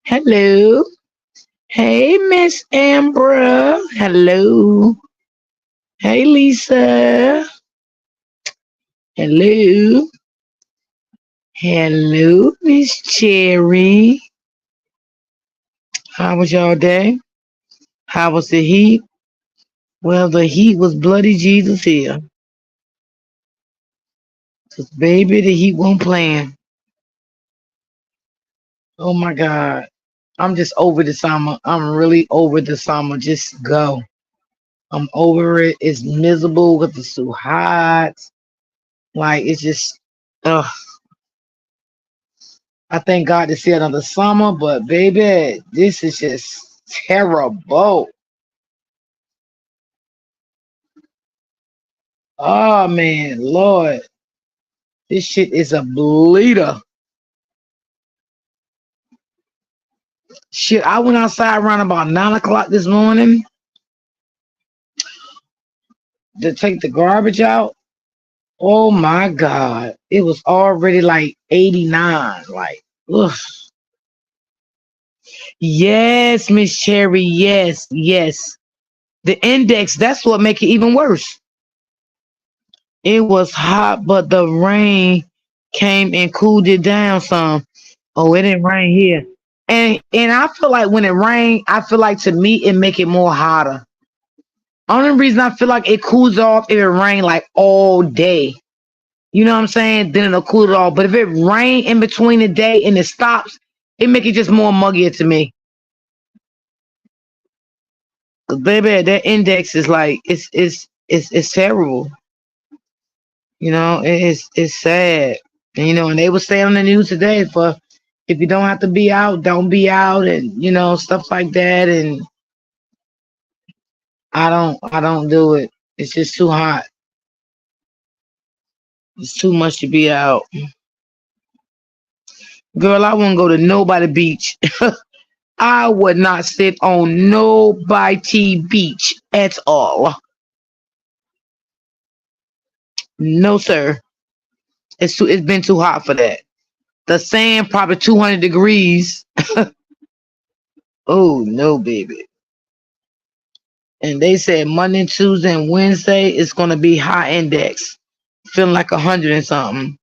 Hello. Hey, Miss Ambra. Hello. Hey, Lisa. Hello. Hello, Miss Cherry. How was y'all day? How was the heat? Well, the heat was bloody Jesus here. 'Cause baby, the heat won't plan. Oh my God. I'm just over the summer. I'm really over the summer. Just go. I'm over it. It's miserable because it's too hot. Like it's just ugh. I thank God to see another summer, but baby, this is just terrible. Oh man, Lord, this shit is a bleeder. Shit, I went outside around about 9 o'clock this morning to take the garbage out. Oh my God, it was already like 89. Like, ugh. Yes, Miss Cherry. Yes, yes. The index. That's what make it even worse. It was hot, but the rain came and cooled it down some. Oh, it didn't rain here. And I feel like when it rain, I feel like to me it make it more hotter. Only reason I feel like it cools off if it rain like all day. You know what I'm saying? Then it'll cool it off. But if it rain in between the day and it stops, it make it just more muggier to me. Cause baby, that index is like it's terrible. You know, it's sad. And and they were saying on the news today for if you don't have to be out, don't be out and stuff like that. And I don't do it. It's just too hot. It's too much to be out. Girl, I wouldn't go to nobody beach. I would not sit on nobody beach at all. No, sir. It's been too hot for that. The sand probably 200 degrees. Oh no, baby. And they said Monday, Tuesday, and Wednesday it's gonna be high index, feeling like 100 and something.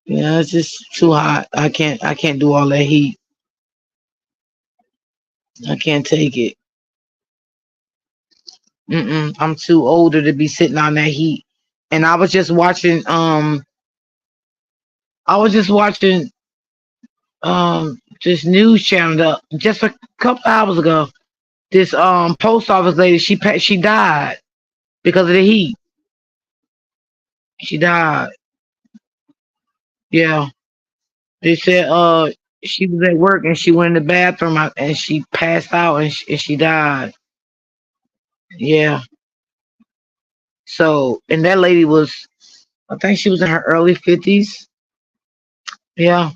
Yeah, it's just too hot. I can't do all that heat. I can't take it. I'm too older to be sitting on that heat. And I was just watching this news channel just a couple hours ago. This post office lady, she died because of the heat. She died. Yeah. They said she was at work and she went in the bathroom and she passed out and she died. Yeah. So and that lady was, I think she was in her early 50s. Yeah.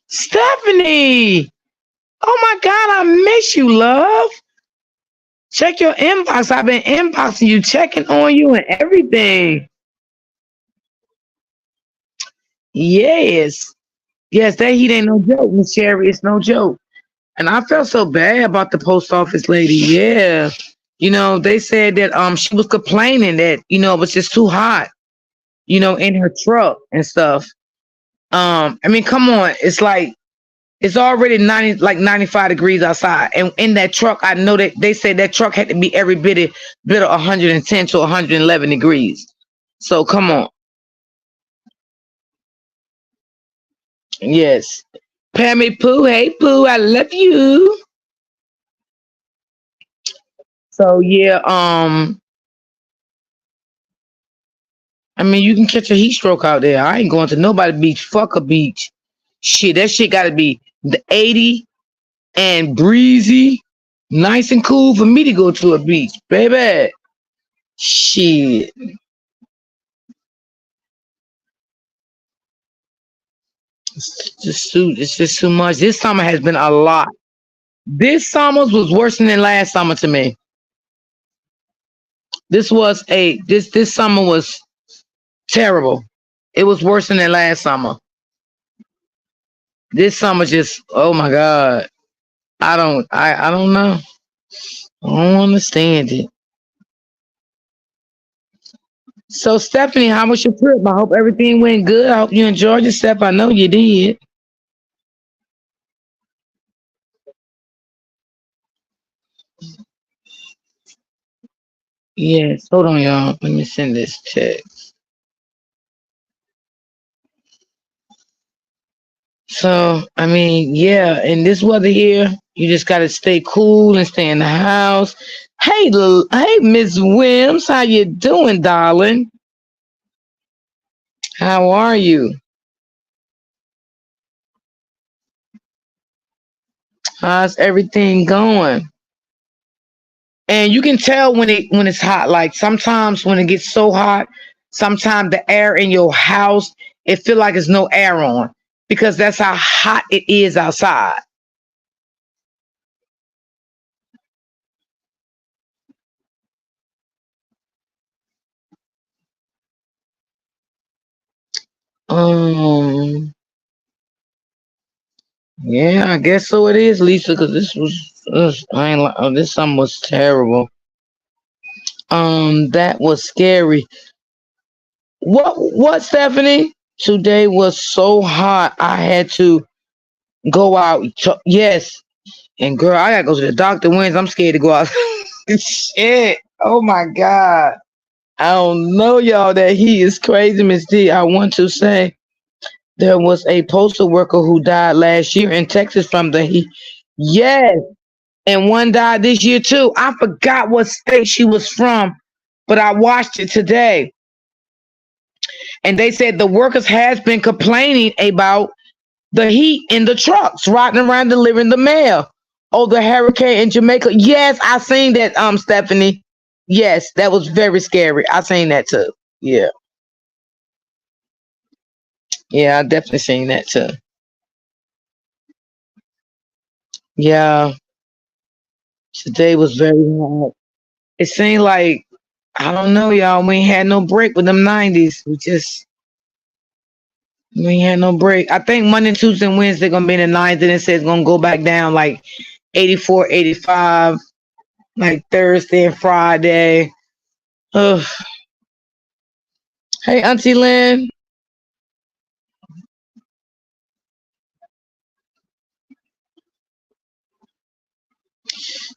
Stephanie. Oh my God, I miss you, love. Check your inbox. I've been inboxing you, checking on you and everything. Yes. Yes, that heat ain't no joke, Miss Sherry. It's no joke. And I felt so bad about the post office lady. Yeah. They said that she was complaining that, it was just too hot, in her truck and stuff. I mean, come on. It's like it's already 95 degrees outside. And in that truck, I know that they said that truck had to be every bit of 110 to 111 degrees. So come on. Yes. Pammy Pooh, hey Pooh, I love you. So yeah, I mean, you can catch a heat stroke out there. I ain't going to nobody beach. Fuck a beach. Shit, that shit got to be the 80 and breezy, nice and cool for me to go to a beach, baby. Shit, it's just too much. This summer has been a lot. This summer was worse than last summer to me. This summer was Terrible. It was worse than that last summer. This summer just, oh my God. I don't know. I don't understand it. So Stephanie, how was your trip? I hope everything went good. I hope you enjoyed yourself. I know you did. Yes. Hold on, y'all. Let me send this text. So I mean, yeah, in this weather here, you just gotta stay cool and stay in the house. Hey, hey, Miss Wims, how you doing, darling? How are you? How's everything going? And you can tell when it's hot. Like sometimes when it gets so hot, sometimes the air in your house it feel like there's no air on because that's how hot it is outside. Um, yeah, I guess so. It is, Lisa, because I ain't this summer was terrible. That was scary. What, Stephanie? Today was so hot. I had to go out. Yes, and girl, I gotta go to the doctor Wednesday. I'm scared to go out. Shit. Oh my God. I don't know, y'all, that he is crazy, Miss D. I want to say there was a postal worker who died last year in Texas from the heat. Yes. And one died this year too. I forgot what state she was from, but I watched it today. And they said the workers has been complaining about the heat in the trucks, riding around delivering the mail. Oh, the hurricane in Jamaica. Yes, I seen that, Stephanie. Yes, that was very scary. I seen that too. Yeah. Yeah, I definitely seen that too. Yeah. Today was very hot. It seemed like I don't know, y'all. We ain't had no break with them 90s. We ain't had no break. I think Monday, Tuesday, and Wednesday gonna be in the 90s, and it says gonna go back down like 84, 85, like Thursday and Friday. Ugh. Hey, Auntie Lynn.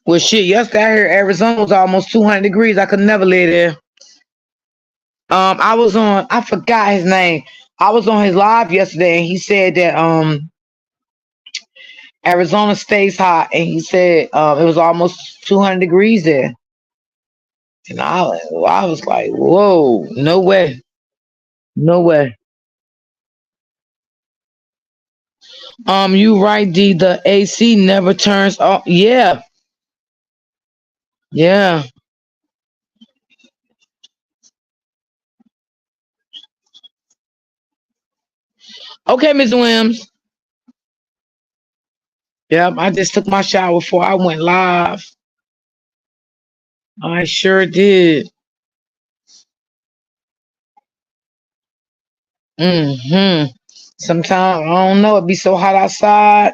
Well, shit, yesterday I heard Arizona was almost 200 degrees. I could never live there. I was on, I forgot his name. I was on his live yesterday and he said that Arizona stays hot and he said it was almost 200 degrees there. And I was like, whoa, no way. No way. You right, D. The AC never turns off. Yeah, yeah. Okay, Miss Williams. Yep, I just took my shower before I went live. I sure did. Hmm. Sometimes I don't know. It be so hot outside.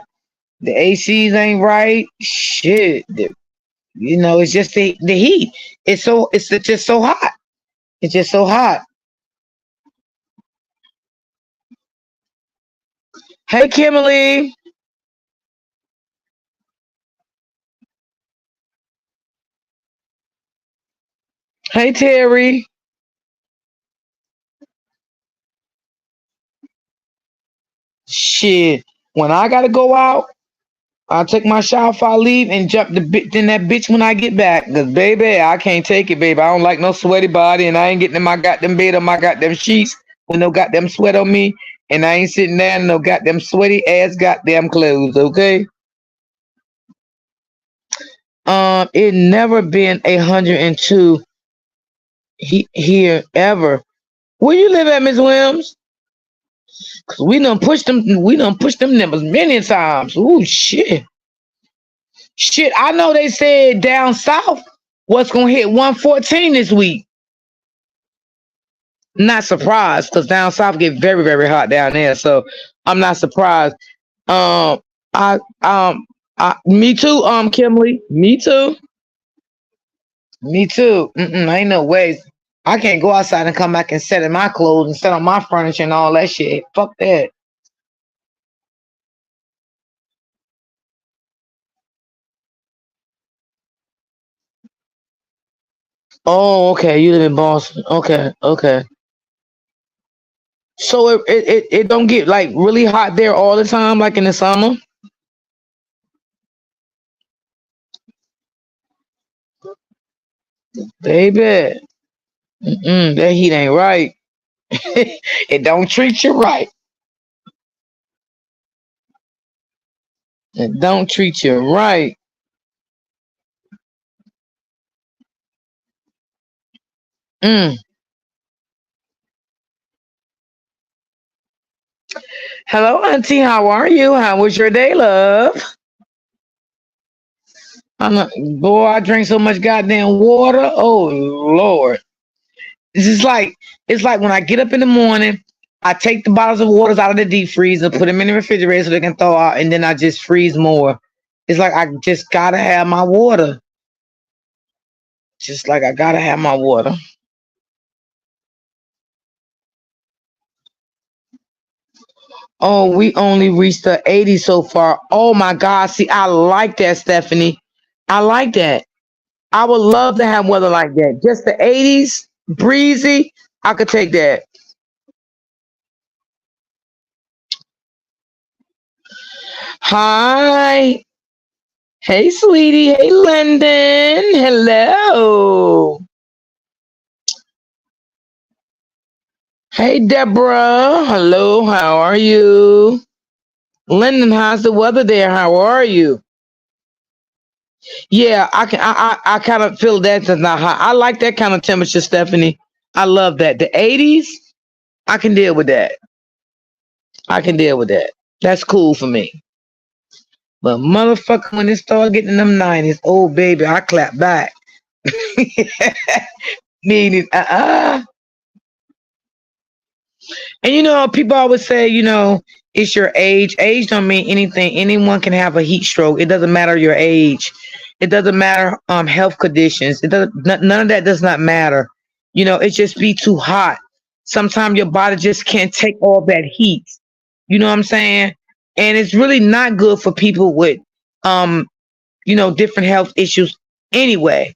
The ACs ain't right. Shit. It's just the heat. It's just so hot. It's just so hot. Hey, Kimberly. Hey, Terry. Shit. When I gotta go out, I'll take my shower if I leave and jump the bitch in that bitch when I get back. Cause baby, I can't take it, baby. I don't like no sweaty body, and I ain't getting in my goddamn bed or my goddamn sheets with no goddamn sweat on me, and I ain't sitting there in no goddamn sweaty ass goddamn clothes. Okay. It never been 102 here ever. Where you live at, Miss Williams? Cause we done pushed them numbers many times. Ooh, shit. Shit, I know they said down south what's gonna hit 114 this week. Not surprised because down south get very, very hot down there. So I'm not surprised. Um, me too. Kimberly, me too. Me too. Ain't no ways. I can't go outside and come back and set in my clothes and set on my furniture and all that shit. Fuck that. Oh, okay. You live in Boston. Okay, okay. So it don't get like really hot there all the time, like in the summer, baby. That heat ain't right. It don't treat you right. It don't treat you right. Mm. Hello, Auntie. How are you? How was your day, love? Boy, I drink so much goddamn water. Oh Lord. This is like it's like when I get up in the morning, I take the bottles of waters out of the deep freezer, put them in the refrigerator so they can thaw out, and then I just freeze more. It's like I just gotta have my water. Just like I gotta have my water. Oh, we only reached the 80 so far. Oh my God. See, I like that, Stephanie. I like that. I would love to have weather like that. Just the 80s, breezy. I could take that. Hi. Hey, sweetie. Hey, London. Hello. Hey, Deborah. Hello. How are you? Lyndon, how's the weather there? How are you? Yeah, I can. I kind of feel that's not hot. I like that kind of temperature, Stephanie. I love that. The 80s, I can deal with that. I can deal with that. That's cool for me. But motherfucker, when it start getting in them 90s, oh baby, I clap back. Meaning, And people always say, it's your age. Age don't mean anything. Anyone can have a heat stroke. It doesn't matter your age. It doesn't matter health conditions. It doesn't. None of that does not matter. It just be too hot. Sometimes your body just can't take all that heat. You know what I'm saying? And it's really not good for people with um different health issues anyway.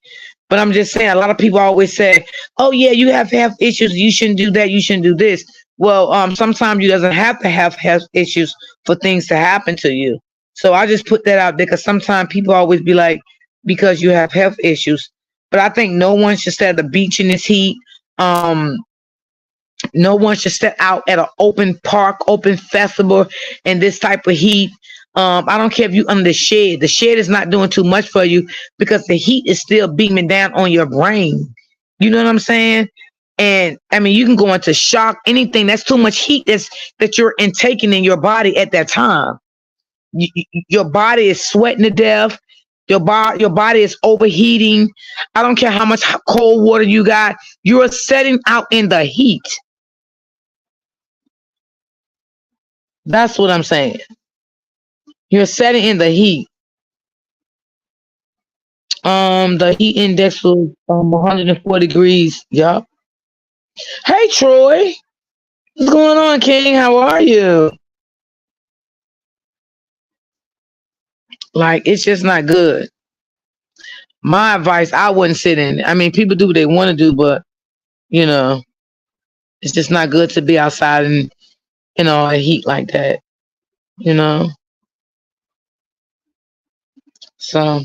But I'm just saying, a lot of people always say, "Oh yeah, you have health issues. You shouldn't do that. You shouldn't do this." Well, sometimes you doesn't have to have health issues for things to happen to you. So I just put that out there because sometimes people always be like, because you have health issues. But I think no one should stay at the beach in this heat. Um, no one should step out at an open park, open festival in this type of heat. I don't care if you under the shed. The shed is not doing too much for you because the heat is still beaming down on your brain. You know what I'm saying? And I mean, you can go into shock. Anything that's too much heat that you're intaking in your body at that time. Your body is sweating to death. Your body is overheating. I don't care how much cold water you got. You're setting out in the heat. That's what I'm saying. You're setting in the heat. The heat index was 104 degrees. Yup. Hey Troy, what's going on, King? How are you? Like it's just not good. My advice, I wouldn't sit in it. I mean, people do what they want to do, but you know, it's just not good to be outside and a heat like that. You know, so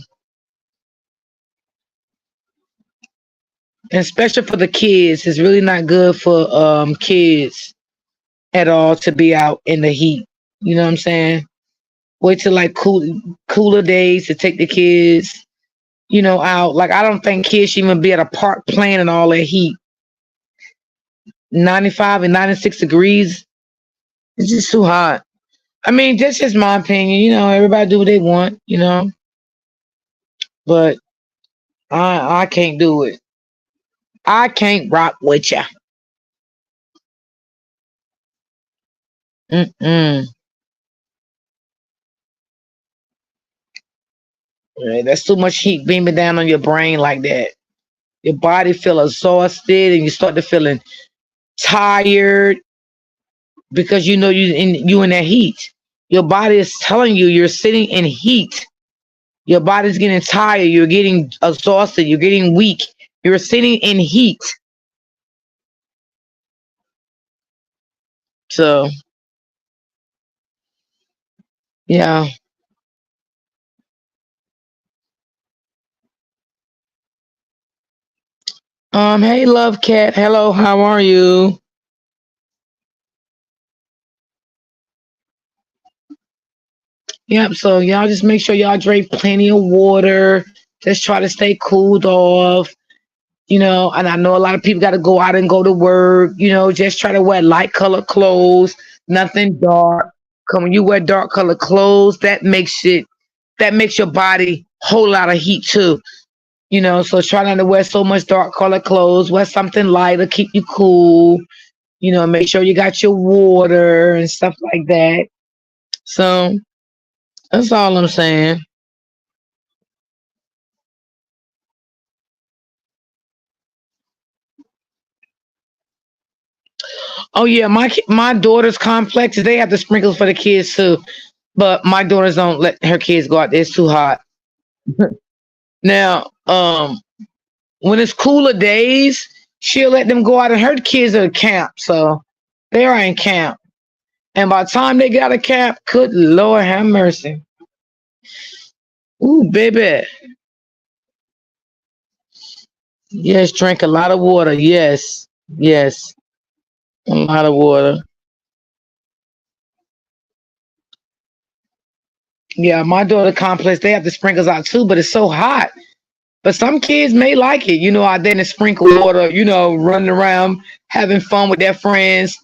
and especially for the kids, it's really not good for kids at all to be out in the heat. You know what I'm saying? Wait till like cooler days to take the kids, out. Like I don't think kids should even be at a park playing in all that heat. 95 and 96 degrees. It's just too hot. I mean, that's just my opinion. Everybody do what they want, but I can't do it. I can't rock with ya. Mm-mm. Right, that's too much heat beaming down on your brain like that. Your body feel exhausted, and you start to feeling tired because you know you in that heat. Your body is telling you you're sitting in heat. Your body's getting tired. You're getting exhausted. You're getting weak. You're sitting in heat. So yeah. Hey, love cat. Hello. How are you? Yep. So y'all just make sure y'all drink plenty of water. Just try to stay cooled off. And I know a lot of people got to go out and go to work. Just try to wear light colored clothes, nothing dark. Cause when you wear dark colored clothes, that makes your body whole lot of heat too. So try not to wear so much dark colored clothes. Wear something lighter, keep you cool. Make sure you got your water and stuff like that. So that's all I'm saying. Oh yeah, my daughter's complex. They have the sprinkles for the kids too, but my daughters don't let her kids go out there. It's too hot. Now, when it's cooler days, she'll let them go out, and her kids are at camp, so they are in camp. And by the time they get out of camp, good Lord have mercy. Ooh, baby. Yes, drink a lot of water. Yes, yes, a lot of water. Yeah, my daughter complex, they have the sprinkles out too, but it's so hot. But some kids may like it, out there in the sprinkle water, running around, having fun with their friends.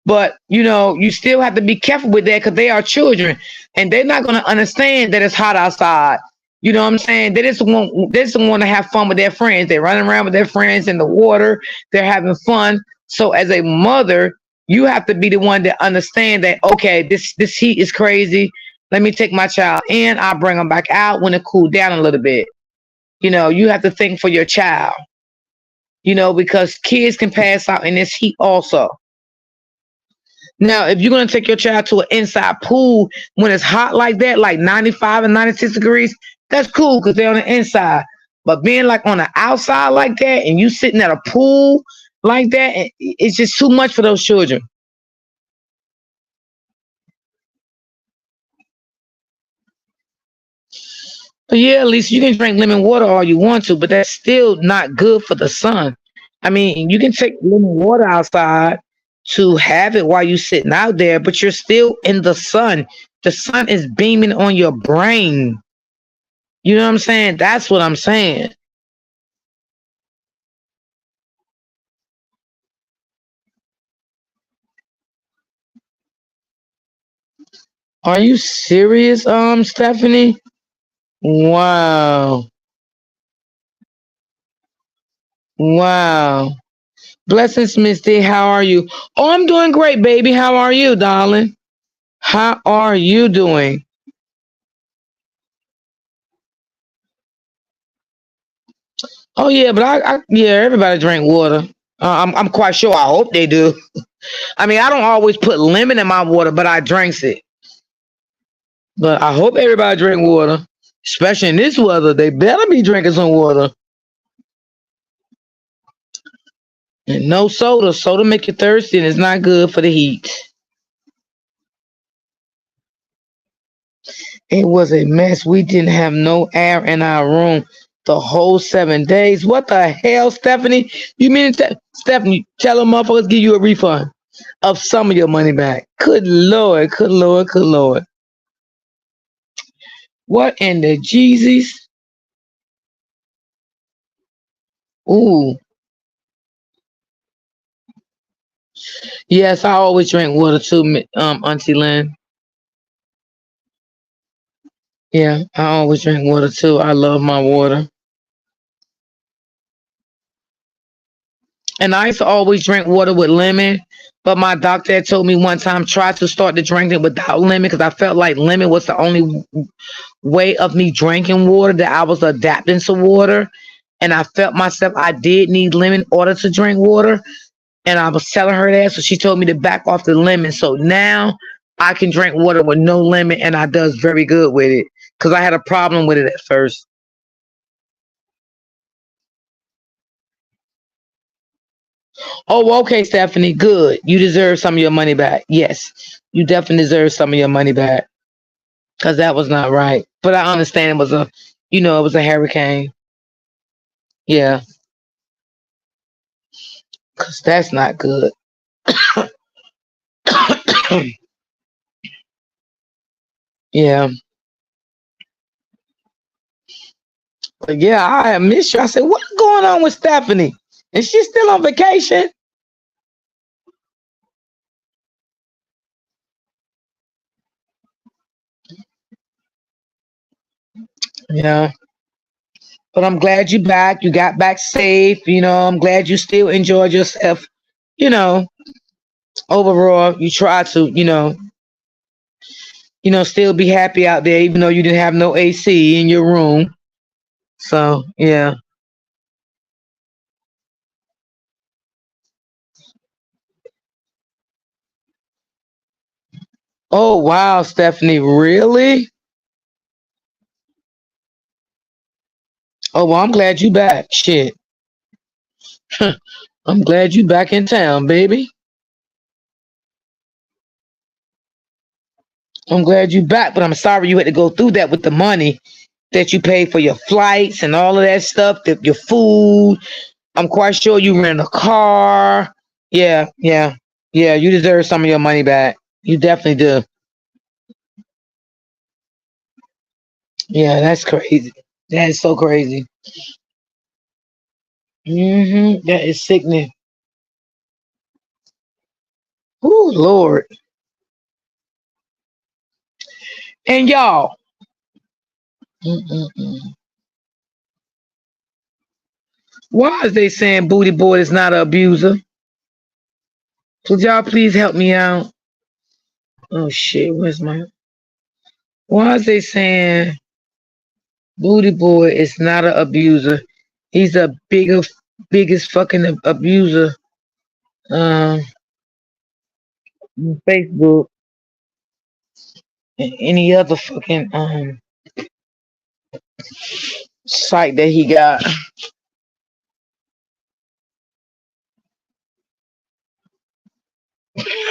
But, you still have to be careful with that because they are children and they're not going to understand that it's hot outside. You know what I'm saying? They just want to have fun with their friends. They're running around with their friends in the water. They're having fun. So as a mother, you have to be the one that understand that, okay, this heat is crazy. Let me take my child in. I'll bring them back out when it cool down a little bit. You have to think for your child, because kids can pass out in this heat also. Now, if you're going to take your child to an inside pool when it's hot like that, like 95 and 96 degrees, that's cool because they're on the inside. But being like on the outside like that and you sitting at a pool like that, it's just too much for those children. But yeah, at least you can drink lemon water all you want to, but that's still not good for the sun. I mean, you can take lemon water outside to have it while you're sitting out there, but you're still in the sun. The sun is beaming on your brain. You know what I'm saying? That's what I'm saying. Are you serious, Stephanie? Wow. Wow. Blessings, Misty. How are you? Oh, I'm doing great, baby. How are you, darling? How are you doing? Oh yeah, but yeah, everybody drink water. I'm quite sure. I hope they do. I mean, I don't always put lemon in my water, but I drinks it. But I hope everybody drink water, especially in this weather. They better be drinking some water and no soda. Soda make you thirsty, and it's not good for the heat. It was a mess. We didn't have no air in our room the whole 7 days. What the hell, Stephanie? You mean to Stephanie? Tell them motherfuckers give you a refund of some of your money back. Good lord, good lord, good lord. What in the Jesus? Ooh, yes, I always drink water too, Auntie Lynn. Yeah, I always drink water too. I love my water. And I used to always drink water with lemon. But my doctor had told me one time try to start to drink it without lemon because I felt like lemon was the only way of me drinking water that I was adapting to water. And I felt myself I did need lemon in order to drink water. And I was telling her that, so she told me to back off the lemon. So now I can drink water with no lemon, and I does very good with it because I had a problem with it at first. Oh, okay, Stephanie, good. You deserve some of your money back. Yes, you definitely deserve some of your money back because that was not right. But I understand it was it was a hurricane. Yeah, because that's not good. Yeah, but yeah, I miss you. I said, what's going on with Stephanie? Is she still on vacation? Yeah. But I'm glad you back. You got back safe. I'm glad you still enjoyed yourself. You know, overall, you try to, still be happy out there, even though you didn't have no AC in your room. So yeah. Oh wow, Stephanie, really? Oh well, I'm glad you back. Shit, I'm glad you back in town, baby. I'm glad you back, but I'm sorry you had to go through that with the money that you paid for your flights and all of that stuff, your food. I'm quite sure you rent a car. Yeah, yeah, yeah. You deserve some of your money back. You definitely do. Yeah, that's crazy. That is so crazy. That is sickening. Oh Lord. And y'all, mm-mm-mm. Why is they saying Booty Boy is not an abuser? Could y'all please help me out? Oh shit, where's my? Why is they saying Booty Boy is not an abuser? He's a biggest fucking abuser. Um, Facebook and any other fucking site that he got.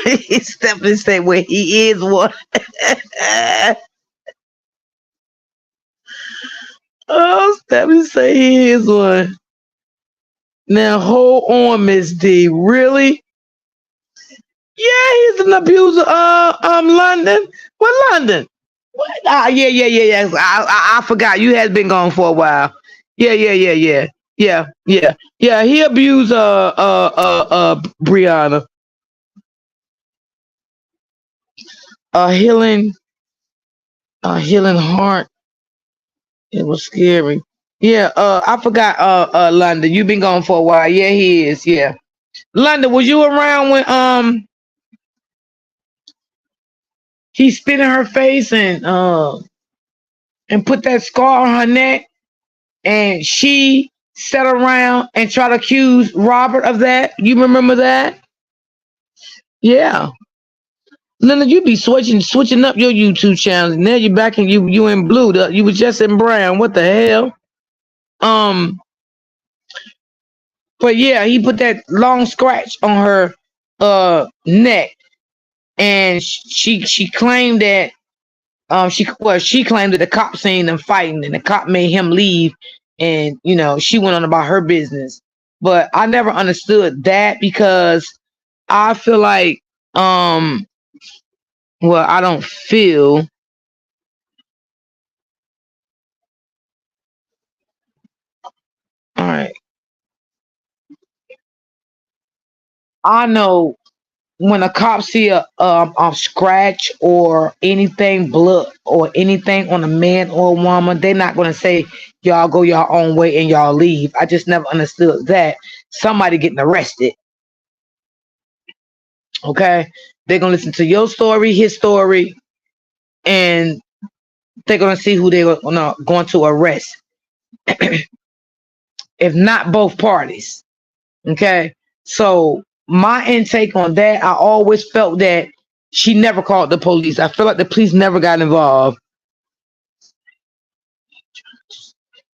He's definitely say where he is one. Oh, Stephanie say he is one. Now hold on, Miss D. Really? Yeah, he's an abuser. London. What London? What? Ah, yeah, yeah, yeah, yeah. I forgot. You had been gone for a while. Yeah, yeah, yeah, yeah, yeah, yeah, yeah. He abused Brianna. Healing, healing heart. It was scary. Yeah. I forgot. London. You've been gone for a while. Yeah, he is. Yeah. London, was you around when he spit in her face and put that scar on her neck, and she sat around and tried to accuse Robert of that? You remember that? Yeah. Linda, you be switching up your YouTube channel. Now you're back and you in blue. You was just in brown. What the hell? Um, but yeah, he put that long scratch on her neck, and she claimed that she claimed that the cop seen them fighting and the cop made him leave, and she went on about her business. But I never understood that because I feel like well, I don't feel all right. I know when a cop see a scratch or anything blood or anything on a man or a woman, they're not gonna say y'all go your own way and y'all leave. I just never understood that. Somebody getting arrested. Okay. They're gonna listen to your story, his story, and they're gonna see who they're going to arrest. If not both parties. Okay. So my intake on that, I always felt that she never called the police. I feel like the police never got involved.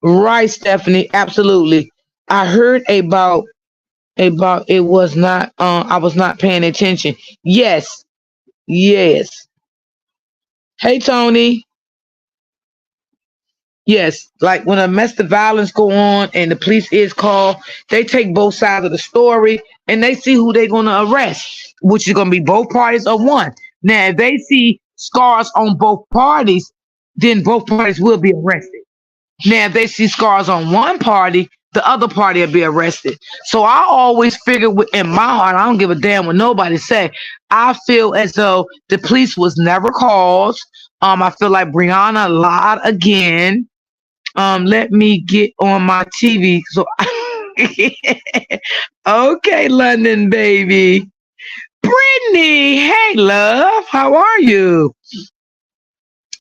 Right, Stephanie, absolutely. I heard about it was not I was not paying attention. Yes, yes. Hey Tony. Yes, like when a domestic violence go on and the police is called, they take both sides of the story and they see who they're gonna arrest, which is gonna be both parties or one. Now, if they see scars on both parties, then both parties will be arrested. Now, if they see scars on one party, the other party will be arrested. So I always figure in my heart, I don't give a damn what nobody say. I feel as though the police was never called. I feel like Brianna lied again. Let me get on my TV. So okay, London baby. Brittany, hey love, how are you?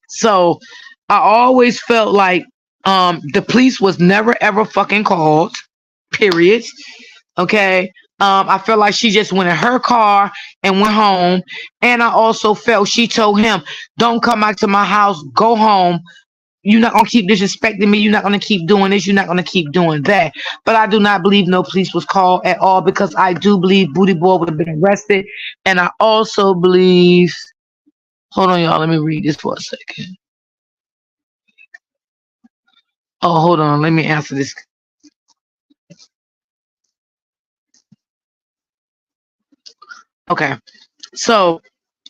So I always felt like the police was never ever fucking called. Period. Okay. I felt like she just went in her car and went home. And I also felt she told him, don't come back to my house, go home. You're not gonna keep disrespecting me. You're not gonna keep doing this. You're not gonna keep doing that. But I do not believe no police was called at all because I do believe Booty Boy would have been arrested. And I also believe, hold on, y'all, let me read this for a second. Oh, hold on, let me answer this. Okay. So,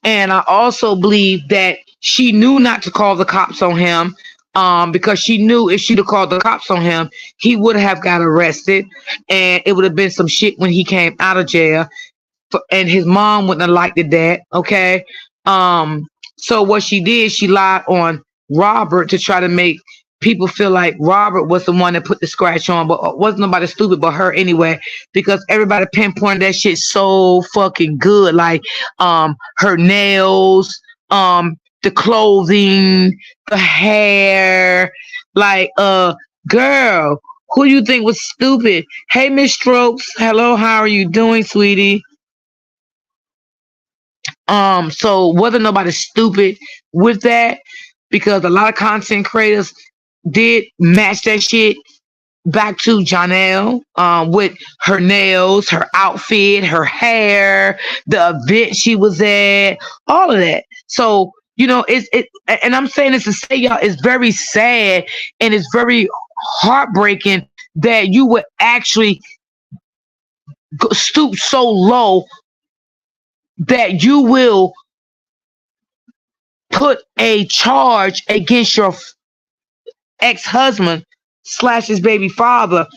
and I also believe that she knew not to call the cops on him because she knew if she'd have called the cops on him, he would have got arrested and it would have been some shit when he came out of jail. And his mom wouldn't have liked that. Okay. So what she did, she lied on Robert to try to make people feel like Robert was the one that put the scratch on, but wasn't nobody stupid but her anyway, because everybody pinpointed that shit so fucking good. Like her nails, the clothing, the hair, like girl, who you think was stupid? Hey Miss Strokes, hello, how are you doing, sweetie? So whether nobody's stupid with that, because a lot of content creators did match that shit back to Janelle, with her nails, her outfit, her hair, the event she was at, all of that. So and I'm saying this to say, y'all, it's very sad and it's very heartbreaking that you would actually stoop so low that you will put a charge against your ex-husband / his baby father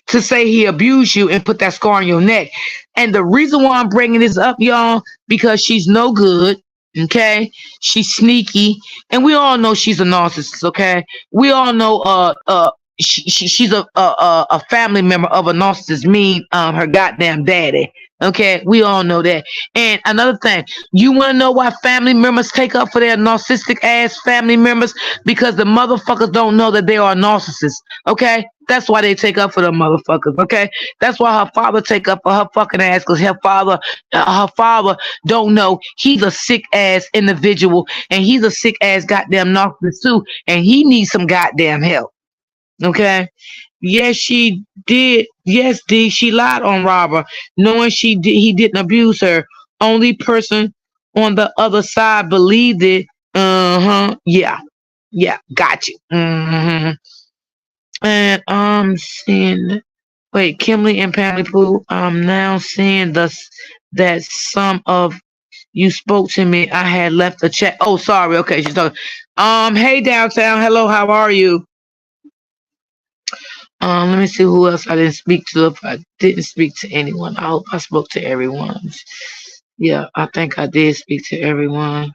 to say he abused you and put that scar on your neck. And the reason why I'm bringing this up, y'all, because she's no good. Okay, she's sneaky, and we all know she's a narcissist. Okay, we all know she's a family member of a narcissist, mean her goddamn daddy. Okay, we all know that. And another thing, you want to know why family members take up for their narcissistic ass family members? Because the motherfuckers don't know that they are narcissists. Okay, that's why they take up for the motherfuckers. Okay, that's why her father take up for her fucking ass, because her father don't know he's a sick ass individual and he's a sick ass goddamn narcissist too, and he needs some goddamn help. Okay. Yes, she did. Yes, D. She lied on Robert, knowing he didn't abuse her. Only person on the other side believed it. Yeah. Yeah. Got you. And I'm seeing. Wait, Kimberly and Pamela Pooh. I'm now seeing that some of you spoke to me. I had left a chat. Oh, sorry. Okay, she's talking. Hey downtown. Hello. How are you? Let me see who else I didn't speak to. If I didn't speak to anyone, I hope I spoke to everyone. Yeah, I think I did speak to everyone.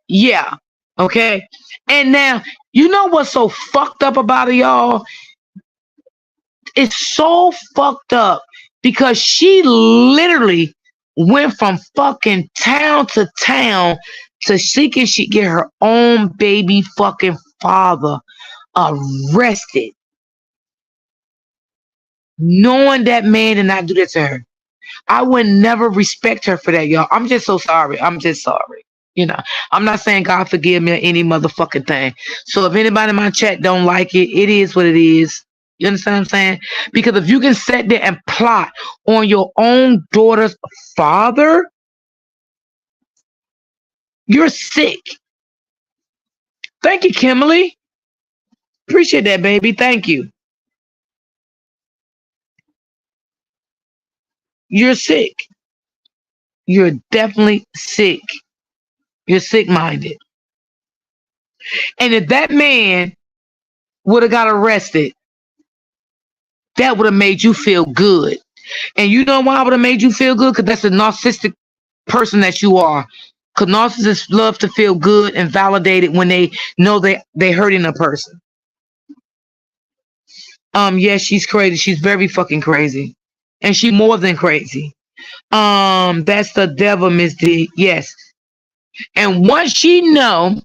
Yeah. Okay. And now, you know what's so fucked up about it, y'all? It's so fucked up because she literally went from fucking town to town to seeking she get her own baby fucking father arrested, knowing that man did not do that to her. I would never respect her for that, y'all. I'm just so sorry. I'm just sorry. You know, I'm not saying God forgive me or any motherfucking thing. So if anybody in my chat don't like it, it is what it is. You understand what I'm saying? Because if you can sit there and plot on your own daughter's father, you're sick. Thank you, Kimberly. Appreciate that, baby. Thank you. You're sick. You're definitely sick. You're sick minded. And if that man would have got arrested, that would have made you feel good. And you know why it would have made you feel good? Because that's a narcissistic person that you are. Because narcissists love to feel good and validated when they know they hurting a person. Yes, she's crazy. She's very fucking crazy. And she more than crazy. That's the devil, Miss D. Yes. And once she know,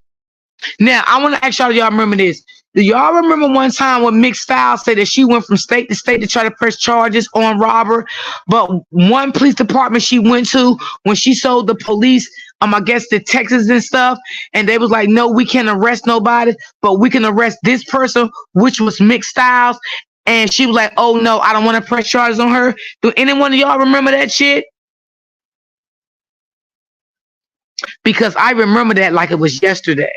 now I want to ask y'all remember this. Do y'all remember one time when Mick Styles said that she went from state to state to try to press charges on Robert, but one police department she went to when she sold the police, I guess the Texas and stuff, and they was like, no, we can't arrest nobody, but we can arrest this person, which was Mick Styles, and she was like, oh no, I don't want to press charges on her. Do any one of y'all remember that shit? Because I remember that like it was yesterday.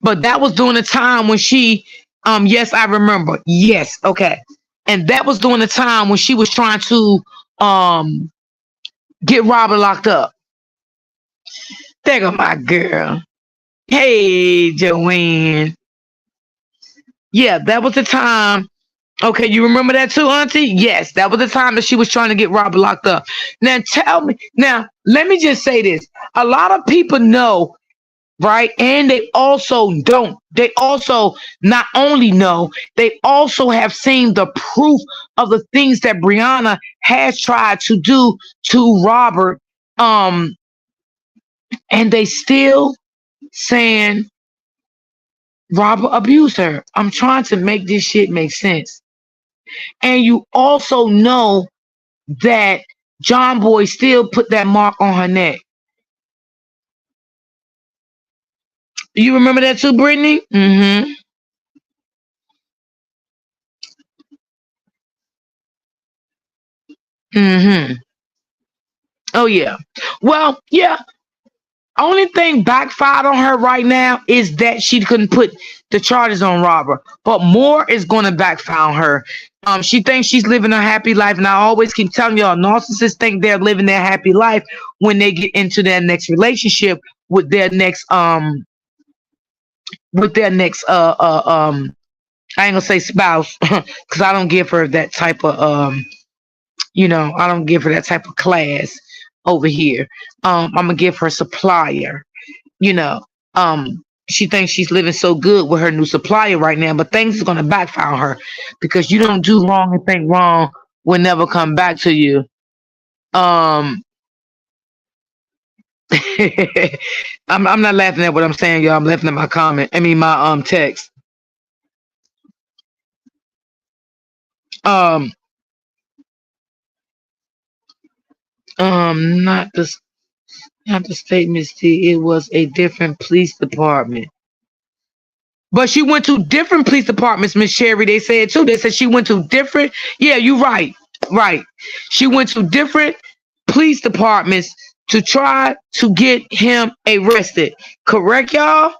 But that was during the time when she, yes, I remember. Yes, okay. And that was during the time when she was trying to get Robert locked up. There go my girl. Hey, Joanne. Yeah, that was the time. Okay, you remember that too, Auntie? Yes, that was the time that she was trying to get Robert locked up. Now tell me, now let me just say this. A lot of people know, right? And they also don't. They also not only know, they also have seen the proof of the things that Brianna has tried to do to Robert. And they still saying Robert abused her. I'm trying to make this shit make sense. And you also know that John Boy still put that mark on her neck. You remember that too, Brittany? Mm-hmm. Mm-hmm. Oh yeah. Well, yeah. Only thing backfired on her right now is that she couldn't put the charges on Robert. But more is going to backfire on her. She thinks she's living a happy life, and I always keep telling y'all, narcissists think they're living their happy life when they get into their next relationship with their next I ain't gonna say spouse because I don't give her that type of I don't give her that type of class over here. I'm gonna give her supplier. You know, she thinks she's living so good with her new supplier right now, but things is gonna backfire on her because you don't do wrong and think wrong will never come back to you. Um, I'm not laughing at what I'm saying, y'all. I'm laughing at my comment. I mean my text. Um, not the state, Miss T. It was a different police department. But she went to different police departments, Miss Sherry. They said too. They said she went to different. Yeah, you're right. Right. She went to different police departments to try to get him arrested. Correct, y'all?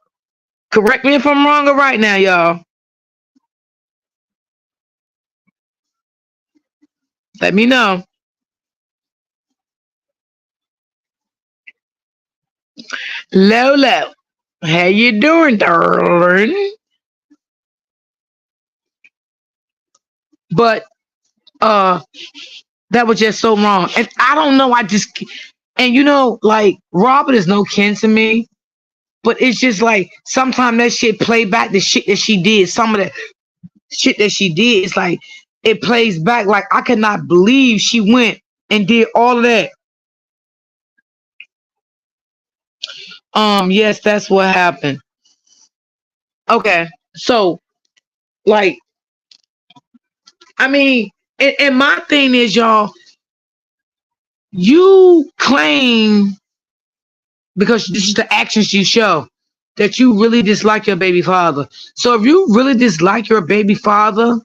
Correct me if I'm wrong or right now, y'all. Let me know. Lolo, how you doing, darling? But that was just so wrong. And I don't know. And you know, like Robert is no kin to me, but it's just like sometimes that shit play back the shit that she did. Some of the shit that she did, it's like it plays back. Like I cannot believe she went and did all of that. Yes, that's what happened. Okay, so like, I mean, and my thing is, y'all, you claim because this is the actions you show that you really dislike your baby father. So if you really dislike your baby father,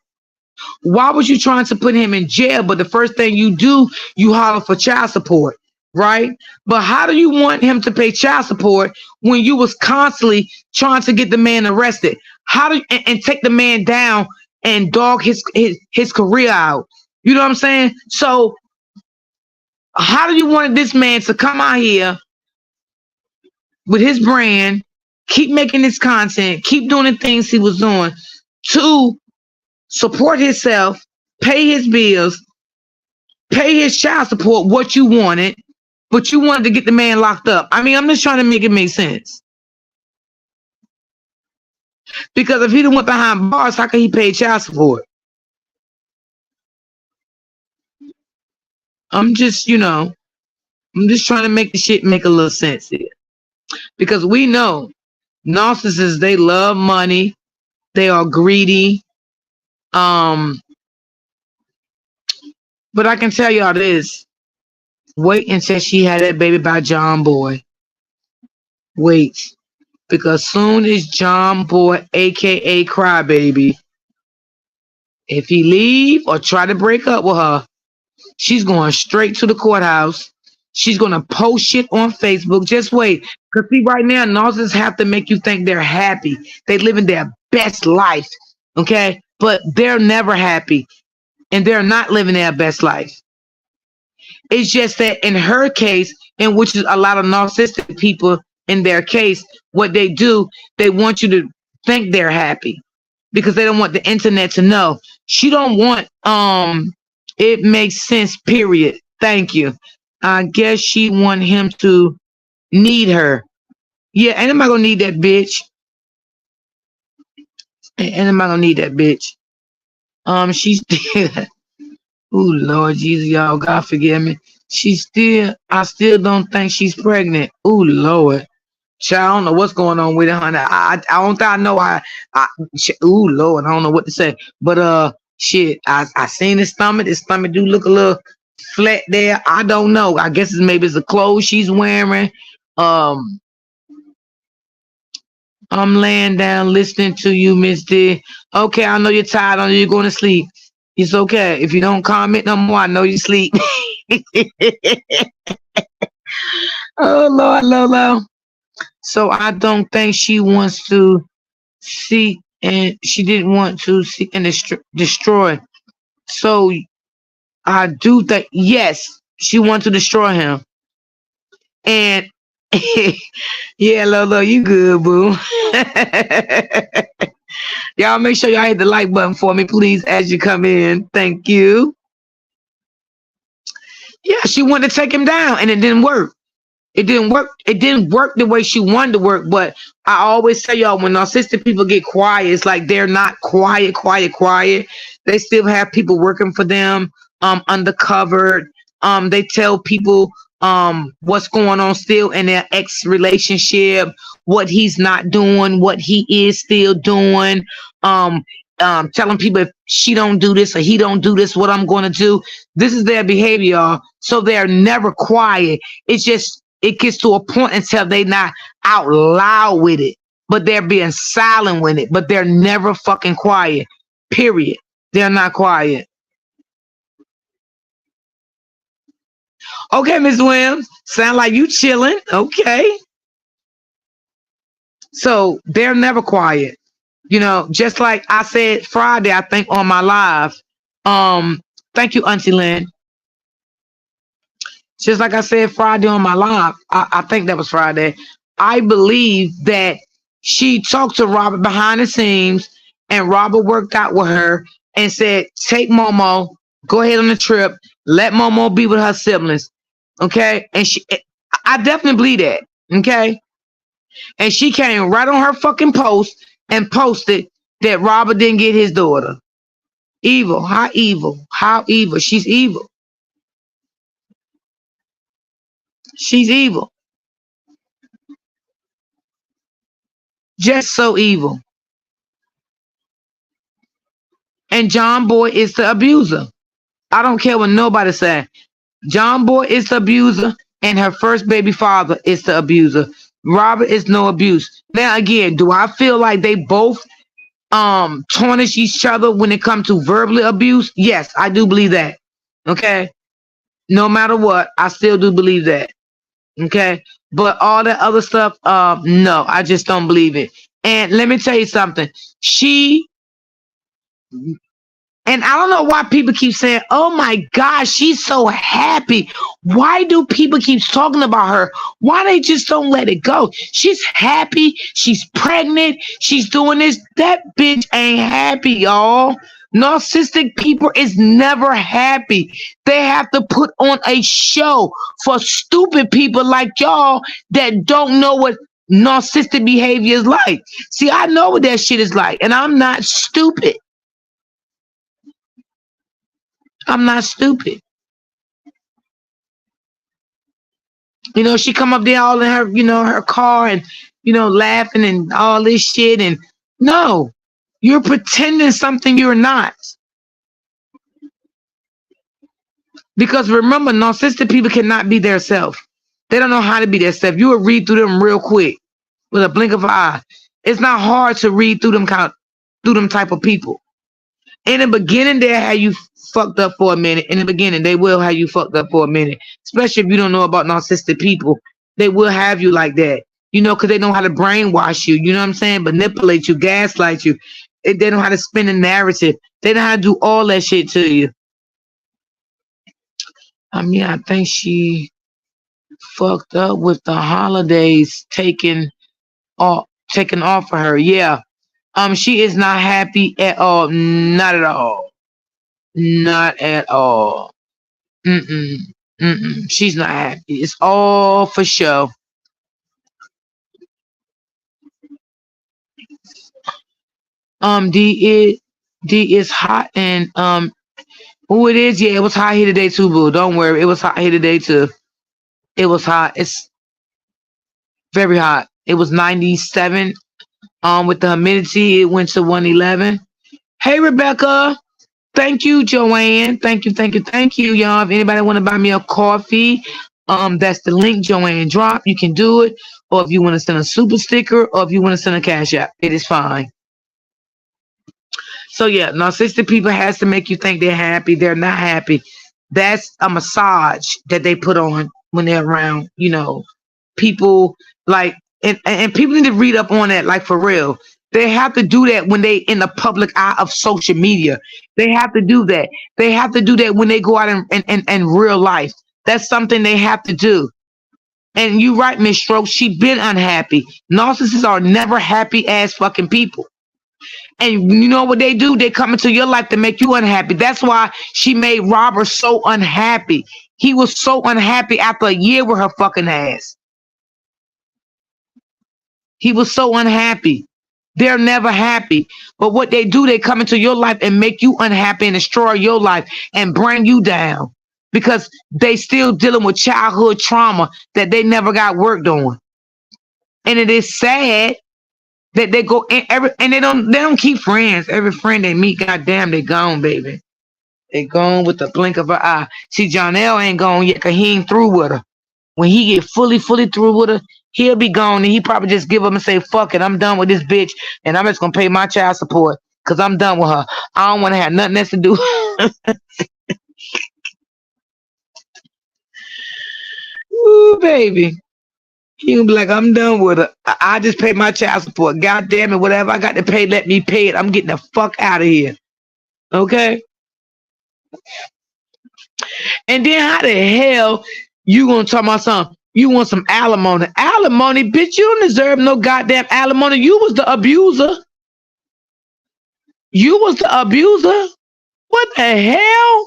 why was you trying to put him in jail? But the first thing you do, you holler for child support, right? But how do you want him to pay child support when you was constantly trying to get the man arrested? How do and take the man down and dog his career out? You know what I'm saying? So how do you want this man to come out here with his brand, keep making his content, keep doing the things he was doing to support himself, pay his bills, pay his child support, what you wanted, but you wanted to get the man locked up? I mean, I'm just trying to make it make sense. Because if he done went behind bars, how can he pay child support? I'm just, I'm just trying to make the shit make a little sense here. Because we know narcissists, they love money, they are greedy. But I can tell y'all this. Wait until she had that baby by John Boy. Wait. Because soon as John Boy, aka Crybaby, if he leave or try to break up with her, she's going straight to the courthouse. She's going to post shit on Facebook. Just wait. Because see, right now, narcissists have to make you think they're happy. They living their best life. Okay? But they're never happy. And they're not living their best life. It's just that in her case, and which is a lot of narcissistic people in their case, what they do, they want you to think they're happy because they don't want the internet to know. She don't want it makes sense, period. Thank you. I guess she want him to need her. Yeah, ain't nobody gonna need that bitch. Ain't nobody gonna need that bitch. She's oh Lord Jesus, y'all, God forgive me. I still don't think she's pregnant. Oh Lord. Child, I don't know what's going on with it, honey. I don't think I know. Oh Lord, I don't know what to say. But shit, I seen his stomach. His stomach do look a little flat there. I don't know. I guess maybe it's the clothes she's wearing. I'm laying down listening to you, Miss D. Okay, I know you're tired. I know you're going to sleep. It's okay. If you don't comment no more, I know you sleep. Oh Lord, Lolo. So I don't think she wants to seek, and she didn't want to seek and destroy. So I do think, yes, she wants to destroy him. And yeah, Lolo, you good, boo. Y'all make sure y'all hit the like button for me, please, as you come in. Thank you. Yeah, she wanted to take him down, and it didn't work. It didn't work. It didn't work the way she wanted to work. But I always tell y'all, when narcissistic people get quiet, it's like they're not quiet. They still have people working for them, undercover. They tell people what's going on still in their ex relationship, what he's not doing, what he is still doing. Telling people, if she don't do this or he don't do this, what I'm going to do. This is their behavior, y'all. So they're never quiet. It's just, it gets to a point until they not out loud with it, but they're being silent with it, but they're never fucking quiet, period. They're not quiet. Okay, Ms. Williams, sound like you chilling. Okay. So they're never quiet. Just like I said Friday, I think on my live. Thank you, Auntie Lynn. Just like I said Friday on my live, I think that was Friday. I believe that she talked to Robert behind the scenes, and Robert worked out with her and said, take Momo, go ahead on the trip, let Momo be with her siblings. Okay, and I definitely believe that. Okay, and she came right on her fucking post and posted that Robert didn't get his daughter. Evil, how evil, how evil. She's evil. She's evil. Just so evil. And John Boy is the abuser. I don't care what nobody says. John Boy is the abuser, and her first baby father is the abuser. Robert is no abuse. Now again, do I feel like they both tarnish each other when it comes to verbally abuse? Yes, I do believe that. Okay. No matter what, I still do believe that. Okay. But all that other stuff, no, I just don't believe it. And let me tell you something. She And I don't know why people keep saying, oh my gosh, she's so happy. Why do people keep talking about her? Why they just don't let it go? She's happy. She's pregnant. She's doing this. That bitch ain't happy, y'all. Narcissistic people is never happy. They have to put on a show for stupid people like y'all that don't know what narcissistic behavior is like. See, I know what that shit is like, and I'm not stupid. I'm not stupid. She come up there all in her, her car and, laughing and all this shit. And no, you're pretending something you're not. Because remember, narcissistic people cannot be their self. They don't know how to be their self. You will read through them real quick with a blink of an eye. It's not hard to read through them type of people. In the beginning, they'll have you fucked up for a minute. In the beginning, they will have you fucked up for a minute. Especially if you don't know about narcissistic people. They will have you like that. Because they know how to brainwash you. You know what I'm saying? Manipulate you, gaslight you. They know how to spin a narrative. They know how to do all that shit to you. I think she fucked up with the holidays taken off for her. Yeah. She is not happy at all. Not at all. Not at all. Mm-mm. Mm-mm. She's not happy. It's all for show. D is hot and who it is? Yeah, it was hot here today too, boo. Don't worry, it was hot here today too. It was hot. It's very hot. It was 97. With the humidity, it went to 111. Hey, Rebecca. Thank you, Joanne. Thank you, y'all. If anybody want to buy me a coffee, that's the link Joanne drop. You can do it. Or if you want to send a super sticker, or if you want to send a cash app, it is fine. So yeah, narcissistic people has to make you think they're happy. They're not happy. That's a massage that they put on when they're around, people like, and people need to read up on that, like for real. They have to do that when they in the public eye of social media. They have to do that. They have to do that when they go out in real life. That's something they have to do. And you right, Miss Strokes, she been unhappy. Narcissists are never happy ass fucking people. And you know what they do? They come into your life to make you unhappy. That's why she made Robert so unhappy. He was so unhappy after a year with her fucking ass. He was so unhappy. They're never happy. But what they do, they come into your life and make you unhappy and destroy your life and bring you down because they still dealing with childhood trauma that they never got worked on. And it is sad that they go and they don't keep friends. Every friend they meet, goddamn, they gone, baby. They gone with the blink of an eye. See, John L ain't gone yet because he ain't through with her. When he get fully through with her, he'll be gone and he probably just give up and say, fuck it, I'm done with this bitch and I'm just gonna pay my child support because I'm done with her. I don't want to have nothing else to do. Ooh, baby. He gonna be like, I'm done with her. I just pay my child support. God damn it, whatever I got to pay, let me pay it. I'm getting the fuck out of here. Okay? And then how the hell you gonna talk about something? You want some alimony. Alimony, bitch, you don't deserve no goddamn alimony. You was the abuser. You was the abuser. What the hell?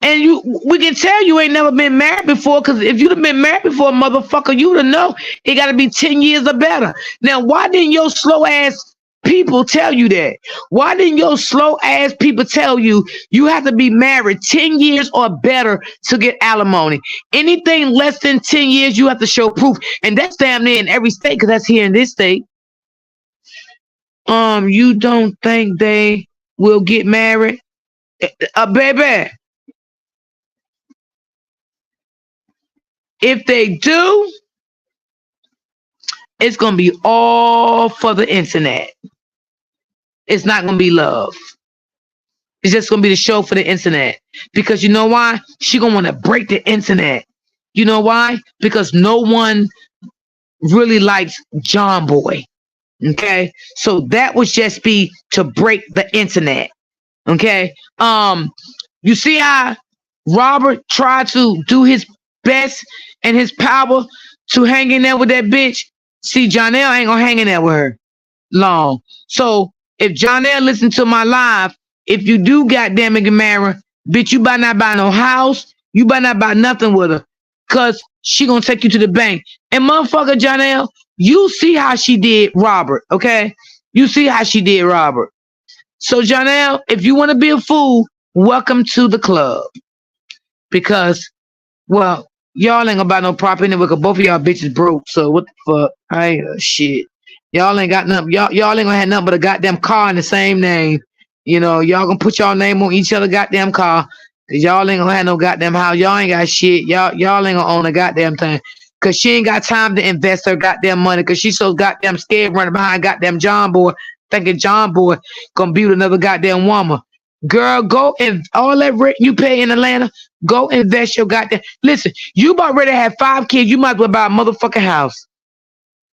And we can tell you ain't never been married before, because if you'd have been married before, motherfucker, you'd have know it got to be 10 years or better. Now, why didn't your slow ass people tell you that? Why didn't your slow ass people tell you you have to be married 10 years or better to get alimony? Anything less than 10 years, you have to show proof. And that's damn near in every state, because that's here in this state. You don't think they will get married? Baby, if they do, it's gonna be all for the internet. It's not gonna be love. It's just gonna be the show for the internet. Because you know why? She gonna want to break the internet. You know why? Because no one really likes John Boy. Okay, so that would just be to break the internet. Okay, you see how Robert tried to do his best and his power to hang in there with that bitch. See, Jonelle ain't gonna hang in there with her long. So if Jonelle listen to my live, if you do goddamn it get married, bitch, you better not buy no house. You better not buy nothing with her, cause she gonna take you to the bank. And motherfucker Jonelle, you see how she did Robert, okay? You see how she did Robert. So Jonelle, if you want to be a fool, welcome to the club. Because, well, y'all ain't gonna buy no property anyway, because both of y'all bitches broke. So what the fuck? I ain't shit. Y'all ain't got nothing. Y'all ain't gonna have nothing but a goddamn car in the same name. You know, y'all gonna put y'all name on each other goddamn car. Cause y'all ain't gonna have no goddamn house. Y'all ain't got shit. Y'all ain't gonna own a goddamn thing. Cause she ain't got time to invest her goddamn money. Cause she's so goddamn scared running behind goddamn John Boy, thinking John Boy gonna be with another goddamn woman. Girl, go and all that rent you pay in Atlanta, go invest your goddamn. Listen, you about ready to have 5 kids. You might as well buy a motherfucking house.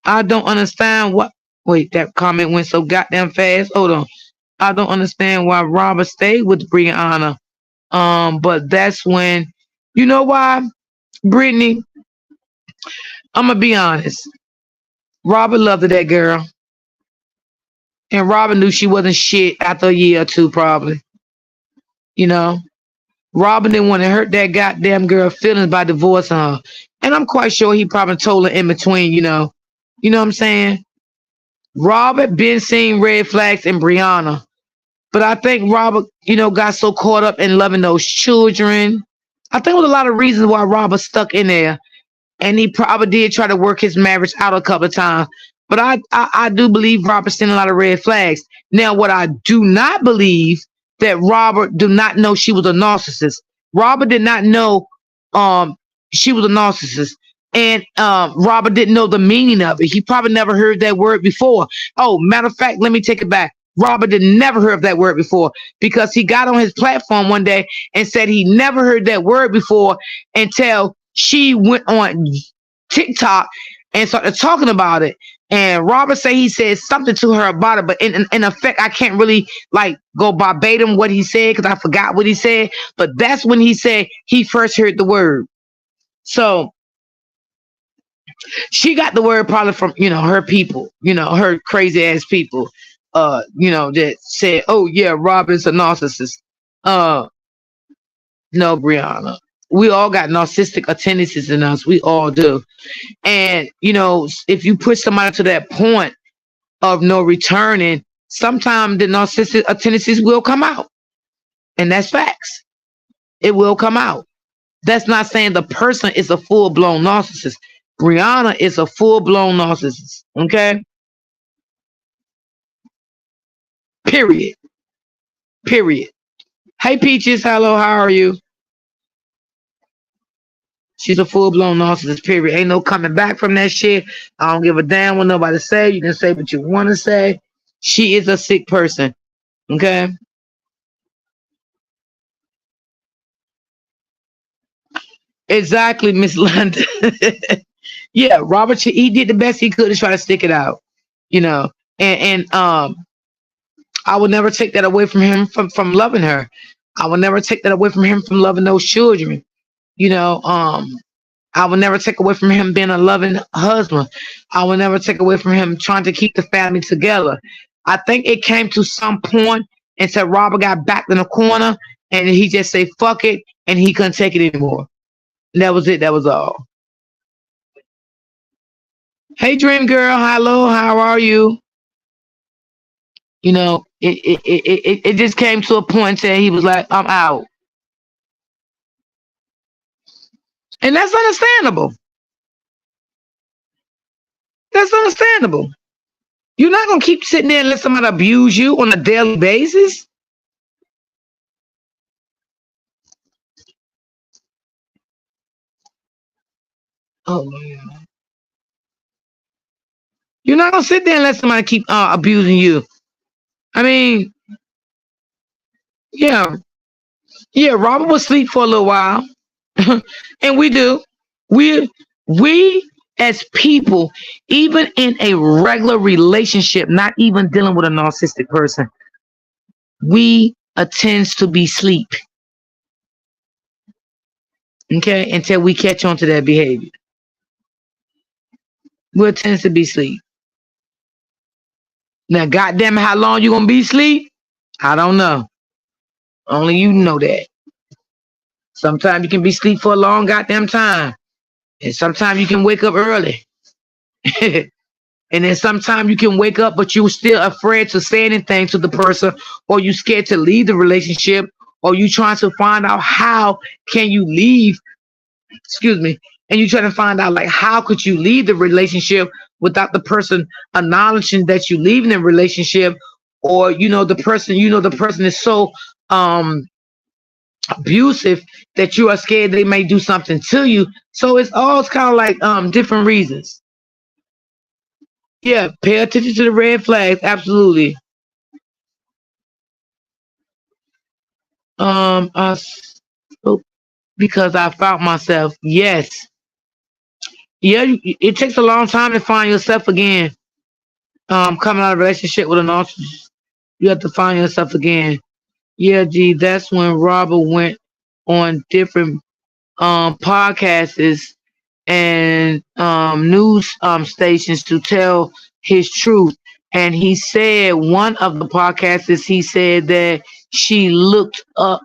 I don't understand what. Wait, that comment went so goddamn fast. Hold on. I don't understand why Robert stayed with Brianna. But that's when, you know why, Brittany? I'm gonna be honest. Robert loved that girl, and Robert knew she wasn't shit after a year or two, probably. You know, Robert didn't want to hurt that goddamn girl feelings by divorcing her, and I'm quite sure he probably told her in between. You know what I'm saying? Robert been seeing red flags in Brianna, but I think Robert, got so caught up in loving those children. I think there was a lot of reasons why Robert stuck in there, and he probably did try to work his marriage out a couple of times. But I do believe Robert seen a lot of red flags. Now, what I do not believe that Robert do not know she was a narcissist. Robert did not know she was a narcissist. And Robert didn't know the meaning of it. He probably never heard that word before. Oh, matter of fact, let me take it back. Robert did never heard of that word before, because he got on his platform one day and said he never heard that word before until she went on TikTok and started talking about it. And Robert said he said something to her about it, but in effect, I can't really go verbatim what he said, because I forgot what he said. But that's when he said he first heard the word. So she got the word probably from her people, her crazy ass people, that said, oh yeah, Robert's a narcissist. No, Brianna, we all got narcissistic tendencies in us. We all do. And if you push somebody to that point of no returning, sometimes the narcissistic tendencies will come out, and that's facts. It will come out. That's not saying the person is a full-blown narcissist. Brianna is a full-blown narcissist. Okay. Period. Hey Peaches, hello, how are you? She's a full-blown narcissist, period. Ain't no coming back from that shit. I don't give a damn what nobody say. You can say what you want to say. She is a sick person. Okay? Exactly, Miss London. Yeah, Robert, he did the best he could to try to stick it out. And I would never take that away from him from loving her. I would never take that away from him from loving those children. I will never take away from him being a loving husband. I will never take away from him trying to keep the family together. I think it came to some point and said Robert got backed in the corner, and he just say fuck it, and he couldn't take it anymore. And that was it. That was all. Hey, Dream Girl, hello, how are you? It just came to a point that he was like, I'm out. And that's understandable. That's understandable. You're not gonna keep sitting there and let somebody abuse you on a daily basis. Oh man. You're not gonna sit there and let somebody keep abusing you. I mean, yeah, yeah. Robert will sleep for a little while, and we do. We we as people, even in a regular relationship, not even dealing with a narcissistic person, we attends to be sleep. Okay, until we catch on to that behavior, we tends to be sleep. Now, goddamn, how long you gonna be sleep? I don't know. Only you know that. Sometimes you can be asleep for a long goddamn time. And sometimes you can wake up early. And then sometimes you can wake up, but you're still afraid to say anything to the person, or you scared to leave the relationship, or you trying to find out how can you leave, excuse me, and you trying to find out like how could you leave the relationship without the person acknowledging that you leaving the relationship, or the person is so abusive that you are scared they may do something to you. So it's kind of like different reasons. Yeah, pay attention to the red flags. Absolutely. I spoke because I found myself. Yes. Yeah, it takes a long time to find yourself again. Coming out of a relationship with a narcissist, you have to find yourself again. Yeah, G, that's when Robert went on different podcasts and news stations to tell his truth. And he said one of the podcasts, he said that she looked up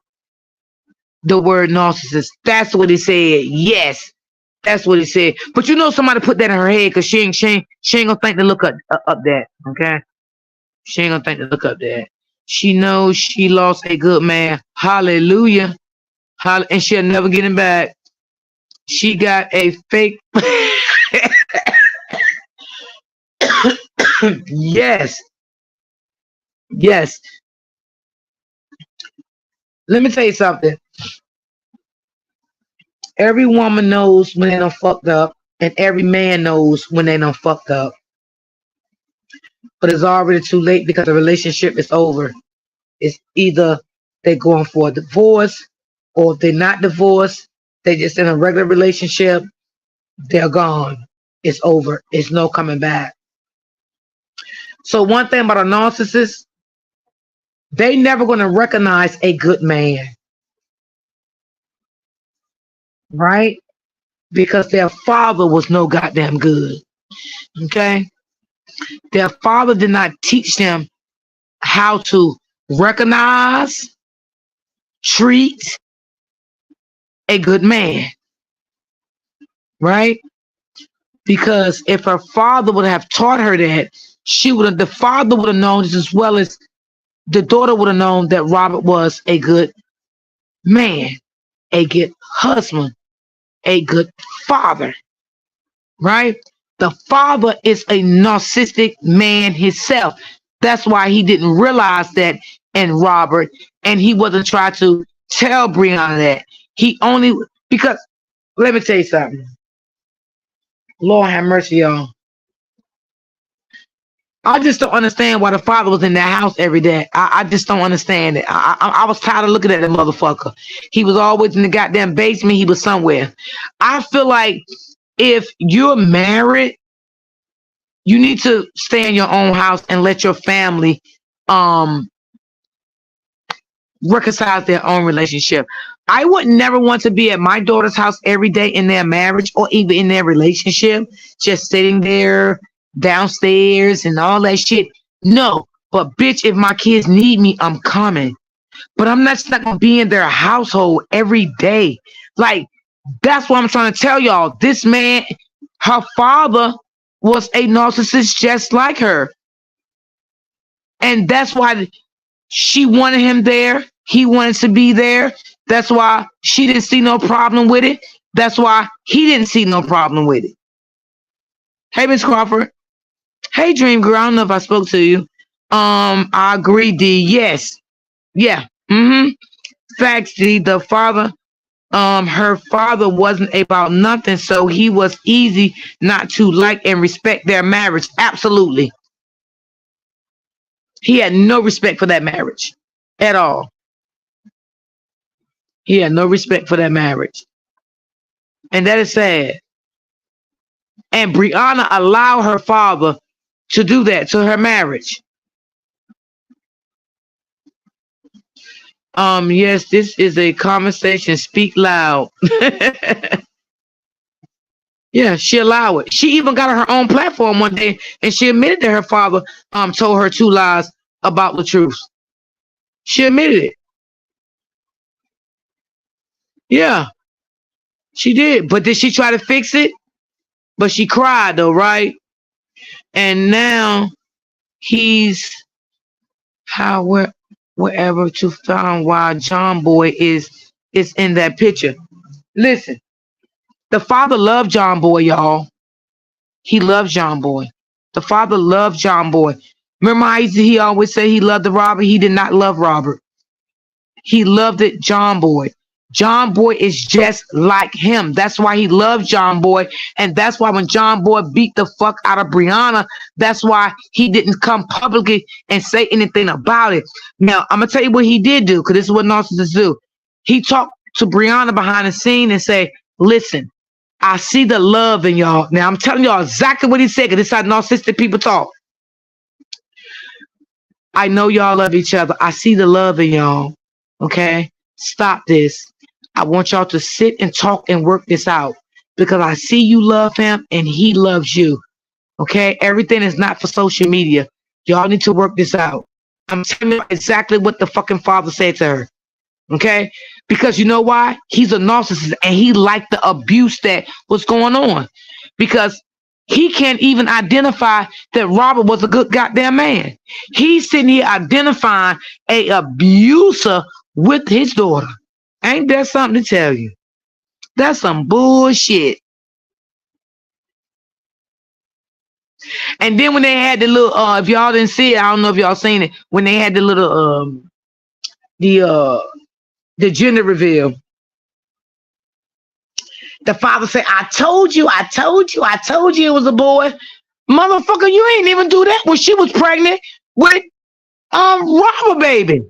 the word narcissist. That's what he said. Yes, that's what he said. But somebody put that in her head because she ain't gonna think to look up that. Okay, she ain't gonna think to look up that. She knows she lost a good man. Hallelujah. And she'll never get him back. She got a fake. Yes, yes. Let me tell you something. Every woman knows when they done fucked up, and every man knows when they done fucked up. But it's already too late because the relationship is over. It's either they're going for a divorce, or if they're not divorced, they just in a regular relationship, they're gone. It's over. It's no coming back. So one thing about a narcissist, they never gonna recognize a good man, right? Because their father was no goddamn good. Okay? Their father did not teach them how to recognize, treat a good man, right? Because if her father would have taught her that, the father would have known just as well as the daughter would have known that Robert was a good man, a good husband, a good father, right? The father is a narcissistic man himself. That's why he didn't realize that in Robert, and he wasn't trying to tell Brianna that. He only because let me tell you something. Lord have mercy, y'all. I just don't understand why the father was in that house every day. I just don't understand it. I was tired of looking at that motherfucker. He was always in the goddamn basement. He was somewhere. I feel like if you're married, you need to stay in your own house and let your family reconcile their own relationship. I would never want to be at my daughter's house every day in their marriage or even in their relationship, just sitting there downstairs and all that shit. No, but bitch, if my kids need me, I'm coming. but I'm not gonna be in their household every day. Like, that's what I'm trying to tell y'all. This man, her father was a narcissist just like her. And that's why she wanted him there. He wanted to be there. That's why she didn't see no problem with it. That's why he didn't see no problem with it. Hey, Miss Crawford. Hey, Dream Girl. I don't know if I spoke to you. I agree, D. Yes. Yeah. Mm-hmm. Facts, D. The father, her father wasn't about nothing, so he was easy not to like and respect their marriage. Absolutely. He had no respect for that marriage at all. He had no respect for that marriage. And that is sad. And Brianna allowed her father to do that to her marriage. Yes, this is a conversation. Speak loud. Yeah, she allowed it. She even got her own platform one day and she admitted that her father told her two lies about the truth. She admitted it. Yeah, she did. But did she try to fix it? But she cried though, right? And now he's how wherever to find why John Boy is in that picture. Listen, the father loved John Boy, y'all. He loved John Boy. The father loved John Boy. Remember how he always said he loved the Robert? He did not love Robert. He loved it, John Boy. John Boy is just like him. That's why he loved John Boy. And that's why when John Boy beat the fuck out of Brianna, that's why he didn't come publicly and say anything about it. Now, I'm going to tell you what he did do, because this is what narcissists do. He talked to Brianna behind the scene and say, listen, I see the love in y'all. Now, I'm telling y'all exactly what he said, because this is how narcissistic people talk. I know y'all love each other. I see the love in y'all. Okay? Stop this. I want y'all to sit and talk and work this out, because I see you love him and he loves you. Okay? Everything is not for social media. Y'all need to work this out. I'm telling you exactly what the fucking father said to her. Okay? Because you know why? He's a narcissist and he liked the abuse that was going on. Because he can't even identify that Robert was a good goddamn man. He's sitting here identifying a abuser with his daughter. Ain't that something to tell you? That's some bullshit. And then when they had the little if y'all didn't see it, I don't know if y'all seen it, when they had the little the gender reveal, the father said, I told you it was a boy. Motherfucker, you ain't even do that when she was pregnant with Robert baby.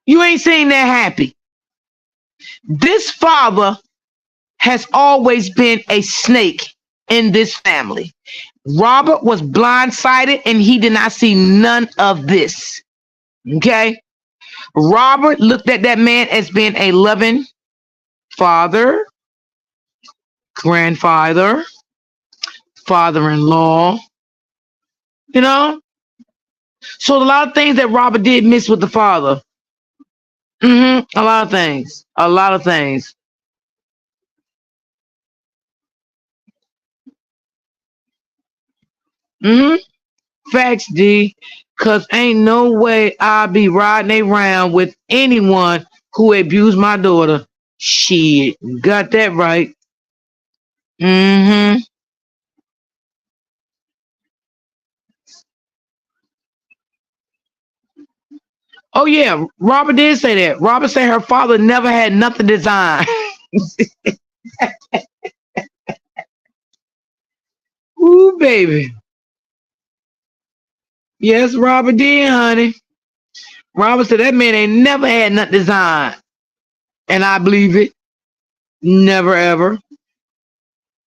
You ain't seen that happy. This father has always been a snake in this family. Robert was blindsided and he did not see none of this. Okay? Robert looked at that man as being a loving father, grandfather, father-in-law, you know? So a lot of things that Robert did miss with the father. A lot of things. A lot of things. Facts, D. Cause ain't no way I'll be riding around with anyone who abused my daughter. Shit. Got that right. Oh yeah, Robert did say that. Robert said her father never had nothing designed. Ooh, baby. Yes, Robert did, honey. Robert said that man ain't never had nothing designed. And I believe it. Never ever.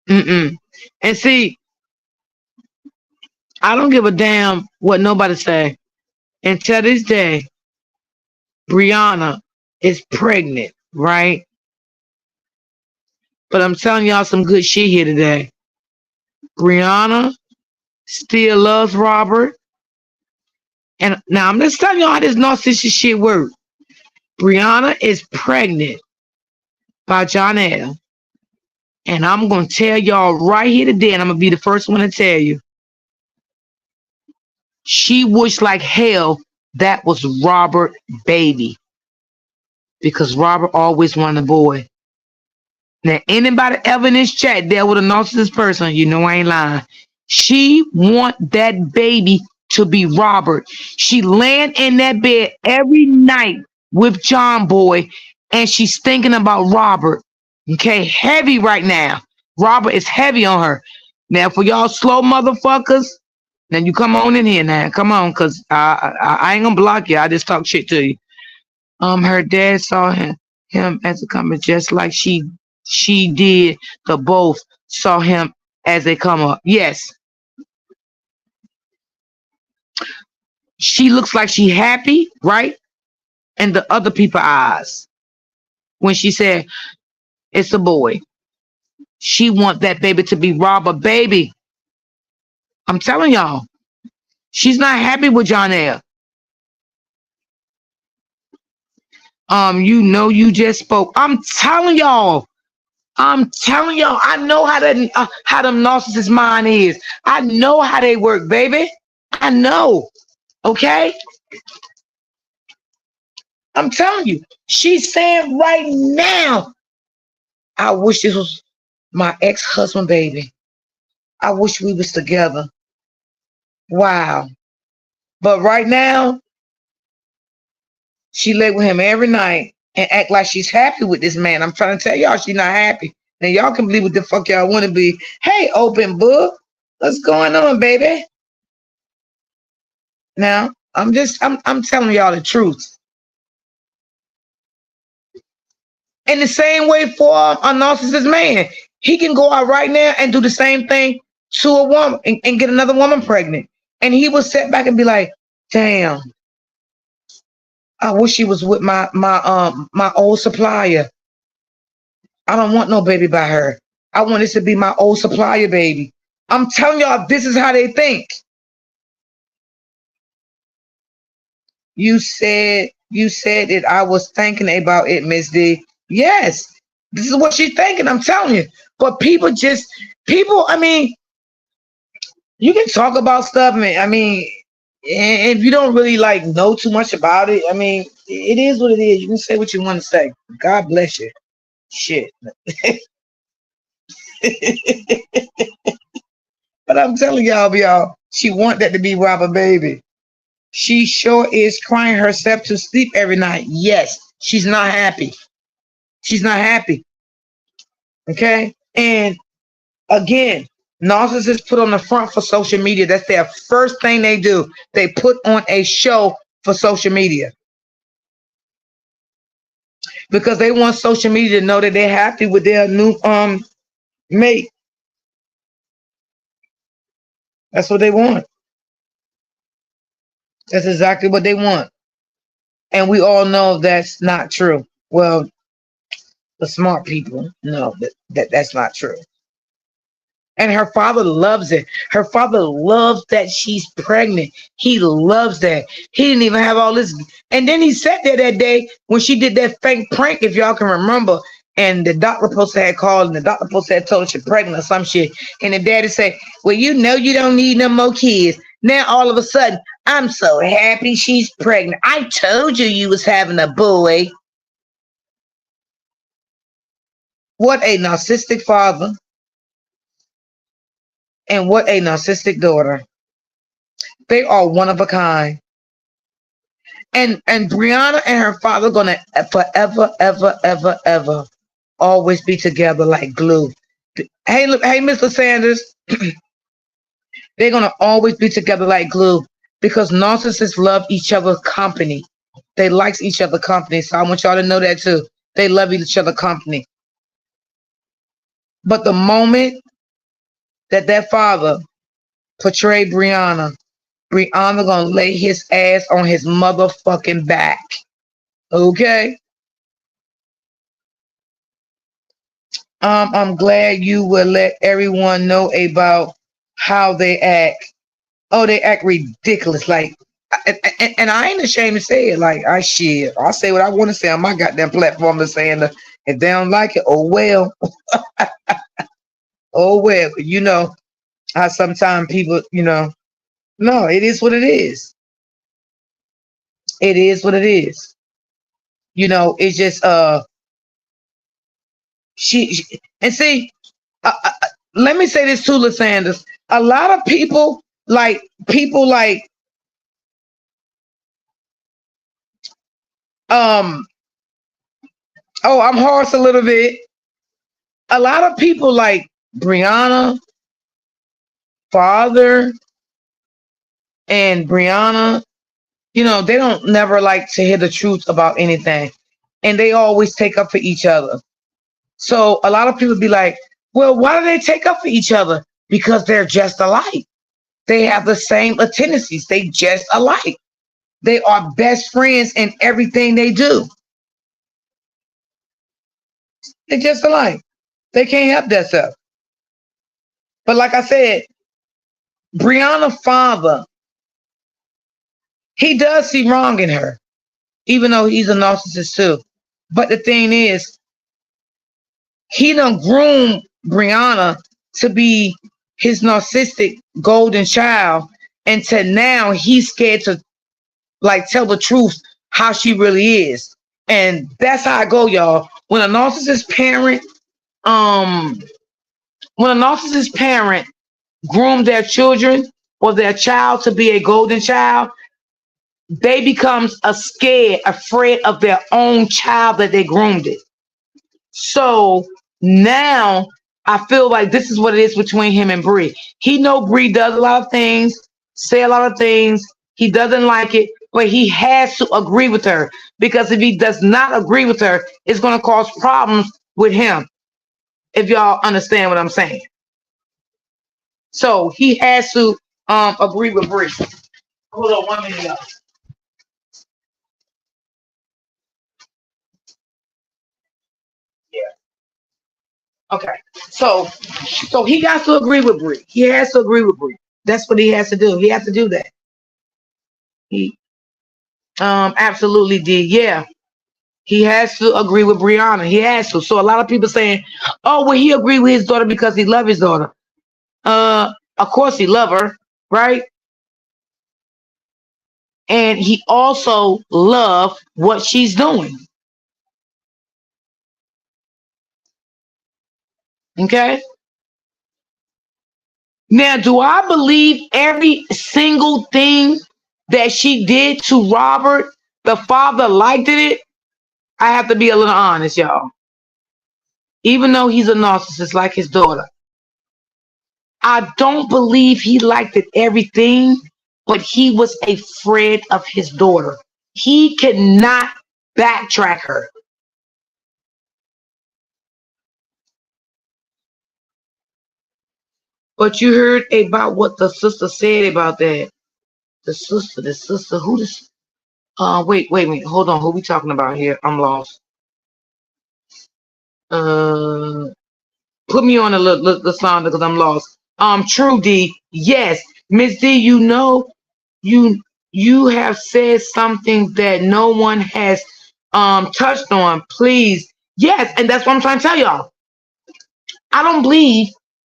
And see, I don't give a damn what nobody say. Until this day, Brianna is pregnant, right? But I'm telling y'all some good shit here today. Brianna still loves Robert. And now I'm just telling y'all how this narcissistic shit works. Brianna is pregnant by Jonell. And I'm going to tell y'all right here today, and I'm going to be the first one to tell you. She wished like hell that was Robert baby. Because Robert always wanted a boy. Now, anybody ever in this chat dealt with a narcissist person, you know I ain't lying. She want that baby to be Robert. She laying in that bed every night with John Boy, and she's thinking about Robert. Okay, heavy right now. Robert is heavy on her. Now, for y'all slow motherfuckers, then you come on in here now. Come on, cause I ain't gonna block you. I just talk shit to you. Her dad saw him as a comer, just like she did. The both saw him as a comer. Yes, she looks like she happy, right? In the other people's eyes, when she said it's a boy, she want that baby to be Robert baby. I'm telling y'all, she's not happy with Jonell. You know, you just spoke. I'm telling y'all. I know how them narcissist mind is. I know how they work, baby. I know. Okay? I'm telling you. She's saying right now, I wish this was my ex-husband, baby. I wish we was together. Wow. But right now, she lay with him every night and act like she's happy with this man. I'm trying to tell y'all she's not happy. Now y'all can believe what the fuck y'all want to be. Hey, open book. What's going on, baby? Now, I'm telling y'all the truth. In the same way for a narcissist man, he can go out right now and do the same thing to a woman and get another woman pregnant. And he will sit back and be like, damn, I wish she was with my old supplier. I don't want no baby by her. I want this to be my old supplier baby. I'm telling y'all, this is how they think. You said it. I was thinking about it, Miss D. Yes, this is what she's thinking. I'm telling you. But people, I mean, you can talk about stuff, man. I mean, if you don't really like know too much about it, I mean, it is what it is. You can say what you want to say. God bless you. Shit. But I'm telling y'all, she want that to be Robert baby. She sure is crying herself to sleep every night. Yes, she's not happy. She's not happy. Okay? And again, narcissists put on the front for social media. That's their first thing they do. They put on a show for social media. Because they want social media to know that they're happy with their new mate. That's what they want. That's exactly what they want. And we all know that's not true. Well, the smart people know that's not true. And her father loves it. Her father loves that she's pregnant. He loves that. He didn't even have all this. And then he sat there that day when she did that fake prank, if y'all can remember. And the doctor supposed to have called, and the doctor supposed to have told her she's pregnant or some shit. And the daddy said, well, you know you don't need no more kids. Now all of a sudden, I'm so happy she's pregnant. I told you was having a boy. What a narcissistic father. And what a narcissistic daughter. They are one of a kind. And Brianna and her father are gonna forever, ever, ever, ever always be together like glue. Hey, Mr. Sanders, they're gonna always be together like glue because narcissists love each other's company. They like each other's company. So I want y'all to know that too. They love each other's company. But the moment that father portrayed Brianna gonna lay his ass on his motherfucking back. Okay? I'm glad you will let everyone know about how they act. Oh, they act ridiculous. Like And I ain't ashamed to say it. Like I shit, I say what I want to say on my goddamn platform. To saying that if they don't like it, oh well, oh well. You know how sometimes people, no, it is what it is. It is what it is. It's just she and see. Let me say this too, Lysanders. A lot of people like um. Oh, I'm hoarse a little bit. A lot of people like Brianna, father, and Brianna. They don't never like to hear the truth about anything, and they always take up for each other. So a lot of people be like, "Well, why do they take up for each other? Because they're just alike. They have the same tendencies. They just alike. They are best friends in everything they do. They just alike. They can't help themselves." But like I said, Brianna's father, he does see wrong in her, even though he's a narcissist too. But the thing is, he done groomed Brianna to be his narcissistic golden child, and to now he's scared to like tell the truth how she really is. And that's how I go, y'all. When a narcissist parent, um, when a narcissist parent groom their children or their child to be a golden child, they becomes afraid of their own child that they groomed it. So now I feel like this is what it is between him and Bree. He know Bree does a lot of things, say a lot of things. He doesn't like it, but he has to agree with her, because if he does not agree with her, it's going to cause problems with him. If y'all understand what I'm saying. So he has to agree with Bree. Hold on 1 minute, y'all. Okay, so he got to agree with Bree. He has to agree with Bree. That's what he has to do. He has to do that. He absolutely did. Yeah, he has to agree with Brianna. He has to. So a lot of people saying, "Oh, well, he agreed with his daughter because he loved his daughter." Of course he loved her, right? And he also loved what she's doing. Okay. Now, do I believe every single thing that she did to Robert? The father liked it. I have to be a little honest, y'all. Even though he's a narcissist like his daughter, I don't believe he liked it everything, but he was afraid of his daughter. He cannot backtrack her. But you heard about what the sister said about that. The sister, who this? Wait, hold on. Who we talking about here? I'm lost. Uh, Put me on the song because I'm lost. True D, yes, Miss D. You you have said something that no one has touched on. Please, yes, and that's what I'm trying to tell y'all. I don't believe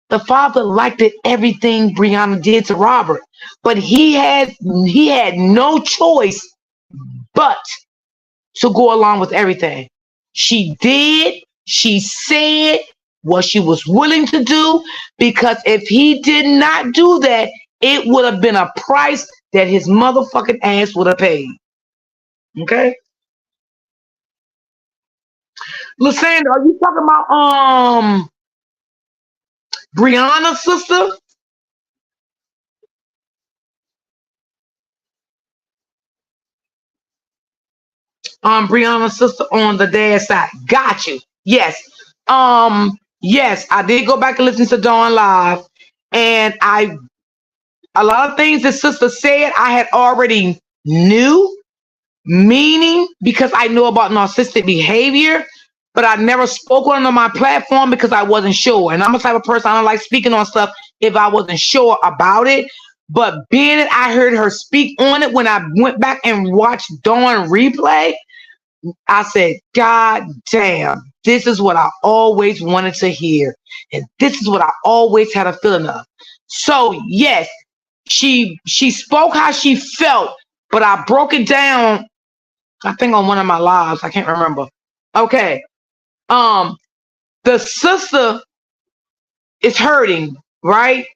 the father liked it everything Brianna did to Robert, but he had no choice but to go along with everything. She said what she was willing to do, because if he did not do that, it would have been a price that his motherfucking ass would have paid. Okay? Lysandra, are you talking about Brianna's sister? Brianna's sister on the dad's side. Got you. Yes. Yes, I did go back and listen to Dawn Live, and a lot of things the sister said I had already knew, meaning because I know about narcissistic behavior, but I never spoke on it on my platform because I wasn't sure. And I'm the type of person I don't like speaking on stuff if I wasn't sure about it. But being it, I heard her speak on it when I went back and watched Dawn replay. I said, God damn, this is what I always wanted to hear. And this is what I always had a feeling of. So yes, she spoke how she felt, but I broke it down, I think on one of my lives. I can't remember. Okay. The sister is hurting, right?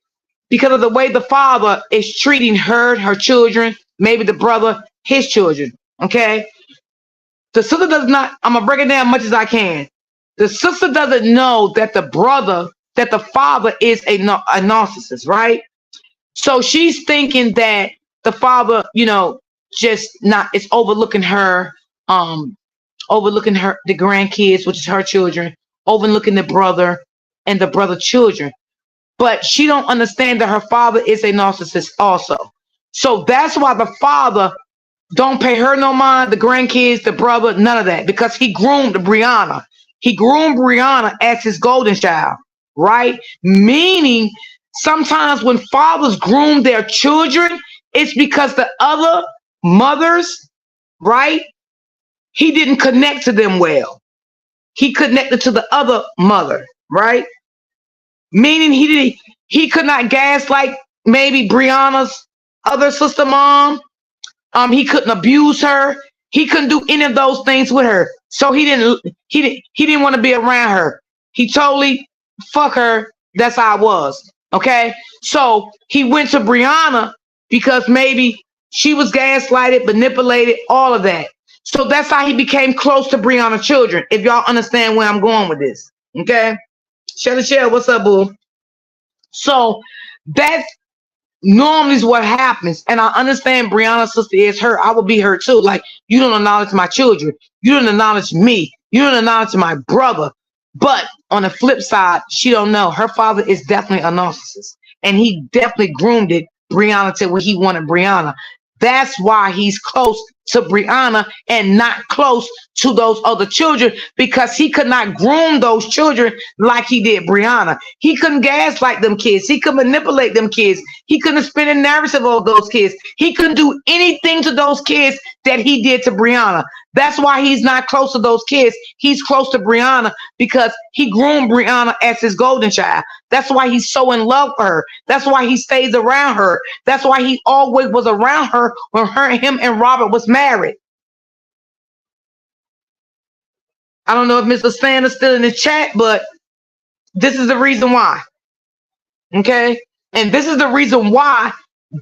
Because of the way the father is treating her children, maybe the brother, his children. Okay. The sister does not, I'm gonna break it down as much as I can. The sister doesn't know that the father is a narcissist, right? So she's thinking that the father, just not, it's overlooking her, the grandkids, which is her children, overlooking the brother and the brother children. But she don't understand that her father is a narcissist also. So that's why the father don't pay her no mind, the grandkids, the brother, none of that, because he groomed Brianna. He groomed Brianna as his golden child, right? Meaning, sometimes when fathers groom their children, it's because the other mothers, right? He didn't connect to them well. He connected to the other mother, right? Meaning he could not gaslight maybe Brianna's other sister mom. He couldn't abuse her. He couldn't do any of those things with her. So he didn't want to be around her. He totally fuck her. That's how it was. Okay. So he went to Brianna because maybe she was gaslighted, manipulated, all of that. So that's how he became close to Brianna's children. If y'all understand where I'm going with this. Okay. Shelly, what's up, boo? So that's normally is what happens. And I understand Brianna's sister is her. I will be her too. Like, you don't acknowledge my children. You don't acknowledge me. You don't acknowledge my brother. But on the flip side, she don't know. Her father is definitely a narcissist. And he definitely groomed it, Brianna, to what he wanted Brianna. That's why he's close to Brianna and not close to those other children, because he could not groom those children like he did Brianna. He couldn't gaslight them kids. He could manipulate them kids. He couldn't spin a narrative of those kids. He couldn't do anything to those kids that he did to Brianna. That's why he's not close to those kids. He's close to Brianna because he groomed Brianna as his golden child. That's why he's so in love with her. That's why he stays around her. That's why he always was around her when him and Robert was married. I don't know if Mr. Sanders still in the chat, but this is the reason why. Okay? And this is the reason why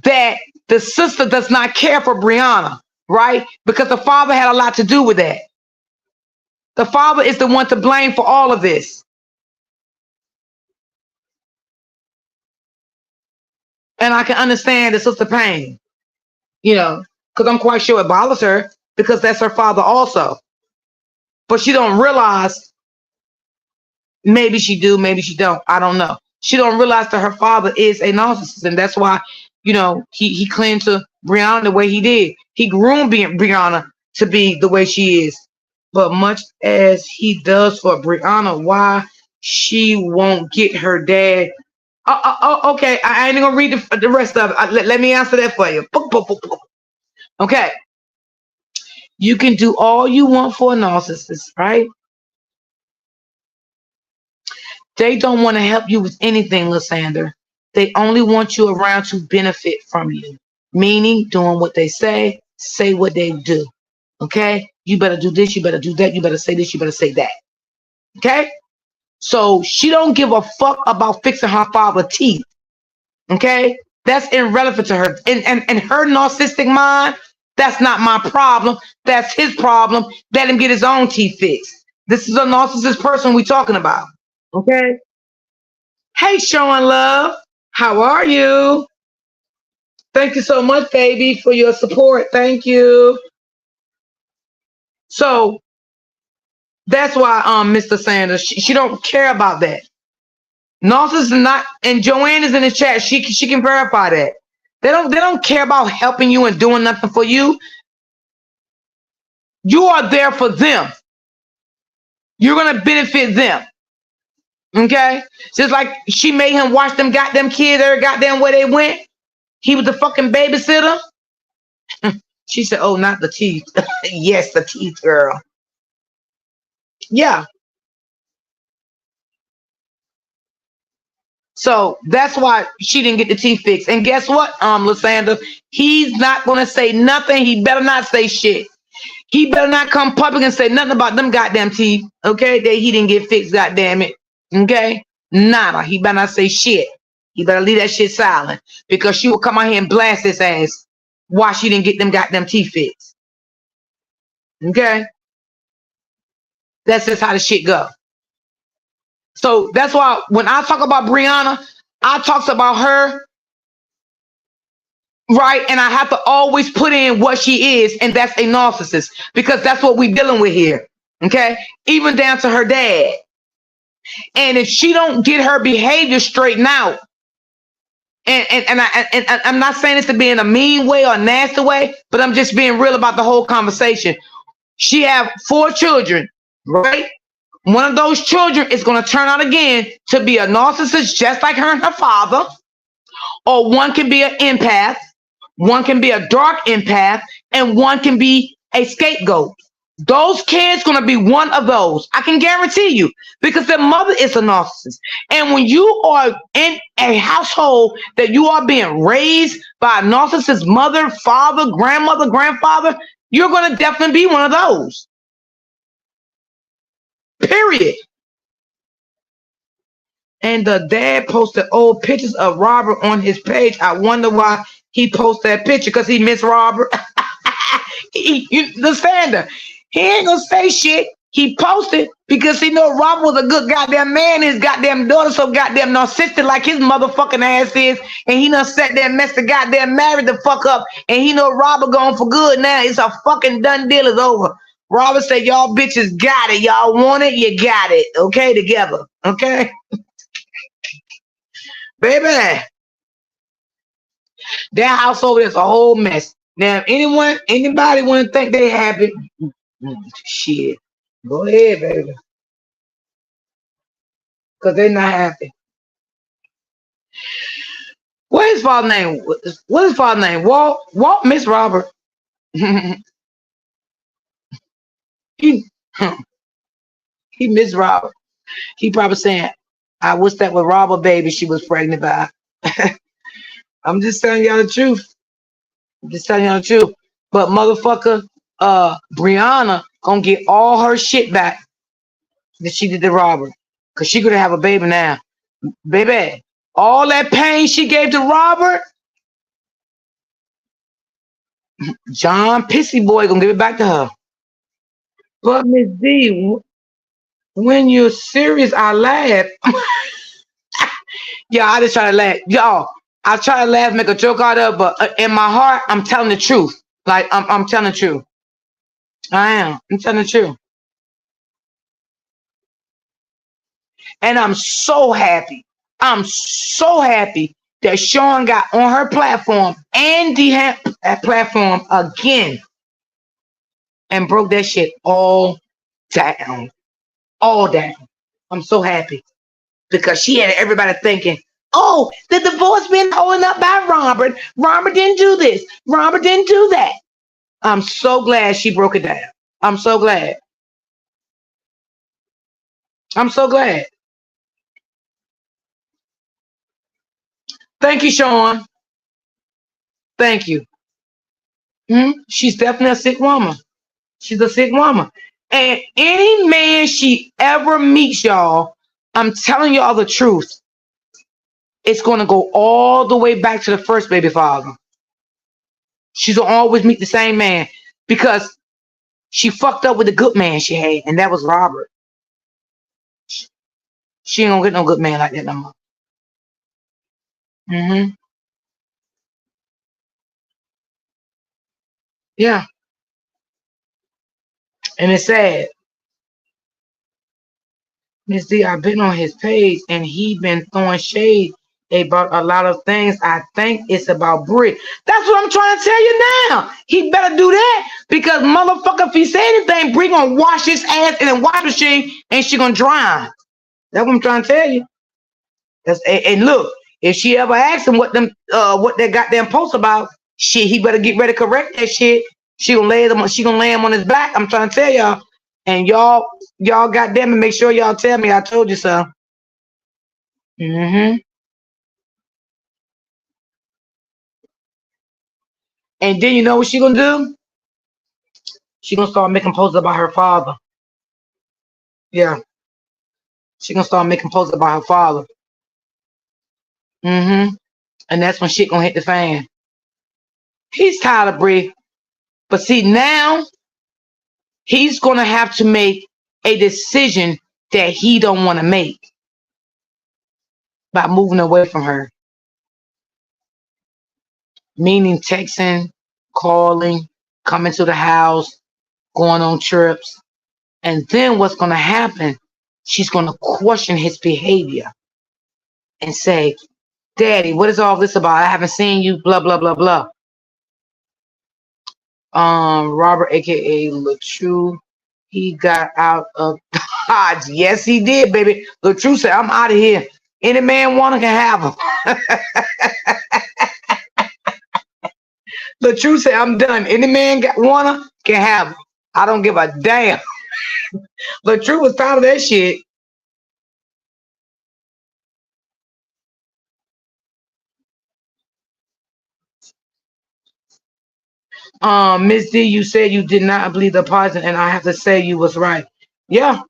that the sister does not care for Brianna, right? Because the father had a lot to do with that. The father is the one to blame for all of this. And I can understand the sister pain, because I'm quite sure it bothers her because that's her father also. But she don't realize, maybe she do, maybe she don't. I don't know. She don't realize that her father is a narcissist, and that's why, he clinged to Brianna the way he did. He groomed Brianna to be the way she is. But much as he does for Brianna, why she won't get her dad? Okay, I ain't gonna read the rest of it. Let me answer that for you. Okay. You can do all you want for a narcissist, right? They don't want to help you with anything, Lysander. They only want you around to benefit from you. Meaning doing what they say what they do. Okay? You better do this, you better do that, you better say this, you better say that. Okay? So she don't give a fuck about fixing her father's teeth. Okay? That's irrelevant to her. And her narcissistic mind, that's not my problem. That's his problem. Let him get his own teeth fixed. This is a narcissist person we're talking about. Okay? Hey, Showing Love. How are you? Thank you so much, baby, for your support. Thank you. So that's why Mr. Sanders, she don't care about that. Narcissist is not, and Joanne is in the chat. She can verify that. They don't care about helping you and doing nothing for you. You are there for them. You're gonna benefit them. Okay? Just like she made him watch them goddamn kids every goddamn where they went. He was the fucking babysitter. She said, "Oh, not the teeth." Yes, the teeth, girl. Yeah. So that's why she didn't get the teeth fixed. And guess what, Lysandra? He's not gonna say nothing. He better not say shit. He better not come public and say nothing about them goddamn teeth. Okay, that he didn't get fixed. Goddamn it. Okay, nada. He better not say shit. He better leave that shit silent because she will come out here and blast his ass why she didn't get them goddamn teeth fixed. Okay, that's just how the shit go. So that's why when I talk about Brianna, I talks about her, right? And I have to always put in what she is, and that's a narcissist because that's what we're dealing with here. Okay, even down to her dad. And if she don't get her behavior straightened out, and I'm not saying this to be in a mean way or nasty way, but I'm just being real about the whole conversation. She have 4 children, right? One of those children is going to turn out again to be a narcissist, just like her and her father, or one can be an empath, one can be a dark empath, and one can be a scapegoat. Those kids gonna be one of those. I can guarantee you, because their mother is a narcissist. And when you are in a household that you are being raised by a narcissist mother, father, grandmother, grandfather, you're gonna definitely be one of those. Period. And the dad posted old pictures of Robert on his page. I wonder why he posted that picture, because he missed Robert. The standard. He ain't gonna say shit. He posted because he know Robert was a good goddamn man. His goddamn daughter so goddamn narcissistic like his motherfucking ass is, and he done sat there and messed the goddamn married the fuck up, and he know Robert going for good now. It's a fucking done deal. It's over. Robert said, "Y'all bitches got it. Y'all want it. You got it. Okay, together. Okay, baby." That house over there's a whole mess. Now, if anybody want to think they happy, shit, go ahead, baby, because they're not happy. What his father's name? What his father's name? Walt. Walt miss Robert. he he miss Robert. He probably saying, "I wish that was Robert baby she was pregnant by." I'm just telling y'all the truth. I'm just telling y'all the truth. But motherfucker, Brianna gonna get all her shit back that she did to Robert, because she gonna have a baby now, baby. All that pain she gave to Robert, John Pissy Boy gonna give it back to her. But Miss D, when you're serious, I laugh. Yeah, I just try to laugh, y'all. I try to laugh, make a joke out of it, but in my heart, I'm telling the truth. Like I'm telling the truth. I am. I'm telling the truth. And I'm so happy. I'm so happy that Sean got on her platform and the platform again and broke that shit all down. All down. I'm so happy because she had everybody thinking, "Oh, the divorce been holding up by Robert. Robert didn't do this. Robert didn't do that." I'm so glad she broke it down. I'm so glad. I'm so glad. Thank you, Sean. Thank you. She's definitely a sick woman. She's a sick woman. And any man she ever meets, y'all, I'm telling y'all the truth. It's going to go all the way back to the first baby father. She's going to always meet the same man because she fucked up with the good man she had, and that was Robert. She ain't going to get no good man like that no more. Yeah. And it's sad. Miss D, I've been on his page and he been throwing shade about a lot of things. I think it's about Brit. That's what I'm trying to tell you now. He better do that because motherfucker, if he say anything, Brit gonna wash his ass in a wash machine and she gonna drown. That's what I'm trying to tell you. And look, If she ever asks him what that goddamn post about, shit, he better get ready to correct that shit. She gonna lay him on his back. I'm trying to tell y'all. And y'all goddamn it, make sure y'all tell me I told you so. Mm-hmm. And then you know what she gonna do? She gonna start making posts about her father. Yeah, she gonna start making posts about her father. Mm-hmm. And that's when shit gonna hit the fan. He's tired of Brie. But see, now he's gonna have to make a decision that he don't want to make by moving away from her. Meaning texting, calling, coming to the house, going on trips. And then what's gonna happen? She's gonna question his behavior and say, Daddy, what is all this about? I haven't seen you, blah, blah, blah, blah. Robert, aka LaTrue, he got out of Dodge. Yes, he did, baby. LaTrue said, I'm out of here. Any man wanna can have him. LaTrue said, I'm done. Any man wanna can have him. I don't give a damn. LaTrue was tired of that shit. Miss D, you said you did not believe the poison, and I have to say you was right. Yeah.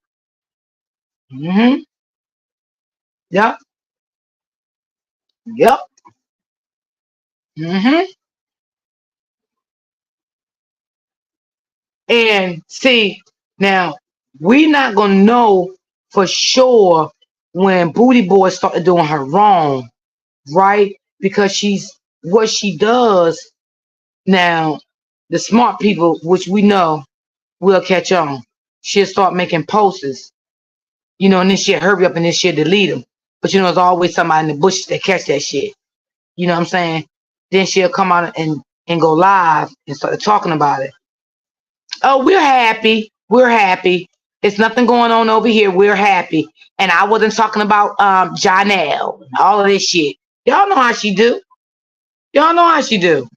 Mm-hmm. Yep. Yep. Mm-hmm. And see, now we're not gonna know for sure when Booty Boy started doing her wrong, right? Because she's what she does now. The smart people, which we know, will catch on. She'll start making posts, and then she'll hurry up and then she'll delete them. But there's always somebody in the bushes that catch that shit. You know what I'm saying? Then she'll come out and go live and start talking about it. Oh, we're happy. We're happy. There's nothing going on over here. We're happy. And I wasn't talking about Janelle and all of this shit. Y'all know how she do. Y'all know how she do.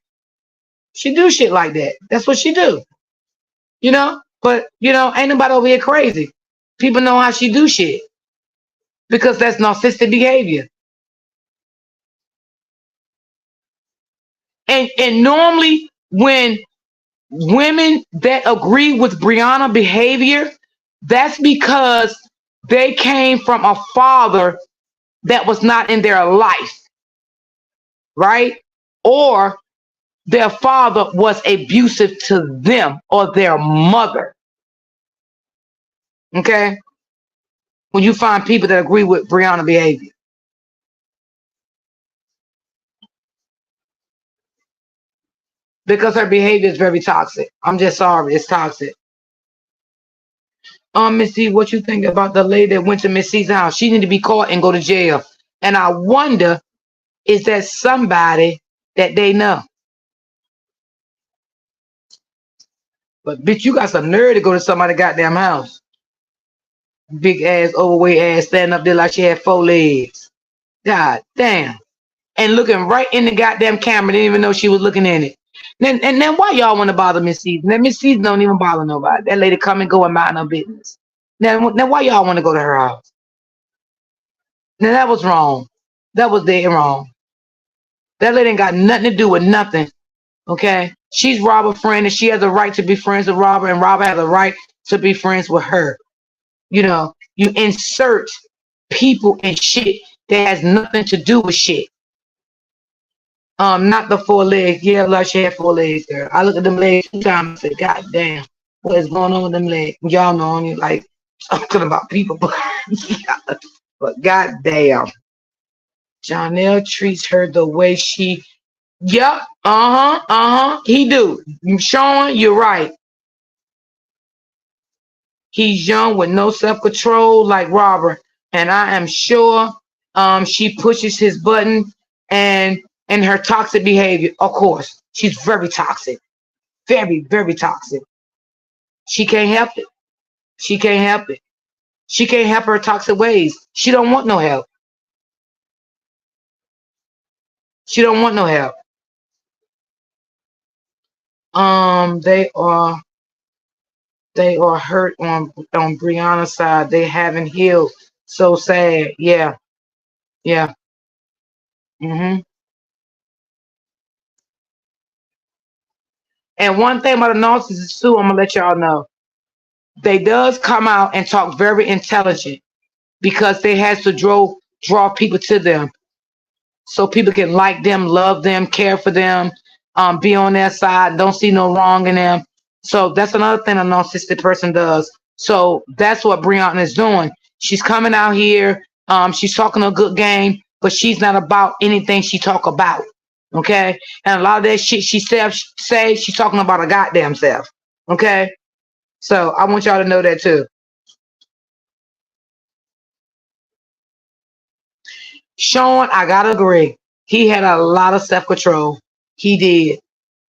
She do shit like that. That's what she do. But ain't nobody over here crazy. People know how she do shit. Because that's narcissistic behavior. And normally when women that agree with Brianna behavior, that's because they came from a father that was not in their life, right? Or their father was abusive to them or their mother. Okay? When you find people that agree with Brianna behavior. Because her behavior is very toxic. I'm just sorry, it's toxic. Miss C, what you think about the lady that went to Miss C's house? She need to be caught and go to jail. And I wonder, is that somebody that they know? But bitch, you got some nerve to go to somebody's goddamn house. Big ass, overweight ass, standing up there like she had 4 legs. God damn. And looking right in the goddamn camera, didn't even know she was looking in it. Then why y'all want to bother Miss Season? Now Miss Season don't even bother nobody. That lady come and go and mind her business. Now why y'all want to go to her house? Now that was wrong. That was dead wrong. That lady ain't got nothing to do with nothing. Okay? She's Robert's friend and she has a right to be friends with Robert, and Robert has a right to be friends with her. You insert people and shit that has nothing to do with shit. Not the 4 legs. Yeah, like she had 4 legs, girl. I look at them legs 2 times and say, God damn, what is going on with them legs? Y'all know I'm like talking about people, but God damn. Janelle treats her the way she. Yep. He do. Sean, you're right. He's young with no self-control like Robert, and I am sure she pushes his button and her toxic behavior. Of course, she's very toxic. Very, very toxic. She can't help it. She can't help it. She can't help her toxic ways. She don't want no help. She don't want no help. They are hurt on Brianna's side. They haven't healed. So sad. Yeah, yeah. hmm And one thing about the narcissists too, I'm gonna let y'all know, they does come out and talk very intelligent because they has to draw people to them, so people can like them, love them, care for them, be on their side, don't see no wrong in them. So that's another thing a narcissistic person does. So that's what Brianna is doing. She's coming out here. She's talking a good game, but she's not about anything she talk about. Okay, and a lot of that shit she say she's talking about a goddamn self. Okay, so I want y'all to know that too. Sean, I gotta agree. He had a lot of self control. He did.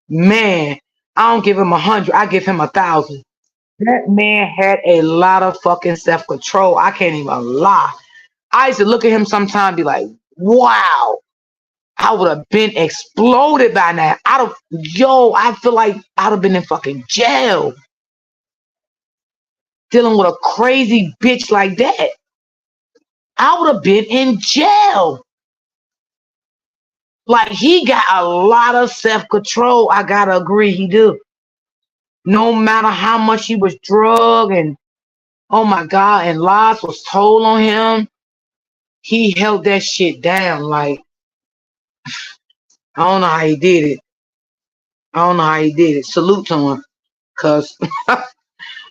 Man, I don't give him 100. I give him 1,000. That man had a lot of fucking self control. I can't even lie. I used to look at him sometimes and be like, wow, I would have been exploded by now. I feel like I'd have been in fucking jail dealing with a crazy bitch like that. I would have been in jail. Like, he got a lot of self control. I gotta agree, he do. No matter how much he was drugged and oh my God, and lies was told on him, he held that shit down. Like, I don't know how he did it. I don't know how he did it. Salute to him, cause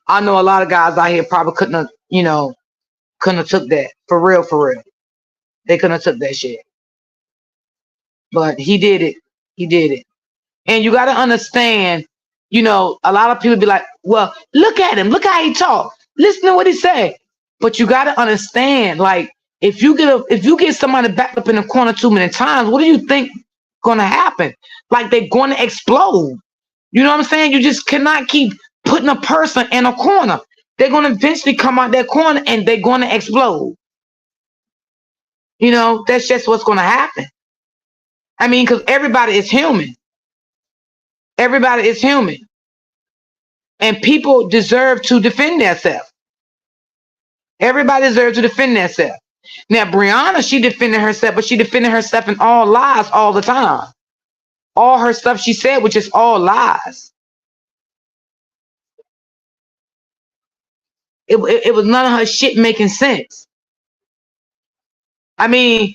I know a lot of guys out here probably couldn't have took that for real, for real. They couldn't have took that shit, but he did it. He did it. And you got to understand, a lot of people be like, well, look at him. Look how he talk. Listen to what he say. But you got to understand, like, if you get somebody backed up in the corner too many times, what do you think going to happen? Like, they're going to explode. You know what I'm saying? You just cannot keep putting a person in a corner. They're going to eventually come out that corner and they're going to explode. That's just what's going to happen. I mean, because everybody is human. Everybody is human. And people deserve to defend themselves. Everybody deserves to defend themselves. Now, Brianna, she defended herself, but she defended herself in all lies all the time. All her stuff she said was just all lies. It was none of her shit making sense. I mean,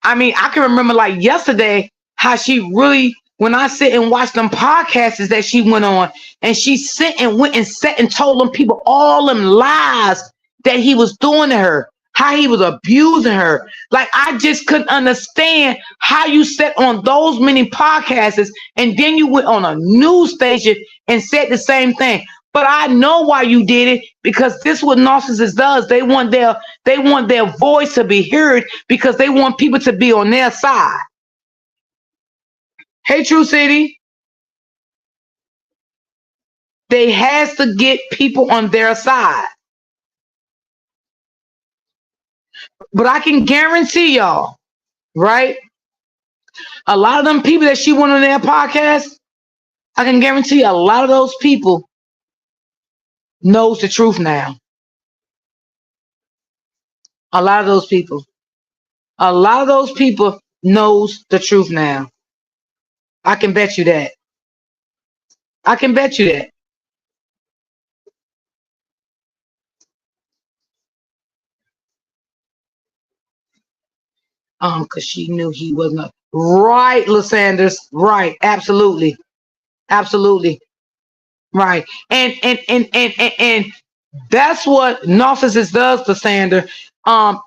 I can remember like yesterday how she really, when I sit and watch them podcasts that she went on, and she went and sat and told them people all them lies that he was doing to her, how he was abusing her. Like, I just couldn't understand how you sat on those many podcasts and then you went on a news station and said the same thing. But I know why you did it, because this is what narcissists does. They want their voice to be heard because they want people to be on their side. Hey, True City. They has to get people on their side. But I can guarantee y'all, right? A lot of them people that she went on their podcast, I can guarantee a lot of those people knows the truth now. A lot of those people knows the truth now. I can bet you that. I can bet you that. Because she knew he wasn't right, Lysanders. Right, absolutely, absolutely, right. And that's what narcissist does, Lysandra.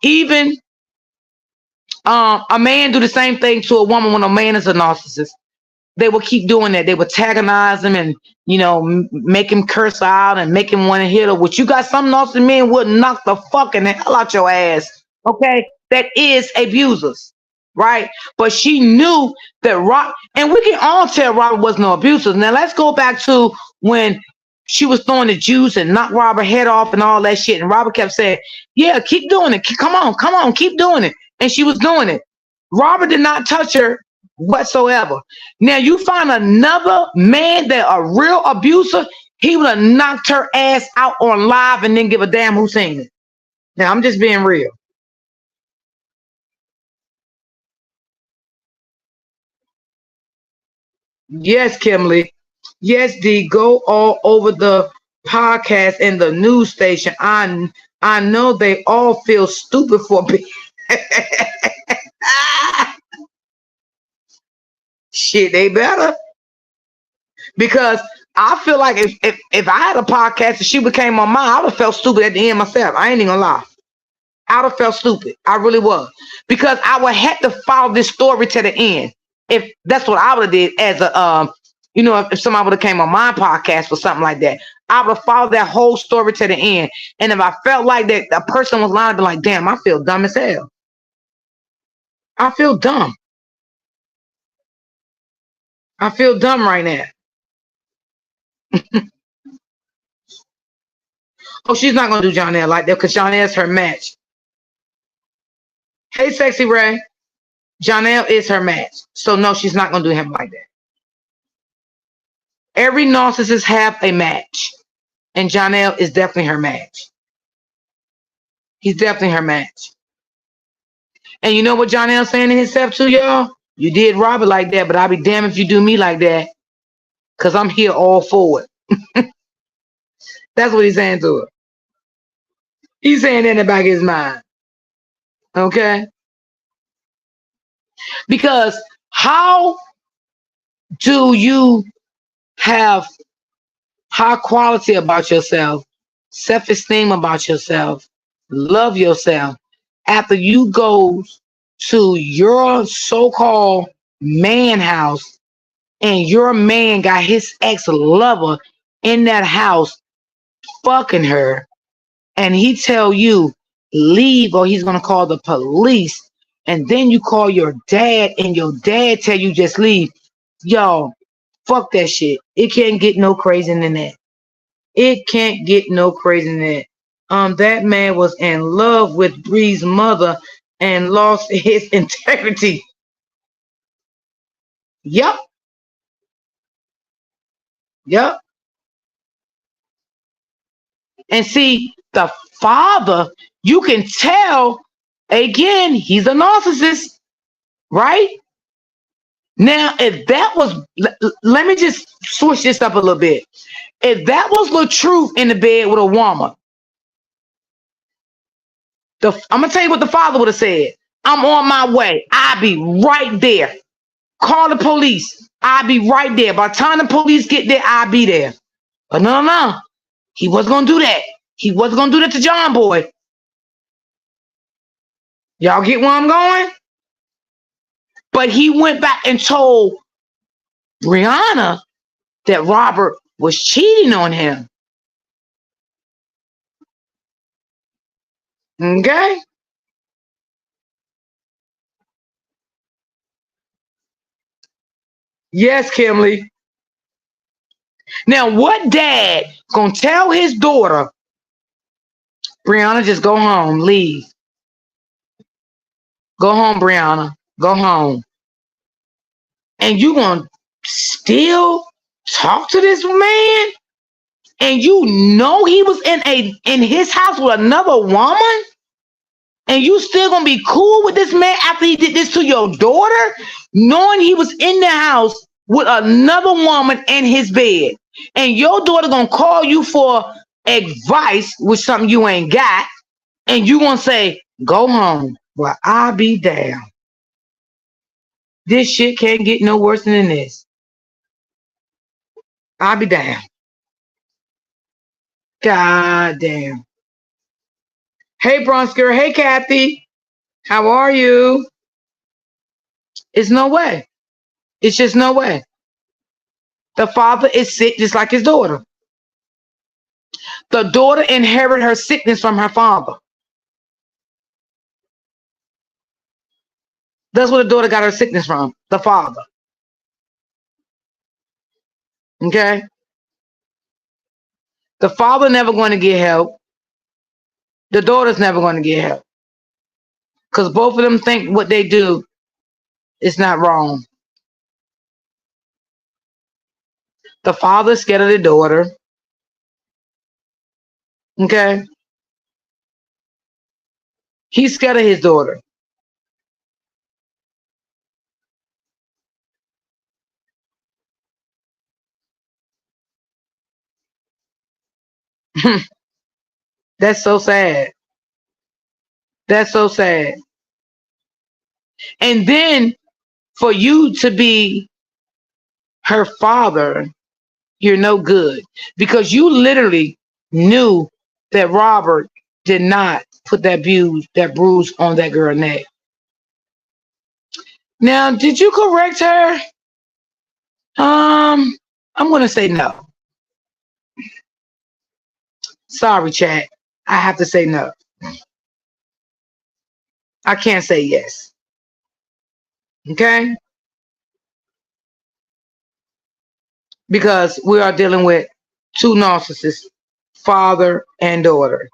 Even a man do the same thing to a woman when a man is a narcissist. They will keep doing that. They will antagonize him and make him curse out and make him want to hit her. Which you got some narcissist men would knock the fucking hell out your ass. Okay, that is abusers, right? But she knew that Rob, and we can all tell Robert was no abuser. Now let's go back to when she was throwing the juice and knocked Robert head off and all that shit. And Robert kept saying, "Yeah, keep doing it. Come on, keep doing it." And she was doing it. Robert did not touch her whatsoever. Now you find another man that a real abuser, he would have knocked her ass out on live and then give a damn who seen it. Now I'm just being real. Yes, Kimberly. Yes, D. Go all over the podcast and the news station. I know they all feel stupid for being shit. They better, because I feel like if I had a podcast and she became on mine, I would have felt stupid at the end myself. I ain't even gonna lie. I would have felt stupid. I really was, because I would have to follow this story to the end. If that's what I would have did as a if somebody would have came on my podcast for something like that, I would have followed that whole story to the end. And if I felt like that the person was lying, I'd be like, damn, I feel dumb as hell. I feel dumb. I feel dumb right now. Oh, she's not gonna do Jonelle like that because Jonelle's her match. Hey, Sexy Ray. Jonelle is her match. So no, she's not gonna do him like that. Every narcissist have a match. And Jonelle is definitely her match. He's definitely her match. And you know what Jonelle's saying to himself too, y'all? You did Robert like that, but I'll be damned if you do me like that. Because I'm here all for it. That's what he's saying to her. He's saying that in the back of his mind. Okay? Because how do you have high quality about yourself, self-esteem about yourself, love yourself, after you go to your so-called man house and your man got his ex-lover in that house fucking her, and he tell you leave or he's gonna call the police, and then you call your dad and your dad tell you just leave. Y'all, fuck that shit. It can't get no crazier than that. It can't get no crazier than that. That man was in love with Bree's mother and lost his integrity. Yep. Yep. And see, the father, you can tell, again, he's a narcissist, right? Now, if that was, let me just switch this up a little bit. If that was the truth in the bed with a woman, I'm gonna tell you what the father would have said. I'm on my way. I'll be right there. Call the police. I'll be right there. By the time the police get there, I'll be there. But no. He wasn't gonna do that. He wasn't gonna do that to John Boy. Y'all get where I'm going? But he went back and told Brianna that Robert was cheating on him. Okay? Yes, Kimberly. Now, what dad gonna tell his daughter, Brianna, just go home, leave. Go home, Brianna. Go home. And you gonna still talk to this man? And you know he was in his house with another woman? And you still gonna be cool with this man after he did this to your daughter, knowing he was in the house with another woman in his bed, and your daughter gonna call you for advice with something you ain't got, and you gonna say, go home. Well, I'll be damned. This shit can't get no worse than this. I'll be damned. God damn. Hey, Bronsker. Hey, Kathy. How are you? It's no way. It's just no way. The father is sick just like his daughter. The daughter inherited her sickness from her father. That's where the daughter got her sickness from, the father. Okay? The father never going to get help. The daughter's never going to get help. Because both of them think what they do is not wrong. The father's scared of the daughter. Okay. He's scared of his daughter. That's so sad. That's so sad. And then for you to be her father, you're no good because you literally knew that Robert did not put that bruise on that girl's neck. Now, did you correct her? I'm gonna say no. Sorry, chat. I have to say no. I can't say yes. Okay? Because we are dealing with two narcissists, father and daughter.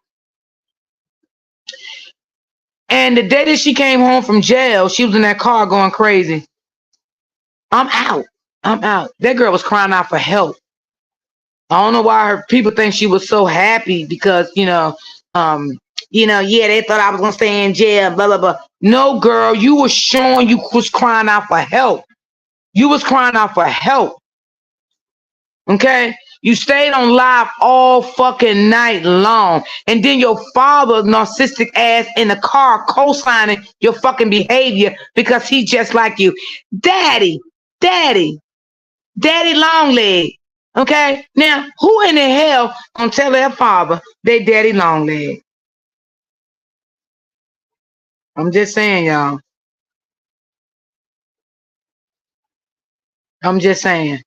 And the day that she came home from jail, she was in that car going crazy. I'm out. I'm out. That girl was crying out for help. I don't know why her people think she was so happy because, yeah, they thought I was gonna stay in jail, blah blah blah. No, girl, you was showing you was crying out for help. You was crying out for help. Okay? You stayed on live all fucking night long. And then your father, narcissistic ass, in the car co-signing your fucking behavior because he just like you. Daddy, daddy, daddy long leg. Okay? Now, who in the hell gonna tell their father they daddy long leg? I'm just saying, y'all. I'm just saying.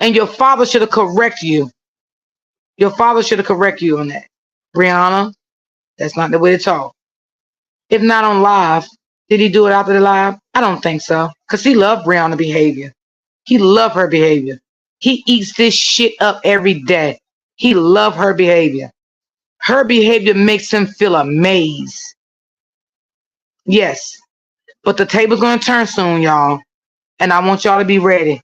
And your father should have corrected you. Your father should have corrected you on that. Brianna, that's not the way to talk. If not on live, did he do it after the live? I don't think so. Because he loved Brianna's behavior. He loved her behavior. He eats this shit up every day. He loved her behavior. Her behavior makes him feel amazed. Yes. But the table's going to turn soon, y'all. And I want y'all to be ready.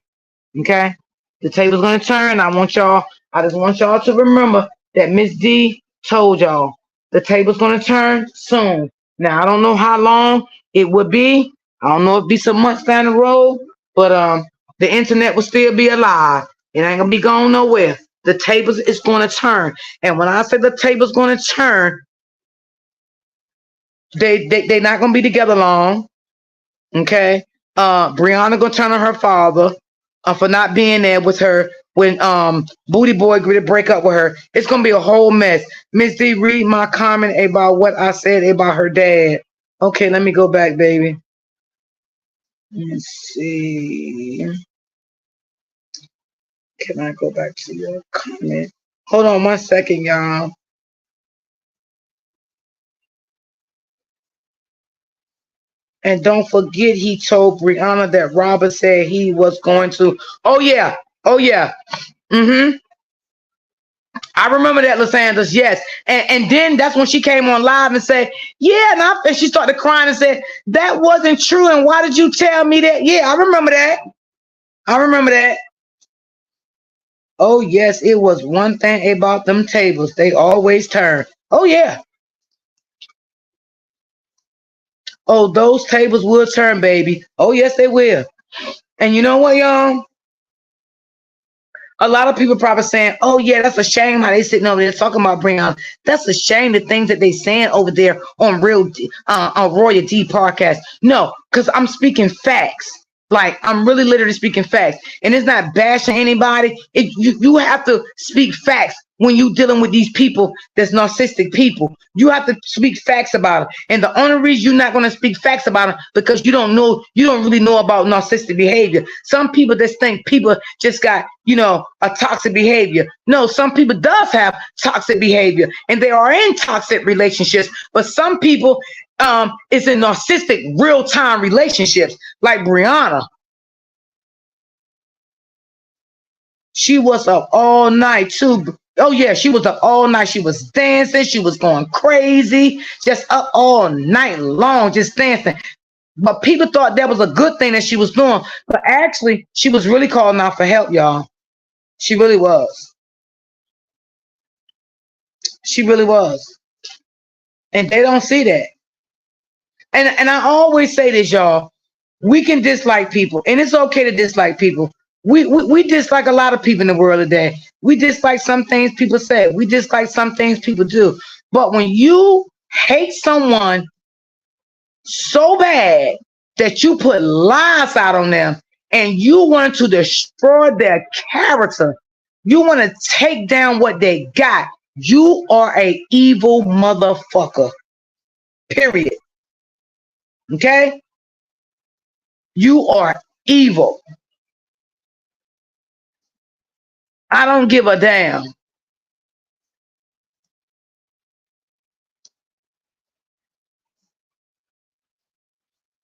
Okay? The table's going to turn. I just want y'all to remember that Miss D told y'all the table's going to turn soon. Now, I don't know how long it would be. I don't know if it'd be some months down the road, but the internet will still be alive. It ain't going to be going nowhere. The tables is going to turn. And when I say the table's going to turn, they're not going to be together long. Okay? Brianna going to turn on her father for not being there with her when Booty Boy agreed to break up with her. It's gonna be a whole mess. Miss D, read my comment about what I said about her dad. Okay, let me go back, baby. Let's see. Can I go back to your comment? Hold on 1 second, y'all. And don't forget, he told Brianna that Robert said he was going to. Oh yeah. Oh yeah. Mm-hmm. I remember that, Lysandra. Yes. And then that's when she came on live and said, yeah, and she started crying and said, that wasn't true. And why did you tell me that? Yeah, I remember that. I remember that. Oh, yes, it was one thing about them tables. They always turn. Oh, yeah. Oh, those tables will turn, baby. Oh, yes, they will. And you know what, y'all? A lot of people probably saying, oh, yeah, that's a shame how they sitting over there talking about Brianna. That's a shame, the things that they saying over there on Royal D podcast. No, because I'm speaking facts. Like, I'm really literally speaking facts. And it's not bashing anybody. You have to speak facts when you dealing with these people that's narcissistic people. You have to speak facts about it. And the only reason you're not going to speak facts about it because you don't really know about narcissistic behavior. Some people just think people just got, a toxic behavior. No, some people does have toxic behavior and they are in toxic relationships. But some people is in narcissistic real-time relationships like Brianna. She was up all night too. Oh yeah, she was up all night. She was dancing. She was going crazy, just up all night long, just dancing. But people thought that was a good thing that she was doing. But actually, she was really calling out for help, y'all. She really was. She really was. And they don't see that. And I always say this, y'all. We can dislike people, and it's okay to dislike people. We dislike a lot of people in the world today. We dislike some things people say. We dislike some things people do. But when you hate someone so bad that you put lies out on them and you want to destroy their character, you want to take down what they got, you are a evil motherfucker. Period. Okay? You are evil. I don't give a damn.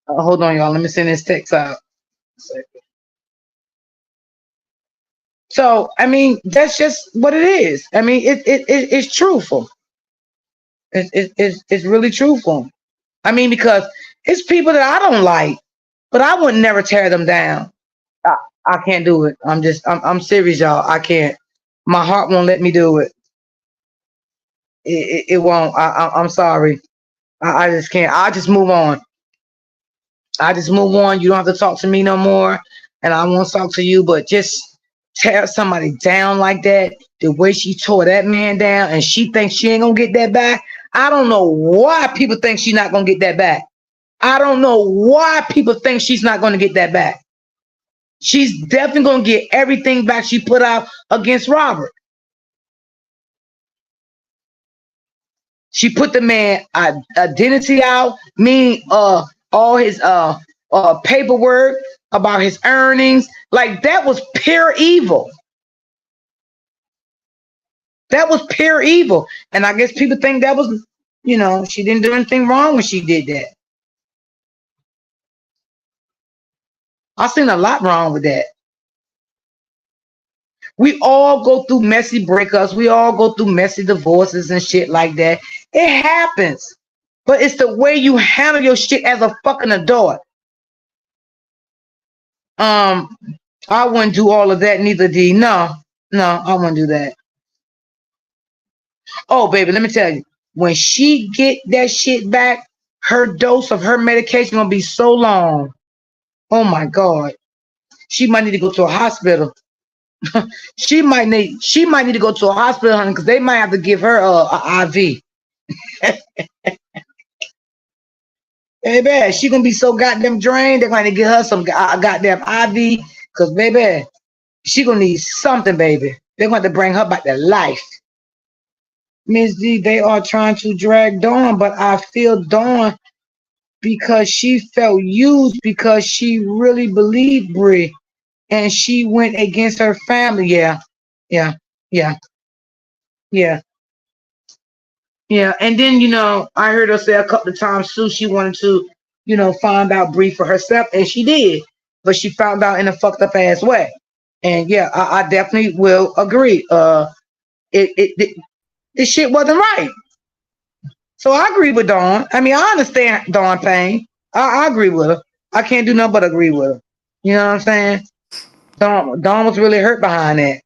Hold on, y'all. Let me send this text out. So, I mean, that's just what it is. I mean, it's truthful. It's really truthful. I mean, because it's people that I don't like, but I would never tear them down. I, I can't do it. I'm serious, y'all. I can't. My heart won't let me do it. It won't. I'm sorry. I just can't. I just move on. I just move on. You don't have to talk to me no more, and I won't talk to you. But just tear somebody down like that, the way she tore that man down, and she thinks she ain't gonna get that back. I don't know why people think she's not gonna get that back. I don't know why people think she's not gonna get that back. She's definitely gonna get everything back she put out against Robert. She put the man identity out, meaning all his paperwork about his earnings. Like that was pure evil. That was pure evil. And I guess people think that was, she didn't do anything wrong when she did that. I seen a lot wrong with that. We all go through messy breakups. We all go through messy divorces and shit like that. It happens. But it's the way you handle your shit as a fucking adult. I wouldn't do all of that, neither D. No, I wouldn't do that. Oh, baby, let me tell you. When she get that shit back, her dose of her medication gonna be so long. Oh my God. She might need to go to a hospital. she might need to go to a hospital, honey, because they might have to give her a IV. Baby, she gonna be so goddamn drained. They're gonna give her some goddamn IV, because baby, she gonna need something, baby. They're going to bring her back to life. Miss D, they are trying to drag Dawn, but I feel Dawn because she felt used because she really believed Brie and she went against her family. Yeah. And then, I heard her say a couple of times too, she wanted to, find out Brie for herself, and she did, but she found out in a fucked up ass way. And yeah, I definitely will agree. This shit wasn't right. So I agree with Dawn. I mean, I understand Dawn pain. I agree with her. I can't do nothing but agree with her. You know what I'm saying? Dawn was really hurt behind that.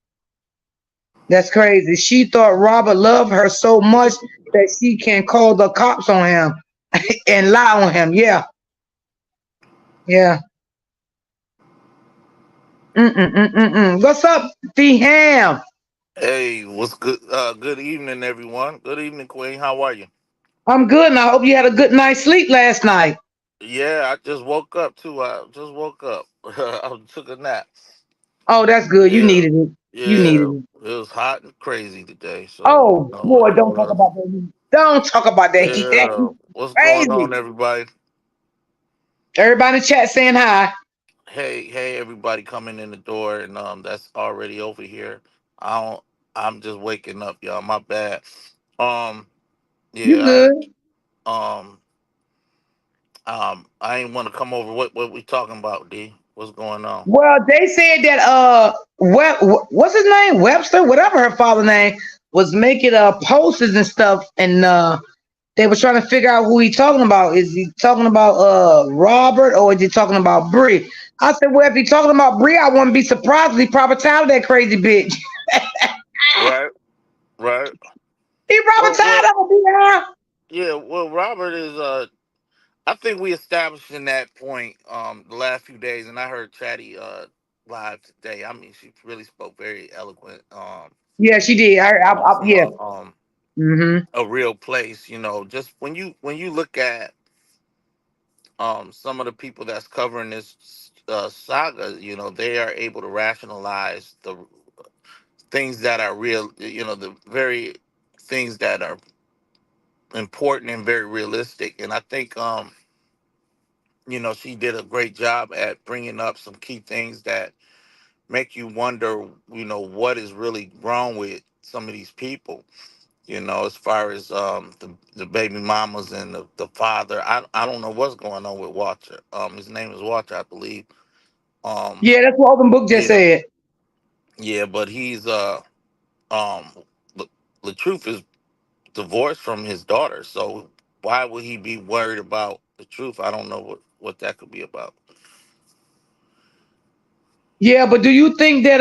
That's crazy. She thought Robert loved her so much that she can call the cops on him and lie on him. Yeah. What's up, D Ham? Hey, what's good? Good evening, everyone. Good evening, Queen. How are you? I'm good, and I hope you had a good night's sleep last night. Yeah, I just woke up too. I just woke up. I took a nap. Oh, that's good. You Yeah, needed it. You needed yeah. it. It was hot and crazy today. So, Oh boy, don't talk about that heat. Don't talk about that heat. That yeah. heat What's going crazy. on, everybody? Everybody in the chat saying hi. Hey, everybody coming in the door, and that's already over here. I don't. I'm just waking up, y'all. My bad. Um, You yeah. good? Um, I ain't want to come over. What we talking about, D? What's going on? Well, they said that what's his name? Webster, whatever her father name was making posters and stuff, and they were trying to figure out who he talking about. Is he talking about Robert or is he talking about Brie? I said, well, if he talking about Bree, I wouldn't be surprised if he probably tired of that crazy bitch. Right, right. He probably tired Well, of her, Dion. yeah. Well, Robert is. I think we established in that point the last few days, and I heard Chatty live today. I mean, she really spoke very eloquent. Yeah, she did. From Yeah. Hmm. a real place. Just when you look at some of the people that's covering this saga, they are able to rationalize the things that are real. The very things that are important and very realistic. And I think she did a great job at bringing up some key things that make you wonder, what is really wrong with some of these people. As far as the baby mamas and the father, I don't know what's going on with Walter. His name is Walter, I believe. Um, Yeah, that's what Open Book just yeah, said. yeah, but he's um, the, the truth is divorced from his daughter. So why would he be worried about the truth? I don't know what that could be about. Yeah, but do you think that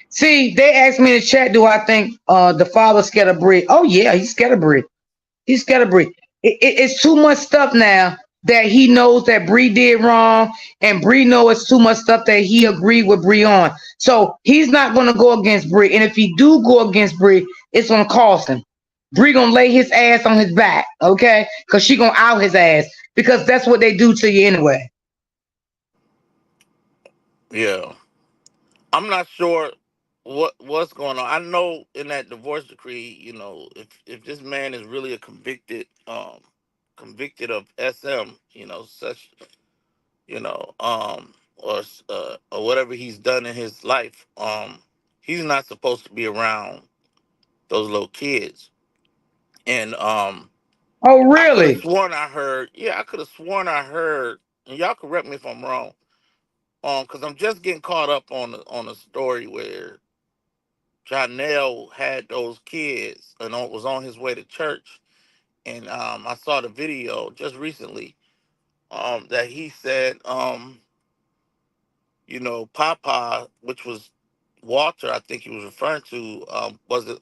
see, they asked me in the chat, do I think the father scared of Brie? Oh yeah, he's scared of Brie. He's scared of Brie. It's too much stuff now that he knows that Bree did wrong, and Bree knows it's too much stuff that he agreed with Bree on. So he's not gonna go against Bree. And if he do go against Bree, it's gonna cost him. Bree gonna lay his ass on his back, okay? Cause she gonna out his ass. Because that's what they do to you anyway. Yeah, I'm not sure what's going on. I know in that divorce decree, if this man is really a convicted of SM, such, or whatever he's done in his life, he's not supposed to be around those little kids. And Oh I could have really? sworn I heard, yeah, I could have sworn I heard, and y'all correct me if I'm wrong, because I'm just getting caught up on a story where Janelle had those kids and was on his way to church, and I saw the video just recently that he said, Papa, which was Walter, I think he was referring to, wasn't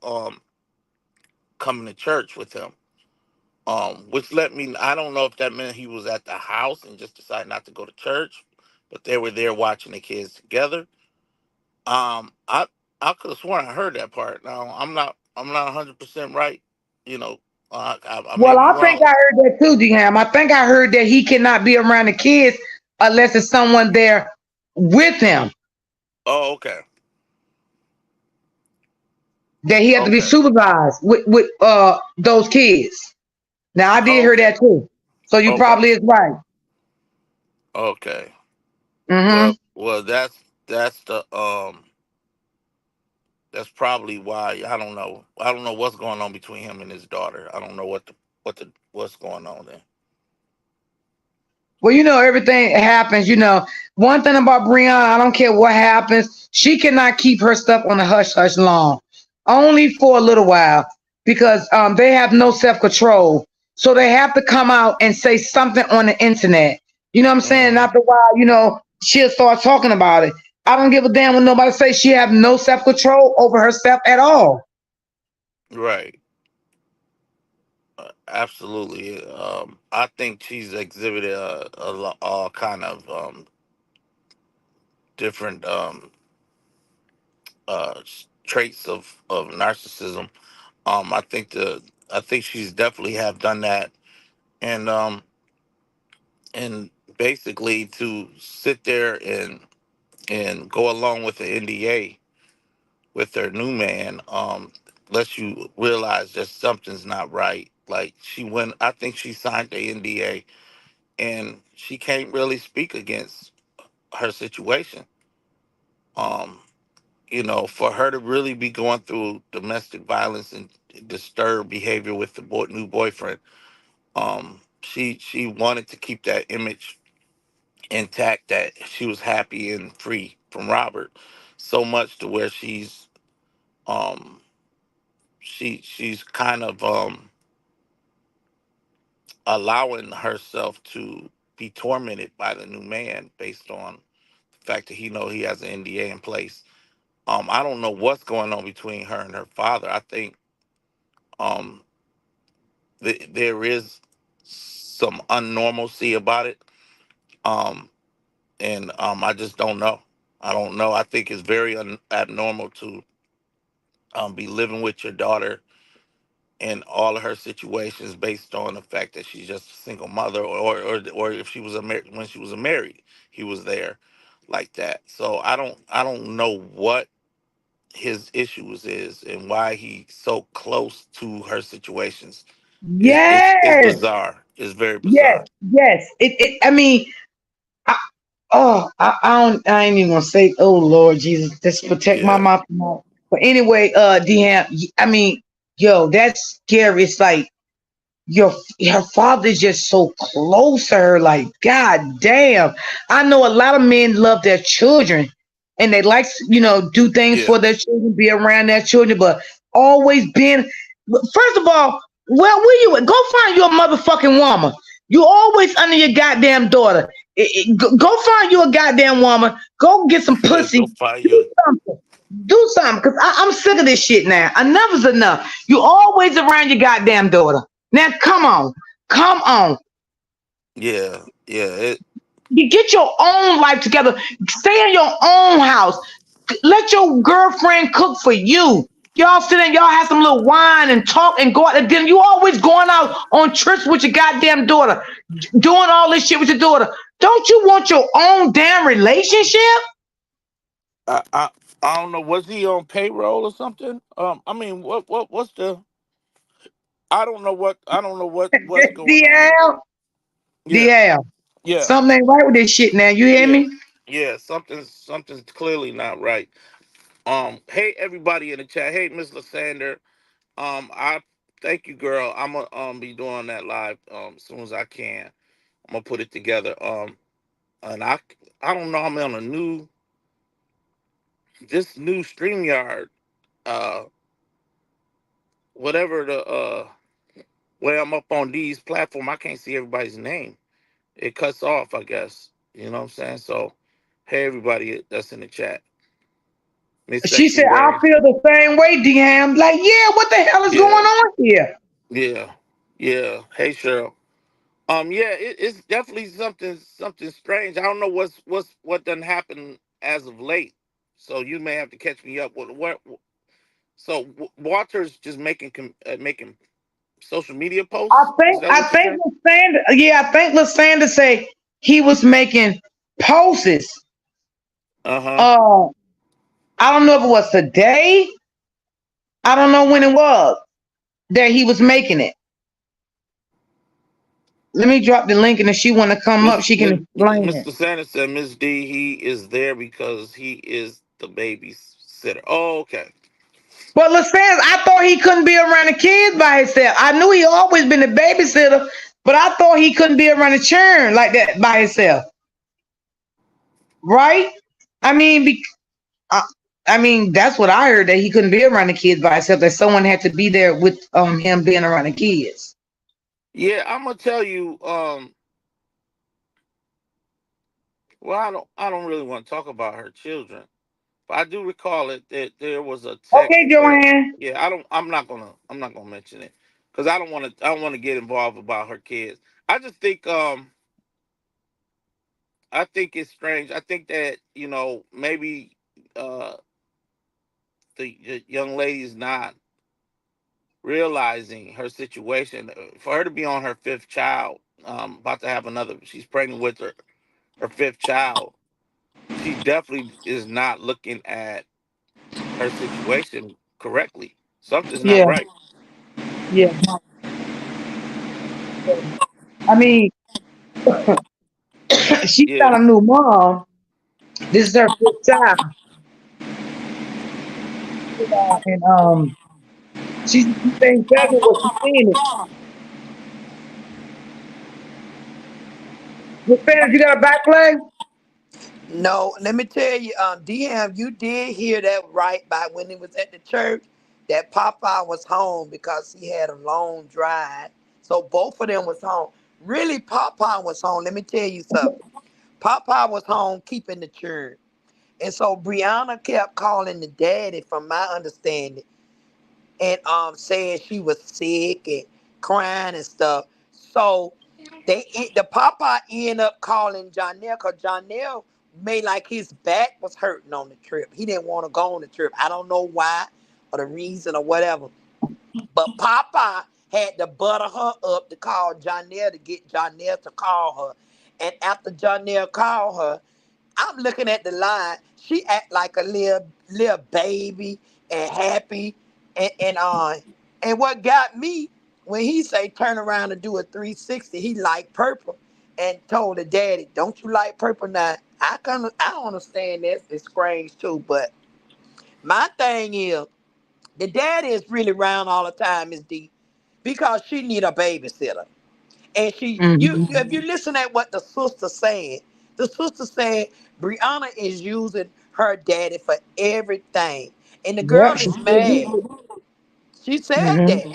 coming to church with him. Which let me, I don't know if that meant he was at the house and just decided not to go to church, but they were there watching the kids together. Um, I I could have sworn I heard that part. Now I'm not 100% right. You know, I may Well, be I think wrong. I heard that too, Dham. I think I heard that he cannot be around the kids unless it's someone there with him. Oh, okay, That he had to be okay, supervised with those kids. Now I did oh, hear okay, that too. So you okay, probably is right. okay. Hmm. Well, that's the that's probably why I don't know. I don't know what's going on between him and his daughter. I don't know what's going on there. Well, everything happens. One thing about Breon, I don't care what happens, she cannot keep her stuff on the hush hush long, only for a little while, because they have no self control. So they have to come out and say something on the internet. You know what I'm saying? And Hmm. after a while, she'll start talking about it. I don't give a damn when nobody says she have no self control over herself at all. Right. Absolutely. I think she's exhibited all kind of different traits of narcissism. I think she's definitely have done that, and and basically to sit there and go along with the NDA with their new man, lets you realize that something's not right. Like I think she signed the NDA, and she can't really speak against her situation. Um, for her to really be going through domestic violence and disturbed behavior with the new boyfriend, she wanted to keep that image intact, that she was happy and free from Robert, so much to where um she's kind of allowing herself to be tormented by the new man based on the fact that he has an NDA in place. I don't know what's going on between her and her father. I think um, there is some unnormalcy about it, um, and I just don't know. I don't know. I think it's very abnormal to be living with your daughter in all of her situations based on the fact that she's just a single mother, or if she was when she was a married, he was there like that. So I don't know what his issues is and why he's so close to her situations. It's Yes, bizarre. It's very yes, bizarre. yes. I mean, I, I ain't even gonna say, oh Lord Jesus, just protect my Yeah, mouth. But anyway, Deanne, I mean, yo, that's scary. It's like your her father's just so close to her. Like, god damn. I know a lot of men love their children and they like, do things yeah. for their children, be around their children, but always being, first of all, where you at? Go find your motherfucking woman. You always under your goddamn daughter. Go find you a goddamn woman. Go get some Go pussy. find Do you. something. Do something, because I'm sick of this shit now. Enough is enough. You always around your goddamn daughter. Now, come on. Come on. Yeah, yeah. You get your own life together. Stay in your own house. Let your girlfriend cook for you. Y'all sit in, y'all have some little wine and talk and go out to dinner. You always going out on trips with your goddamn daughter, doing all this shit with your daughter. Don't you want your own damn relationship? I, I I don't know. Was he on payroll or something? I mean, what's the? I don't know what's going on. DL, Yeah, DL. yeah, Something ain't right with this shit now. You hear yeah, me? yeah. Something's clearly not right. Hey everybody in the chat. Hey Miss Lysander. I thank you, girl. I'm gonna be doing that live as soon as I can. I'm gonna put it together. And I don't know. I'm on a this new StreamYard. Uh, whatever the way I'm up on these platform, I can't see everybody's name. It cuts off, I guess. You know what I'm saying? So, hey everybody that's in the chat. Miss She Sexy said, I Ray. feel the same way, DM. Like, yeah, what the hell is going Yeah, on here? yeah, yeah. Hey Cheryl. Yeah, it's definitely something strange. I don't know what done happened as of late. So you may have to catch me up. What? So Walter's just making social media I posts. Is think that I what you think said? Lysander, yeah, I think Lysander say he was making posts. Uh huh. Uh, I don't know if it was today. I don't know when it was that he was making it. Let me drop the link, and if she want to come up, she can explain it. Mr. Sanders said Miss D. He is there because he is the babysitter. Oh, okay. But Lysander, I thought he couldn't be around the kids by himself. I knew he always been a babysitter, but I thought he couldn't be around the children like that by himself, right? I mean, I, I mean, that's what I heard, that he couldn't be around the kids by himself. That someone had to be there with him being around the kids. Yeah, I'm gonna tell you. Well, I don't really want to talk about her children, but I do recall it that there was a text Okay, where. Joanne. Yeah, I don't. I'm not gonna mention it because I don't want to. I don't want to get involved about her kids. I just think. I think it's strange. I think that maybe uh the young lady's not realizing her situation. For her to be on her fifth child, about to have another, she's pregnant with her fifth child. She definitely is not looking at her situation correctly. Something's not Yeah, right. yeah. I mean, she's got Yeah, a new mom. This is her fifth child, and she ain't pregnant what she's seeing it. Your fans, you got a back leg? No, let me tell you, DM, you did hear that right by when he was at the church that Papa was home because he had a long drive. So both of them was home. Really, Papa was home. Let me tell you something. Papa was home keeping the churn. And so Brianna kept calling the daddy, from my understanding, and saying she was sick and crying and stuff. So the Papa ended up calling Jonelle because Jonelle made like his back was hurting on the trip. He didn't want to go on the trip. I don't know why or the reason or whatever. But Papa had to butter her up to call Jonelle to get Jonelle to call her. And after Jonelle called her, I'm looking at the line. She act like a little baby and happy. And what got me when he say turn around and do a 360, he liked purple and told the daddy, "Don't you like purple?" Now I understand that it's strange too, but my thing is the daddy is really around all the time, is D, because she need a babysitter. And if you listen at what the sister said, the sister said Brianna is using her daddy for everything, and the Yep, girl she is said mad. it. She said Mm-hmm. that,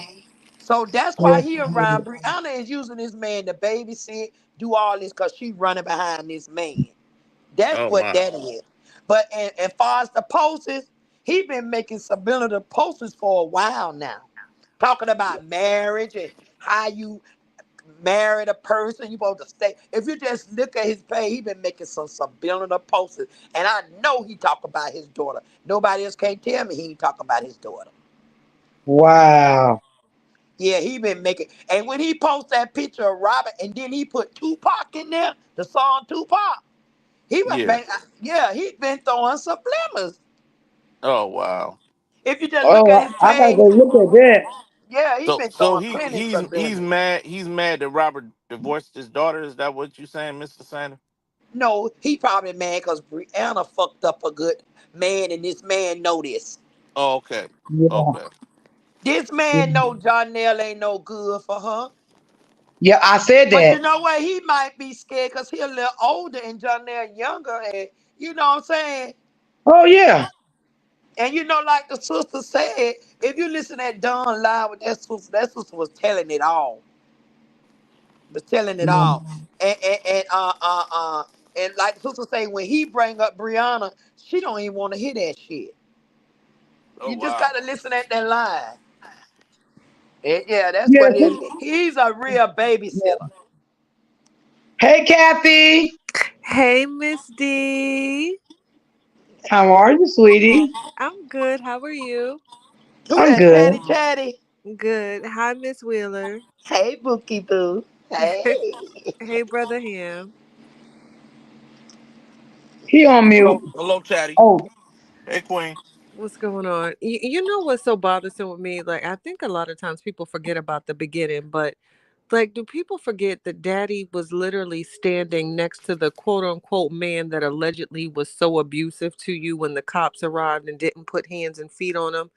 so that's Yeah. why he around. Brianna is using this man to babysit, do all this because she running behind this man. That's Oh what my. that is. But as far as the posters, he been making subliminal posters for a while now, talking about marriage and how you married a person, you supposed to stay. If you just look at his page, he been making some subliminal posters. And I know he talk about his daughter. Nobody else can't tell me he ain't talk about his daughter. Wow. Yeah, he been making, and when he post that picture of Robert and then he put Tupac in there, the song Tupac, he was Yeah. yeah, he been throwing subliminals. Oh wow. If you just look Oh, at his I gotta page, go look at that. yeah, he been So throwing he plenty he's subliminals. mad. He's mad that Robert divorced his daughter. Is that what you saying, Mister Sanders? No, he probably mad because Brianna fucked up a good man, and this man know this. Oh, okay. Yeah. Okay. This man know John Nell ain't no good for her. Yeah, I said But you that. know what? He might be scared because he a little older and John Nell younger. And you know what I'm saying? Oh yeah. And you know, like the sister said, if you listen at Don Live with that sister was telling it all. Was telling it all. And and like the sister say, when he bring up Brianna, she don't even want to hear that shit. Oh You just wow. gotta listen at that line. Yeah, that's Yeah. what it is. He's a real babysitter. Hey, Kathy. Hey, Miss D. How are you, sweetie? I'm good. How are you? Who I'm that good. chatty chatty? Good. Hi, Miss Wheeler. Hey, Bookie Boo. Hey. Hey, Brother Ham. He on mute. Hello, hello, Chatty. Oh, Hey, Queen. What's going on? You know what's so bothersome with me? Like, I think a lot of times people forget about the beginning, but like, do people forget that Daddy was literally standing next to the quote unquote man that allegedly was so abusive to you when the cops arrived and didn't put hands and feet on him?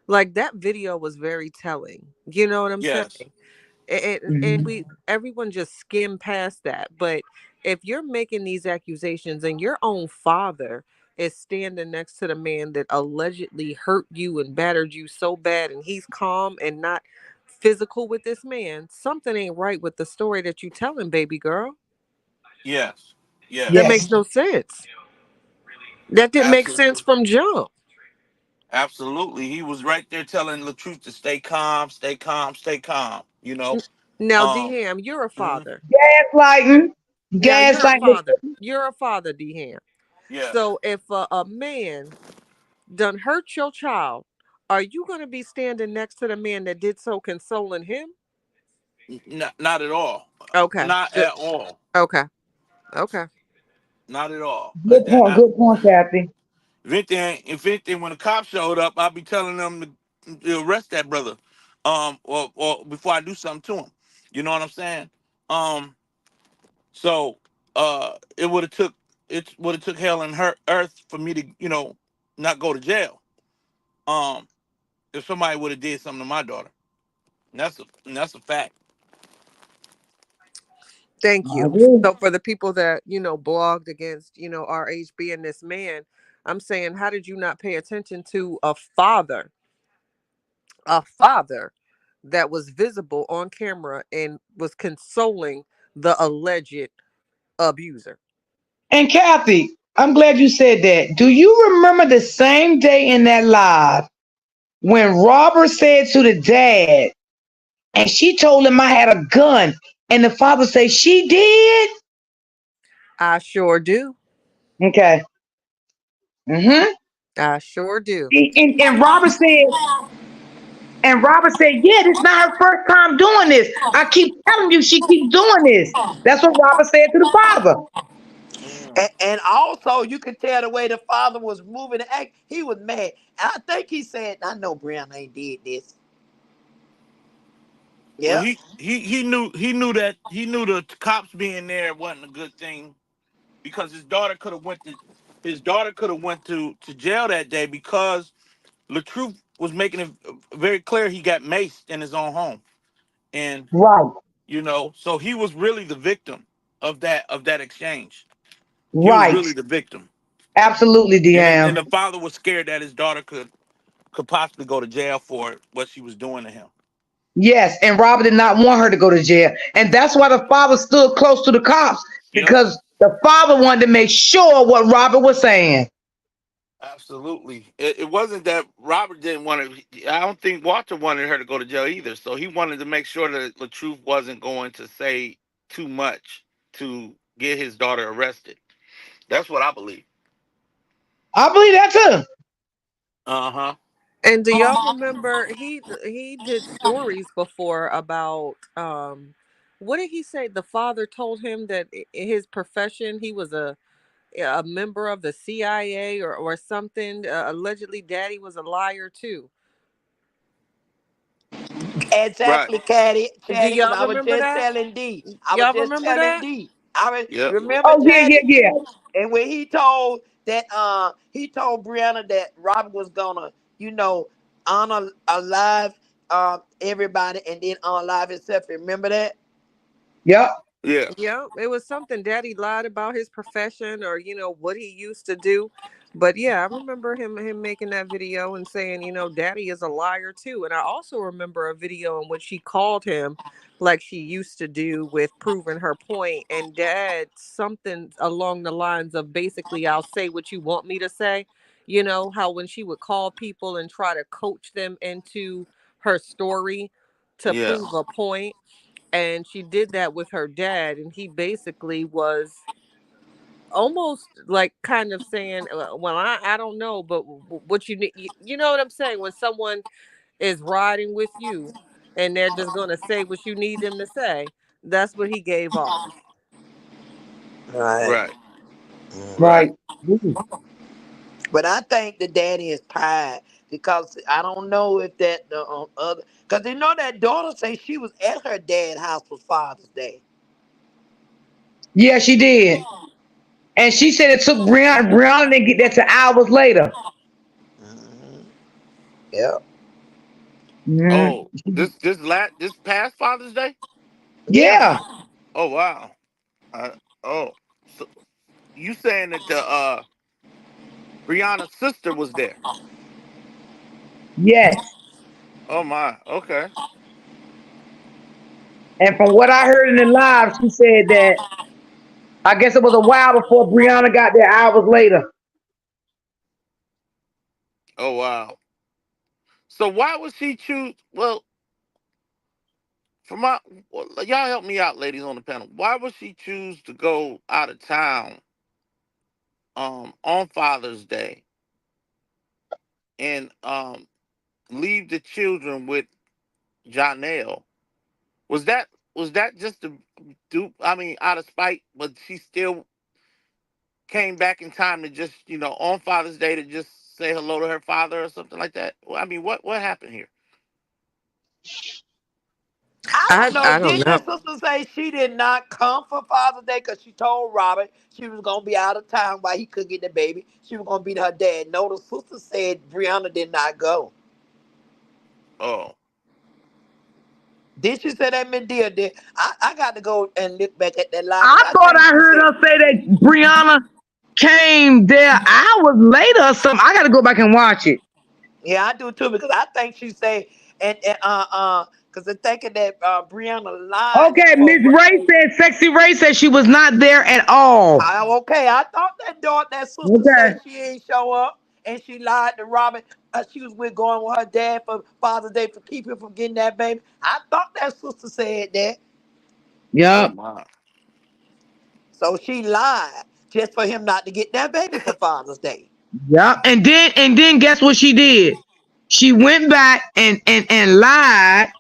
Like, that video was very telling. You know what I'm Yes. saying? And mhm. we everyone just skim past that. But if you're making these accusations and your own father is standing next to the man that allegedly hurt you and battered you so bad, and he's calm and not physical with this man, something ain't right with the story that you telling, baby girl. Yes. That Yes. makes Yes. no sense. That didn't make Absolutely. sense from jump. Absolutely. He was right there telling the truth to stay calm, stay calm, stay calm. N- Now, Um. Dham, you're a Mhm. father. Gaslighting. Now you're a Gaslighting. father. You're a father, Dham. Yes. So if a man done hurt your child, are you going to be standing next to the man that did so, consoling him? Not at all. Okay. Not Good. at all. Okay. Okay. Not at all. Good point. Good point, Kathy. If anything, when the cops showed up, I'll be telling them to arrest that brother. Or before I do something to him. You know what I'm saying? Um. So, it would have took hell and hurt earth for me to not go to jail. Um. If somebody would have did something to my daughter, and that's a fact. Thank I you. agree. So for the people that, blogged against, RH and this man, I'm saying, how did you not pay attention to a father that was visible on camera and was consoling the alleged abuser. And Kathy, I'm glad you said that. Do you remember the same day in that live when Robert said to the dad, and she told him I had a gun, and the father said she did? I sure do. Okay. Mm-hmm. I sure do. And Robert said, yeah, this is not her first time doing this. I keep telling you she keeps doing this. That's what Robert said to the father. Mm. And also, you could tell the way the father was moving and act. He was mad. And I think he said, I know Brianna ain't did this. Well, Yep. he knew that he knew the cops being there wasn't a good thing because his daughter could have went to jail that day because Latruth was making it very clear he got maced in his own home, and Right, so he was really the victim of that exchange. He was right. really the victim, Absolutely, and Deanne. the father was scared that his daughter could possibly go to jail for what she was doing to him. Yes, and Robert did not want her to go to jail. And that's why the father stood close to the cops Yep. because the father wanted to make sure what Robert was saying. Absolutely. It wasn't that Robert didn't want to. I don't think Walter wanted her to go to jail either. So he wanted to make sure that the truth wasn't going to say too much to get his daughter arrested. That's what I believe. I believe that too. Uh huh. And do y'all remember he did stories before about what did he say? The father told him that in his profession he was a member of the CIA or something. Allegedly, Daddy was a liar too. Right. Exactly, Caddy, Do Chatty, because y'all I was remember just that? telling D. I was Y'all just remember telling that? D. I was, Yep. remember Oh yeah, yeah, Chatty? yeah. And when he told Brianna that Robert was gonna, you know, honor alive everybody and then unalive himself. Remember that? Yep. Yeah. Yeah, it was something Daddy lied about his profession or what he used to do. But yeah, I remember him making that video and saying, Daddy is a liar too. And I also remember a video in which she called him like she used to do with proving her point, and Dad something along the lines of basically I'll say what you want me to say. You know how when she would call people and try to coach them into her story to Yeah. prove a point, and she did that with her dad, and he basically was almost like kind of saying, well, I don't know, but what you need, you know what I'm saying, when someone is riding with you and they're just going to say what you need them to say. That's what he gave off. Right. Right. Mhm. Right. Right. Mm. But I think the daddy is tired because I don't know if that the other, because you know that daughter say she was at her dad's house for Father's Day. Yeah, she did. And she said it took Brianna didn't get there till hours later. Hmm. Yep. Mhm. Oh, this past Father's Day. Yeah. Yeah. Oh wow. Uh, oh, so you saying that the Brianna's sister was there? Yes. Oh my. Okay. And from what I heard in the live, she said that I guess it was a while before Brianna got there hours later. Oh wow. So why would she choose? Well, y'all help me out, ladies on the panel. Why would she choose to go out of town on Father's Day and leave the children with Janelle? Was that was that just to do? I mean, out of spite, but she still came back in time to just on Father's Day to just say hello to her father or something like that. Well, I mean, what happened here? I don't know. I don't Didn't know. that sister say she did not come for Father's Day because she told Robert she was gonna be out of town while he could get the baby? She was gonna be her dad. No, the sister said Brianna did not go. Oh, Did she say that Medea did? I got to go and look back at that lie I because I thought think I she heard said. her say that Brianna came there hours later or something. I got to go back and watch it. Yeah, I do too because I think she say and Because they're thinking that Brianna lied Okay, for Miss what Ray they. said, Sexy Ray said she was not there at all. Okay, I thought that sister Okay. said she ain't show up, and she lied to Robin. She was with going with her dad for Father's Day to keep him from getting that baby. I thought that sister said that, Oh Yep. my. so she lied just for him not to get that baby for Father's Day. Yep. And then guess what she did? She went back and lied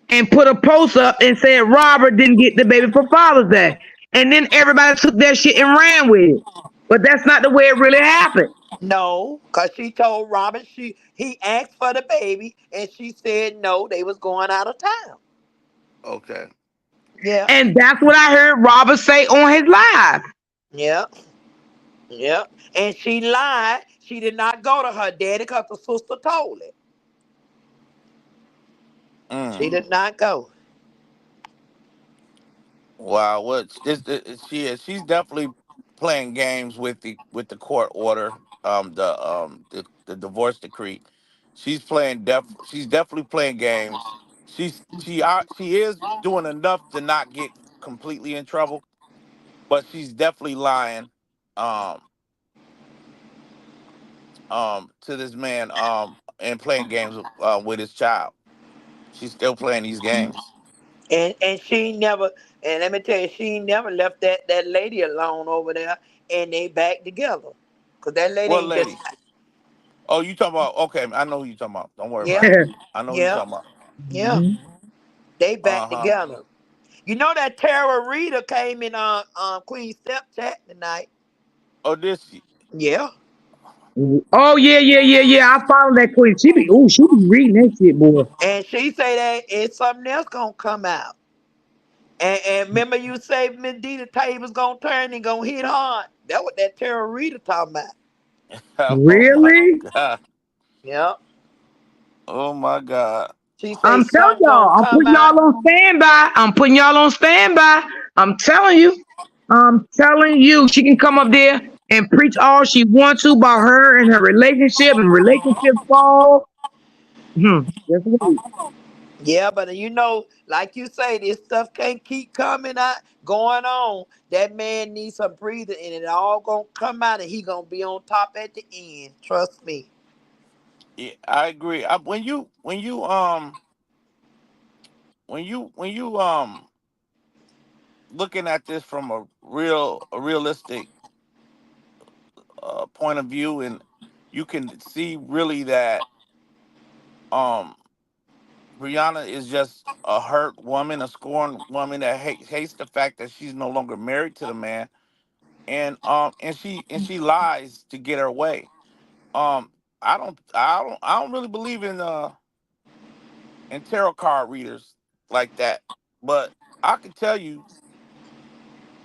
and put a post up and said Robert didn't get the baby for Father's Day. And then everybody took that shit and ran with it. But that's not the way it really happened. No, cause she told Robin he asked for the baby, and she said no, they was going out of town. Okay. Yeah, And that's what I heard Robert say on his live. yeah, yeah. And she lied. She did not go to her daddy because the sister told it. She Mm. did not go. Wow. What she is? She's definitely playing games with the court order. The divorce decree. She's definitely playing games. She is doing enough to not get completely in trouble, but she's definitely lying. Um. To this man. And playing games with his child. She's still playing these games. And she never. And let me tell you, she never left that lady alone over there, and they back together. Cause that lady What ain't just. lady? Oh, you talking about? Okay, I know who you talking about. Don't worry Yeah, about it. I know who you yeah, talking about. yeah. Mhm. They Uh back huh. together. You know that Tara Reader came in on Queen Step Chat tonight. Oh, this. Yeah. Oh yeah. I follow that queen. She be reading that shit, boy. And she say that it's something else gonna come out. And remember you say Miss Dita tables gonna turn and gonna hit hard. That what that Tara Reader talking about. Oh my Really? god. Yeah. Oh my god. She say I'm telling something gonna y'all, I'm come putting out. y'all on standby. I'm putting y'all on standby. I'm telling you. I'm telling you, she can come up there and preach all she wants to about her and her relationship and relationship fall. Just wait. Yeah, but you know, like you say, this stuff can't keep coming out, going on. That man needs some breather, and it all gonna come out, and he gonna be on top at the end. Trust me. Yeah, I agree. When you looking at this from a realistic point of view, and you can see really that um Brianna is just a hurt woman, a scorned woman that hates the fact that she's no longer married to the man, and she lies to get her way. Um, I don't really believe in tarot card readers like that, but I can tell you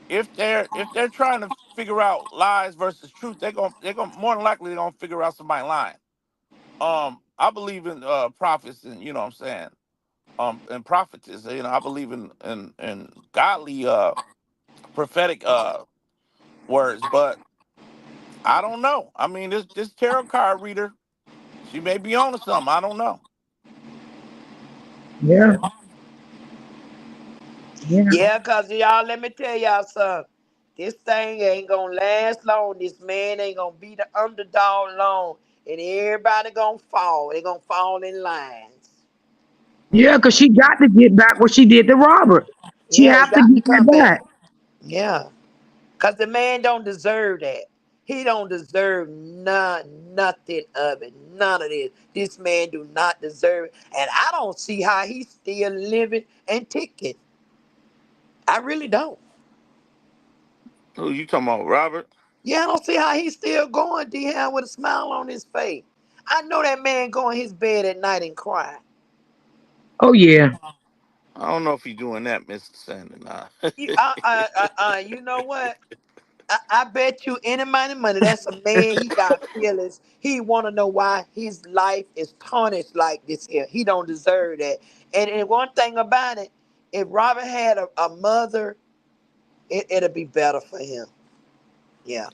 if they're trying to figure out lies versus truth, they're gonna more than likely they're gonna figure out somebody lying. I believe in prophets, and you know what I'm saying, and prophetess. You know, I believe in godly prophetic words, but I don't know. I mean, this tarot card reader, she may be on to something. I don't know. Yeah, yeah, Yeah, cause y'all, let me tell y'all something. This thing ain't gonna last long. This man ain't gonna be the underdog long, and everybody gonna fall. They gonna fall in lines. yeah, because she got to get back what she did to Robert. She Yeah, it have to got to get that come back. back. Yeah, cause the man don't deserve that. He don't deserve nothing of it. None of this. This man do not deserve it, and I don't see how he's still living and ticking. I really don't. Who you talking about, Robert? Yeah, I don't see how he's still going, D-Ham, with a smile on his face. I know that man go in his bed at night and cry. Oh yeah, I don't know if he's doing that, Mr. Sanders. Nah. You know what? I bet you any money, that's a man. He got feelings. He want to know why his life is tarnished like this here. He don't deserve that. And one thing about it, if Robert had a mother, it'll be better for him. Yeah.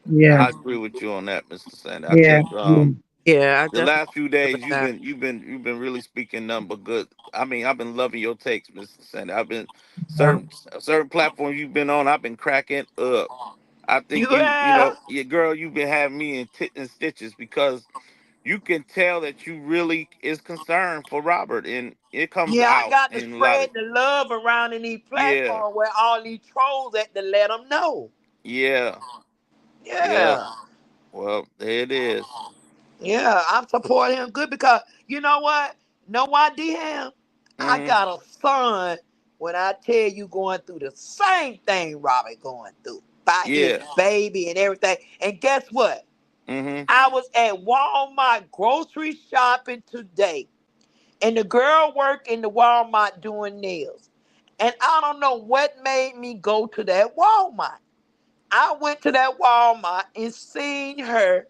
yeah, I agree with you on that, Mr. Sanders. I yeah, think yeah. Yeah, I The definitely last few agree days, with that. you've been really speaking nothing but good. I mean, I've been loving your takes, Mr. Sandy. I've been Yeah. certain platforms you've been on. I've been cracking up. I You think you have? know, yeah, girl, you've been having me in tit and stitches because you can tell that you really is concerned for Robert, and it comes Yeah, I out got to in a lot of spread the love around in these yeah, platforms where all these trolls at to let them know. yeah, yeah. Yeah. Well, there it is. Yeah, I'm supporting him good because you know what? Know why, DM? I Mm-hmm. got a son when I tell you going through the same thing Robert going through. By his Yeah. baby and everything. And guess what? Mm-hmm. I was at Walmart grocery shopping today. And the girl worked in the Walmart doing nails. And I don't know what made me go to that Walmart. I went to that Walmart and seen her.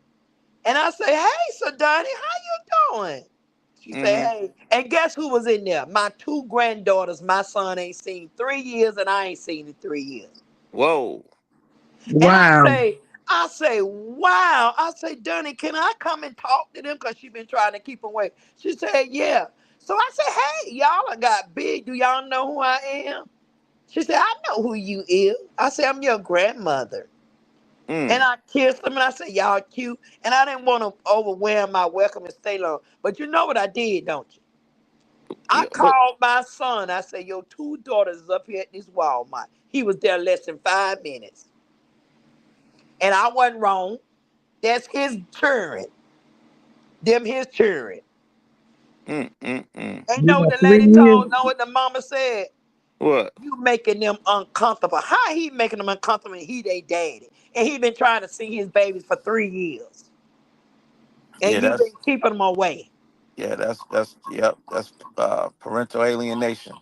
And I say, hey, Sadani, how you doing? She said, Mm-hmm. hey. And guess who was in there? My two granddaughters my son ain't seen 3 years and I ain't seen in 3 years. Whoa. And Wow. I say, wow. I say, Dunny, can I come and talk to them? Because she been trying to keep them away. She said, yeah. So I said, hey, y'all done got big. Do y'all know who I am? She said, I know who you is. I said, I'm your grandmother. And Mm. I kissed them and I said, y'all cute. And I didn't want to overwhelm my welcome and stay long. But you know what I did, don't you? I Yeah, but called my son. I said, your two daughters is up here at this Walmart. He was there less than 5 minutes. And I wasn't wrong. That's his children. Them his children. And You know what got the three lady years. told, know what the mama said? what? You making them uncomfortable. How he making them uncomfortable and he they daddy? And he been trying to see his babies for 3 years. And Yeah, you been that's keeping them away. that's yep, that's parental alienation.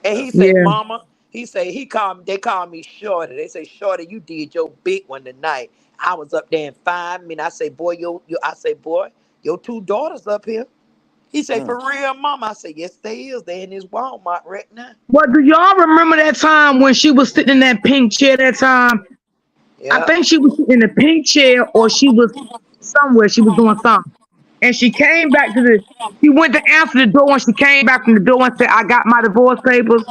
And he That's say, Yeah. Mama, he say he called they call me Shorty. They say, Shorty, you did your big one tonight. I was up there in 5 minutes. I say, boy, I say, boy, your two daughters up here. He say, mm, for real, Mama. I say, yes, they is. They in this Walmart right now. But do y'all remember that time when she was sitting in that pink chair that time? I Yeah. think she was sitting in the pink chair or she was somewhere. She was doing something. And she came back to she went to answer the door and she came back from the door and said, I got my divorce papers.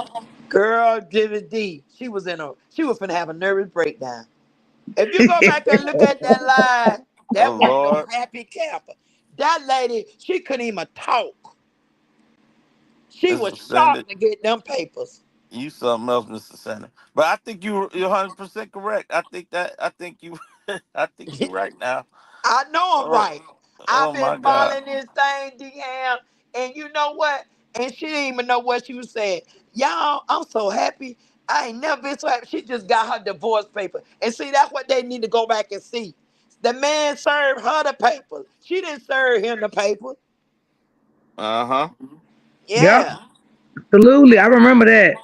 Girl, Jimmy D, she was finna have a nervous breakdown. If you go back and look at that line, oh that wasn't no Lord, happy camper. That lady, she couldn't even talk. She was Mr. Sanders, shocked to get them papers. you something else, Mr. Sanders. But I think you're 100% correct. I think you I think you're right now. I know I'm Oh, right. oh I've been my God. following this thing, DM, and you know what? And she didn't even know what she was saying. Y'all, I'm so happy. I ain't never been so happy. She just got her divorce paper. And see, that's what they need to go back and see. The man served her the paper. She didn't serve him the paper. Uh-huh. Yep, Yeah. absolutely. I remember that.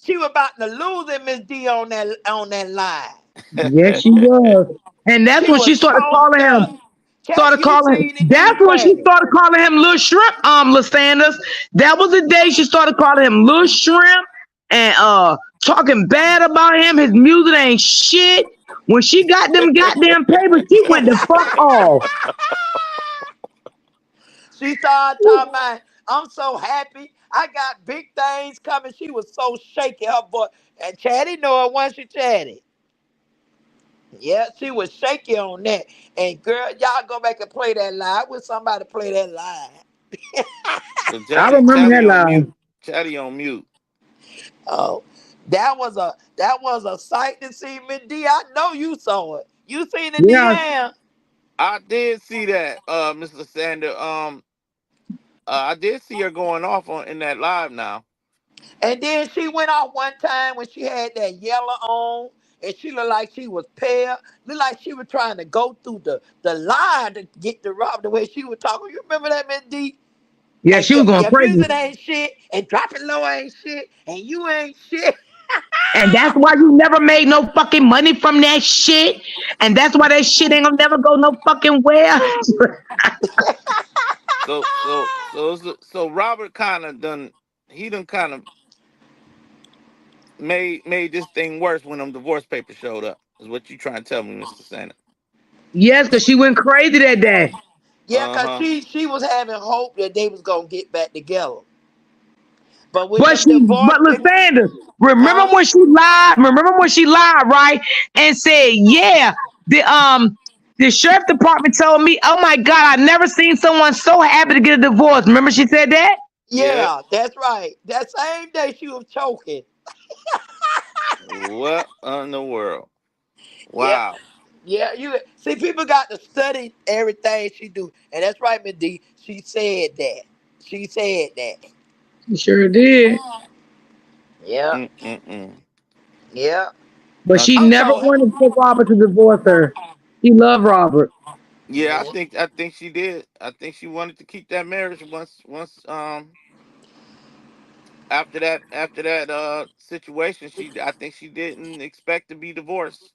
She was about to lose it, Miss D, on that line. Yes, she was. And that's She when she was started choked calling him. up. Chatty, Started you calling him. seen it, didn't That's you, when she Chatty? started calling him Little Shrimp. Lysanders. That was the day she started calling him Little Shrimp and talking bad about him. His music ain't shit. When she got them goddamn papers, she went the fuck off. She started talking about, I'm so happy. I got big things coming. She was so shaky, her voice. And Chatty know it once she chatted. Yeah, she was shaky on that. And girl, y'all go back and play that line. Would somebody play that line? I Chatty, remember Chatty that on mute. line. Chatty on mute. Oh, that was a sight to see, Miss D. I know you saw it. You seen the Yeah, DM. I did see that, Mr. Sander. I did see her going off on in that live now. And then she went out one time when she had that yellow on, and she looked like she was pale. Looked like she was trying to go through the line to get the rob the way she was talking. You remember that, Miss D? yeah, And she was going your crazy. music ain't shit, and dropping low ain't shit, and you ain't shit. And that's why you never made no fucking money from that shit. And that's why that shit ain't gonna never go no fucking where. So Robert kind of done. He done kind of made this thing worse when them divorce papers showed up. Is what you trying to tell me, Mr. Sander? Yes, because she went crazy that day. Yeah, cause Uh-huh. she was having hope that they was gonna get back together. But with But them she, divorce, but Lysandra, remember huh? when she lied? Remember when she lied, right? And said, "Yeah, the sheriff department told me, oh my God, I never seen someone so happy to get a divorce." Remember she said that? Yeah. Yeah, that's right. That same day she was choking. What in the world? Yeah, Wow. yeah. You see, people got to study everything she do, and that's right, Miss D. She said that. She said that. She sure did. Yeah, Mm-mm-mm. yeah. But Uh, she never Also, wanted for Robert to divorce her. She loved Robert. yeah, I mhm. think I think she did. I think she wanted to keep that marriage once after that situation. I think she didn't expect to be divorced.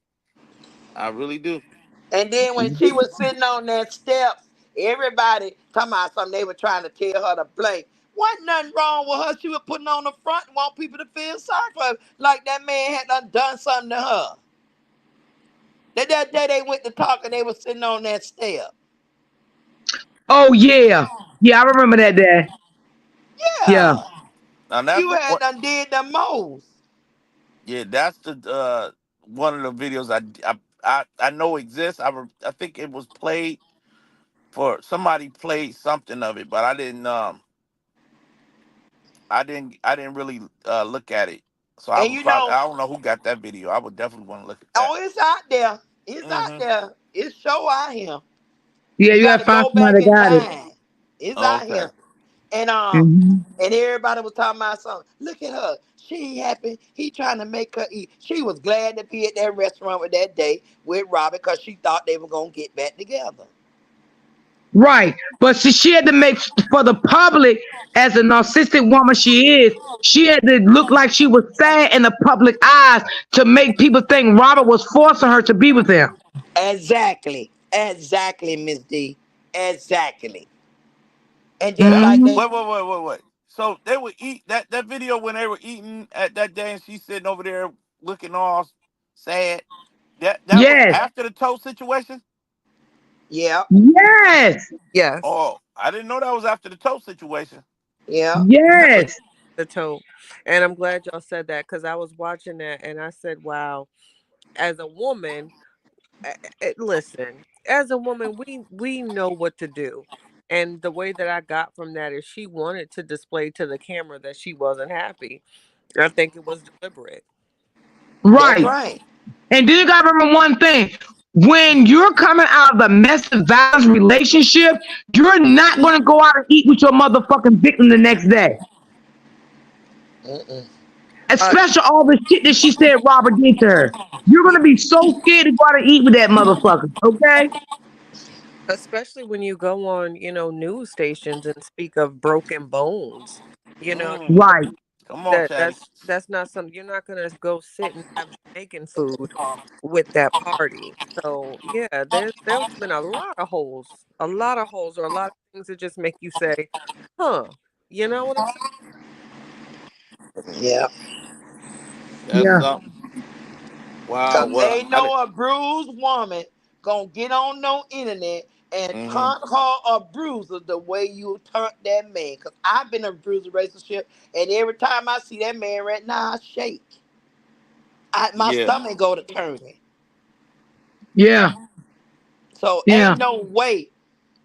I really do. And then when she was sitting on that steps, everybody talking about something they were trying to tell her to blame. Wasn't nothing wrong with her. She was putting on the front and want people to feel sorry for her. Like that man had done something to her. That day they went to talk and they were sitting on that step. Oh yeah. Yeah, I remember that day. Yeah. Yeah. Now that's You the had what. done did the most. Yeah, that's the one of the videos I know exists. I think it was played for somebody played something of it, but I didn't really look at it. So I And would probably I don't know who got that video. I would definitely want to look at that. it's out there. It's out Mm-hmm. there. It's show out here. Yeah, You you got gotta to find go somebody back that in got it. time. It's out Okay. here. And Hmm. and everybody was talking about something. Look at her. She ain't happy. He trying to make her eat. She was glad to be at that restaurant with that day with Robert because she thought they were gonna get back together. Right. But she had to make for the public, as a narcissistic woman she is, she had to look like she was sad in the public eyes to make people think Robert was forcing her to be with him. Exactly. Exactly, Miss D. Exactly. And just That like Hmm. they wait. So they would eat that video when they were eating at that day, and she's sitting over there looking all sad. That was Yes. after the toe situation. yeah, Yes. Yes, Oh, I didn't know that was after the toe situation. yeah. that was Yes. the tone. And I'm glad y'all said that because I was watching that and I said, wow, as a woman, listen, as a woman, we know what to do. And the way that I got from that is she wanted to display to the camera that she wasn't happy. I think it was deliberate. That's Right. right. And then you gotta remember one thing. When you're coming out of a domestic violence relationship, you're not gonna go out and eat with your motherfucking victim the next day. Mm-mm. Uh, Especially all the shit that she said Robert did to her. You're yeah, gonna be so scared to go out and eat with that motherfucker, okay? especially when you go on, news stations and speak of broken bones. You know, Mm. Right. Come on, that Chatty. that's not something you're not gonna go sit and have Jamaican food with that party. So yeah, there's been a lot of holes, or a lot of things that just make you say, "Huh." You know what I'm saying? Yeah. That's Yeah. something. Wow. Cause Well, ain't no a bruised woman gonna get on no internet and mm-hmm. taunt her a bruiser the way you taunt that man. Cause I've been in a bruiser relationship, and every time I see that man right now, I shake. My Yeah. stomach go to turning. Yeah. So Yeah. ain't no way.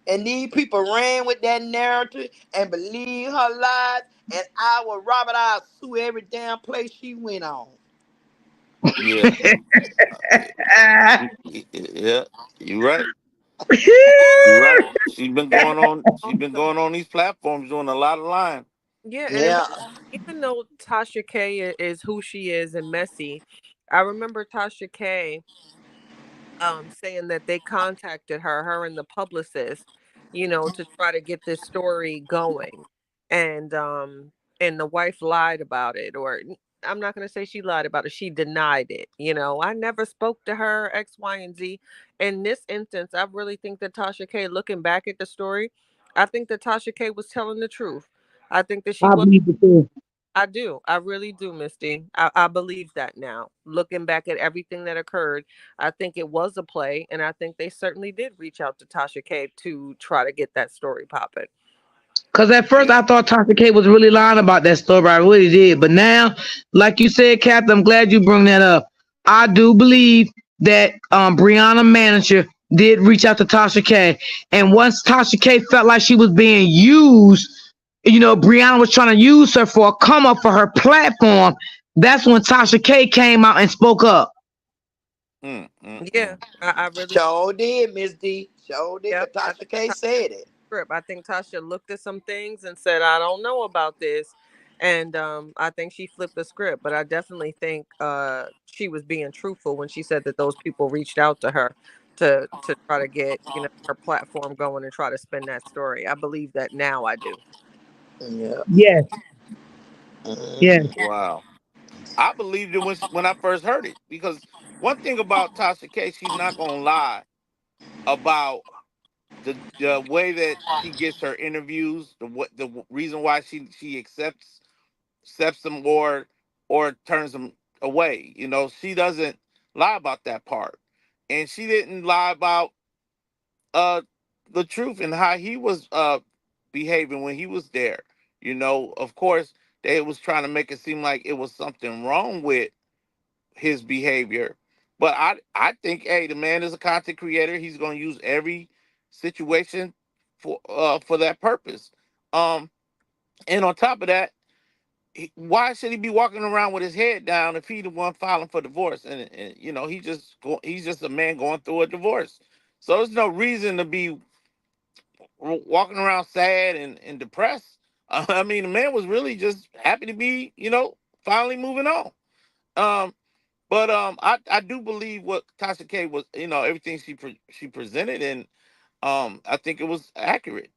And these people ran with that narrative and believe her lies. And I will Robert, I'll sue every damn place she went on. Yeah. Yeah. You right. You're right. She's been going on these platforms doing a lot of lying. Yeah, and Yeah. even though Tasha K is who she is and messy, I remember Tasha K saying that they contacted her and the publicist, to try to get this story going. And the wife lied about it, or I'm not going to say she lied about it. She denied it. I never spoke to her, X, Y, and Z. In this instance, I really think that Tasha K, looking back at the story, I think that Tasha K was telling the truth. I think that she I was believe it too. I do. I really do, Misty. I believe that now. Looking back at everything that occurred, I think it was a play, and I think they certainly did reach out to Tasha K to try to get that story popping. Cause at first Yeah. I thought Tasha K was really lying about that story. I really did. But now, like you said, Captain, I'm glad you bring that up. I do believe that Brianna manager did reach out to Tasha K. And once Tasha K felt like she was being used, Brianna was trying to use her for a come up for her platform. That's when Tasha K came out and spoke up. Mm, mm, Yeah, mm. I really, Sure did, Miss D. Sure did, yep. because Tasha K said it. I think Tasha looked at some things and said, "I don't know about this," and I think she flipped the script. But I definitely think she was being truthful when she said that those people reached out to her to try to get her platform going and try to spin that story. I believe that now. I do. Yeah. Yes, yes. Mhm. Wow. I believed it when I first heard it because one thing about Tasha K, she's not gonna lie about the way that she gets her interviews, the reason why she accepts them or turns them away. She doesn't lie about that part, and she didn't lie about uh the truth and how he was behaving when he was there. Of course, they was trying to make it seem like it was something wrong with his behavior. But I think, hey, the man is a content creator. He's going to use every situation for that purpose. Um, and on top of that, why should he be walking around with his head down if he the one filing for divorce? And he's just a man going through a divorce. So there's no reason to be walking around sad and depressed. I mean, the man was really just happy to be, finally moving on. Um, but I do believe what Tasha K was, everything she presented, and I think it was accurate.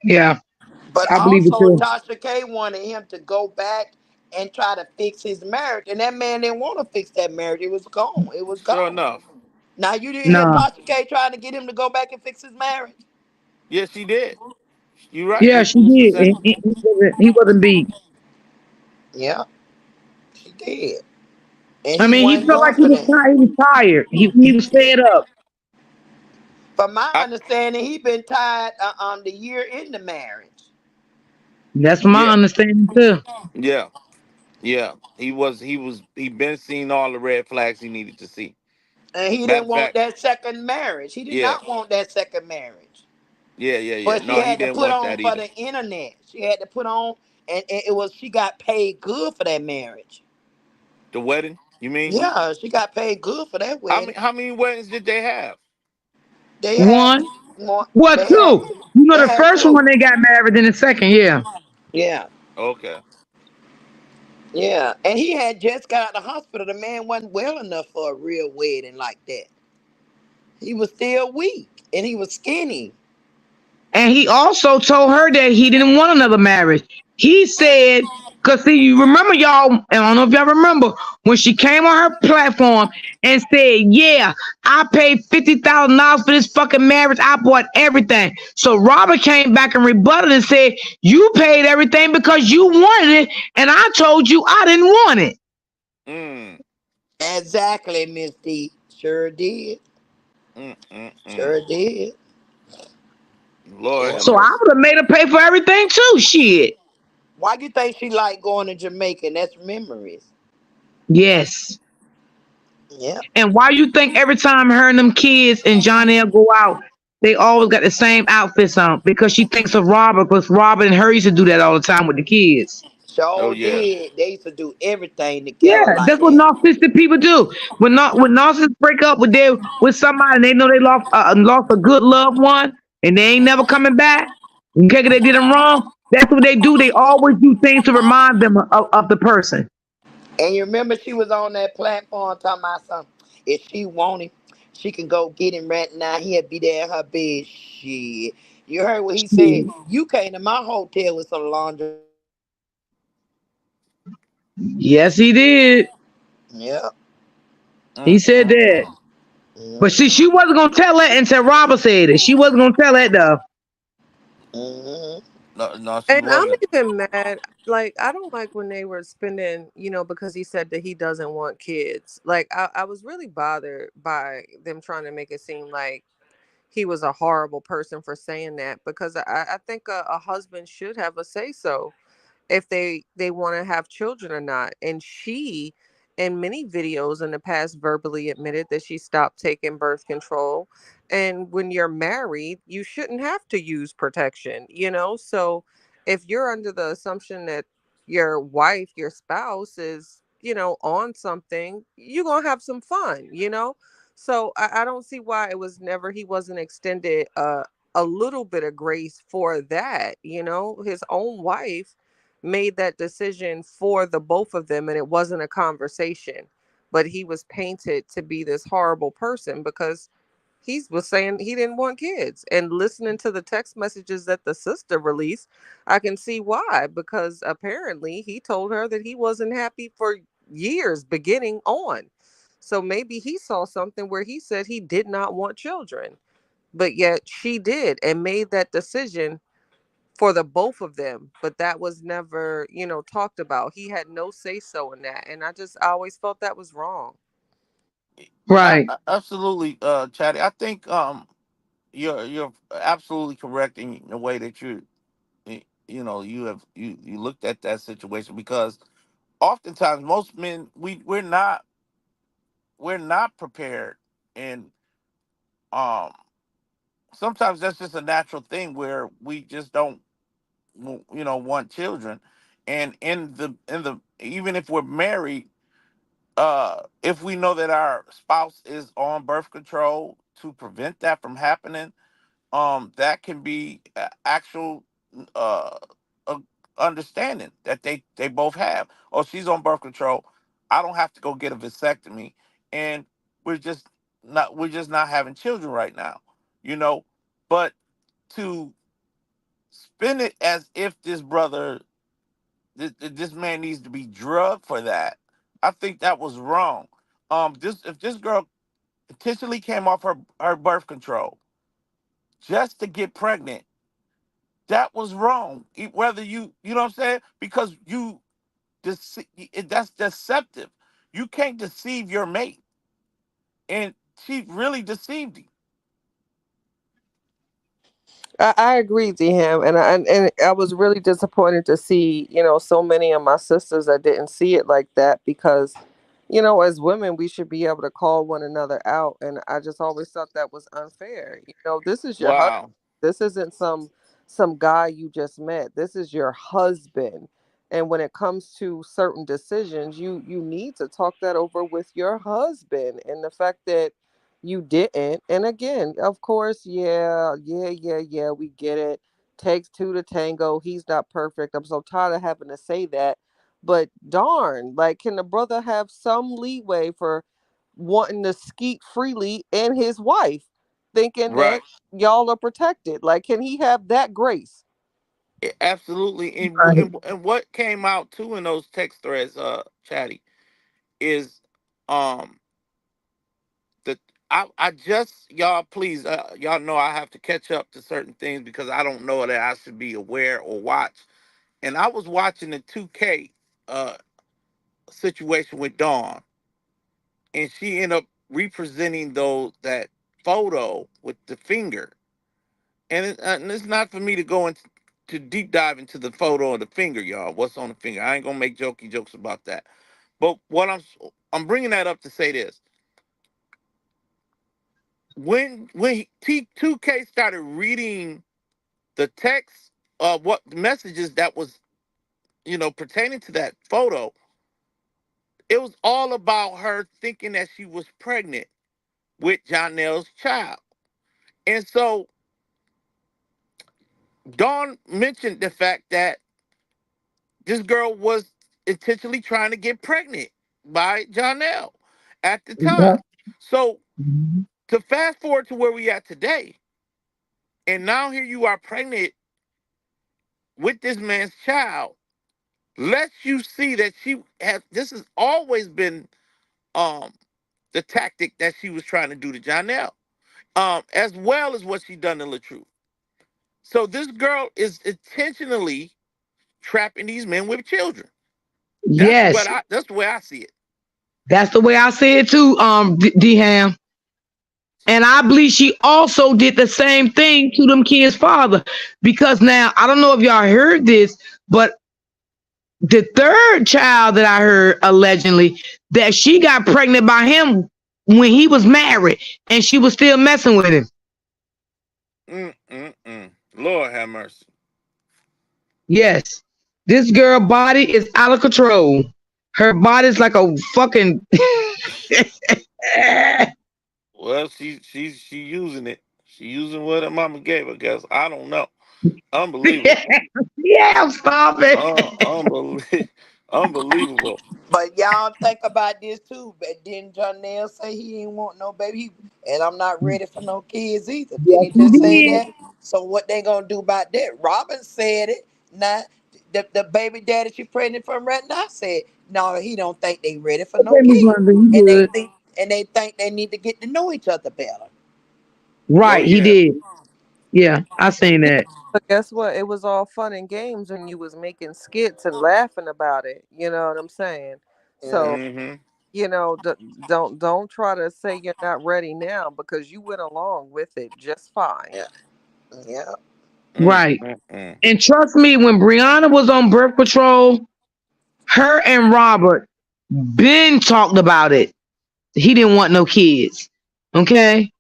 Yeah, But I believe it also, too. Tasha K wanted him to go back and try to fix his marriage, and that man didn't want to fix that marriage. It was gone. It was Sure gone. enough, Now you didn't hear Nah. Tasha K trying to get him to go back and fix his marriage. yes, she did. You're right. Yeah, she did. He wasn't beat. Yeah, she did, and I he mean, he wasn't felt like he was confident. tired. He was tired. He was fed up. From my I, understanding, he been tied the year in the marriage, That's from my yeah, understanding too. yeah, yeah. He been seeing all the red flags he needed to see. and he Matter didn't of want fact, that second marriage. He did yeah, not want that second marriage. yeah. But she No, he had to didn't put want on that for either. the internet. She had to put on, and it was she got paid good for that marriage. The wedding, you mean? Yeah, she got paid good for that wedding. How many weddings did they have? They had One, more. what They had two? You know, they the had first one two. they got married, then the second, yeah. Yeah, Okay. yeah. And he had just got out of the hospital. The man wasn't well enough for a real wedding like that. He was still weak and he was skinny. And he also told her that he didn't want another marriage. He said, because see, you remember y'all, and I don't know if y'all remember, when she came on her platform and said, yeah, I paid $50,000 for this fucking marriage. I bought everything. So Robert came back and rebutted and said, you paid everything because you wanted it. And I told you I didn't want it. Mm, Exactly, Miss D. Sure did. mm, mm, mm. Sure did. Lord Yeah. have So I mercy. would have made her pay for everything too. Shit. Why you think she like going to Jamaica? And that's memories. Yes. Yeah. And why you think every time her and them kids and John L go out, they always got the same outfits on? Because she thinks of Robert, because Robert and her used to do that all the time with the kids. Oh Sure yeah. did. They used to do everything Yeah, together like that's what that. narcissistic people do. When narcissists break up with somebody and they know they lost a good loved one and they ain't never coming back, okay, 'cause they did them wrong. That's what they do. They always do things to remind them of the person. And you remember she was on that platform talking about something. If she want him, she can go get him right now. He'll be there in her bed. Shit. You heard what he said? Shit. You came to my hotel with some laundry. Yes, he did. Yeah. He Mm, said mm, that. mm. But see, Mm-hmm. she wasn't gonna tell that until Robert said it. She wasn't gonna tell that though. Mm-hmm. No, no, she And I'm wasn't. even mad. Like, I don't like when they were spending, because he said that he doesn't want kids. Like, I was really bothered by them trying to make it seem like he was a horrible person for saying that, because I think a husband should have a say so if they want to have children or not. And she, in many videos in the past, verbally admitted that she stopped taking birth control. And when you're married, you shouldn't have to use protection. So if you're under the assumption that your wife, your spouse is, on something, you're gonna have some fun. So I don't see why it was never he wasn't extended a little bit of grace for that. His own wife made that decision for the both of them, and it wasn't a conversation, but he was painted to be this horrible person because he was saying he didn't want kids. And listening to the text messages that the sister released, I can see why, because apparently he told her that he wasn't happy for years beginning on. So maybe he saw something where he said he did not want children, but yet she did and made that decision for the both of them. But that was never, talked about. He had no say so in that, and I always felt that was wrong. Right. Absolutely, Chatty. I think you're absolutely correct in the way that you looked at that situation, because oftentimes most men we're not prepared, and um sometimes that's just a natural thing where we just don't want children. And in the even if we're married, if we know that our spouse is on birth control, to prevent that from happening, that can be actual uh uh, understanding that they both have. Oh, she's on birth control, I don't have to go get a vasectomy, and we're just not having children right now, you know but to spin it as if this man needs to be drugged for that, I think that was wrong. This If this girl intentionally came off her birth control just to get pregnant, that was wrong. Whether you know what I'm saying, because that's deceptive. You can't deceive your mate, and she really deceived him. I agree with him, and I was really disappointed to see, so many of my sisters that didn't see it like that, because, as women, we should be able to call one another out, and I just always thought that was unfair. This is your husband. Wow. This isn't some guy you just met. This is your husband. And when it comes to certain decisions, you need to talk that over with your husband. And the fact that you didn't. And again, of course, yeah, yeah, yeah, yeah, we get it. Takes two to tango. He's not perfect. I'm so tired of having to say that. But darn, like, can the brother have some leeway for wanting to skeet freely and his wife, thinking that Right. y'all are protected? Like, can he have that grace? Absolutely. And, Right. and what came out too in those text threads, Chatty, is um the I just, y'all, please, y'all know I have to catch up to certain things because I don't know that I should be aware or watch. And I was watching the 2K uh situation with Dawn, and she ended up representing those that photo with the finger. And it's not for me to go into to deep dive into the photo of the finger, y'all. What's on the finger? I ain't gonna make jokey jokes about that. But I'm bringing that up to say this: when T2K started reading the text of what messages that was pertaining to that photo, it was all about her thinking that she was pregnant with Jonel's child. And so Dawn mentioned the fact that this girl was intentionally trying to get pregnant by Jonelle at the Yeah. time. So Mhm. to fast forward to where we at today, and now here you are pregnant with this man's child, lets you see that she has this has always been um the tactic that she was trying to do to Jonelle, as well as what she done to LaTruth. So this girl is intentionally trapping these men with children. Yes, That's the way I see it. that's the way I see it too, D-Ham. And I believe she also did the same thing to them kids' father. Because now, I don't know if y'all heard this, but the third child that I heard allegedly that she got pregnant by him when he was married and she was still messing with him. Lord have mercy. Yes. This girl body is out of control. Her body's like a fucking Well, she using it. She using what her mama gave her. Guess I don't know. Unbelievable. yeah, stop it. Unbelievable. Unbelievable. But y'all think about this too. But didn't Janelle say he didn't want no baby? And I'm not ready for no kids either. Didn't Yes, he he just say did. that? So what they gonna do about that? Robin said it. Now the baby daddy she pregnant from right now said no, he don't think they ready for no Okay, Miss kids. London, you And they good. think they need to get to know each other better. Oh Right, he yeah. did. Yeah, I seen Yeah, that. but guess what? It was all fun and games when you was making skits and laughing about it. You know what I'm saying? Yeah. So, Mm-hmm. don't try to say you're not ready now because you went along with it just fine. Yeah. Yeah. Right. Mm-mm. And trust me, when Brianna was on birth control, her and Robert been talked about it. He didn't want no kids. Okay?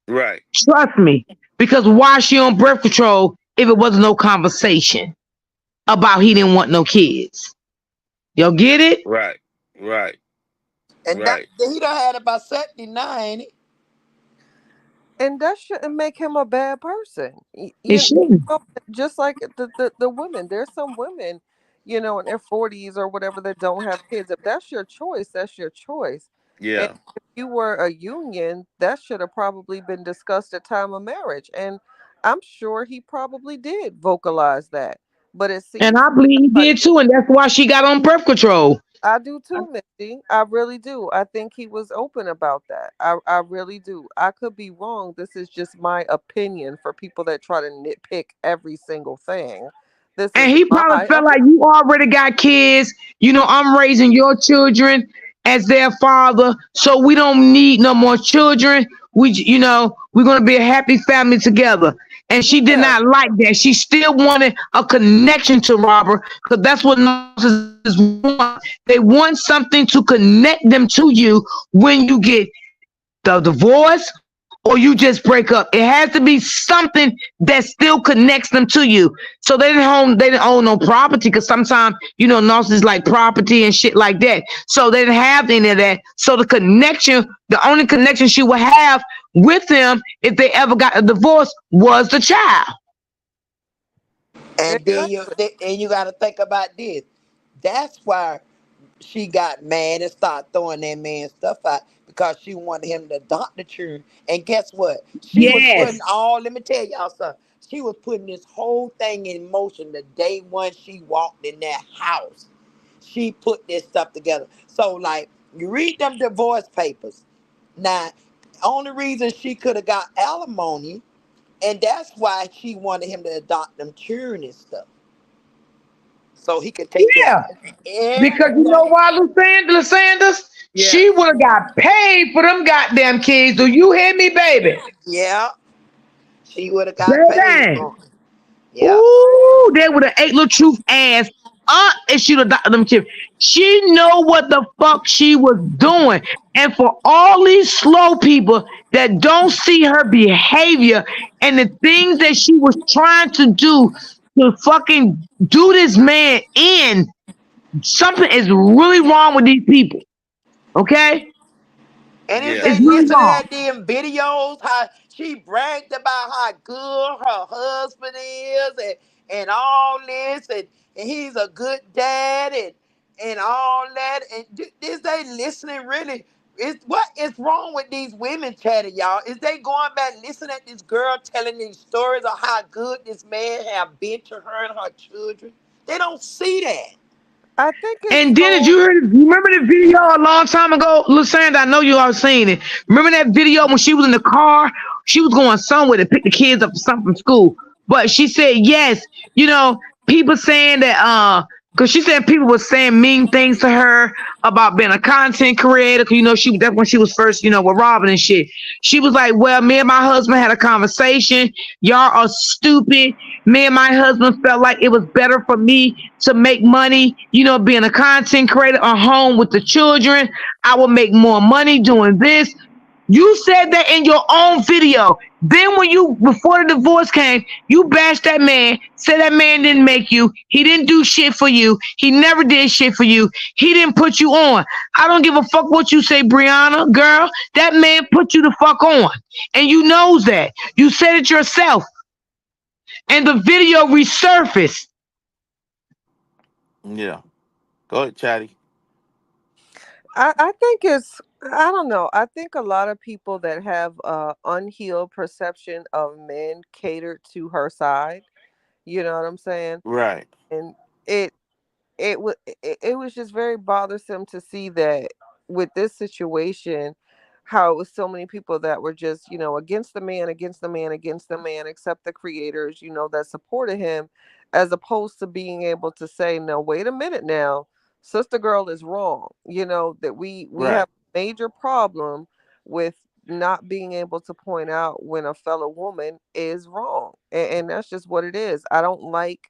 Right. Trust me. Because why she on birth control if it wasn't no conversation about he didn't want no kids? Y'all get it? Right. Right. And that Right. he done had about 79, ain't he? And that shouldn't make him a bad person. It You shouldn't. know, just like the women. There's some women, in their 40s or whatever that don't have kids. If that's your choice, that's your choice. And Yeah. if you were a union, that should have probably been discussed at time of marriage. And I'm sure he probably did vocalize that. But it And seems I believe he like did too, and that's why she got on birth control. I do too, Misty. I really do. I think he was open about that. I really do. I could be wrong. This is just my opinion for people that try to nitpick every single thing. This And is he my probably felt like opinion. you already got kids. I'm raising your children as their father, so we don't need no more children. We're gonna be a happy family together. And she did Yeah. not like that. She still wanted a connection to Robert because that's what narcissists want. They want something to connect them to you when you get the divorce or you just break up. It has to be something that still connects them to you. So they didn't own no property because sometimes narcissists like property and shit like that. So they didn't have any of that. So the only connection she would have with them if they ever got a divorce was the child. And then Exactly. you got to think about this. That's why she got mad and started throwing that man stuff out because she wanted him to adopt the children. And guess what? She was putting Yes. all. Let me tell y'all something. She was putting this whole thing in motion the day one she walked in that house. She put this stuff together. So like you read them divorce papers. Now, only reason she could have got alimony, and that's why she wanted him to adopt them children and stuff so he could take care Yeah. of Because you know everything. why, Sanders? She Yes. would have got paid for them goddamn kids. Do you hear me, baby? Yeah, she would have got paid Baby. for it. Yep. Ooh, they would have ate little truth ass up and she'd have got them chips. She know what the fuck she was doing. And for all these slow people that don't see her behavior and the things that she was trying to do to fucking do this man in, something is really wrong with these people. Okay? And if Yeah. they It's really listen to wrong. that damn videos, how she bragged about how good her husband is and all this and he's a good dad and all that and this they listening really what is wrong with these women chatting y'all is they going back listening at this girl telling these stories of how good this man have been to her and her children. They don't see that. I think it's And then did so. you remember the video a long time ago, Lysandra? I know you all seen it. Remember that video when she was in the car? She was going somewhere to pick the kids up from something from school. But she said yes. You know, people saying that because she said people were saying mean things to her about being a content creator. 'Cause, you know, that's when she was first, you know, with Robin and shit. She was like, "Well, me and my husband had a conversation. Y'all are stupid. Me and my husband felt like it was better for me to make money, you know, being a content creator or home with the children. I will make more money doing this." You said that in your own video. Then when you before the divorce came, you bashed that man, said that man didn't make you, he didn't do shit for you, he never did shit for you, he didn't put you on. I don't give a fuck what you say, Brianna, girl. That man put you the fuck on. And you knows that. You said it yourself. And the video resurfaced. Yeah. Go ahead, Chatty. I think it's, I don't know. I think a lot of people that have unhealed perception of men catered to her side. You know what I'm saying? Right. And it it was just very bothersome to see that with this situation, how it was so many people that were just, against the man, against the man, against the man, except the creators, that supported him, as opposed to being able to say, no, wait a minute now, sister girl is wrong. That we Right. have a major problem with not being able to point out when a fellow woman is wrong. And that's just what it is. I don't like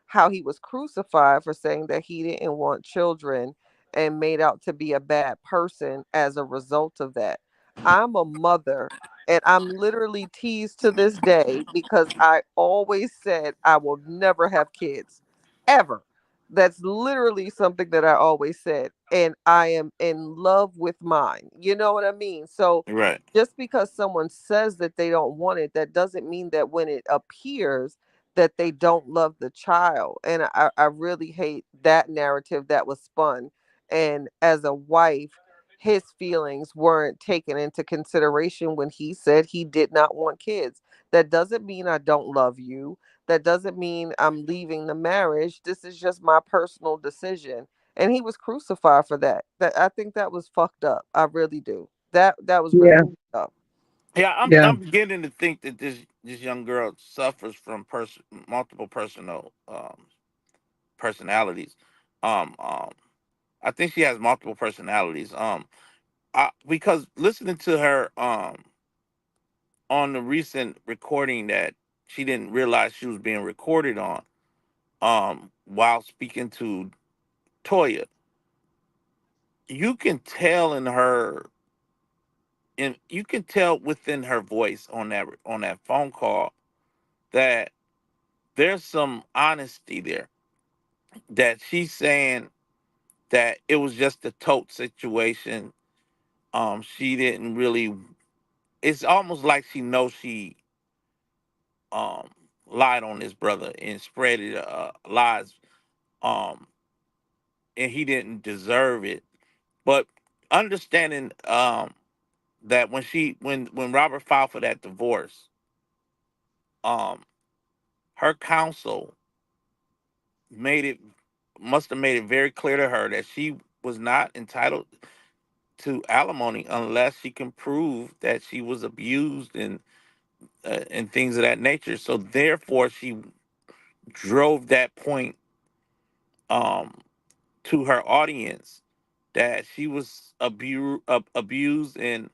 how he was crucified for saying that he didn't want children and made out to be a bad person as a result of that. I'm a mother, and I'm literally teased to this day because I always said I will never have kids ever. That's literally something that I always said. And I am in love with mine. You know what I mean? So Right. just because someone says that they don't want it, that doesn't mean that when it appears that they don't love the child. And I really hate that narrative that was spun. And as a wife, his feelings weren't taken into consideration when he said he did not want kids. That doesn't mean I don't love you. That doesn't mean I'm leaving the marriage. This is just my personal decision. And he was crucified for that. That I think that was fucked up. I really do. That was really Yeah, fucked up. Yeah, yeah. I'm beginning to think that this young girl suffers from multiple personal personalities. Um, um, I think she has multiple personalities. Because listening to her on the recent recording that she didn't realize she was being recorded on while speaking to Toya, you can tell in her and you can tell within her voice on that phone call that there's some honesty there, that she's saying that it was just a tote situation. She didn't really, it's almost like she knows she um lied on his brother and spread it lies, um and he didn't deserve it. But understanding that when Robert filed for that divorce, um her counsel made it must have made it very clear to her that she was not entitled to alimony unless she can prove that she was abused and things of that nature. So therefore, she drove that point um, to her audience that she was abused and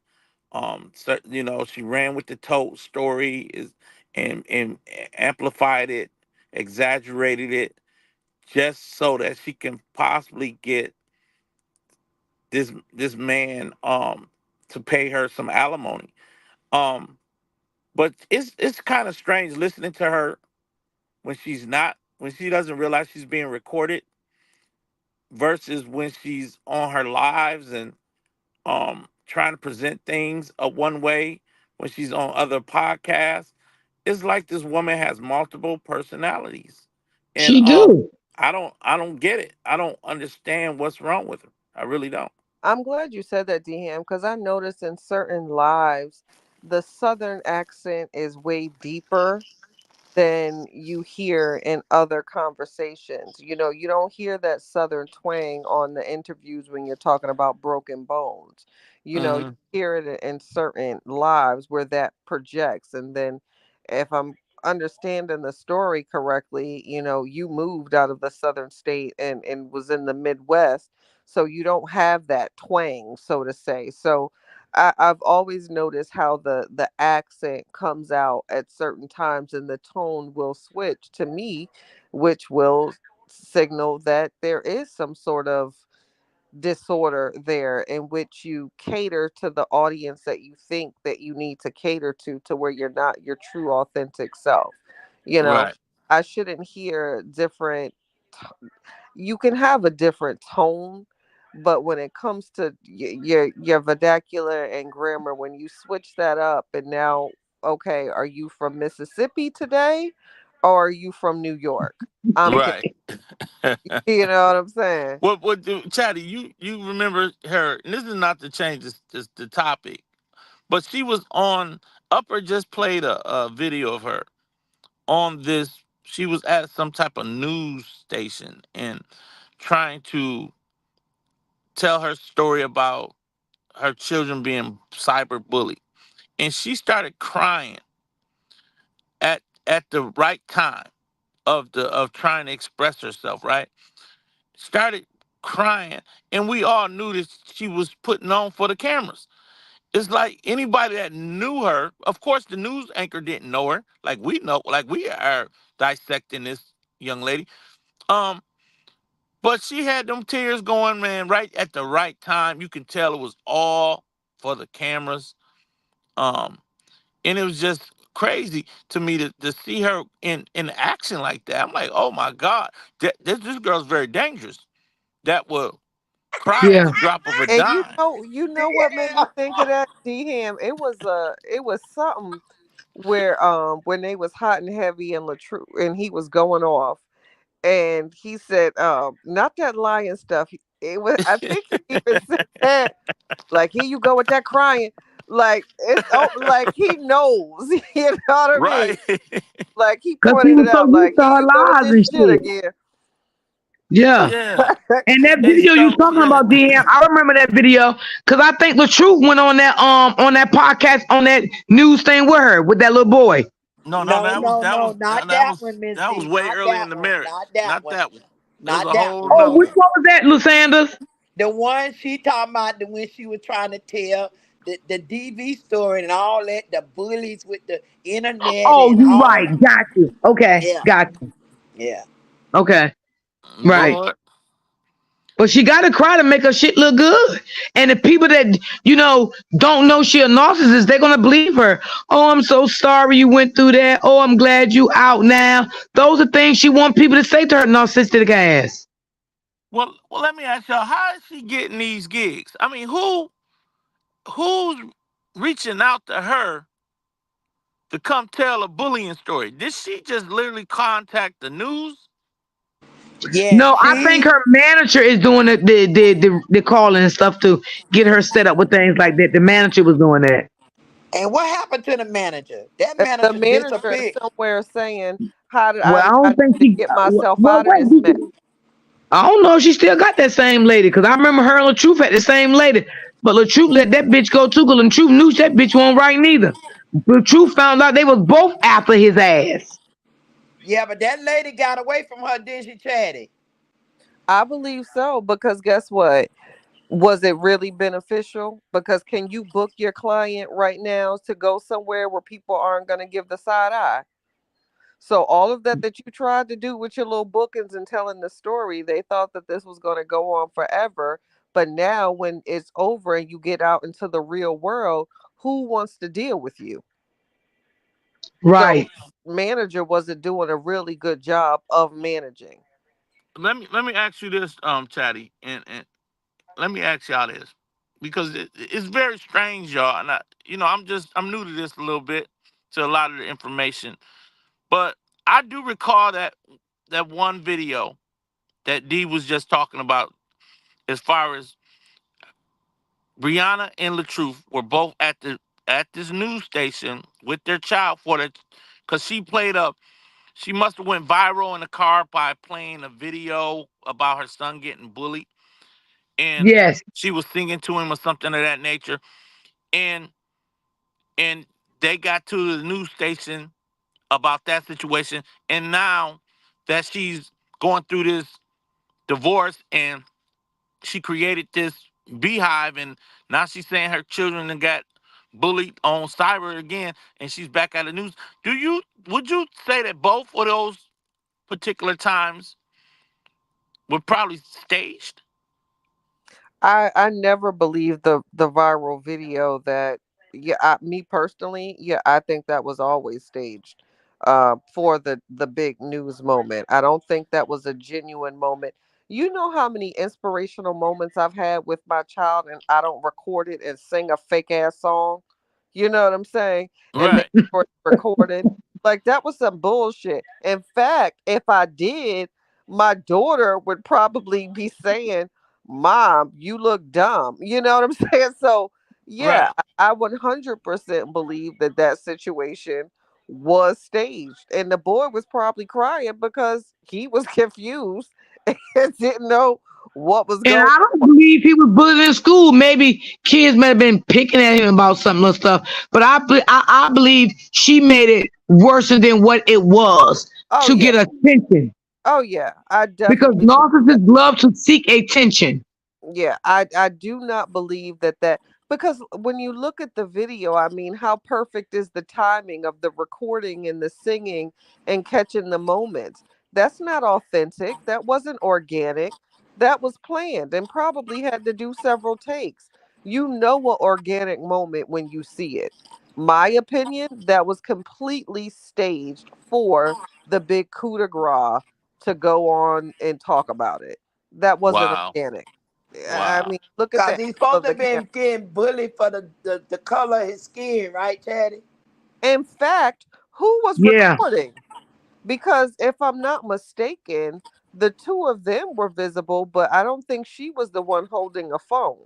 she ran with the tote story is and amplified it, exaggerated it, just so that she can possibly get this man to pay her some alimony. Um, but it's kind of strange listening to her when she doesn't realize she's being recorded versus when she's on her lives and trying to present things a one way when she's on other podcasts. It's like this woman has multiple personalities. And She do. I don't get it. I don't understand what's wrong with her. I really don't. I'm glad you said that, DM, because I noticed in certain lives, the Southern accent is way deeper than you hear in other conversations. You don't hear that Southern twang on the interviews when you're talking about broken bones. You Hmm. hear it in certain lives where that projects. And then if I'm understanding the story correctly, you moved out of the southern state and was in the Midwest, so you don't have that twang, so to say. So I've always noticed how the accent comes out at certain times and the tone will switch to me, which will signal that there is some sort of disorder there in which you cater to the audience that you think that you need to cater to where you're not your true authentic self. you know Right. I shouldn't hear different. You can have a different tone, but when it comes to your vernacular and grammar, when you switch that up and now, okay, are you from Mississippi today or are you from New York? I'm confused. Right. You know what I'm saying? What do Chatty, you remember her, and this is not to change the topic, but she was on Upper just played a video of her on this. She was at some type of news station and trying to tell her story about her children being cyber bullied. And she started crying at the right time of trying to express herself, right? Started crying, and we all knew that she was putting on for the cameras. It's like anybody that knew her, of course the news anchor didn't know her. Like we know, like we are dissecting this young lady. Um, but she had them tears going, man, right at the right time. You can tell it was all for the cameras. Um, and it was just crazy to me to see her in action like that. I'm like, oh my God, this girl's very dangerous. That will cry at Yeah. the drop of a And you dime. know, you know what made me Yeah. think of that, D-Ham? It was something where when they was hot and heavy and Latrue and he was going off and he said, not that lying stuff. It was, I think he even said, like, here you go with that crying. Like it's, oh, like he knows, you know what I mean? Right. Like he Cause he pointed was it so out, used like to here her you go with lies this and shit shit. again. Yeah. Yeah. And that And video you so talking yeah. about, DM, I remember that video because I think the truth went on that podcast on that news thing with her with that little boy. No, no, No, no, no, not that one, Miss that was D. way Not early in that the one. marriage. Not that Not one. that one. It was Not a that whole one. Oh, nother which one. one was that, Lusanders? The one she talking about, the when she was trying to tell the DV story and all that, the bullies with the internet Oh, and you all. right. Got you. Okay. Yeah, Got you. yeah. Okay. Right. Lord. But she got to cry to make her shit look good. And the people that, don't know she a narcissist, they're going to believe her. Oh, I'm so sorry you went through that. Oh, I'm glad you out now. Those are things she want people to say to her narcissistic ass. Well, let me ask y'all, how is she getting these gigs? I mean, who's reaching out to her to come tell a bullying story? Did she just literally contact the news? Yeah, No, I think she. her manager is doing the calling and stuff to get her set up with things like that. The manager was doing that. And what happened to the manager? That The manager manager is disappeared. somewhere saying, "How did Well, I I don't think need to she. get myself Well, out of this mess?" wait. I don't know if she still got that same lady because I remember her and LaTruth had the same lady. But LaTruth let that bitch go too because LaTruth knew that bitch wasn't right neither. LaTruth found out they was both after his ass. Yeah, but that lady got away from her, didn't she, Chatty? I believe so because guess what? Was it really beneficial? Because can you book your client right now to go somewhere where people aren't going to give the side eye? So all of that you tried to do with your little bookings and telling the story, they thought that this was going to go on forever. But now when it's over and you get out into the real world, who wants to deal with you? So Right. manager wasn't doing a really good job of managing. Let me ask you this, Chatty, and let me ask y'all this because it's very strange, y'all. And I'm new to this a little bit, to a lot of the information, but I do recall that one video that D was just talking about, as far as Brianna and LaTruth were both at this news station with their child for the, because she must have went viral in the car by playing a video about her son getting bullied, and Yes. she was singing to him or something of that nature, and and they got to the news station about that situation. And now that she's going through this divorce and she created this beehive, and now she's saying her children and got bullied on cyber again, and she's back at the news. Would you say that both of those particular times were probably staged? I never believed the viral video that, yeah, me personally, yeah, I think that was always staged for the big news moment. I don't think that was a genuine moment. You know how many inspirational moments I've had with my child and I don't record it and sing a fake ass song? You know what I'm saying? And make Right, sure it's recorded. Like that was some bullshit. In fact, if I did, my daughter would probably be saying, Mom, you look dumb. You know what I'm saying? So, yeah, right. I 100% believe that that situation was staged. And the boy was probably crying because he was confused and didn't know what was And going I don't on. believe he was bullied in school. Maybe kids may have been picking at him about some little stuff. But I believe she made it worse than what it was Oh, to yeah. get attention. Oh, yeah. I Because definitely believe that. narcissists love to seek attention. Yeah, I do not believe that because when you look at the video, I mean, how perfect is the timing of the recording and the singing and catching the moments? That's not authentic. That wasn't organic. That was planned and probably had to do several takes. You know an organic moment when you see it. My opinion, that was completely staged for the big coup de grace to go on and talk about it. That wasn't Wow, organic. I wow. mean, look at Cause the he's angle supposed of to the have camera. been getting bullied for the color of his skin, right, Chatty? In fact, who was Yeah. recording? Because if I'm not mistaken, the two of them were visible, but I don't think she was the one holding a phone.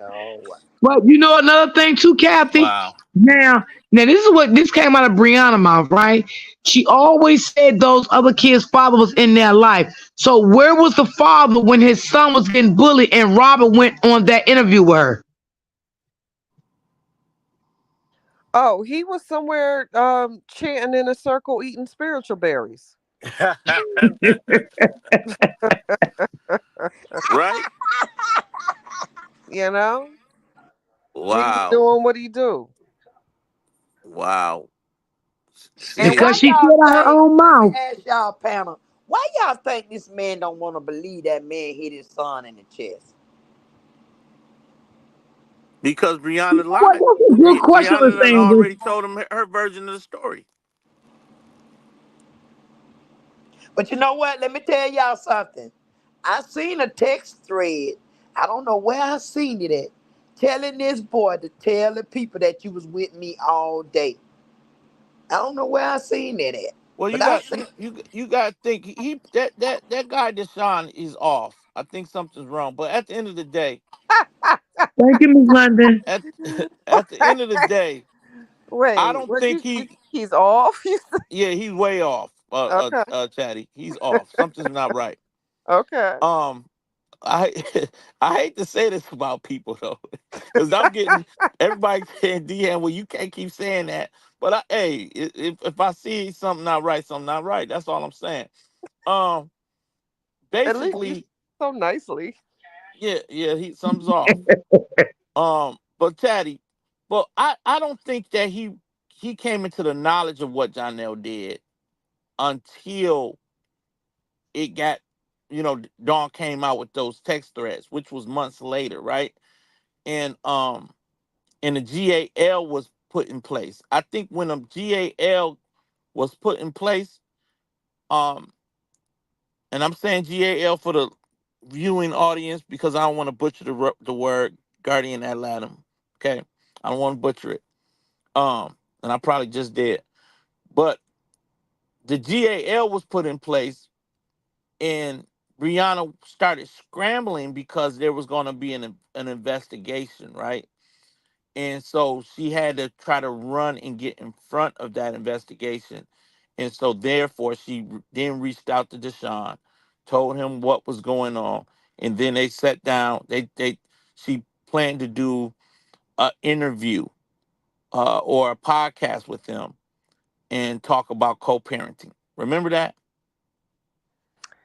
Oh, wow. But you know another thing too, Kathy? Wow. Now this came out of Brianna mouth, right? She always said those other kids' father was in their life. So where was the father when his son was getting bullied and Robert went on that interview with her? Oh, he was somewhere chanting in a circle eating spiritual berries. Right? You know? He was Wow. doing what he do. Wow. And See, Because why she said y'all out her think, own let me mouth. ask y'all panel, why y'all think this man don't want to believe that man hit his son in the chest? because You Brianna know what? lied. That's a good question, Brianna Miss done Angel. already told him her version of the story. But you know what? Let me tell y'all something. I seen a text thread. I don't know where I seen it at. Telling this boy to tell the people that you was with me all day. I don't know where I seen that at. Well, But I seen you got to think that guy Deshaun is off. I think something's wrong. But at the end of the day, Thank you, Miss London. at at the end of the day, I Wait, don't what think you he. think he's off? Yeah, he's way off. Okay. Chatty, he's off. Something's not right. Okay. Um, I I hate to say this about people though, because I'm getting everybody saying DM. Well, you can't keep saying that. But hey, if I see something not right, something not right. That's all I'm saying. Um, At least you said basically, so nicely. yeah, he something's off. But Taddy, but I don't think that he came into the knowledge of what Jonell did until it got, Dawn came out with those text threads, which was months later, right? And and the GAL was put in place. I think when the GAL was put in place, um, and I'm saying GAL for the viewing audience because I don't want to butcher the word guardian ad litem. Okay, I don't want to butcher it. And I probably just did. But the GAL was put in place, and Brianna started scrambling because there was going to be an investigation, right? And so she had to try to run and get in front of that investigation. And so therefore she then reached out to Deshaun, told him what was going on, and then they sat down. They she planned to do an interview or a podcast with him. and talk about co-parenting. Remember that?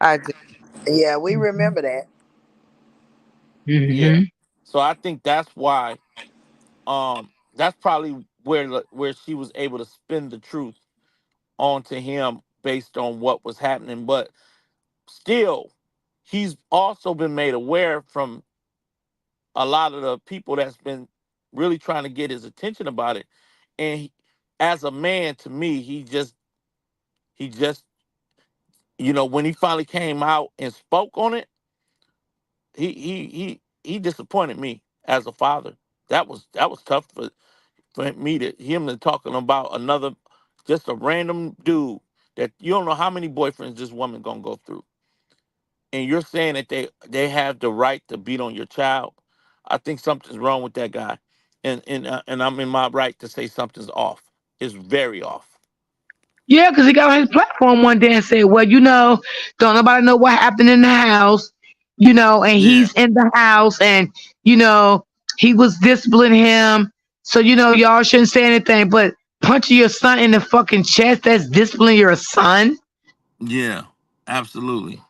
I do. Yeah, we remember that. Yeah. Mm-hmm. So I think that's probably where she was able to spin the truth onto him based on what was happening. But still, he's also been made aware from a lot of the people that's been really trying to get his attention about it. And as a man, to me, he just when he finally came out and spoke on it, he disappointed me as a father. That was tough for me to him to talking about another, just a random dude that you don't know how many boyfriends this woman gonna go through, and you're saying that they have the right to beat on your child. I think something's wrong with that guy, and I'm in my right to say something's off. It's very off. Yeah, because he got on his platform one day and said, "Well, don't nobody know what happened in the house, and Yeah, he's in the house, and you know, he was disciplining him, so y'all shouldn't say anything." But punching your son in the fucking chest—that's disciplining your son. yeah, absolutely.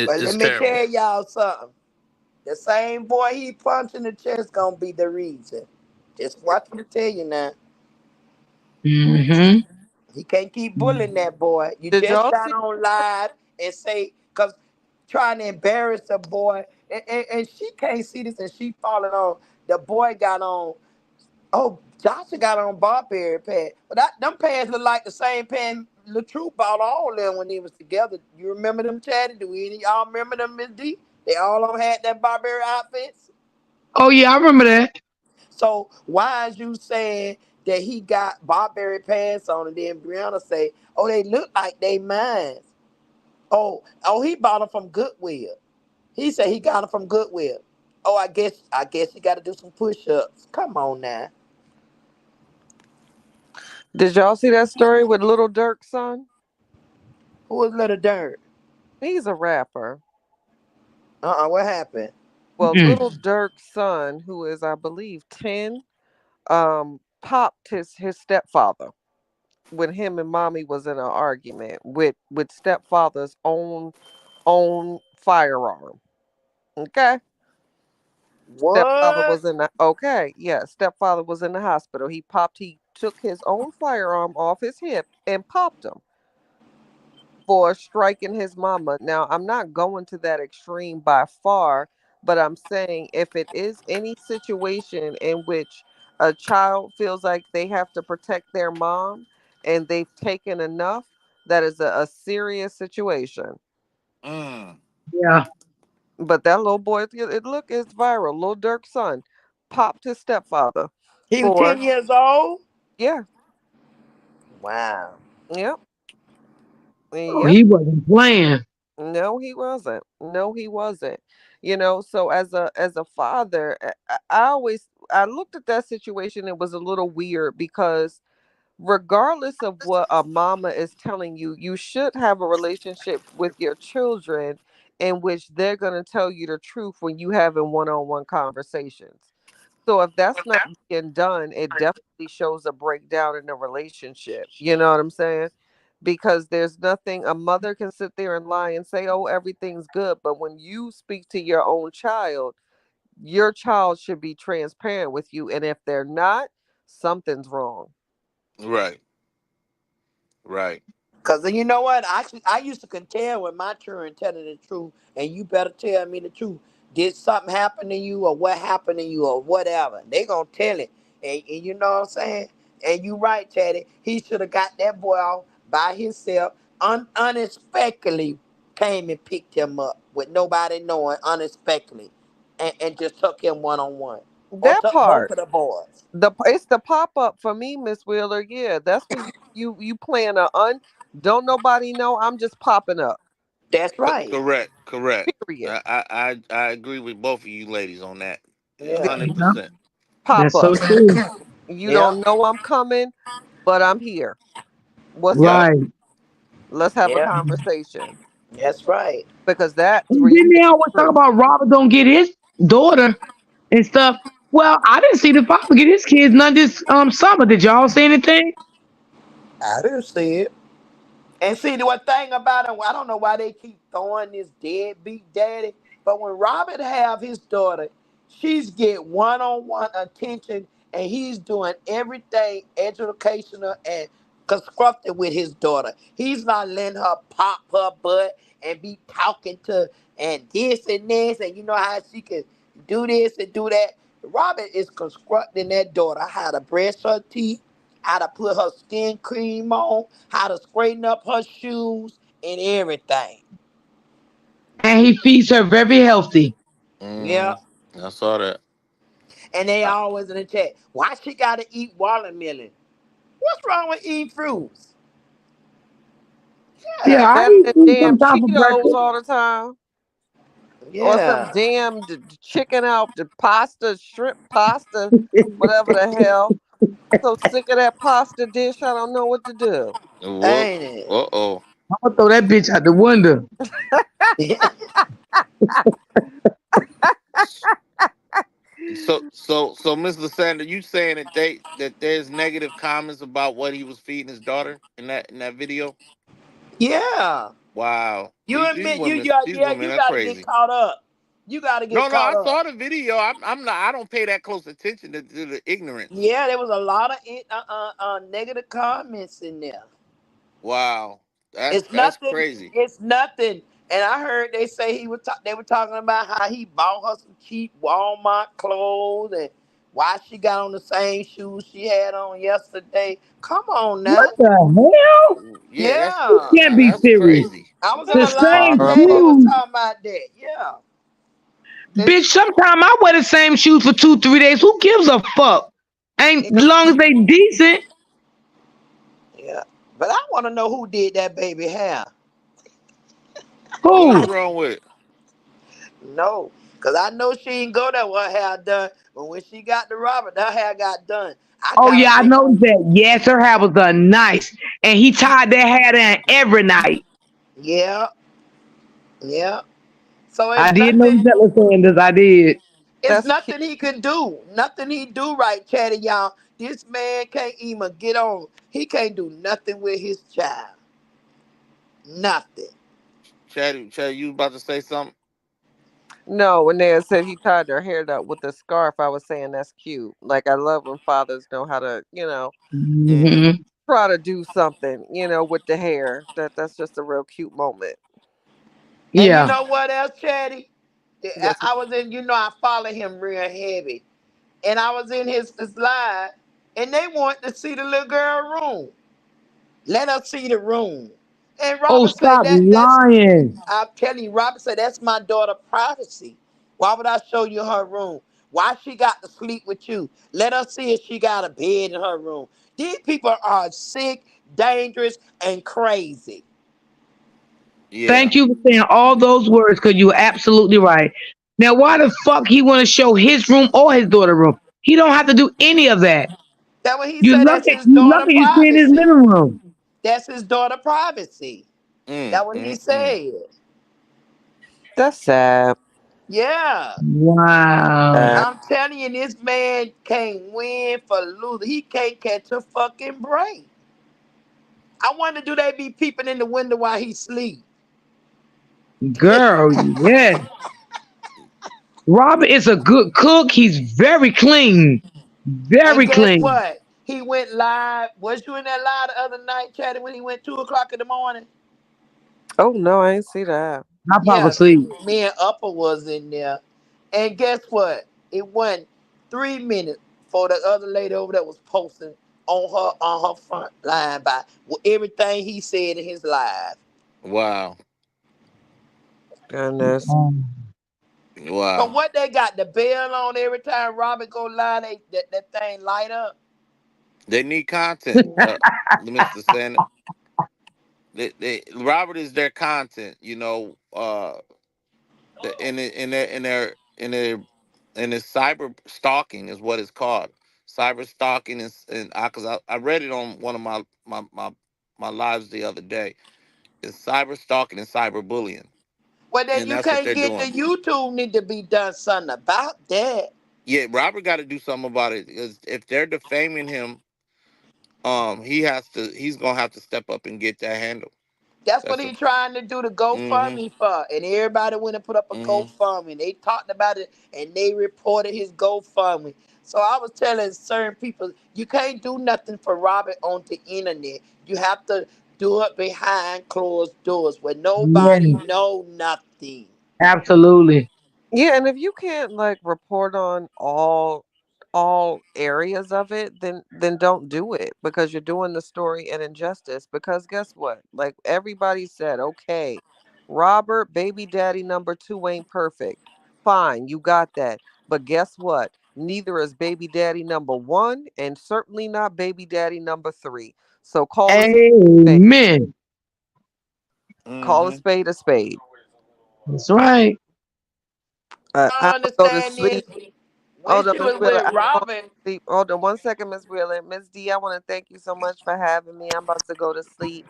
But It's let me terrible. tell y'all something. The same boy he punched in the chest gonna be the reason. Just watch me tell you now. Mm-hmm. He can't keep bullying that boy. You Did just y'all got see? on live and say, because trying to embarrass the boy, and she can't see this and she falling on. The boy got on, oh, Joshua got on Barberry pants. But them pants look like the same pants LaTrue bought all them when they was together. You remember them, Chatty? Do any of y'all remember them, Miss D? They all on had that Barberry outfits. Oh yeah, I remember that. So why is you saying that he got Barberry pants on, and then Brianna say, "Oh, they look like they mine." Oh, he bought them from Goodwill. He said he got them from Goodwill. Oh, I guess you got to do some push-ups. Come on now. Did y'all see that story with Little Dirk's son? Who was Little Dirt? He's a rapper. What happened? Well, Mm. Little Dirk's son, who is I believe 10, popped his stepfather when him and mommy was in an argument with stepfather's own firearm. Okay. Stepfather What? was in the okay, yeah. Stepfather was in the hospital. He took his own firearm off his hip and popped him for striking his mama. Now, I'm not going to that extreme by far, but I'm saying if it is any situation in which a child feels like they have to protect their mom and they've taken enough, that is a serious situation. Mm. Yeah. But that little boy, look, it's viral. Little Dirk's son popped his stepfather He was for, 10 years old? yeah, Wow. yep, Oh, yep. he wasn't playing. No, he wasn't. No, he wasn't. So as a father, I looked at that situation. It was a little weird because regardless of what a mama is telling you, you should have a relationship with your children in which they're going to tell you the truth when you having one-on-one conversations. So if that's not being done, it definitely shows a breakdown in the relationship. You know what I'm saying? Because there's nothing a mother can sit there and lie and say, "Oh, everything's good," but when you speak to your child should be transparent with you, and if they're not, something's wrong. Right, right. Cause you know what? I used to contend with my children telling the truth, and you better tell me the truth. Did something happen to you, or what happened to you, or whatever? They gonna tell it, and you know what I'm saying. And you right, Teddy. He should have got that boy off by himself, unexpectedly came and picked him up with nobody knowing, unexpectedly, and just took him one on one, or That took both part, of the boys. it's the pop up for me, Miss Wheeler. Yeah, that's when you playing don't nobody know. I'm just popping up. That's right. Correct, correct. Period. I agree with both of you ladies on that. Yeah. Hundred Yeah, percent. Pop that's so up. true. You Yeah. don't know I'm coming, but I'm here. What's Yep. up? Right. Let's have a Yeah. conversation That's right. because that's where And you then get they the always talk truth. about Robert don't get his daughter and stuff. Well, I didn't see the father get his kids none this summer. Did y'all see anything? I didn't see it. And see the one thing about him, I don't know why they keep throwing this deadbeat daddy, but when Robert have his daughter, she's get one-on-one attention, and he's doing everything educational and constructive with his daughter. He's not letting her pop her butt and be talking to and this and this, and you know how she can do this and do that. Robert is constructing that daughter how to brush her teeth, how to put her skin cream on, how to straighten up her shoes, and everything. And he feeds her very healthy. Yeah. I saw that. And they always in the chat. Why she gotta eat watermelon? What's wrong with eating fruits? Yeah, Yeah. I Better eat than food damn sometimes for Cheetos breakfast. all the time. Or some Yeah. damn chicken out the pasta, shrimp pasta, whatever the hell. So sick of that pasta dish, I don't know what to do. Whoop. Ain't it? Uh-oh. I'm gonna throw that bitch out the window. So Miss Lasandra, you saying that there's negative comments about what he was feeding his daughter in that video? Yeah. Wow. You These admit women these yeah, women you are gotta get crazy. caught up. You gotta get No, caught I up. saw the video. I'm not. I don't pay that close attention to the ignorance. Yeah, there was a lot of negative comments in there. Wow, It's that's nothing. crazy. It's nothing. And I heard they say they were talking about how he bought her some cheap Walmart clothes and why she got on the same shoes she had on yesterday. Come on What now. the hell? Yeah, You Yeah. can't be that's serious. crazy. I was in The a live same today. They Horrible. was shoes. talking about that. Yeah. They, Bitch, sometimes I wear the same shoes for 2, 3 days. Who gives a fuck? Ain't long as they decent. yeah. But I want to know who did that baby hair. What's Who? wrong with it? No. Because I know she ain't go there with her hair done. But when she got to Robert, her hair got done. I Oh kind yeah, of I think, noticed that. Yes, her hair was done nice, and he tied that hair down every night. yeah, yeah. So I did notice that, Sanders. I did. it's That's cute. nothing he can do. Nothing he do right, Chatty y'all. This man can't even get on. He can't do nothing with his child. Nothing. Chad, you about to say something? No, when they had said he tied their hair up with a scarf, I was saying that's cute. Like I love when fathers know how to, Mm-hmm. Hmm. try to do something, with the hair. That's just a real cute moment. And you Yeah. know what else, Chatty? Yes. I was in, I follow him real heavy. And I was in his live, and they want to see the little girl room. Let us see the room. And Oh, Robert said stop that's lying, I'm telling you, Robert said that's my daughter privacy. Why would I show you her room? Why she got to sleep with you? Let us see if she got a bed in her room. These people are sick, dangerous, and crazy. Yeah. thank you for saying all those words because you were absolutely right. Now, why the fuck he want to show his room or his daughter room? He don't have to do any of that. That what he You said. That's lucky, his you daughter lucky you stay in his privacy. living room. That's his daughter privacy. Mm, That what he mm, mm. said. That's sad. Yeah. Wow. Sad. I'm telling you, this man can't win for losing. He can't catch a fucking break. I wonder, do they be peeping in the window while he sleep? Girl, yeah. Robert is a good cook. He's very clean. And Very guess clean. what? He went live. Was you in that live the other night, chatting when he went 2 o'clock in the morning? Oh no, I ain't see that. I pop Yeah, asleep. me and Upper was in there. And guess what? It went 3 minutes for the other lady over there was posting on her front line by everything he said in his live. Wow. Goodness. Cause Wow. what they got the bell on every time Robert go live, that thing light up. They need content, Mr. Sanders. Robert is their content, in their cyber stalking is what it's called. Cyber stalking is, and I read it on one of my lives the other day. It's cyber stalking and cyber bullying, Well, then and you that's what can't they're get the doing. YouTube need to be done something about that. Yeah, Robert got to do something about it because if they're defaming him, he's gonna have to step up and get that handle. That's what That's a he trying to do the mm-hmm, GoFundMe for. And everybody went and put up a mm-hmm. GoFundMe. They talked about it and they reported his GoFundMe. So I was telling certain people, you can't do nothing for Robert on the internet. You have to do it behind closed doors where nobody Yeah, know nothing. absolutely. Yeah, and if you can't like report on all areas of it, then don't do it because you're doing the story an injustice. Because guess what? Like everybody said, okay, Robert, baby daddy number two ain't perfect. Fine, you got that. But guess what? Neither is baby daddy number one, and certainly not baby daddy number three. So spade. Amen. Call a Mm-hmm. spade a spade. That's right. I'm I gonna go to understand sleep. this. When Hold on, she Miss was Wheeler. with I'm going to Robert, sleep. Hold on one second, Miss Wheeler. Miss D, I want to thank you so much for having me. I'm about to go to sleep.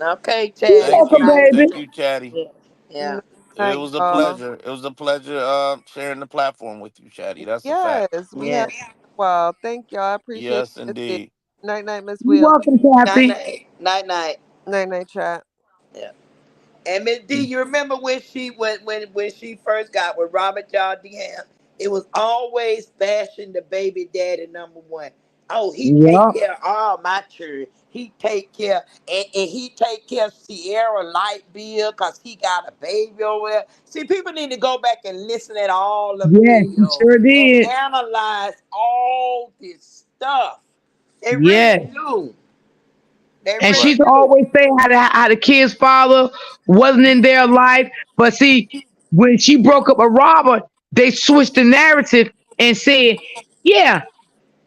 okay, You're Chad, Thank good welcome, you, night. baby. thank you, Chatty. Yeah, yeah. Night, It night, was a y'all. pleasure. It was a pleasure sharing the platform with you, Chatty. That's a fact. Yes, we have Yes. a while. Thank y'all. I appreciate Yes, you, Miss D. indeed. Night, night, Miss You're Wheeler. welcome, Night Kathy. night. Night night. Night, night, chat. Yeah. And Miss D, you remember when when she first got with Robert John DeHam? It was always bashing the baby daddy number one. Oh, he take Yeah. care of all my children. He take care and he take care of Sierra light bill because he got a baby over there. See, people need to go back and listen at all the Yes, he videos sure and did. analyze all this stuff. They really Yes. do. They And Right. really she's do. always saying how the kid's father wasn't in their life. But see, when she broke up with Robert, they switched the narrative and said, yeah,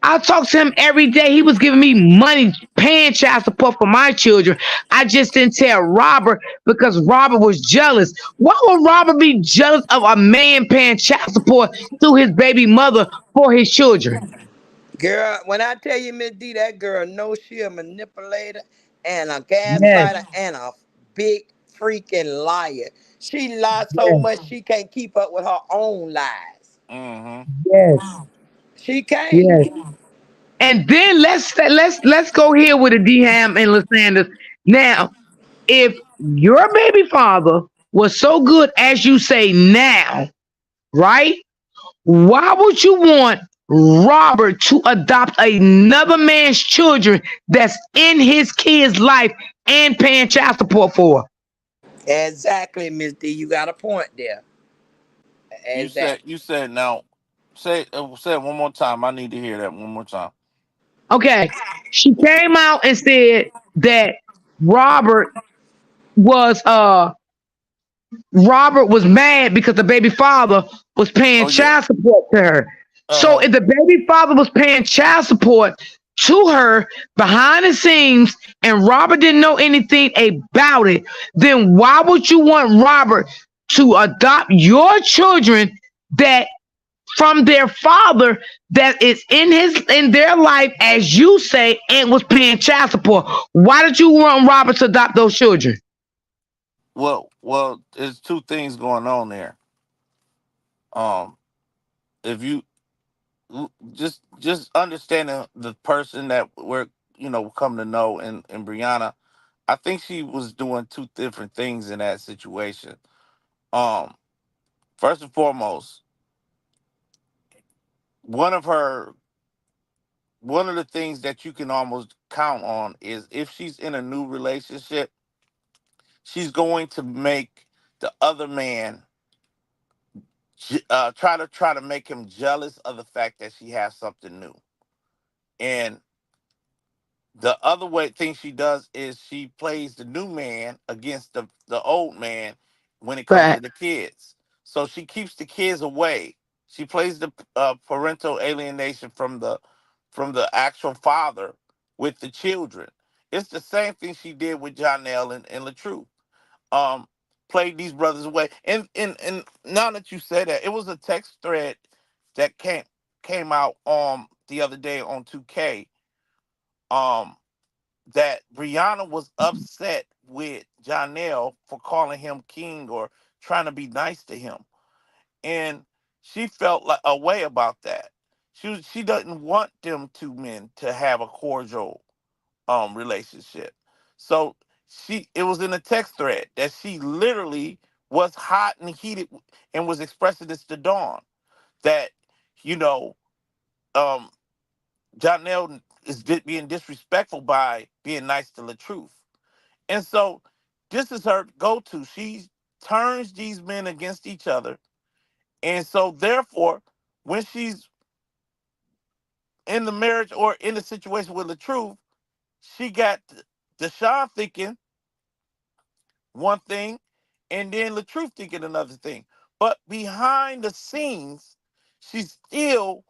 I talked to him every day. He was giving me money, paying child support for my children. I just didn't tell Robert because Robert was jealous. Why would Robert be jealous of a man paying child support to his baby mother for his children? Girl, when I tell you, Miss D, that girl knows she a manipulator and a Yes, gaslighter and a big freaking liar. She lies so yes, much she can't keep up with her own lies. Mm-hmm. yes, She can't. yes. And then let's go here with the Ham and Lysanders. Now, if your baby father was so good as you say now, right? Why would you want Robert to adopt another man's children that's in his kid's life and paying child support for? Exactly, Miss D. You got a point there. You Exactly. said now. Say it one more time. I need to hear that one more time. Okay, she came out and said that Robert was Robert was mad because the baby father was paying Oh yeah. child support to her. Uh So huh. if the baby father was paying child support to her behind the scenes and Robert didn't know anything about it, then why would you want Robert to adopt your children that from their father that is in their life as you say and was paying child support? Why did you want Robert to adopt those children? There's two things going on there. Um, if you just understanding the person that we're come to know in Brianna, I think she was doing two different things in that situation. Um, First and foremost, one of her one of the things that you can almost count on is if she's in a new relationship, she's going to make the other man try to make him jealous of the fact that she has something new. And the other way thing she does is she plays the new man against the old man when it comes to Fact. the kids. So she keeps the kids away. She plays the parental alienation from the actual father with the children. It's the same thing she did with Jonelle and Latruth. Um, Played these brothers away. And now that you say that, it was a text thread that came out the other day on 2K. Um, that Brianna was upset with Jonelle for calling him king or trying to be nice to him. And she felt like a way about that. She doesn't want them two men to have a cordial relationship. So it was in a text thread that she literally was hot and heated and was expressing this to Dawn that, you know, um Jonelle is being disrespectful by being nice to LaTruth. And so this is her go to. She turns these men against each other. And so therefore, when she's in the marriage or in the situation with LaTruth, she got Deshaun thinking one thing and then LaTruth thinking another thing. But behind the scenes, she's still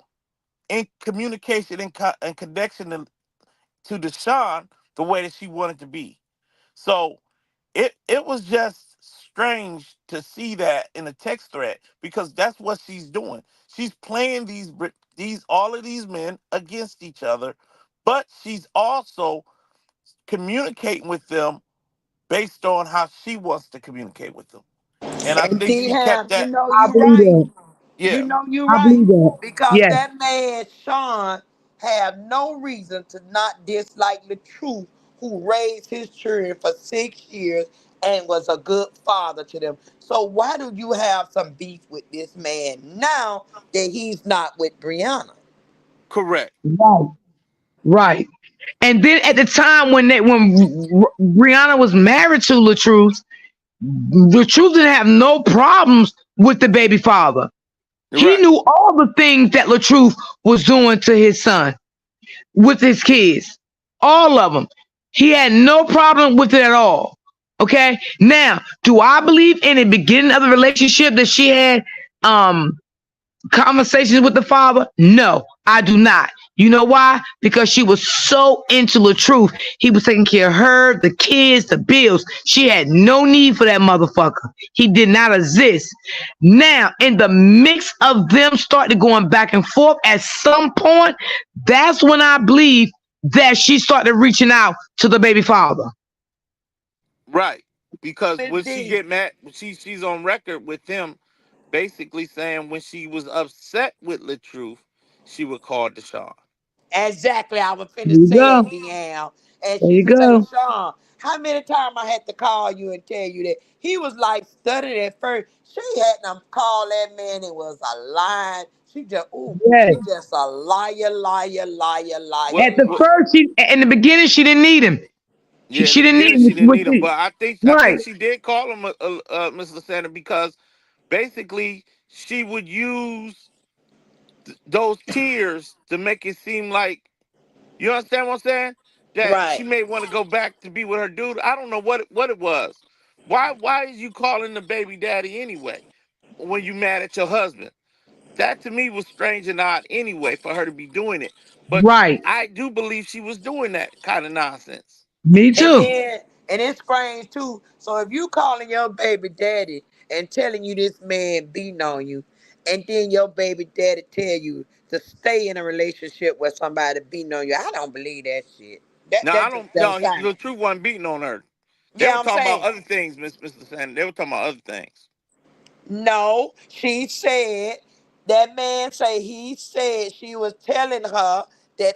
in communication and connection to Deshaun the way that she wanted to be. So it was just strange to see that in a text thread because that's what she's doing. She's playing these all of these men against each other, but she's also communicating with them based on how she wants to communicate with them. And I And think D she kept Ham, you that. know I you believe right. that. You Yeah, know you I right. believe that. Because Yes. that man, Sean, have no reason to not dislike the truth who raised his children for 6 years and was a good father to them. So why do you have some beef with this man now that he's not with Brianna? correct. Right. Right. And then at the time when Brianna was married to LaTruth, LaTruth didn't have no problems with the baby father. You're He right. knew all the things that LaTruth was doing to his son with his kids. All of them. He had no problem with it at all. Okay. Now, do I believe in the beginning of the relationship that she had um conversations with the father? No, I do not. You know why? Because she was so into the truth. He was taking care of her, the kids, the bills. She had no need for that motherfucker. He did not exist. Now, in the mix of them starting going back and forth, at some point, that's when I believe that she started reaching out to the baby father. Right. Because Miss when she D. get mad, she's on record with him basically saying when she was upset with LaTruth, she would call Deshaun. Exactly, I was There finna you say it, go. Deanne. And There she you would say, go. Sean, how many times I had to call you and tell you that? He was like studying at first. She had them call that man, it was a lie. She just, ooh, Yes. she just a liar, liar, liar, liar, What At the what liar. first, in the beginning, she didn't need him. Yeah, in She the didn't need beginning him. she didn't need him, but I Right. think she did call him Miss Lasanda because basically she would use those tears to make it seem like you understand what I'm saying? That Right. she may want to go back to be with her dude. I don't know what it was. Why is you calling the baby daddy anyway when you mad at your husband? That to me was strange and odd anyway for her to be doing it. But Right. I do believe she was doing that kind of nonsense. Me And too. then, and it's strange too. So if you calling your baby daddy and telling you this man beating on you, and then your baby daddy tell you to stay in a relationship with somebody beating on you, I don't believe that shit. No, That I just don't. don't No, sound. the truth wasn't beating on her. They Yeah, were I'm talking about saying. other things, Mr. Sanders. They were talking about other things. No, she said that man say he said she was telling her that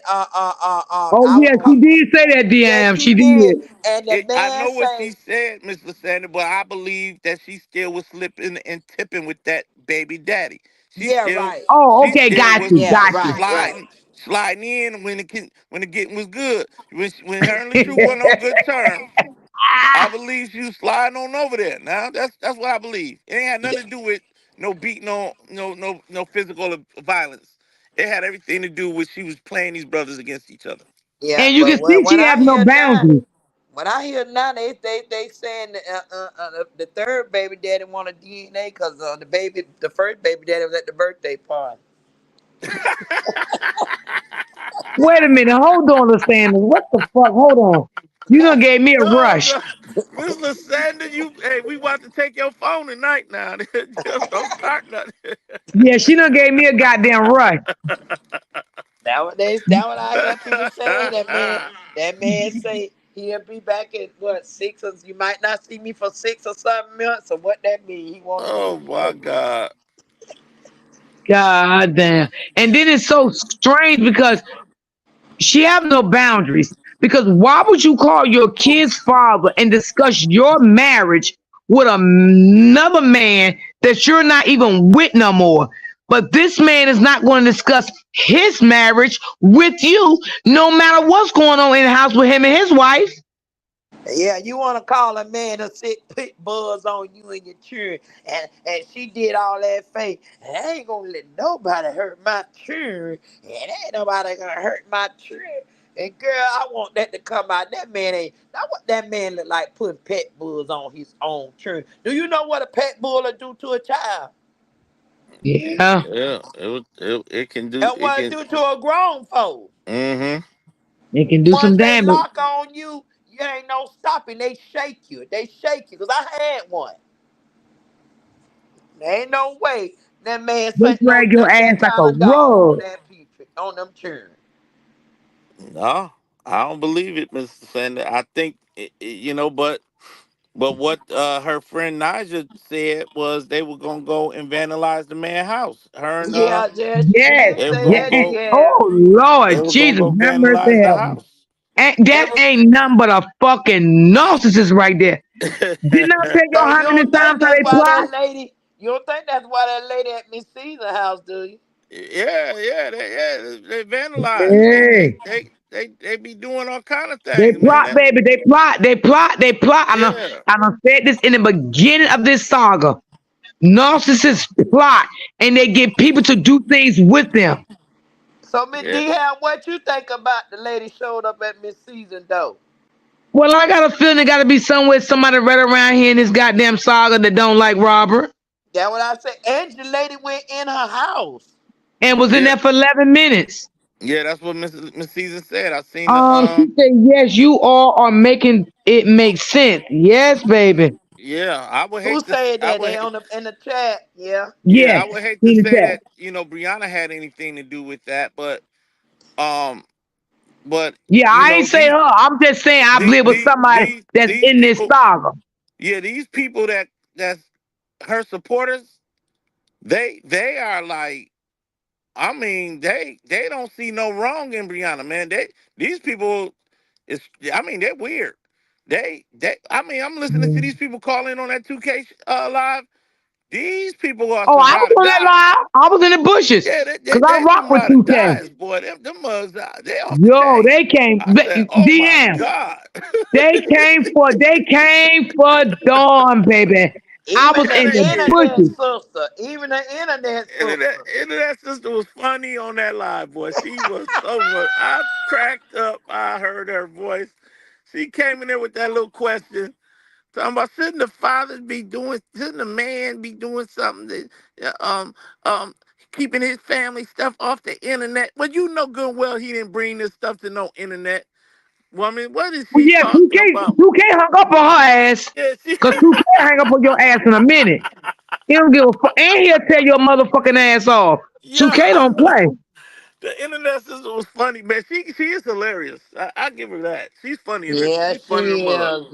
Oh I was yeah, she did say that, yes DM. she She did, did. and the I man know what say she said, Mr. Sanders, but I believe that she still was slipping and tipping with that baby daddy. She yeah still, right, Oh, she okay, still got was you, yeah got you. right right. sliding in when the getting was good. When her and the truth wasn't on good terms, I believe she was sliding on over there. Now that's what I believe. It ain't had Yeah, nothing to do with no beating on no physical violence. It had everything to do with she was playing these brothers against each other. yeah, And you but can see when she I have no hear now, boundaries. they saying the third baby daddy want a DNA because the first baby daddy was at the birthday party. Wait a minute, hold on, Sanders. What the fuck? Hold on. You done gave me a No, rush. no, Mr. Sanders, hey, we about to take your phone tonight now. Just don't start nothing. Yeah, she done gave me a goddamn rush. That what I hear people saying. That man say he'll be back at what 6 or you might not see me for 6 or 7 months. So what that mean? He want a Oh my DNA. God. God damn. And then it's so strange because she have no boundaries. Because why would you call your kid's father and discuss your marriage with another man that you're not even with no more? But this man is not going to discuss his marriage with you, no matter what's going on in the house with him and his wife. Yeah, you want to call a man to sit put buzz on you and your children, and she did all that fake. And I ain't gonna let nobody hurt my children, and ain't nobody gonna hurt my children. And girl, I want that to come out. That man ain't. Not what that man look like putting pet bulls on his own children. Do you know what a pet bull will do to a child? Yeah, Yeah, it can do And it what it can. do to a grown folk? Mm-hmm. it can do Once some they damage. lock on you, you ain't no stopping. They shake you. They shake you. Cause I had one. There ain't no way that man They sent no drag your that ass like a kind of dog on rug. that Petrie, on them children. No, I don't believe it, Mr. Sanders. I think but what her friend Naja said was they were gonna go and vandalize the man's house. Her and Yeah, yeah, she Yes, did they were say gonna yeah. that. And, go Yeah, oh they Lord, were gonna Jesus, go have mercy, vandalize the help me. house. And it that was. ain't nothing but a fucking narcissist right there. Didn't I tell you So how you many don't think times how that's they why plot? that lady? You don't think that's why that lady at Miss Caesar house, do you? They vandalize. Hey, They be doing all kind of they things, man. plot, baby. They plot. They plot. They plot. Yeah. I done said this in the beginning of this saga. Narcissists plot, and they get people to do things with them. So Miss Yeah. D, what you think about the lady showed up at Miss Caesar though? Well, I got a feeling there got to be somewhere somebody right around here in this goddamn saga that don't like Robert That what I said. And the lady went in her house. and was in Yeah. there for 11 minutes. Yeah, that's what Miss Season said. I seen the She said, "Yes, you all are making it make sense." Yes, baby. yeah, I would Who hate to said I that? would They on the in the chat. Yeah. yeah, I Yes, would hate to seen say that. that, Brianna had anything to do with that, um but Yeah, you I know, ain't say these her. I'm just saying I these believe with these somebody these, that's these in this people saga. yeah, these people that's her supporters, they are like, I mean, they don't see no wrong in Brianna, man. These people is, I mean, they're weird. I mean, I'm listening to these people calling on that 2K live. These people are Oh, some I was ride or on that die. live. I was in the bushes Yeah, because I they rock some with ride or 2K. dies, boy. Them mugs, they off the Yo, chain. they came. I said, oh my DM. God. They came for Dawn, baby. I Even was the in internet, the internet bushes. sister. Even the internet sister. internet sister was funny on that live, boy. She was so much. I cracked up. I heard her voice. She came in there with that little question. Talking about, shouldn't the man be doing something that, keeping his family stuff off the internet? Well, you know good and well he didn't bring this stuff to no internet. Woman, what is Well, she yeah, talking 2K, about? 2K hung up on her ass. Yeah, she, Cause 2K hang up on your ass in a minute. He don't give a fuck. And he'll tear your motherfucking ass off. yeah. 2K don't play. The internet sister was funny, man. She is hilarious. I give her that. She's funny in it. Yeah, She's funny in the she mug. is.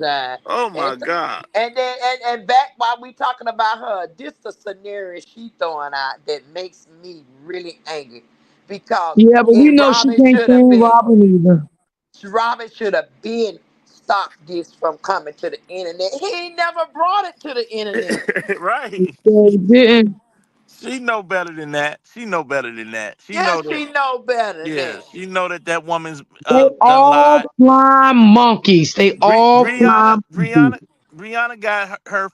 Oh And my God. and back while we talking about her, this the scenario she throwing out that makes me really angry because Yeah, but we it know she Robin can't should have stand been Robin either. Robin should have been stopped this from coming to the internet. He ain't never brought it to the internet. Right. They didn't. She know better than that. She know better than that. She Yeah, know that. she know better than Yeah, that. she know that woman's They done all lied. flying monkeys. They all Brianna, flying monkeys. Brianna, Brianna got her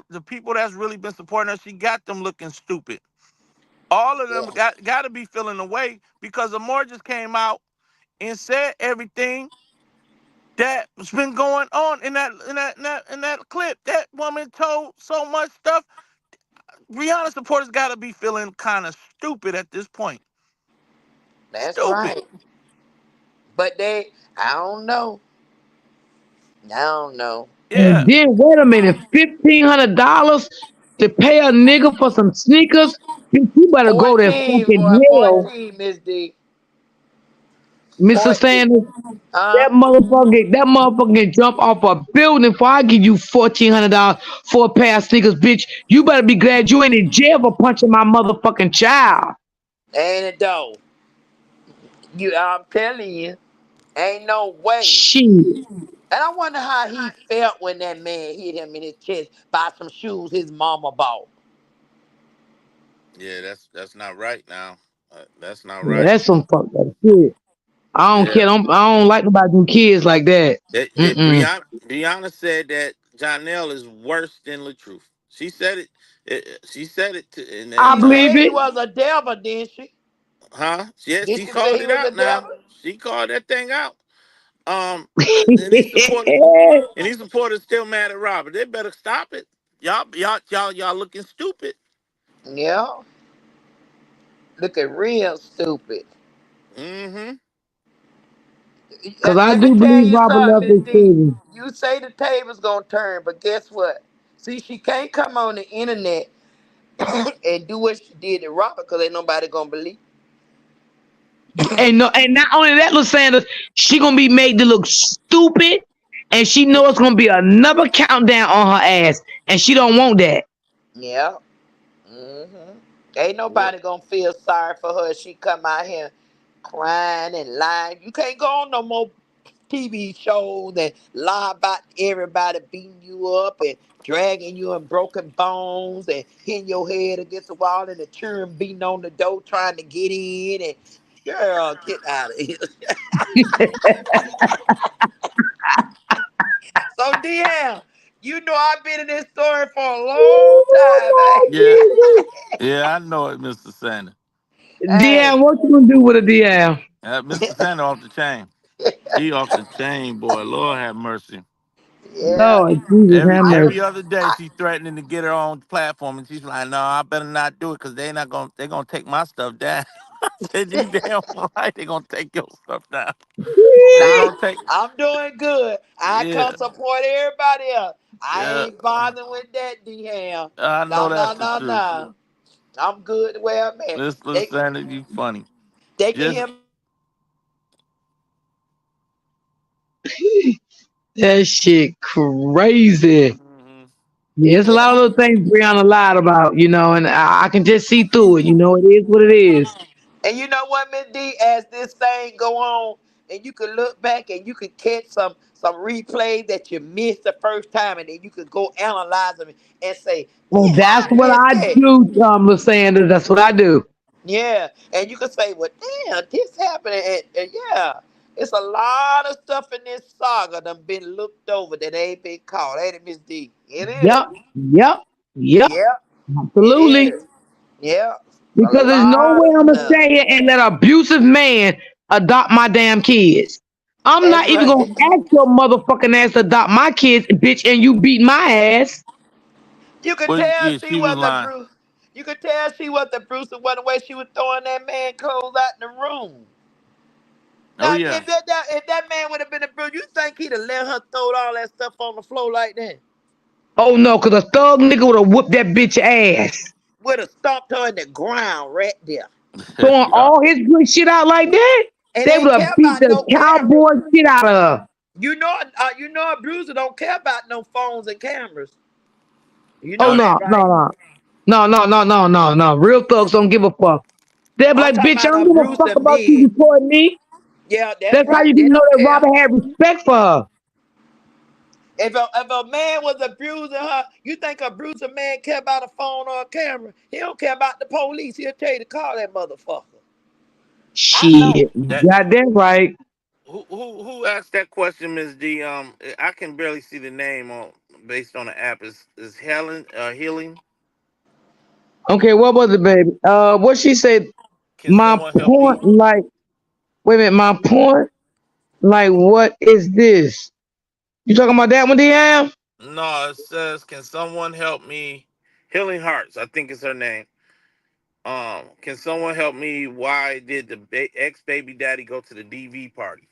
the people that's really been supporting her. She got them looking stupid. All of them Yeah, got to be feeling away because Amor just came out and said everything that's been going on in that clip. That woman told so much stuff. Rihanna supporters got to be feeling kind of stupid at this point. that's Stupid. right. But I don't know. I don't know. And Yeah. then wait a minute, $1,500 to pay a nigga for some sneakers? Bitch, you better go to 14, fucking boy, hell. 14, Miss D. Mr. 14. Sanders, Uh, that motherfucker can jump off a building before I give you $1,400 for a pair of sneakers, bitch. You better be glad you ain't in jail for punching my motherfucking child. ain't it though? I'm telling you, ain't no way. Shit. And I wonder how he felt when that man hit him in his chest by some shoes his mama bought. Yeah, that's not right now. That's not Yeah, right. that's some fucked up shit. I don't Yeah. care. I don't like nobody do kids like that. Mm-mm. Brianna said that Jonelle is worse than LaTruth. She said it. She said it to, and I She believe said he it. was a devil, didn't she? huh? Yes, Did she she say called he it was a out. Now devil? she called that thing out. And these supporters still mad at Robert. They better stop it. Y'all looking stupid. Yeah. Looking real stupid. Mm-hmm. Cause I Let me do tell believe you Robert something, left Miss his D. children. You say the table's gonna turn, but guess what? See, she can't come on the internet and do what she did to Robert because ain't nobody gonna believe. And not only that, little Sanders, she gonna be made to look stupid, and she know it's gonna be another countdown on her ass, and she don't want that. Yeah. Ain't What? nobody gonna feel sorry for her if she come out here crying and lying. You can't go on no more TV shows and lie about everybody beating you up and dragging you in broken bones and hitting your head against the wall and the children beating on the door trying to get in and girl, get out of here. So DM, you know I've been in this story for a long time, man. Yeah, yeah, I know it, Mr. Sanders. Deanne, Hey, what you gonna do with a Deanne? Mr. Sanders off the chain. He off the chain, boy. Lord have mercy. yeah. Lord Jesus, Every have mercy. every other day, I, she's threatening to get her own platform, and she's like, "No, I better not do it because they're gonna take my stuff down." I said, "You damn right, they're gonna take your stuff down. They Nah, gonna take, I'm doing good. I yeah, come support everybody else. I yeah. ain't bothering with that D ham. I know No, that's no, the no, truth. no. I'm good the way I'm at. Mr. They Sanders, you funny. they can Just hear me That shit crazy. mhm. Yeah, it's a lot of little things Brianna lied about, and I can just see through it. It is what it is. and you know what, Miss D, as this thing go on, and you can look back and you can catch some replays that you missed the first time, and then you could go analyze them and say, And yeah, that's how I what missed I that. do, Lysandra. That's what I do. Yeah, and you can say, well, damn, this happened, and yeah, it's a lot of stuff in this saga that been looked over that ain't been caught, ain't it, Miss D? It is. Yep, yep, yep, Yeah, it absolutely. is. Yeah, a Because there's no lot way of I'm gonna stuff. stay here and let an abusive man adopt my damn kids. I'm That's not even gonna right. ask your motherfucking ass to adopt my kids, bitch, and you beat my ass. You could Well, tell yeah, she she was was a lying. Bruce. You could tell she was the Bruce and what the way she was throwing that man clothes out in the room. Oh Now, yeah, if that man would have been a Bruce, you think he'd have let her throw all that stuff on the floor like that? Oh no, cause a thug nigga would have whooped that bitch ass. Would have stomped her in the ground right there. Throwing yeah. all his good shit out like that, And they ain't would have care beat about the no camera. cowboy shit out of her. A bruiser don't care about no phones and cameras. You Oh know No, that, no, no, right? no. No, no, no, no, no, no. Real thugs don't give a fuck. They'll be I'm like, talking bitch, I about don't a give a fuck bruiser about you men. recording me. Yeah, that's That's how right. you They can know don't that care. Robert had respect for her. If a man was abusing her, you think a bruiser man care about a phone or a camera? He don't care about the police. He'll tell you to call that motherfucker. I know. Shit, that goddamn right. who asked that question, Miss D? I can barely see the name on based on the app. Is Helen Healing? Okay, what was it, baby? What she said? Can My someone help me? point, like, wait a minute, my point, like, what is this? You talking about that one, DM? No, it says, "Can someone help me?" Healing Hearts, I think is her name. Can someone help me? Why did the ex baby daddy go to the DV party?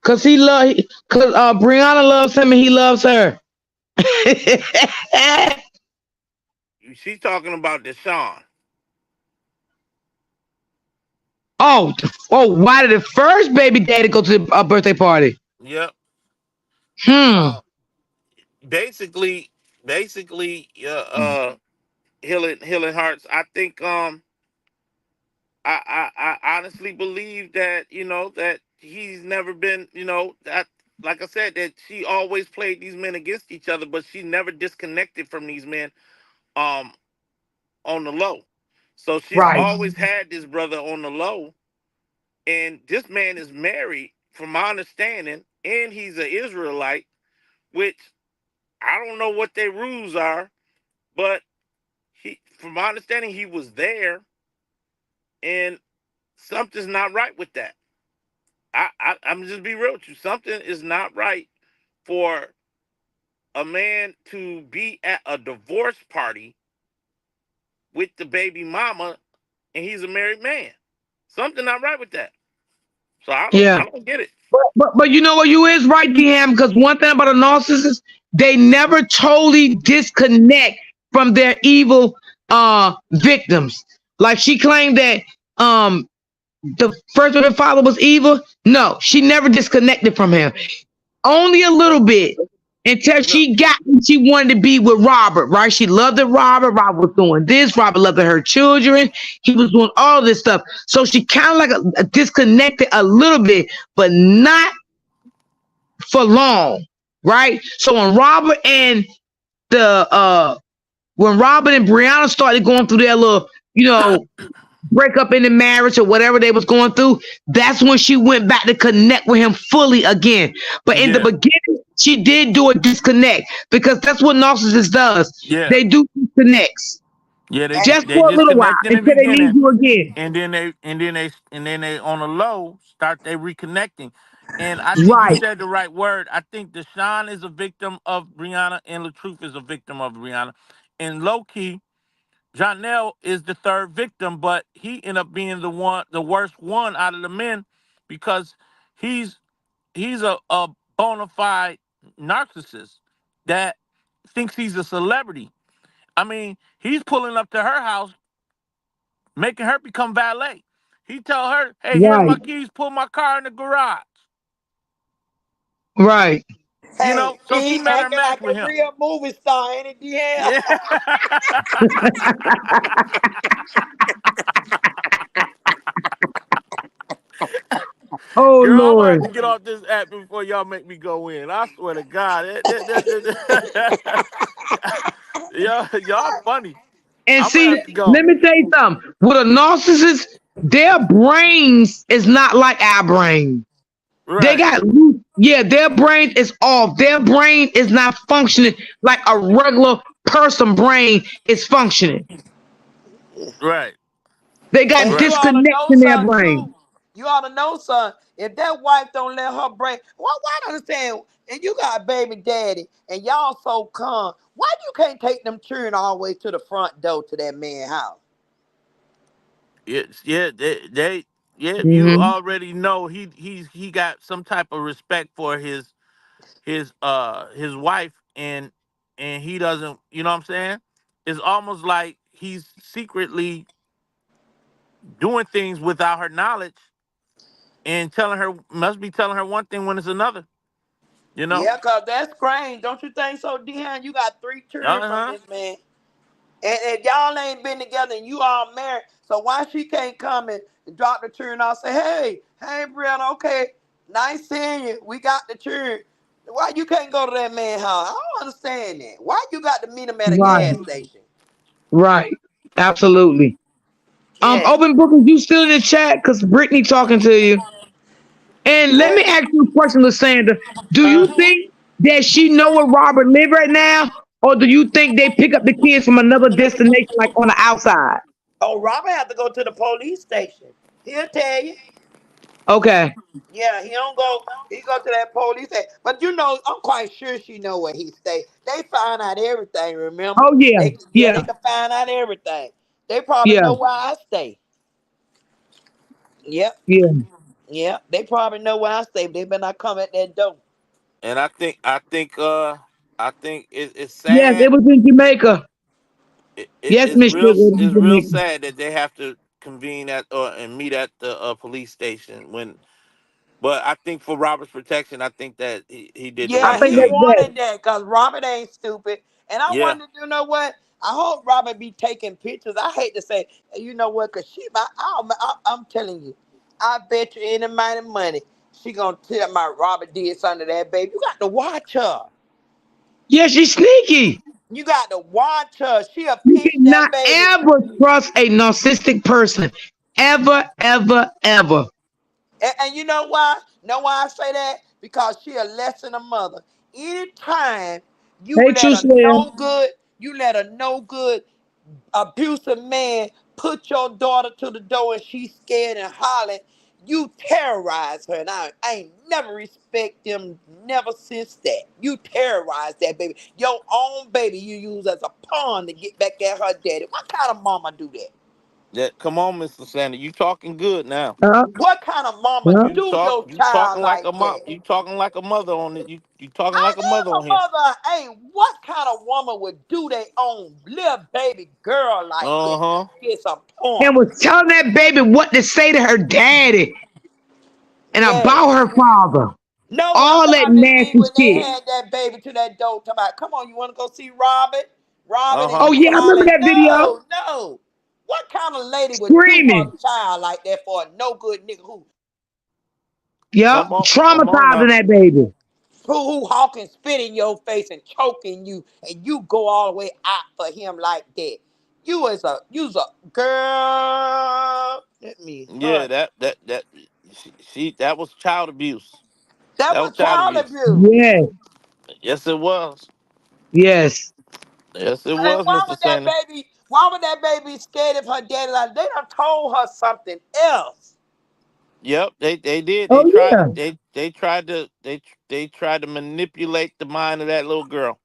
Cause Brianna loves him and he loves her. She's talking about Deshaun. Oh, why did the first baby daddy go to a birthday party? Yep. Hmm. Uh, basically, basically, Healing Hearts. I think I honestly believe that that he's never been that, like I said, that she always played these men against each other, but she never disconnected from these men um on the low. So she's Right. always had this brother on the low, and this man is married, from my understanding, and he's an Israelite, which I don't know what their rules are, but from my understanding, he was there, and something's not right with that. I'm just be real with you. Something is not right for a man to be at a divorce party with the baby mama, and he's a married man. Something not right with that. So Yeah. I don't get it. But you know what, you is right, DM, because one thing about a narcissist, they never totally disconnect from their evil victims. Like she claimed that the first one father was evil. No, she never disconnected from him. Only a little bit until No, she got she wanted to be with Robert, right? She loved it, Robert. Robert was doing this. Robert loved her children. He was doing all this stuff. So she kind of like a disconnected a little bit, but not for long, right? So the when Robert and Brianna started going through their little, you know, break up in the marriage or whatever they was going through, that's when she went back to connect with him fully again. But in the yeah, beginning, she did do a disconnect because that's what narcissist does. yeah, They do disconnects yeah. They Hey, just they for a little while disconnect in the until they need beginning, you again. and then they on the low start they reconnecting. And I think you Right, said the right word. I think Deshaun is a victim of Brianna, and Latruth is a victim of Brianna. And low key, Jonell is the third victim, but he ended up being the worst one out of the men, because he's he's a bona fide narcissist that thinks he's a celebrity. I mean, he's pulling up to her house, making her become valet. He tell her, "Hey, here's right, my keys. Pull my car in the garage." right. hey, So she he met her acting match like with a him. real movie star, ain't it, yeah? Yeah. Oh Girl, I'm gonna have Lord. to get off this app before y'all make me go in. I swear to God. Y'all funny. And I'm gonna see, have to go. let me tell you something. With a narcissist, their brains is not like our brain. They Right. got yeah, their brain is off. Their brain is not functioning like a regular person brain is functioning. Right. They got And you Right. ought to disconnects know in their something too. brain. You ought to know something. If that wife don't let her break, why don't understand? And you got a baby daddy, and y'all so calm. Why you can't take them children all the way to the front door to that man house? Yeah, they yeah, you Hmm. already know he got some type of respect for his wife, and he doesn't, you know what I'm saying? It's almost like he's secretly doing things without her knowledge, and telling her one thing when it's another, you know? Yeah, cause that's strange. Don't you think so, Dehan? You got three children from Uh-huh. this man. And y'all ain't been together and you all married. So why she can't come and drop the children off, say, hey, Brianna, okay, nice seeing you. We got the children. Why you can't go to that man's house? I don't understand that. Why you got to meet him at a Right, gas station? right. Absolutely. Yeah. Open book, is you still in the chat? Cause Brittany talking to you. And let me Hey, ask you a question, Lysandra. Do you uh, think that she know where Robert live right now? Or do you think they pick up the kids from another destination, like on the outside? oh, Robert have to go to the police station. He'll tell you. Okay. Yeah, he don't go. He go to that police station. But you know, I'm quite sure she know where he stay. They find out everything. Remember? Oh yeah, They yeah, can find out everything. They probably yeah, know where I stay. Yep, yeah. yep. They probably know where I stay. They better not come at that door. And I think it's Yes, sad. it was in Jamaica. Yes, It's Miss Sugar, real it was in it's real Jamaica. sad that they have to. convene at and meet at the police station when. But I think for Robert's protection, I think that he did the I Yeah, right think he that's thing. best. wanted that because Robert ain't stupid. And I Yeah, wonder, you know what? I hope Robert be taking pictures. I hate to say, you know what? Cause I'm telling you, I bet you any amount of money she gonna tell my Robert did something to that baby. You got to watch her. Yeah, she's sneaky. You got to watch her. She'll You pinch that cannot baby. ever trust a narcissistic person. Ever, ever, ever. And you know why? Know why I say that? Because she a less than a mother. Anytime you Hey, let True a Slayer. no good, you let a no good abusive man put your daughter to the door and she's scared and hollering, you terrorize her. And I ain't never respect them never since that. You terrorize that baby. Your own baby you use as a pawn to get back at her daddy. What kind of mama do that? that. Come on, Mr. Sandy, you talking good now. Yeah, What kind of mama yeah. do your You child talking like a like mom. that? You talking like a mother on it. You talking I like a mother am on a here. mother. Hey, what kind of woman would do their own little baby girl like Uh that huh. just to get some And was points? telling that baby what to say to her daddy and Yeah. about her father. No, I'm All talking that about Miss D nasty when they shit. had that baby to that door. Talking about, come on, you want to go see Robin? Uh Robin, and Oh huh. you yeah, I remember hollering, that video. no, no. What kind of lady would do her Screaming. child like that for a no good nigga Yep. Come on Traumatizing now. that baby. who hawking spit in your face and choking you, and you go all the way out for him like that? You's a girl. Let me Yeah, hush. that she that was child abuse. That That was was child child abuse. abuse. Yes. Yes, it was. Yes. Yes, it And was, Mr. Sandy. why would that baby scared if her daddy like they done told her something else? Yep, they did. Oh yeah. They tried to manipulate the mind of that little girl.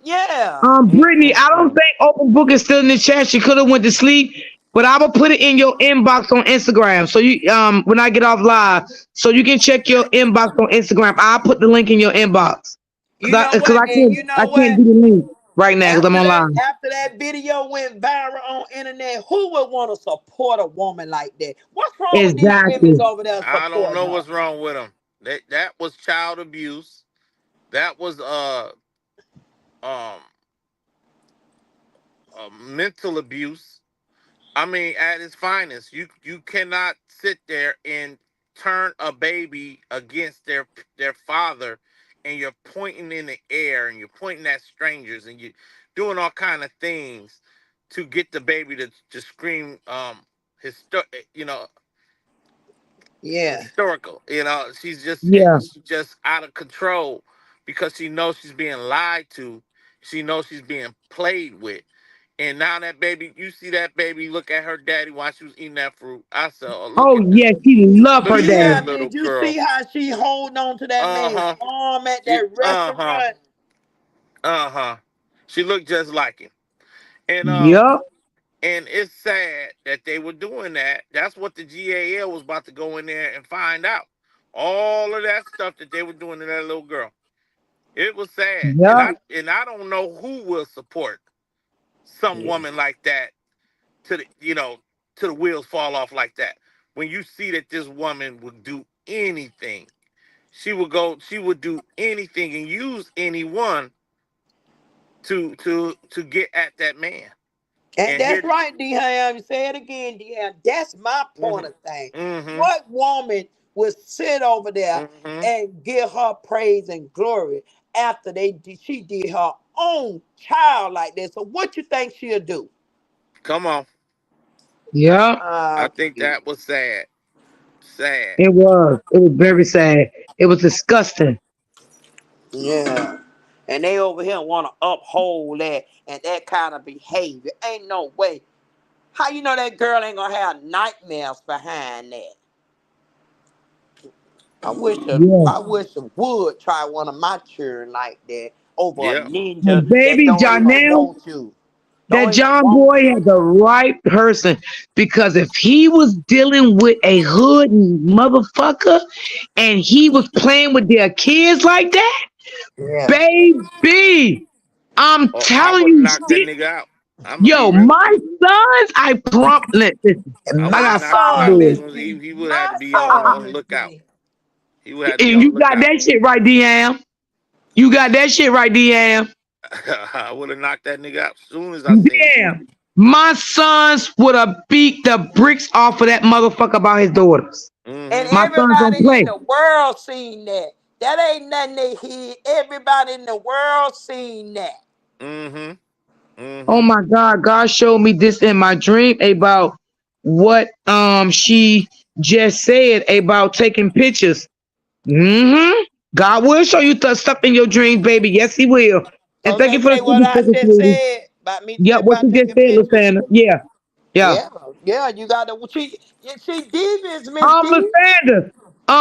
Yeah. Brittany, I don't Mm-mm-mm. think Open Book is still in the chat. She could have went to sleep, but I will put it in your inbox on Instagram. So you when I get off live, so you can check your inbox on Instagram. I'll put the link in your inbox. You know Cause what? I And can't you I know can't what? do the link right now because I'm online. After that video went viral on internet, who would want to support a woman like that? What's wrong with these women Exactly. over there I don't supporting know her? what's wrong with them. That was child abuse. That was um mental abuse. I mean, at its finest, you cannot sit there and turn a baby against their father, and you're pointing in the air and you're pointing at strangers and you doing all kind of things to get the baby to scream you know Yeah. historical. You know, Yeah. she's just out of control because she knows she's being lied to. She knows she's being played with. And now that baby, you see that baby look at her daddy while she was eating that fruit. I said, "Oh, Oh yeah, she love her look at Yeah. that daddy. little Did you girl." see how she hold on to that Uh man's huh. arm at She, that uh huh. restaurant? Uh huh. She looked just like him. And Yup. it's sad that they were doing that. That's what the GAL was about to go in there and find out. All of that stuff that they were doing to that little girl. It was sad, Yup. and I don't know who will support some Yeah. woman like that to the to the wheels fall off like that. When you see that this woman would do anything, she would do anything and use anyone to get at that man. And And that's here, right, D-Ham. Say it again, D-Ham. That's my point mm-hmm, of thing. mm-hmm, What woman would sit over there mm-hmm. and give her praise and glory after she did her own child like that? So what you think she'll do? Come on, Yup. I think Okay. that was sad, sad. It was. It was very sad. It was disgusting. Yeah. And they over here want to uphold that and that kind of behavior. Ain't no way. How you know that girl ain't gonna have nightmares behind that? Yeah. I wish a would try one of my children like that over a Yeah, ninja And that baby don't even Janelle, want you. that Don't even John want boy had the right person because if he was dealing with a hood motherfucker and he was playing with their kids like that, you. Yeah. baby, I'm or I telling would have you, knocked that nigga out. I'm gonna be Yo, real. my sons, I prompt. Listen, And I I would my have got knocked him five out. son, boys, Miss D. He would have to My be son, on the Miss lookout. D. He would have to be and on the you got lookout. that shit right, Deam. You got that shit right, Deam. I would have knocked that nigga out as soon as I seen him. Damn. My sons would have beat the bricks off of that motherfucker about his daughters. And Mm-hmm. My sons don't everybody in play. the world seen that. That ain't nothing they hid. Everybody in the world seen that. Mm-hmm. Oh Mm-hmm. my God, God showed me this in my dream about what she just said about taking pictures. God will show you stuff in your dreams, baby. Yes, He will. And So thank you that for the say what I super just sweetie. said about me Yep, what about you just taking said, pictures. Lasana. Yeah, yeah. Yeah, yeah, you got to. She devious, Miss D. Lasanda.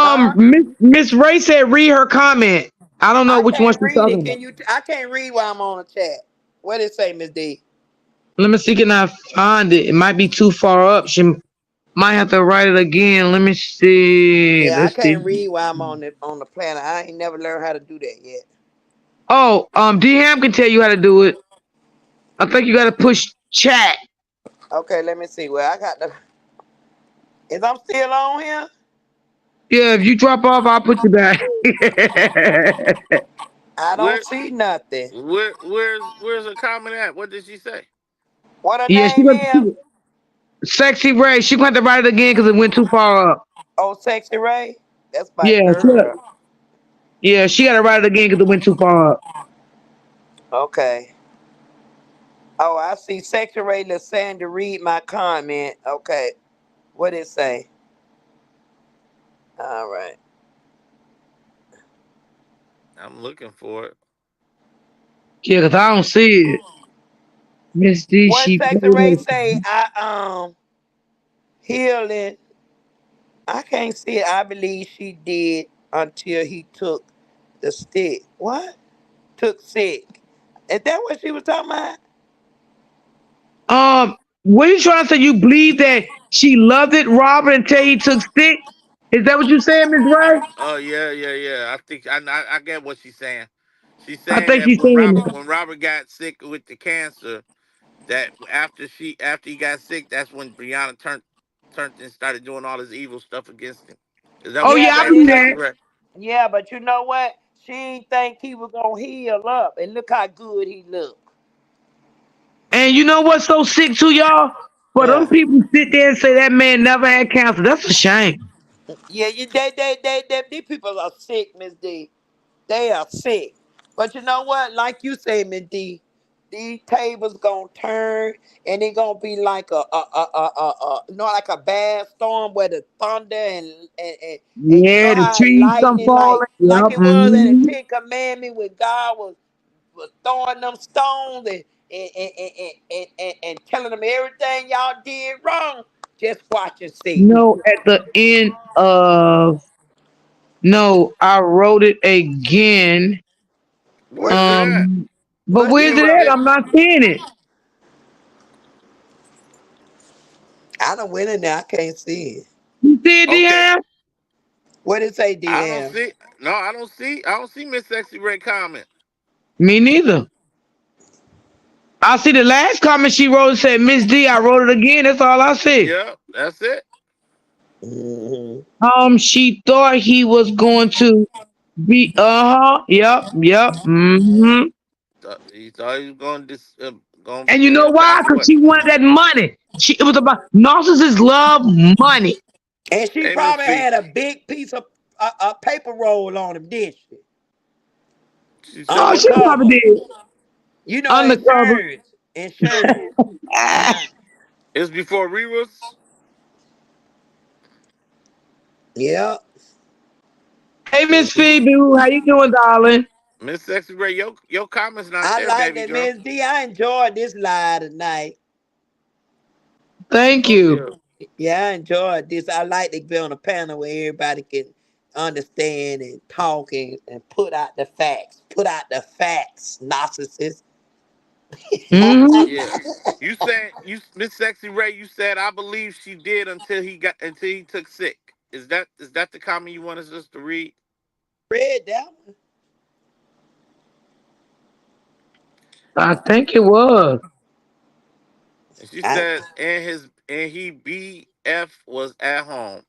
Huh? Miss Ray said read her comment. I don't know I which one can't she's read talking it. about. Can you? I can't read while I'm on the chat. What did it say, Miss D? Let me see, can I find it? It might be too far up. She might have to write it again. Let me see. Yeah, I Let's see. can't read while I'm on the planet. I ain't never learned how to do that yet. Oh, D Ham can tell you how to do it. I think you got to push chat. Okay, let me see. Well, I got the. Is I'm still on here? Yeah, if you drop off, I'll put you back. I don't Where see nothing. where's her comment at? What did she say? What her Yeah, name is? Sexy Ray. She gonna have to write it again because it went too far up. Oh, Sexy Ray. That's my Yeah, girl. she got to write it again because it went too far up. Okay. Oh, I see Sexy Ray Lysandra read my comment. Okay. What did it say? All right. I'm looking for it. Yeah, because I don't see it. Miss D, What she Sexy Ray say? Healing. I can't see it. I believe she did until he took the stick. What? Took sick. Is that what she was talking about? what you trying to say? You believe that she loved it, Robert, until he took stick? Is that what you saying, Miss Ray? Oh yeah. I think I get what she's saying. She's I saying think that she's saying When Robert got sick with the cancer, that after he got sick, that's when Brianna turned and started doing all this evil stuff against him. Is that oh what Yeah, she's yeah, I but saying, do Miss it, Sexy that. Red? yeah, but you know what? She didn't think he was gonna heal up, and look how good he looked. And you know what's so sick to y'all? For them Yeah, people sit there and say that man never had cancer. That's a shame. yeah. These people are sick, Miss D. They are sick. But you know what? Like you say, Miss D, these tables gonna turn, and it gonna be like like a bad storm where the thunder and you know Yeah, the how trees come lightning, falling. like Yup. it was in the Mm-hmm. Ten Commandments when God was throwing them stones and telling them everything y'all did wrong. Just watch and see. No, at the end of no, I wrote it again. What Where's it at? But what where's you it Give at? wrote? give. I'm not seeing it. I done went in there. I can't see it. You see it, Okay. Deanne? What did it say, I don't DM? see. No, I don't see. I don't see Miss Sexy Red comment. Me neither. I see the last comment she wrote said, Miss D, I wrote it again. That's all I see. Yep, that's it. Hmm. She thought he was going to be, yep, mm-hmm. He thought he was going And you know to why? pass Because away. she wanted that money. It was about narcissists love money. And she Hey, Miss probably Fee. had a big piece of a paper roll on him, did she? She said Oh, what? she Undercover. probably did. You know, Undercover. insurance. Insurance. Ah. It was before Reruss. Yeah. Hey, Miss Phoebe, how you doing, darling? Miss Sexy Red, your comments not I there, like baby that, girl. Miss D. I enjoyed this live tonight. Thank Oh you. yeah. Yeah, I enjoyed this. I like to be on a panel where everybody can understand and talk and put out the facts. Put out the facts, narcissist. Mm-hmm. Yeah. You said Miss Sexy Ray, you said I believe she did until he took sick. Is that the comment you wanted us to read? Read that one. I think it was. And she I, said, and he BF was at home.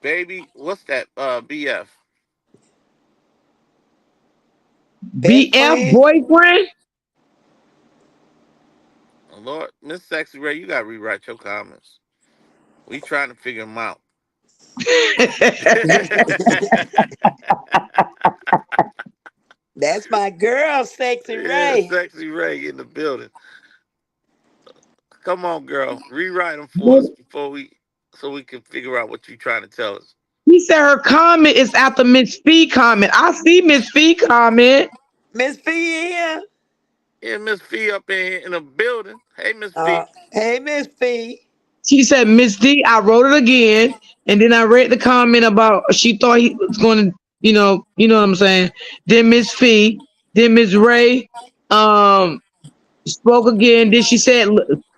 Baby, what's that? BF. best BF friend. boyfriend? Lord, Miss Sexy Ray, you gotta rewrite your comments. We trying to figure them out. That's my girl, Sexy Yeah, Ray. Sexy Ray in the building. Come on, girl, rewrite them for us before so we can figure out what you trying to tell us. He said her comment is after Miss Fee comment. I see Miss Fee comment. Miss Fee here. Yeah, Miss Fee up in the building. Hey, Miss Uh, Fee. hey, Miss Fee. She said, Miss D, I wrote it again. And then I read the comment about she thought he was going to, you know what I'm saying? Then Miss Fee, then Miss Ray spoke again. Then she said,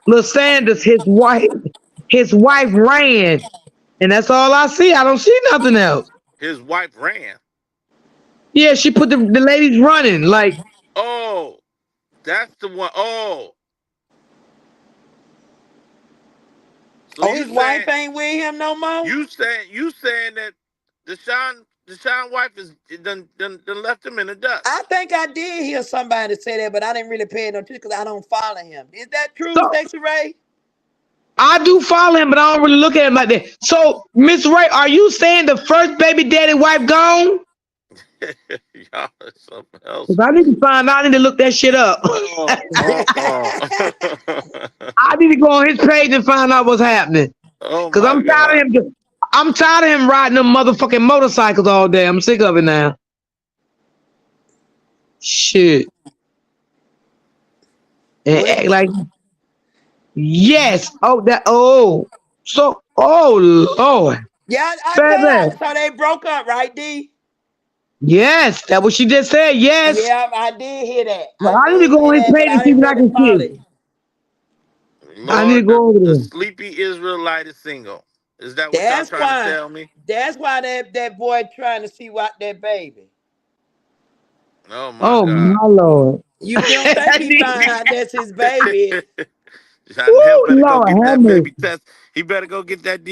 Lil Sanders, his wife ran. And that's all I see. I don't see nothing else. His wife ran. Yeah, she put the ladies running. Like, Oh, that's the one. Oh, so Oh, his wife ain't with him no more? you saying that Deshaun wife is done left him in the dust. I think I did hear somebody say that, but I didn't really pay no attention because I don't follow him. Is that true, so Sexy Ray? I do follow him, but I don't really look at him like that. So, Miss Ray, are you saying the first baby daddy wife gone? Y'all is something else. Because I need to find out. I need to look that shit up. I need to go on his page and find out what's happening. Oh Because my God. I'm tired of him riding them motherfucking motorcycles all day. I'm sick of it now. Shit. And What? act like, yes. Oh, Lord. Yeah, I tell Baby. you. So they broke up, right, D? Yes, that's what she just said. Yes. Yeah, I did hear that. Well, I I need to did go hear on his that, but page and I see didn't what I really can follow see. it. I need to Lord, go over the there. sleepy Israelite is single. Is that what y'all That's trying to why. tell me? That's why that boy trying to see what that baby. Oh my Oh, God. my Lord. You don't think he find out that's his baby? Jonell Woo, better go Lord, get have that mercy. baby test. He better go get that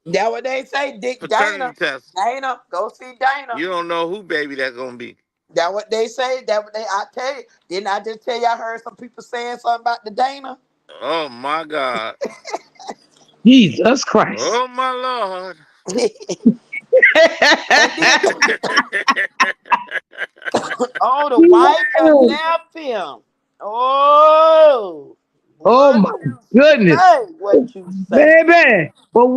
That what they say, Dick paternity Dana. test. Dana, go see Dana. You don't know who baby that's gonna be. That what they say. That what they. I tell you. Didn't I just tell you? I heard some people saying something about the Dana. Oh my God. Jesus Christ. Oh my Lord. And then, oh, the wife done left him. Oh, Oh, what my you goodness. say? What you say? Baby. Well,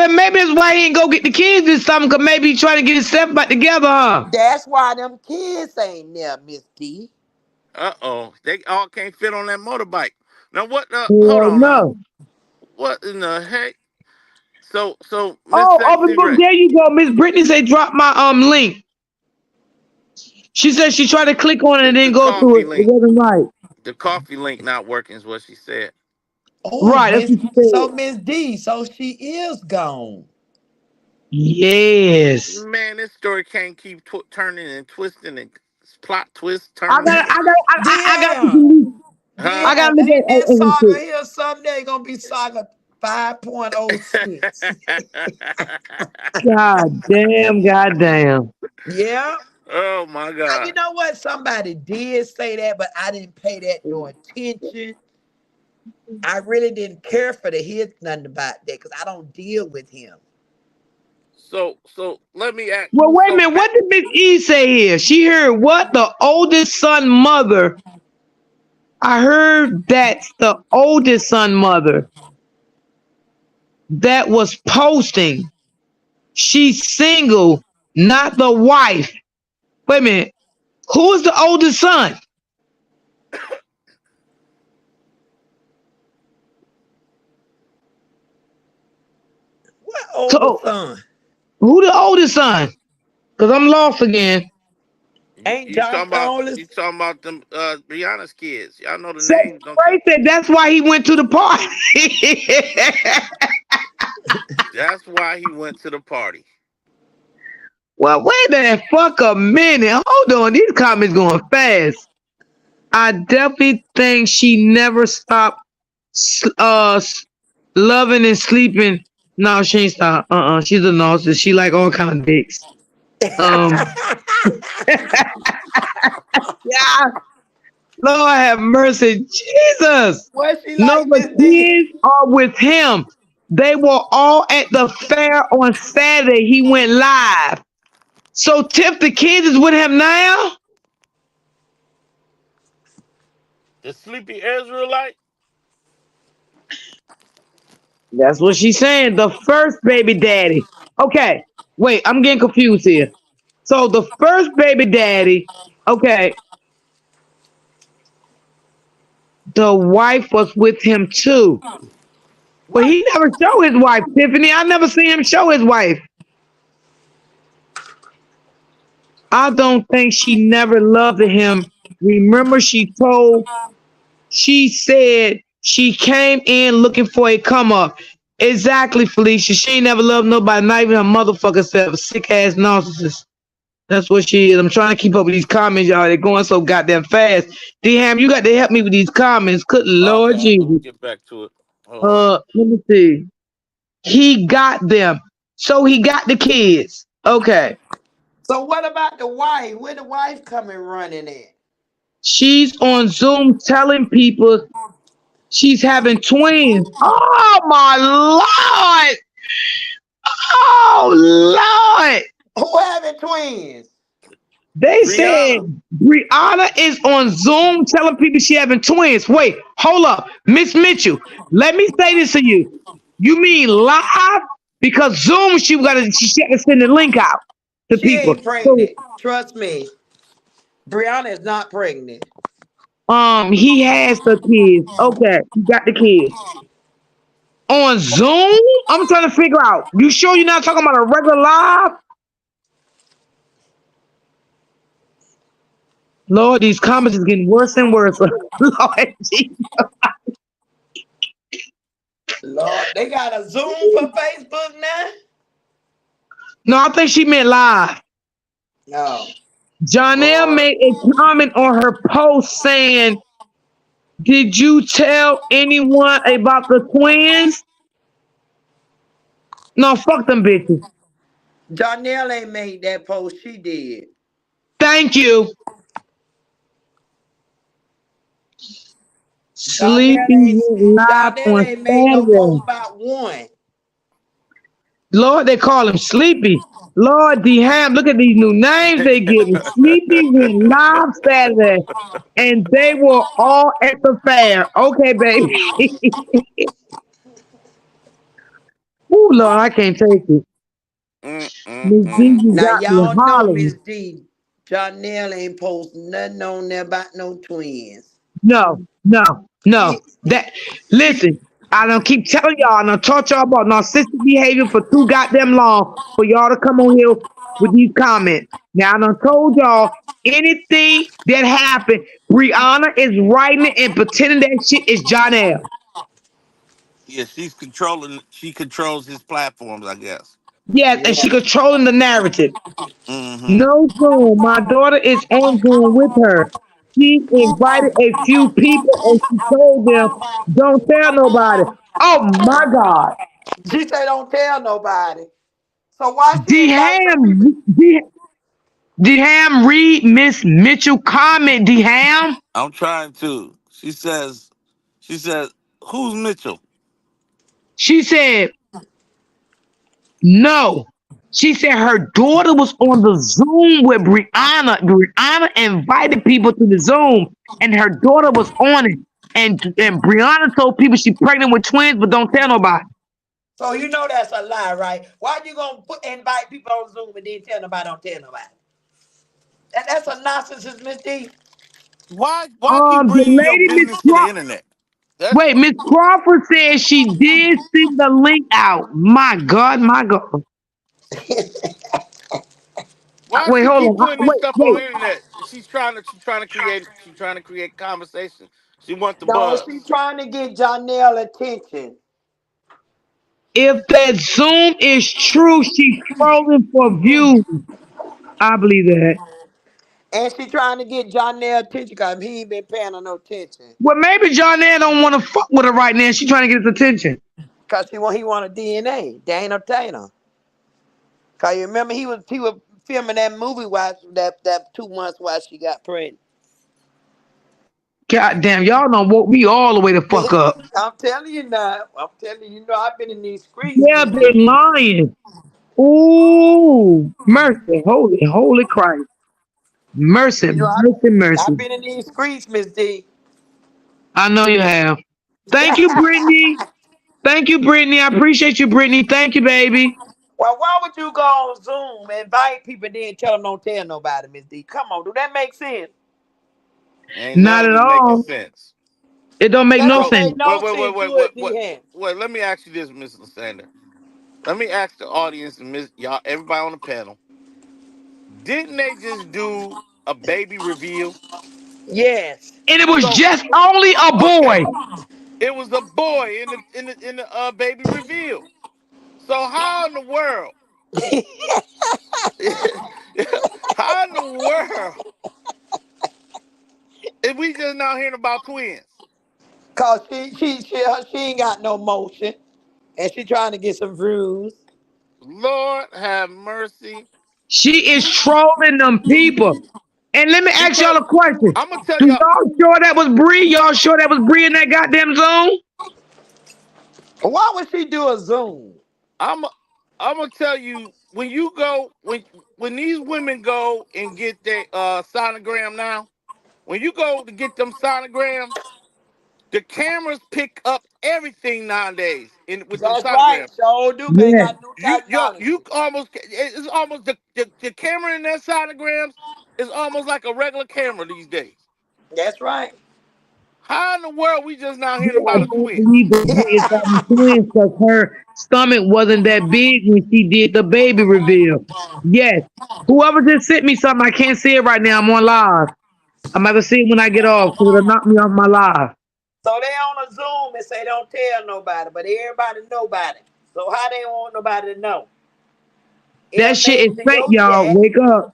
maybe it's why he ain't go get the kids this summer, because maybe he trying to get his stuff back together, huh? That's why them kids ain't there, Miss D. Uh-oh. They all can't fit on that motorbike. Now what hold Hell on now. no. What in the heck? So Miss Oh, Sexy Ray. there you go. Miss Brittany say drop my link. She said she tried to click on it and The then go to coffee it. It link. wasn't right. The coffee link not working is what she said. Oh, Right, that's Miss. what she So said. Miss D. So she is gone. Yes. Man, this story can't keep turning and twisting and plot twist I turning. got I got to Dion. delete. Huh? I got Dion, to look ain't at this saga everything. here someday gonna be saga 5.06? God damn. Yeah. Oh my And you God. know what? Somebody did say that, but I didn't pay that no attention. I really didn't care for to hear nothing about that because I don't deal with him. So let me ask. Well, wait a So minute. What did Miss E say here? She heard what? The oldest son mother. I heard that's the oldest son mother that was posting. She's single, not the wife. Wait a minute. Who is the oldest son? What older So son? who the oldest son? Because I'm lost again. Ain't Josh the you oldest? talking about them Brianna's kids. Y'all know the So names, don't you? Ray said that's why he went to the party. That's why he went to the party. Well, wait a minute. Fuck a minute. Hold on. These comments going fast. I definitely think she never stopped loving and sleeping. No, she ain't stopped. She's a narcissist. She like all kind of dicks. Um, yeah. Lord have mercy, Jesus. What she No, like, the Miss D? kids are with him. They were all at the fair on Saturday. He went live. So Tip, the kids is with him now. The sleepy Israelite. That's what she's saying. The first baby daddy. Okay, wait, I'm getting confused here. So the first baby daddy, okay, the wife was with him too. But What? he never showed his wife, Tiffany. I never seen him show his wife. I don't think she never loved him. Remember, she said she came in looking for a come up. Exactly, Felicia. She ain't never loved nobody, not even her motherfucker self. Sick ass narcissist. That's what she is. I'm trying to keep up with these comments, y'all. They're going so goddamn fast. D Ham, you got to help me with these comments. Good Lord Okay, let me Jesus. get back to it. Hold on. Let me see. He got them. So he got the kids. Okay. So what about the wife? Where the wife coming running at? She's on Zoom telling people she's having twins. Oh my Lord. Oh Lord. Who having twins? They said Brianna. Brianna is on Zoom telling people she having twins. Wait, hold up. Miss Mitchell, let me say this to you. You mean live? Because Zoom, she had to send the link out to She people. ain't So pregnant. Trust me. Brianna is not pregnant. he has the kids. Okay, he got the kids. On Zoom? I'm trying to figure out. You sure you're not talking about a regular live? Lord, these comments is getting worse and worse. Lord Jesus. Lord, they got a Zoom for Facebook now? No, I think she meant live. No. Jonelle Boy. made a comment on her post saying, did you tell anyone about the twins? No, fuck them bitches. Jonelle ain't made that post. She did. Thank you. Sleepy Jonelle ain't went live Jonelle on ain't made no Saturday. post about one. Lord, they call him Sleepy. Lord D Ham, look at these new names they give me. Sleepy went live Saturday, and they were all at the fair. Okay, baby. Ooh, Lord, I can't take it. Miss Gigi Now got me y'all know Miss hollering. D. Jonelle ain't post nothing on there about no twins. No, no, no. She, That listen, I don't keep telling y'all, and I taught y'all about narcissistic behavior for too goddamn long for y'all to come on here with these comments. Now I done told y'all anything that happened, Brianna is writing it and pretending that shit is Jonelle. Yeah, she's controlling. She controls his platforms, I guess. Yes, and yeah. she controlling the narrative. Mm-hmm. No Zoom. My daughter is on Zoom with her. She invited a few people and she told them, don't tell nobody. Oh my God. She say don't tell nobody. So why she invite some people? D-Ham, D-Ham, read Miss Mitchell comment, D-Ham. I'm trying to. She says, who's Mitchell? She said, no. She said her daughter was on the Zoom with Brianna. Brianna invited people to the Zoom, and her daughter was on it. And Brianna told people she's pregnant with twins, but don't tell nobody. So you know that's a lie, right? Why you gonna invite people on Zoom and then tell nobody don't tell nobody? And that's a narcissist, Miss D. Why keep The bringing your lady Miss business to the internet? That's Wait, Miss Crawford said she did send the link out. My God, my God. why Wait, she hold keep on. putting this Wait, stuff on wait. the internet. She's trying to create conversation. She wants the No, she buzz. trying to get Jonelle attention. If that Zoom is true, she's trolling for views. I believe that. And she trying to get Jonelle attention because he ain't been paying her no attention. Well, maybe Jonelle don't want to fuck with her right now. She trying to get his attention. Because he want a DNA. Dana Taylor. Because you remember he was filming that movie while that 2 months while she got pregnant. God damn, y'all done woke me all the way the fuck up. I'm telling you now. I'm telling you, I've been in these streets, Yeah, Miss D. been lying. Ooh, mercy, holy Christ. Mercy, mercy, I've mercy. been in these streets, Miss D. I know you have. Thank you, Brittany. Thank you, Brittany. I appreciate you, Brittany. Thank you, baby. Well, why would you go on Zoom and invite people and then tell them don't tell nobody, Miss D? Come on, do that make sense? Ain't Not never at be making all. sense. It don't make That no don't So sense. make no wait, sense. wait, Do it, wait, D wait. hand. Wait, let me ask you this, Mr. Sander. Let me ask the audience and Miss y'all, everybody on the panel. Didn't they just do a baby reveal? Yes. And it was So just only a boy. okay, it was a boy in the baby reveal. So how in the world? How in the world? If we just now hearing about twins? Cause she ain't got no motion, and she trying to get some views. Lord have mercy. She is trolling them people. And let me ask y'all Because a question. I'm gonna tell Do y'all, y'all sure that was Bree? Y'all sure that was Bree in that goddamn zone? Why would she do a Zoom? I'm I'm gonna tell you when you go when these women go and get their sonogram now. When you go to get them sonograms, the cameras pick up everything nowadays in with them That's right. sonograms. So do they Yeah. got new technology? You almost it's almost the camera in that sonograms is almost like a regular camera these days. That's right. How in the world we just now Yeah, hearing I about a don't twin? believe that Bree is having twins because her stomach wasn't that big when she did the baby reveal. Yes. Whoever just sent me something, I can't see it right now. I'm on live. I'm about to see it when I get off because it'll knock me off my live. So they on a Zoom and say don't tell nobody, but everybody know about it. So how they want nobody to know? It That done shit made is it to fake, your y'all. chat. Wake up.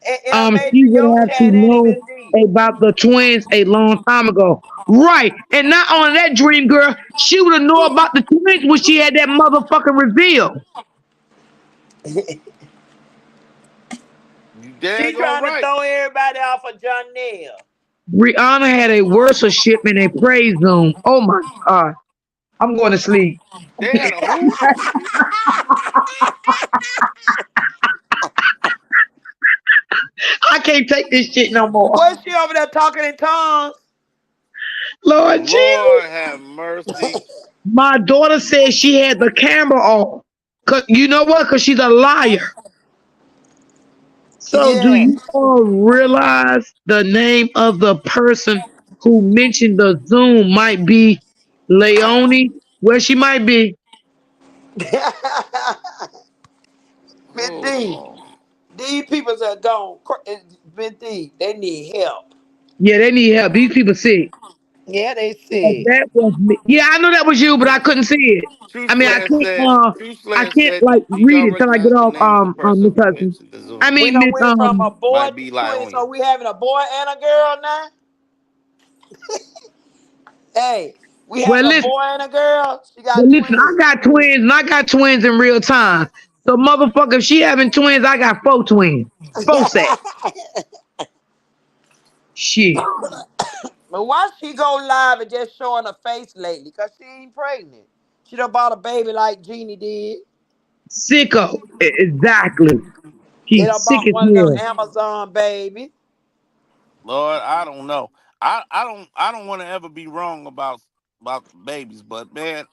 It done made it She to would your have to chat, ain't it, know Miss D? about the twins a long time ago. Right. And not only that, Dream Girl, she would have known about the twins when she had that motherfucking reveal. You She daggone trying to right. throw everybody off of Jonelle. Rihanna had a worship in a praise Zoom. Oh my God. I'm going to sleep. They had a who? I can't take this shit no more. Was she over there talking in tongues? Lord Jesus. Lord have mercy. My daughter said she had the camera on. Cause you know what? Because she's a liar. So, do Yes. you all realize the name of the person who mentioned the Zoom might be Leonie? Well, she might be. Miss Hold D, on. these people are gone. Miss D, they need help. Yeah, they need help. These people sick. Yeah, they Oh, sick. that was me. Yeah, I know that was you, but I couldn't see it. True I mean, Slash said. True I Slash can't said like he read don't it till I get recognize the off. name of the person Miss who Hudson. mentioned the I Zoom. We mean, done Miss went from a boy Might to be twin, so Lionia. we having a boy and a girl now. Hey, we Well, having a listen, boy and a girl. She well, got listen. I twins. got twins, and I got twins in real time. So, motherfucker, if she having twins, I got four twins, four sets. Shit, But why she go live and just showing her face lately? Cause she ain't pregnant. She done bought a baby like Jeannie did. sicko. Exactly. They She's done sick bought as one of them hell. Amazon babies. Lord, I don't know. I don't want to ever be wrong about babies, but man,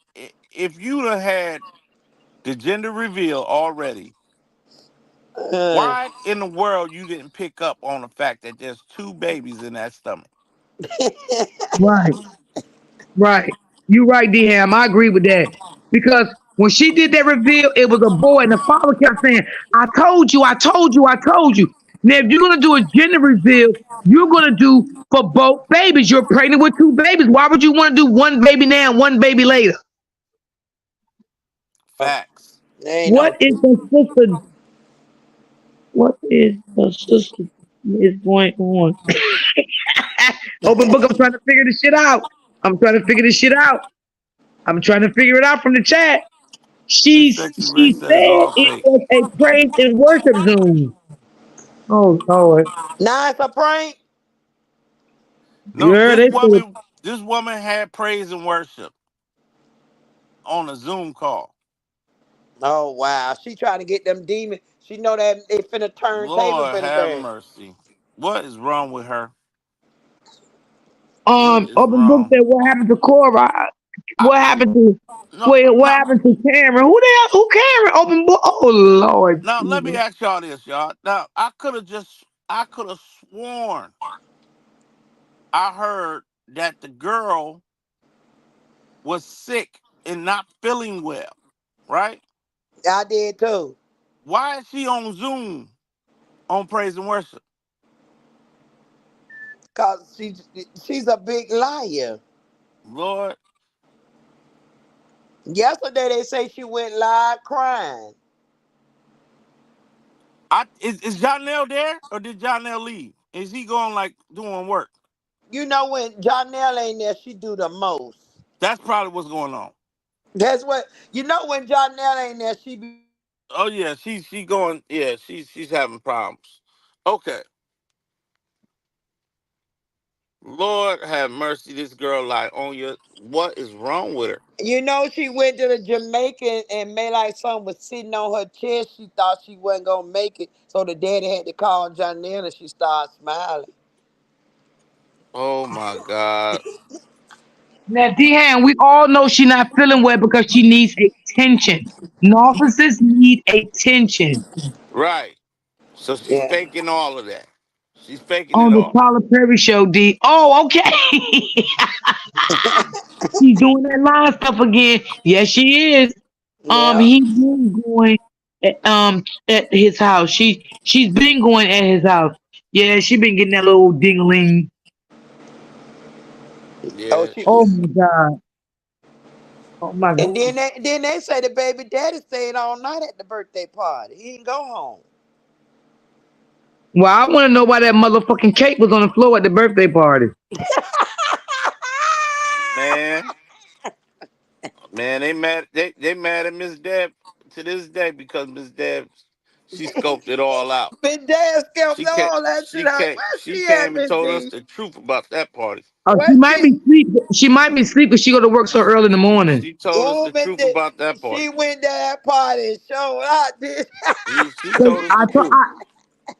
if you'd have had the gender reveal already, Uh, why in the world you didn't pick up on the fact that there's two babies in that stomach? Right. Right. You right, D-Ham. I agree with that. Because when she did that reveal, it was a boy, and the father kept saying, I told you, I told you, I told you. Now, if you're going to do a gender reveal, you're going to do for both babies. You're pregnant with two babies. Why would you want to do one baby now and one baby later? Facts. there ain't no What is two. the sister? What is the sister? What is going on? Open book. I'm trying to figure this shit out. I'm trying to figure this shit out. I'm trying to figure it out from the chat. The She sexy red said it's said all it fake. was a praise and worship Zoom. Oh Lord. Now it's a prank. No, Yeah, they said this woman had praise and worship on a Zoom call. Oh wow, she trying to get them demons. She know that they finna turn table Lord finna have turn. mercy. What is wrong with her? What is open book wrong? said what happened to Cora? I, What happened to no, wait, what no. happened to Cameron? Who the hell who Cameron? Open book. Oh Lord Now let me Jesus. ask y'all this, y'all. Now I could have sworn I heard that the girl was sick and not feeling well, right? I did too. Why is she on Zoom on praise and worship? Cause she's a big liar. Lord, Yesterday they say she went live crying. is Janelle there or did Janelle leave? Is he going like doing work? You know when Jonelle ain't there, she do the most. That's probably what's going on. That's what you know when Jonelle ain't there, she be Oh yeah, she going. Yeah, she's having problems. Okay, Lord have mercy. This girl like on your. What is wrong with her? you know she went to the Jamaican and made like something was sitting on her chest. She thought she wasn't gonna make it. So the daddy had to call Jonelle and she started smiling. Oh my God. Now Deanne, we all know she not feeling well because she needs attention. Narcissists need attention. Right. So she's Yeah. faking all of that. She's faking On it the all. Tyler Perry show, D. Oh, okay. She's doing that line stuff again. Yes, she is. Yeah. He's been going at his house. She's been going at his house. Yeah, she been getting that little dingling. Oh, Yeah. she Oh my god. Oh my and god. then they say the baby daddy stayed all night at the birthday party. He didn't go home. Well, I want to know why that motherfucking cake was on the floor at the birthday party. Man, man, they mad at Miss Deb to this day because Miss Deb she scoped it all out. Big dad kept She came all that shit out. Where she she at, came and Miss told us D? the truth about that party. Oh, Where she might she? be sleep. She might be sleep because she go to work so early in the morning. She told us Oh, the Miss truth D. about that She party. went to that party and showed out. Did She 'Cause told us the truth.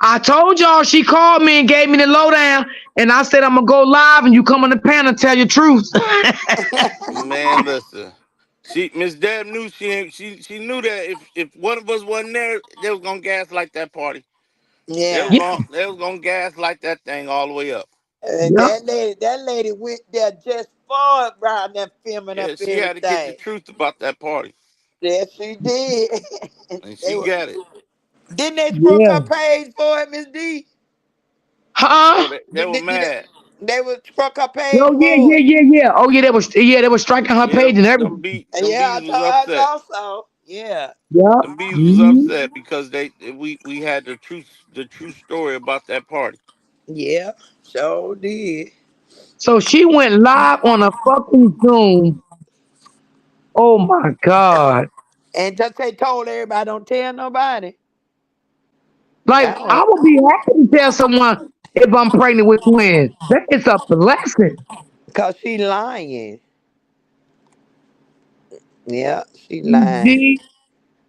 I told y'all she called me and gave me the lowdown, and I said I'm gonna go live and you come on the panel and tell your truth. Man, listen. Miss Deb knew she knew that if one of us wasn't there, they was gonna gaslight that party. yeah. They was gonna gaslight that thing all the way up. And Yep. that lady went there just for it, around there filming Yeah, up she had to get the everything. truth about that party. Yes, she did. And they she were, got it. didn't they scrub Yeah. her page for it, Miss D? Oh, Huh? they were Did mad. they would struck her page Oh yeah, for yeah, it. yeah, yeah. Oh yeah, they was striking her Yeah, page and them everything. Yeah, bees was I upset. thought so. Yeah. Yep. Them bees was Mhm. upset because we had the true story about that party. Yeah. Sure did. So she went live on a fucking Zoom. Oh my god. And just they told everybody, don't tell nobody. Like Yeah. I would be happy to tell someone if I'm pregnant with twins. That is a blessing. Because she lying. Yeah, she lying. D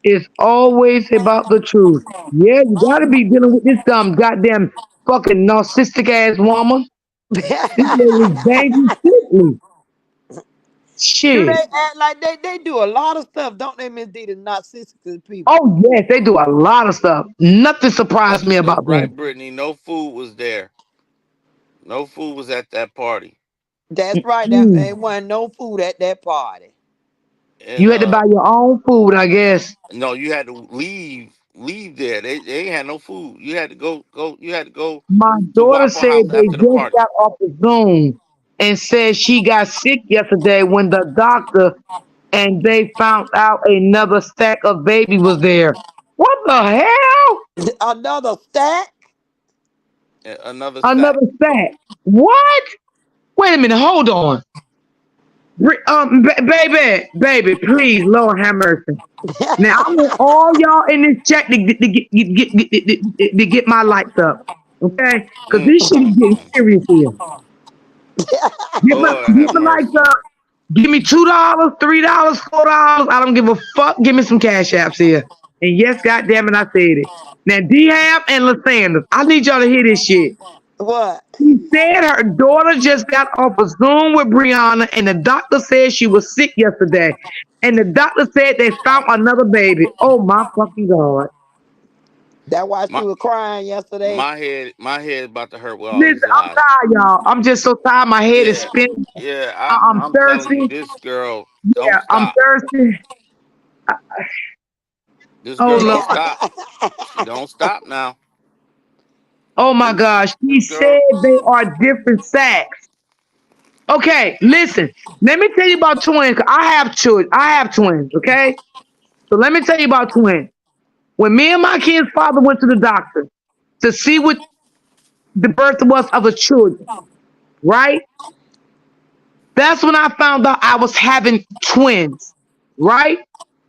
is always about the truth. Yeah, you gotta be dealing with this goddamn fucking narcissistic ass woman. This lady is dangerous sickly. Do they Shit. act like they do a lot of stuff, don't they, Miss D, to narcissistic people? Oh yes, they do a lot of stuff. Nothing surprised me That's about right, them. Brittany. No food was there. No food was at that party. That's right. Mm. There wasn't no food at that party. And You had to buy your own food, I guess. no, you had to leave there. They ain't had no food. You had to go you had to go My to daughter Waffle said House they after the just party. got off the Zoom and said she got sick yesterday when the doctor and they found out another stack of baby was there. What the hell? Another stack? Another stack. Another sack. What? Wait a minute. Hold on. Baby, please, Lord have mercy. Now I want all y'all in this chat to get my lights up, okay? Because Mm, this shit is mm, getting mm. serious here. Lord Get have my lights mercy. up. Give me $2, $3, $4. I don't give a fuck. Give me some cash apps here. And yes, goddamn it, I said it. Now D Ham and Lasandra, I need y'all to hear this shit. What? She said her daughter just got off a Zoom with Brianna, and the doctor said she was sick yesterday. And the doctor said they found another baby. Oh my fucking God. That why she My was crying yesterday. my head about to hurt with all Listen, these I'm lies. tired, y'all. I'm just so tired. My head is Yeah, spinning. yeah. I'm I'm telling you, thirsty. this girl don't Yeah, I'm stop. thirsty. This Oh girl don't Lord. stop. She don't stop now. Oh my This gosh. She this girl. said they are different sacks. Okay, listen. Let me tell you about twins. 'Cause I have children. I have twins. Okay, so let me tell you about twins. When me and my kid's father went to the doctor to see what the birth was of the children, right? That's when I found out I was having twins, right?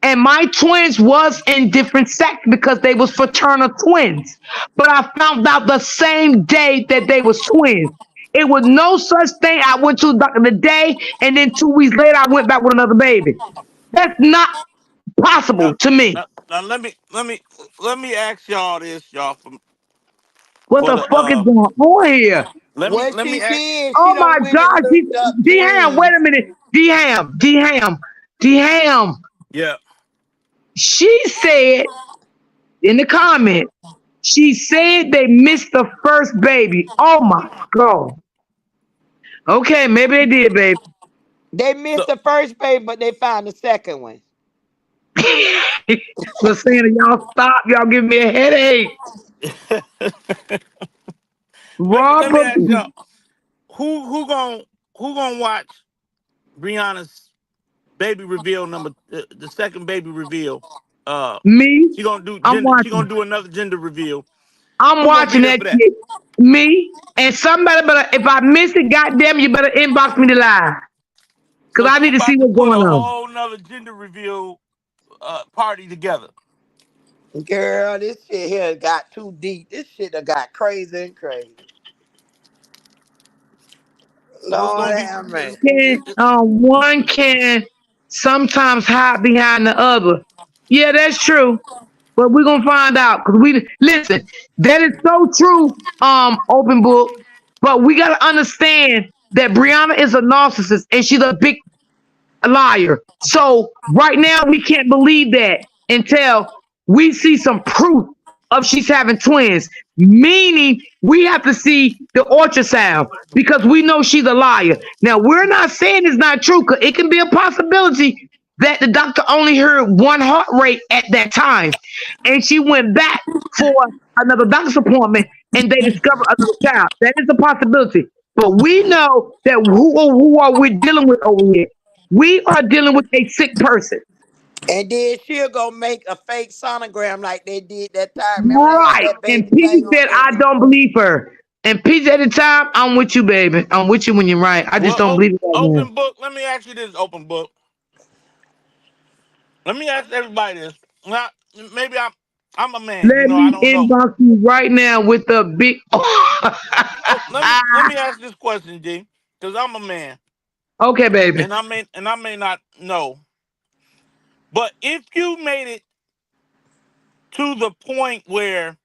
And my twins was in different sects because they was fraternal twins. But I found out the same day that they was twins. It was no such thing. I went to the doctor the day, and then 2 weeks later, I went back with another baby. That's not Now, possible to me. now let me ask y'all this, y'all, What for the the fuck is going on here? What let me she ask. did, she Oh my done went and God, looked up D Ham, wait twins. a minute, D Ham, D Ham, D Ham. Yeah. She said in the comment, she said they missed the first baby. Oh my God. Okay, maybe they did, baby. They missed So the first baby, but they found the second one. Listen, y'all stop. Y'all give me a headache. let me Robert, ask y'all, who gonna watch Brianna's baby reveal the second baby reveal? Uh, me, I'm she gonna watching. do another gender reveal. I'm Who gonna be watching there that for that? shit. Me and somebody better, if I miss it, goddamn, you better inbox me the live. Cause So I she need to see about to what's put a going on. whole nother gender reveal party together. Girl, this shit here got too deep. This shit done got crazy and crazy. So it's Lord gonna be have mercy. One can sometimes hide behind the other. Yeah, that's true. But we're gonna find out because we listen. That is so true. Open book. But we gotta understand that Brianna is a narcissist and she's a big a liar. So right now we can't believe that until we see some proof of she's having twins. Meaning we have to see the ultrasound because we know she's a liar. Now we're not saying it's not true because it can be a possibility that the doctor only heard one heart rate at that time, and she went back for another doctor's appointment and they discovered another child. That is a possibility. But we know that who are we dealing with over here? We are dealing with a sick person. And then she'll go make a fake sonogram like they did that time. Remember they had Right. that And baby thing P on said, I there? don't believe her. And P at the time, I'm with you, baby. I'm with you when you're right. I just Well, don't believe it right now. open book. Let me ask you this, open book. Let me ask everybody this. Now, maybe I'm a man. Let I me don't know. inbox you right now with the big. Oh, let me ask this question, D, because I'm a man, Okay, baby. and I may not know, but if you made it to the point where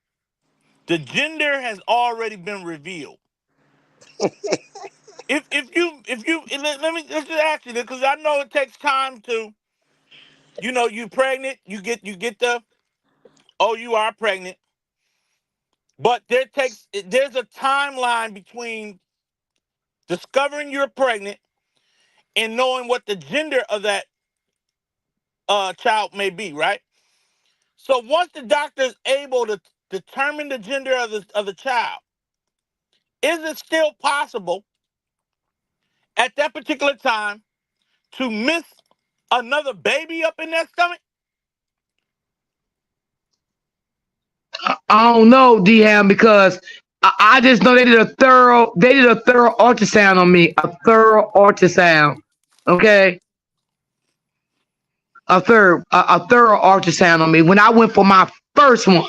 the gender has already been revealed, if you let's just ask you this because I know it takes time to you pregnant, you get the oh, you are pregnant, but there's a timeline between discovering you're pregnant and knowing what the gender of that child may be, right? So once the doctor is able to determine the gender of the child, is it still possible at that particular time to miss another baby up in that stomach? I don't know, D Ham, because I just know they did a thorough ultrasound on me, a thorough ultrasound. Okay, a thorough ultrasound on me when I went for my first one.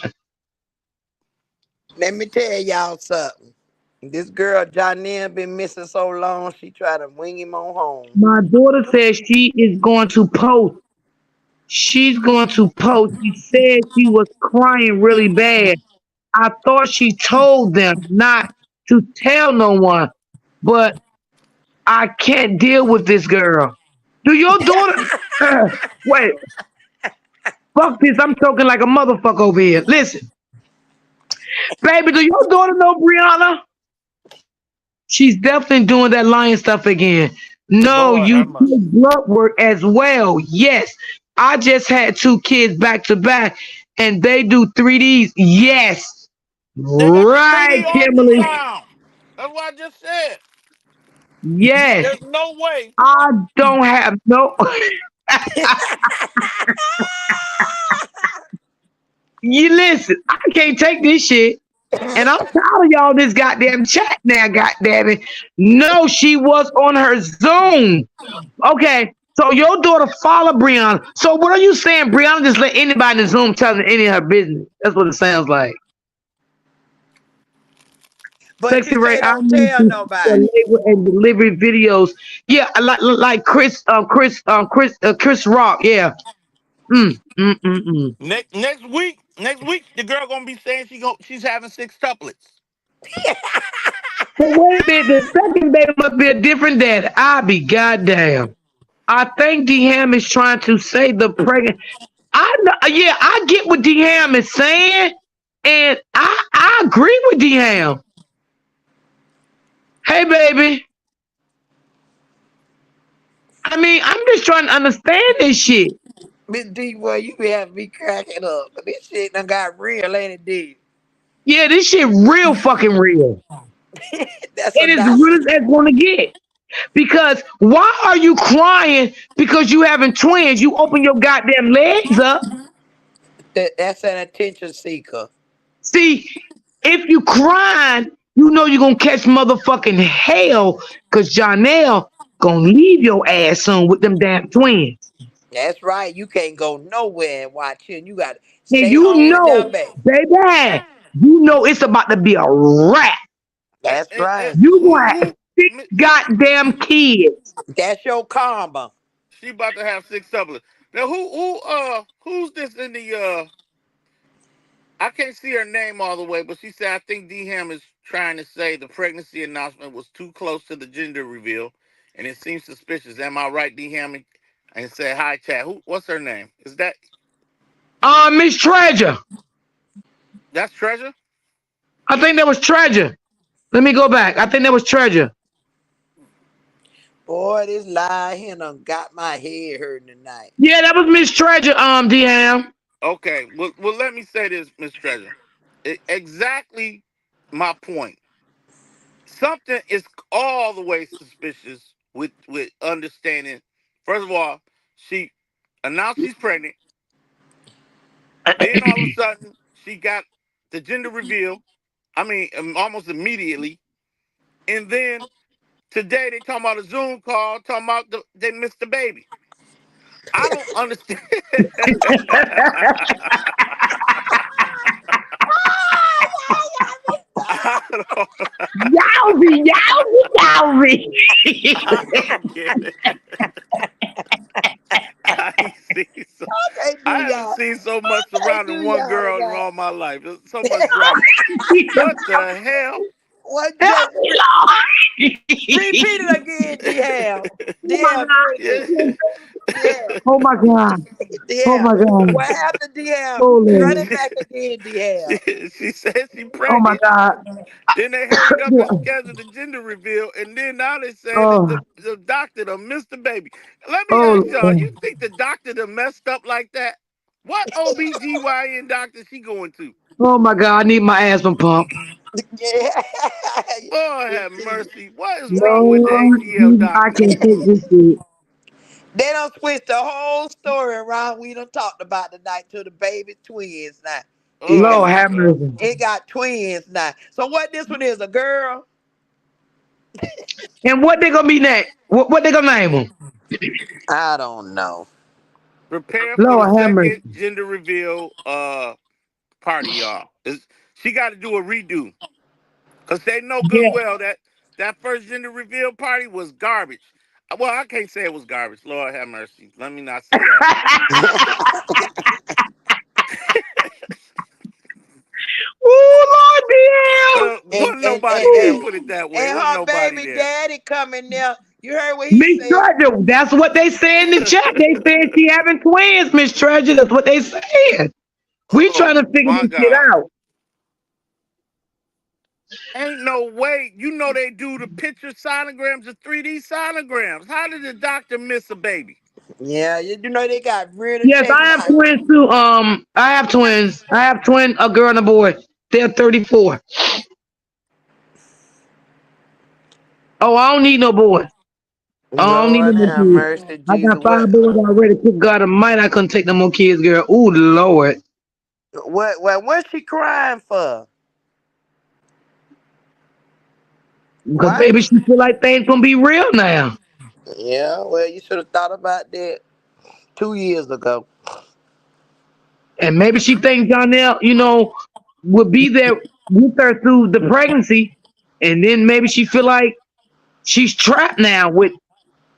Let me tell y'all something. This girl Janelle been missing so long, she tried to wing him on home. My daughter says she is going to post. She's going to post. She said she was crying really bad. I thought she told them not to tell no one, but I can't deal with this girl. Do your daughter? Wait, fuck this. I'm talking like a motherfucker over here. Listen, baby, do your daughter know Brianna? She's definitely doing that lying stuff again. No, Lord you have mercy. do blood work as well. Yes, I just had two kids back to back, and they do 3Ds. Yes, They got the right, 3D Kimberly. ultrasound. That's what I just said. Yes, There's no way. I don't have no. You listen, I can't take this shit. And I'm tired of y'all this goddamn chat now, goddamn it. No, she was on her Zoom. Okay, so your daughter follow Brianna. So what are you saying? Brianna just let anybody in the Zoom tell her any of her business. That's what it sounds like. But Sexy she Ray, say I don't need tell to see the nobody. labor and delivery videos. Yeah, like Chris Rock. Yeah. Mm, mm, mm, mm. Next week, the girl gonna be saying she's having six tuplets. But wait a minute, the second baby must be a different dad. I be goddamn. I think D Ham is trying to say the pregnant. I know, yeah, I get what D Ham is saying, and I agree with D Ham. Hey, baby. I mean, I'm just trying to understand this shit. Miss D, boy, you be having me cracking up. This shit done got real, ain't it, D? Yeah, this shit real fucking real. That's a It is doctor. real as that's gonna get. Because why are you crying because you having twins? You open your goddamn legs up. That's an attention seeker. See, if you crying, you know you're gonna catch motherfucking hell because Janelle gonna leave your ass soon with them damn twins. That's right. You can't go nowhere and watch him. You got to And stay you home with know, them, baby. baby, you know it's about to be a wrap. That's And right. You who gonna have who 6 goddamn kids. That's your karma. she about to have six tuplets. Now who's this in the I can't see her name all the way, but she said I think D Ham is trying to say the pregnancy announcement was too close to the gender reveal, and it seems suspicious. Am I right, D Ham? And say hi, chat. What's her name? Is Miss Treasure. that's Treasure? I think that was Treasure. Let me go back. I think that was Treasure. Boy, this lie here done got my head hurting tonight. Yeah, that was Miss Treasure, D Ham. Okay. Well, let me say this, Miss Treasure. Exactly my point. Something is all the way suspicious with understanding. First of all, she announced she's pregnant. Then all of a sudden, she got the gender reveal. I mean, almost immediately. And then today they talking about a Zoom call, talking about they missed the baby. I don't understand. I don't, Yowzy, yowzy, yowzy. I don't get it. I ain't seen so, I can't do I haven't y'all. seen so I much can't surrounding do one y'all girl in tonight. all my life. There's so much drama. What the hell? What Help just me, Lord. repeat it again, DL. Oh my DL, do it Yeah. again. DL. God. Oh my God. Oh DL. my God. What happened, DL? Run Holy. it back again, DL. she said she Oh my pregnant. God. Then they hurried up and scheduled the gender reveal, and then now they're saying that Oh, the doctor done missed the baby. Let me ask y'all, oh. you think the doctor done messed up like that? What OBGYN doctor she going to? Oh my God. I need my asthma pump. Yeah. Lord have mercy. What is wrong with the Lord, ATL I doctors? can take this shit. They don't switch the whole story around we done talked about tonight to the baby twins now. It got Lord Oh have God. mercy. it got twins now. So what this one is, a girl? And what they gonna be next? What they gonna name them? I don't know. Prepare for the Lord have mercy. second gender reveal party, y'all. She got to do a redo because they know good Yeah. well that that first gender reveal party was garbage. Well, I can't say it was garbage. Lord have mercy. Let me not say that. Ooh, Lord damn. and Wasn't and nobody and there. and, Ooh. Put it that way. and Wasn't her nobody baby there. daddy coming there. You heard what he Miss said? Treasure, that's what they say in the chat. They said she having twins, Miss Treasure. That's what they saying. We Oh trying to figure my this shit God. out. Ain't no way. You know they do the picture sonograms, the 3D sonograms. How did the doctor miss a baby? Yeah, you know they got real Yes, I have technology. twins too. I have twins. I have twin, a girl and a boy. They're 34. Oh, I don't need no boy. I don't need no Lord more have kids. mercy, I Jesus. got 5 boys already. Good God Almighty, I couldn't take no more kids, girl. Ooh, Lord. What's she crying for? Because Why? baby, she feel like things gonna be real now. Yeah, well, you should have thought about that 2 years ago. And maybe she thinks Jonelle, will be there with her through the pregnancy. And then maybe she feel like she's trapped now with,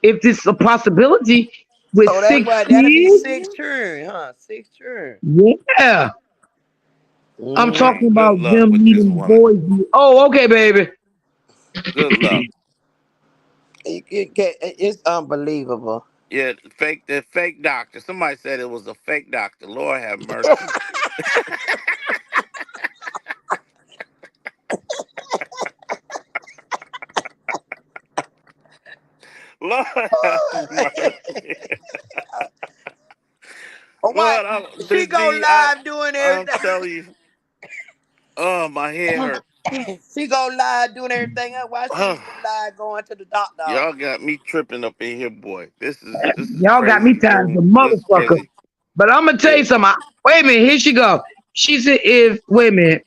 if this is a possibility, with So that's six why that'll be kids. 6 children, huh? 6 children. Yeah. I'm Mm. talking Man, good about luck them with this needing woman. boys. Oh, okay, baby. Good luck. It's unbelievable. Yeah, the fake doctor. Somebody said it was a fake doctor. Lord have mercy. Lord have mercy. Oh, what? Lord, She Miss go D, live doing I'm everything. telling you. Oh, my head hurt. She go live doing everything else. Why she Oh, ain't go live going to the doctor y'all office? got me tripping up in here, boy. This is Y'all got me crazy. tired as a This is motherfucker. crazy. But I'm gonna tell Yeah. you something. Wait a minute, here she go. She said, "If wait a minute,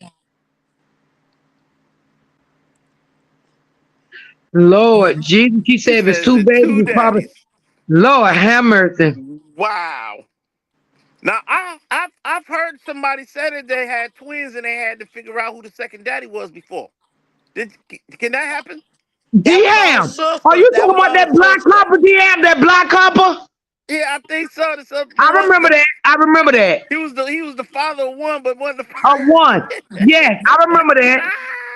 Lord Jesus," she He said, "if it's says two the babies, two it's probably daddies. Lord have mercy." Wow. Now I've heard somebody say that they had twins and they had to figure out who the second daddy was before. Did can that happen? That was on Damn, are sisters. you That talking was about on that black sister. copper? Damn, that black copper. Yeah, I think so. I remember that. I remember that. He was the father of one, but wasn't the One. Yes, I remember that.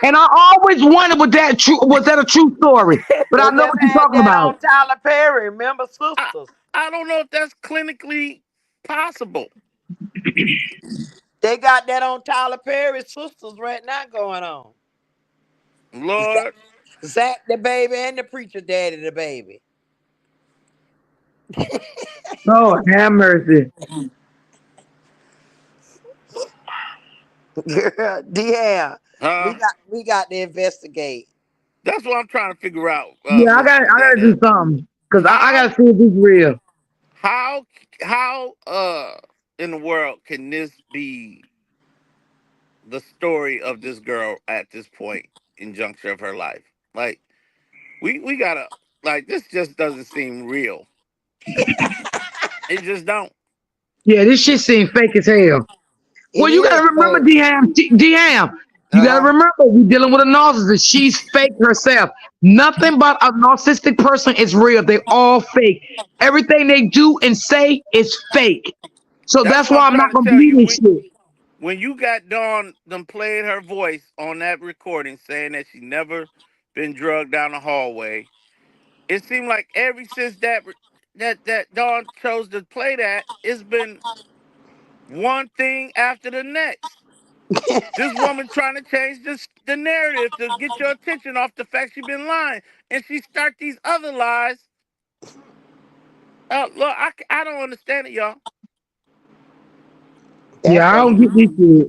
And I always wondered, was that a true story? But I They know just what you're had talking that on about. Tyler Perry. Remember I, sisters? I don't know if that's clinically possible. They got that on Tyler Perry sisters right now going on. Zach, Lord, Zach the baby and the preacher daddy the baby. Lord have mercy. Girl, yeah, huh? we got to investigate. That's what I'm trying to figure out, Yeah, I Miss got I gotta Danielle. do something because I How gotta see if this is real. how how in the world can this be the story of this girl at this point in juncture of her life? Like we gotta like this just doesn't seem real. It just don't. Yeah, this shit seems fake as hell. Well, It you gotta is remember, fake. Dham. You gotta Uh-huh. remember, we dealing with a narcissist. She's fake herself. Nothing but a narcissistic person is real. They all fake. Everything they do and say is fake. So That's that's what I'm why I'm trying not to gonna tell believe you. this shit. When you got Dawn them played her voice on that recording saying that she never been drugged down the hallway, it seemed like ever since that Dawn chose to play that, it's been one thing after the next. This woman trying to change the narrative to get your attention off the fact she been lying, and she start these other lies. Look, I don't understand it, y'all. That's Yeah, I a. don't get this shit.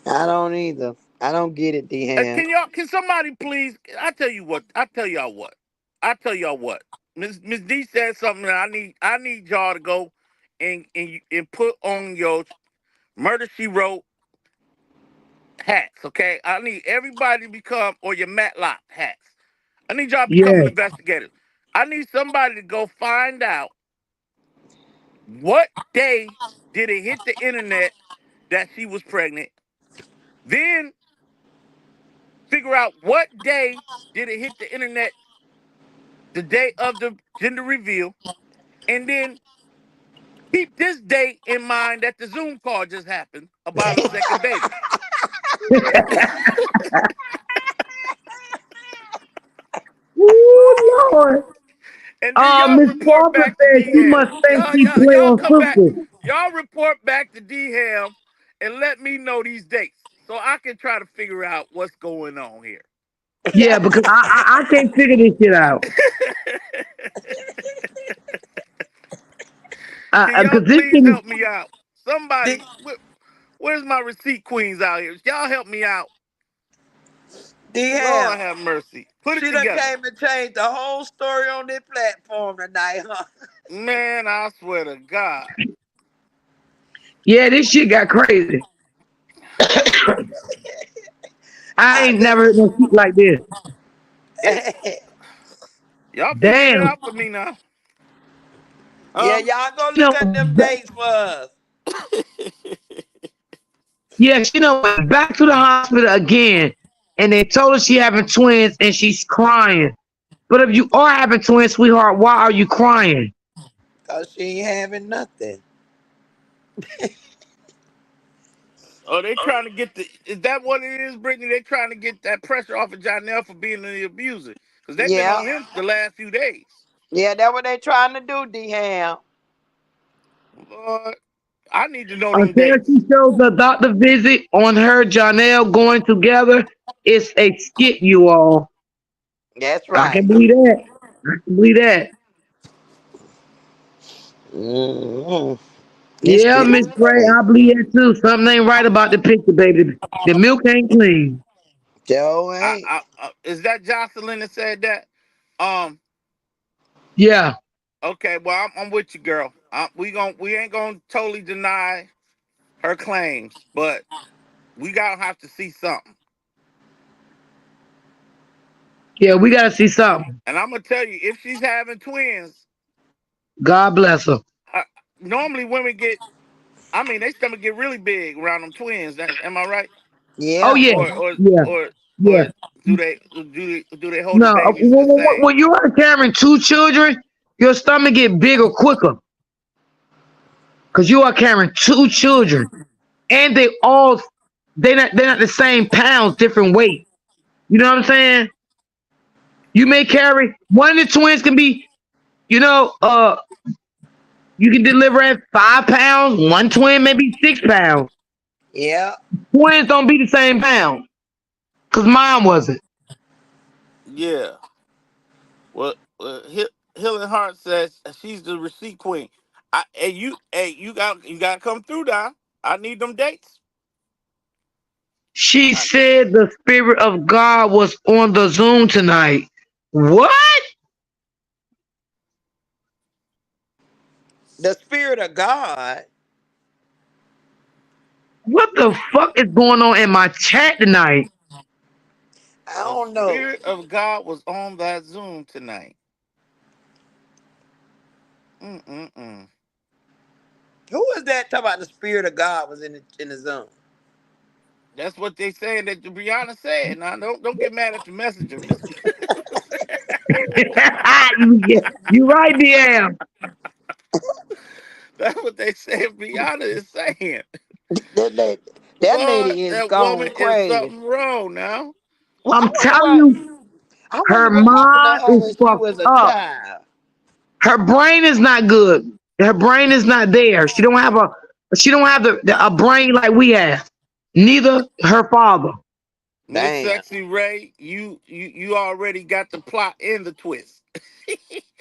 I don't either. I don't get it, D-Han. Can somebody please? I tell you what. I tell y'all what. I tell y'all what. Miss D said something that I need y'all to go and put on your Murder She Wrote hats. Okay, I need everybody to become or your Matlock hats. I need y'all to become Yes. investigators. I need somebody to go find out what day did it hit the internet that she was pregnant. Then figure out what day did it hit the internet, the day of the gender reveal, and then keep this date in mind that the Zoom call just happened about a second baby. Ooh, Lord. And then y'all Miss report Parker back to said D she Ham. must think she play Y'all on come back. Super. Y'all report back to D Ham and let me know these dates so I can try to figure out what's going on here. Yeah, because I can't figure this shit out. Can y'all Because this please thing, help me out? Somebody, where's my receipt queens out here? Y'all help me out. D-Ham, Lord have mercy. Put it she done together. came and changed the whole story on this platform tonight, huh? Man, I swear to God. yeah, this shit got crazy. I I ain't never heard no shit like this. It, just, y'all figure it Damn. out for me now. yeah, Huh? y'all go You look at them know, dates for us. yeah, she done went back to the hospital again, and they told her she having twins, and she's crying. But if you are having twins, sweetheart, why are you crying? Cause she ain't having nothing. Oh, they trying to get the. Is that what it is, Brittany? They trying to get that pressure off of Janelle for being the abuser because they've been Yeah. on him the last few days. Yeah, that's what they trying to do, D-Ham. Lord, I need to know them Until dates. she shows the doctor visit on her, Janelle going together, it's a skit, you all. That's I right. can believe that. I can believe that. Mm-hmm. This Yeah, shit Miss is Gray, crazy. I believe that too. Something ain't right about the picture, baby. The milk ain't clean. Joe ain't. Is that Jocelyn that said that? Um. Yeah. Okay. Well, I'm with you, girl. We ain't gonna totally deny her claims, but we gotta have to see something. Yeah, we gotta see something. And I'm gonna tell you, if she's having twins, God bless her. uh, normally women get. I mean, they stomach get really big around them twins. Am I right? Oh Yeah. yeah, Or or yeah, or yeah. or do they hold the No, babies the same? when you are carrying two children, your stomach get bigger quicker because you are carrying two children, and they're not the same pounds, different weight. You know what I'm saying? You may carry one of the twins can be, you know, you can deliver at 5 pounds. One twin maybe 6 pounds. Yeah. Twins don't be the same pound because mine wasn't. Yeah. Well, Hill and Hart says she's the receipt queen. You got to come through now. I need them dates. She I, said the spirit of God was on the Zoom tonight. What? The spirit of God. What the fuck is going on in my chat tonight? I the don't know. spirit of God was on that Zoom tonight. Mm-mm-mm. Who is that talking about the spirit of God was in the zone? That's what they saying that Brianna said. Now don't get mad at the messenger, Miss. You right, DM. That's what they said. Brianna is saying. That lady, that Lord, lady is that woman gone is crazy. something wrong now. Well, I'm telling you, I her wonder what happened to mind her is when she fucked was a up. child. Her brain is not good. Her brain is not there. She don't have a brain like we have. Neither her father. Miss Damn. Sexy Ray, you already got the plot and the twist.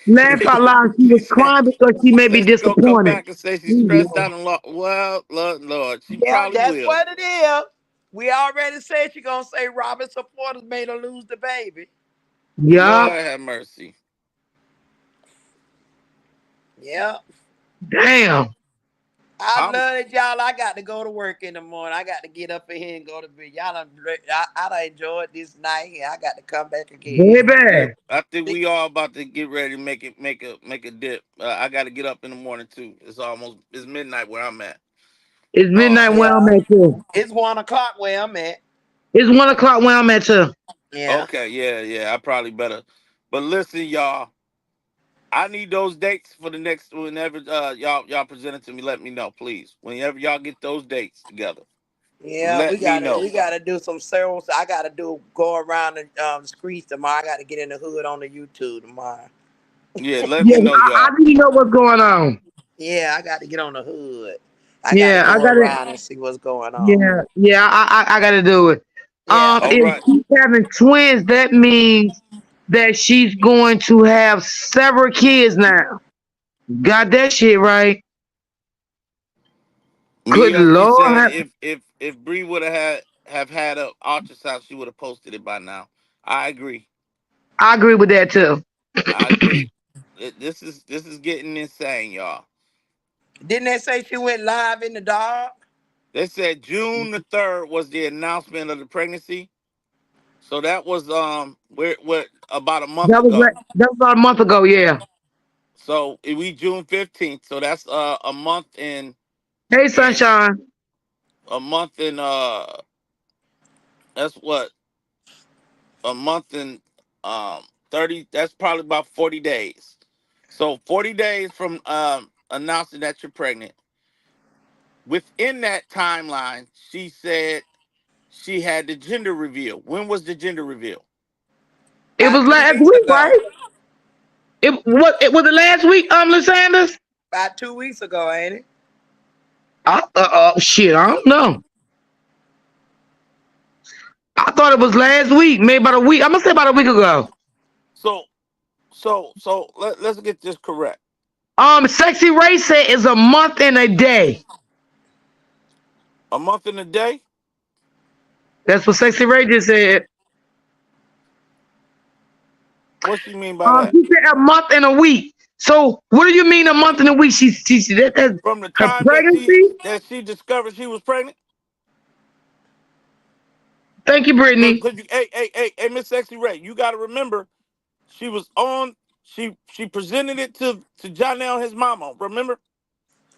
Laugh out loud. She she was said crying because she she may be said she gonna come disappointed. back and say she's stressed Ooh, out and well, Lord, she Yeah, probably that's will. what it is. We already said she gonna say Robert supporters made her lose the baby. yup. Lord have mercy. Yeah. Damn. I I'm love it, y'all. I got to go to work in the morning. I got to get up in here and go to bed. Y'all done, I done enjoyed this night here. I got to come back again. yeah. Baby, I think See, we all about to get ready to make a dip. I got to get up in the morning too. It's midnight where I'm at. it's midnight Um. where I'm yeah, at too. it's 1 o'clock where I'm at. It's 1 o'clock where I'm at too. Yeah, Okay. Yeah. Yeah. I probably better. But listen, y'all. I need those dates for the next whenever y'all present it to me. Let me know, please. Whenever y'all get those dates together, yeah. let me know. We gotta do some sales. I gotta go around the streets tomorrow. I gotta get in the hood on the YouTube tomorrow. Yeah. Let me Yes, know, I y'all. need to know what's going on. Yeah, I got to get on the hood. I got to Yeah, I go got it. around and see what's going on. Yeah, yeah, I got to do it. Yeah. All If right. she's having twins, that means that she's going to have several kids now. Got that shit right. Good Miyagi Lord, said if Bree would have had a ultrasound, she would have posted it by now. I agree. I agree with that too. I agree. This is getting insane, y'all. Didn't they say she went live in the dog? They said June the 3rd was the announcement of the pregnancy. So that was we're about a month ago. That was about a month ago. Yeah. So we June 15th. So that's a month Hey, in sunshine. a month in that's what a month in 30, that's probably about 40 days. So 40 days from announcing that you're pregnant. Within that timeline, she said she had the gender reveal. When was the gender reveal? It About was two last weeks week, ago. right? It was the last week. Sanders. About 2 weeks ago, ain't it? Shit. I don't know. I thought it was last week, maybe about a week. I'm gonna say about a week ago. So let's get this correct. Sexy Ray said it's a month and a day. A month and a day? That's what Sexy Ray just said. What she mean by that? She said a month and a week. So what do you mean a month and a week? That's From the her time pregnancy. that she discovered she was pregnant? Thank you, Brittany. Cause you, hey, Miss Sexy Ray, you got to remember, she was on. She presented it to Janelle, his mama. Remember?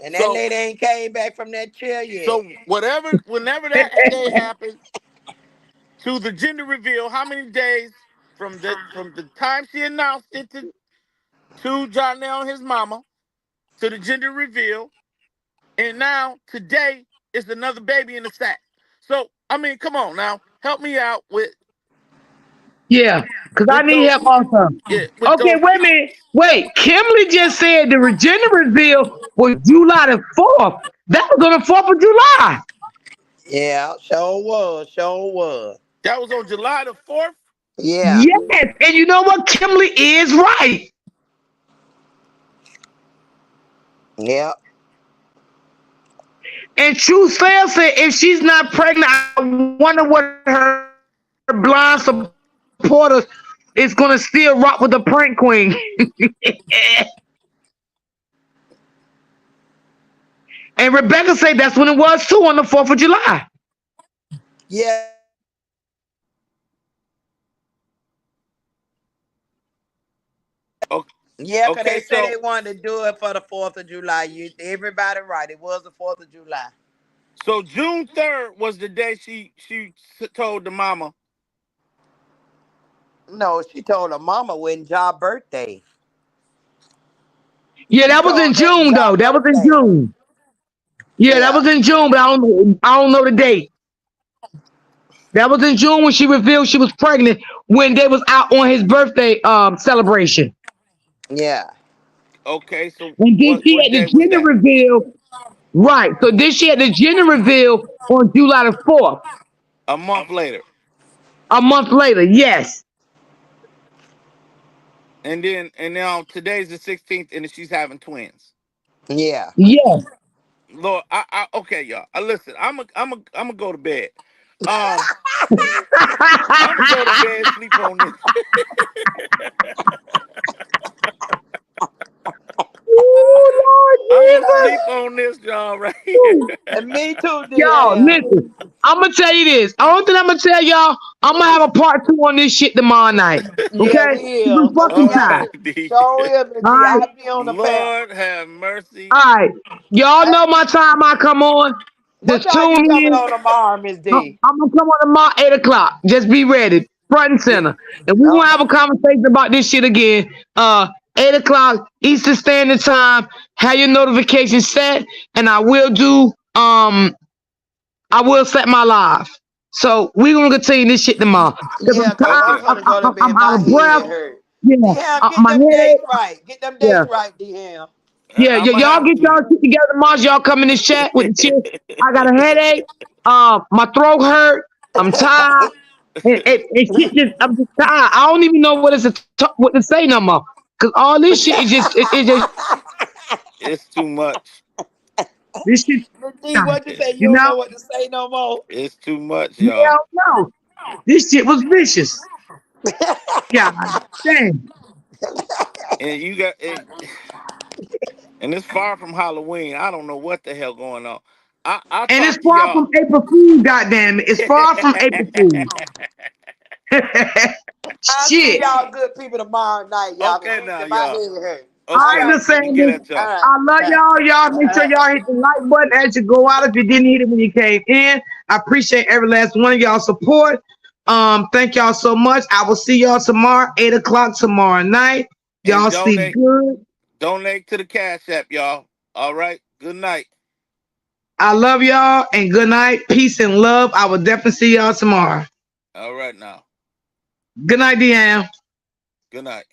And that So lady ain't came back from that chair yet. so whenever that day happened to the gender reveal, how many days from the time she announced it to Janelle, his mama, to the gender reveal, and now today is another baby in the sack. So I mean, come on now, help me out Yeah, because I with need those help also. with Okay, those wait a minute. Wait, Kimberly just said the Regina reveal was July the 4th. That was on the 4th of July. Yeah, sure was. Sure was. That was on July the 4th. Yeah. Yes, and you know what? Kimberly is right. Yeah. And True Sale said if she's not pregnant, I wonder what her blind supporters is going to still rock with the prank queen. And Rebecca said that's when it was too on the 4th of July. Yeah, cause they say they wanted to do it for the 4th of July. Okay, Yeah, cause okay, they say so they wanted to do it for the 4th of July. Everybody right. It was the 4th of July. so June 3rd was the day she told the mama. No, she told her mama when job birthday. Yeah, She that was in told them June though. job That was in birthday. June. Yeah, that Yeah. was in June, but I don't know the date. That was in June when she revealed she was pregnant when they was out on his birthday celebration. Yeah. Okay, so And then what she what had the day was gender that? reveal. Right. So then she had the gender reveal on July the 4th, A month later, a month later. Yes. and now today's the 16th, and she's having twins. Yeah. Yes. Lord, okay, y'all. Listen, I'm gonna go to bed. Um, I'm gonna go to bed, sleep on this. Oh, Lord I'm gonna sleep on this, y'all, right here. And me too, Y'all, Deanne. listen. I'm gonna tell you this. Only thing I'm gonna tell y'all, I'm gonna have a part 2 on this shit tomorrow night. Yeah, Okay? we I'm is. Cause we fucking All got tired. right, to D. show him and All D. right. I be on the panel. Lord have mercy. All right. Y'all Hey, know my time I come on. what Just time you tune coming in. on tomorrow, Miss D? I'm gonna come on tomorrow 8 o'clock. Just be ready, front and It, center, and we gonna have a conversation about this shit again. 8 o'clock Eastern Standard Time. Have your notifications set, and I will set my live. So we gonna continue this shit tomorrow. Cause Yeah, I'm cause tired. I'm okay. finna go to bed. I'm out My of breath. head hurt. Yeah, Dehan, get my them head. dates right. Get them Yeah, dates right, Dehan. yeah. I'm gonna Y'all have get to. y'all shit together tomorrow. Y'all come in this chat with the shit. I got a headache. My throat hurt. I'm tired. And shit just, I'm just tired. I don't even know what to say no more. Cause all this shit is just, it just, It's too much. this shit, Miss D, what you say? You you don't know? know what to say no more. It's too much, y'all. Yeah, no. This shit was vicious. Yeah, damn. And you got it, and it's far from Halloween. I don't know what the hell going on. I And it's talk to far y'all. from April Fool, goddamn it. It's far from April Fool. I'll see Shit. y'all good people tomorrow night, y'all. Cause Okay, now, seriously, my y'all. head hurt. All I ain't Okay, right, just let me saying get this. at all y'all. right, I love all y'all. Y'all make sure right. y'all hit the like button as you go out if you didn't hit it when you came in. I appreciate every last one of y'all support. Thank y'all so much. I will see y'all tomorrow, 8 o'clock tomorrow night. And Y'all sleep good. donate to the Cash App, y'all. All right. Good night. I love y'all and good night. Peace and love. I will definitely see y'all tomorrow. All right now. Good night, Deanne. Good night.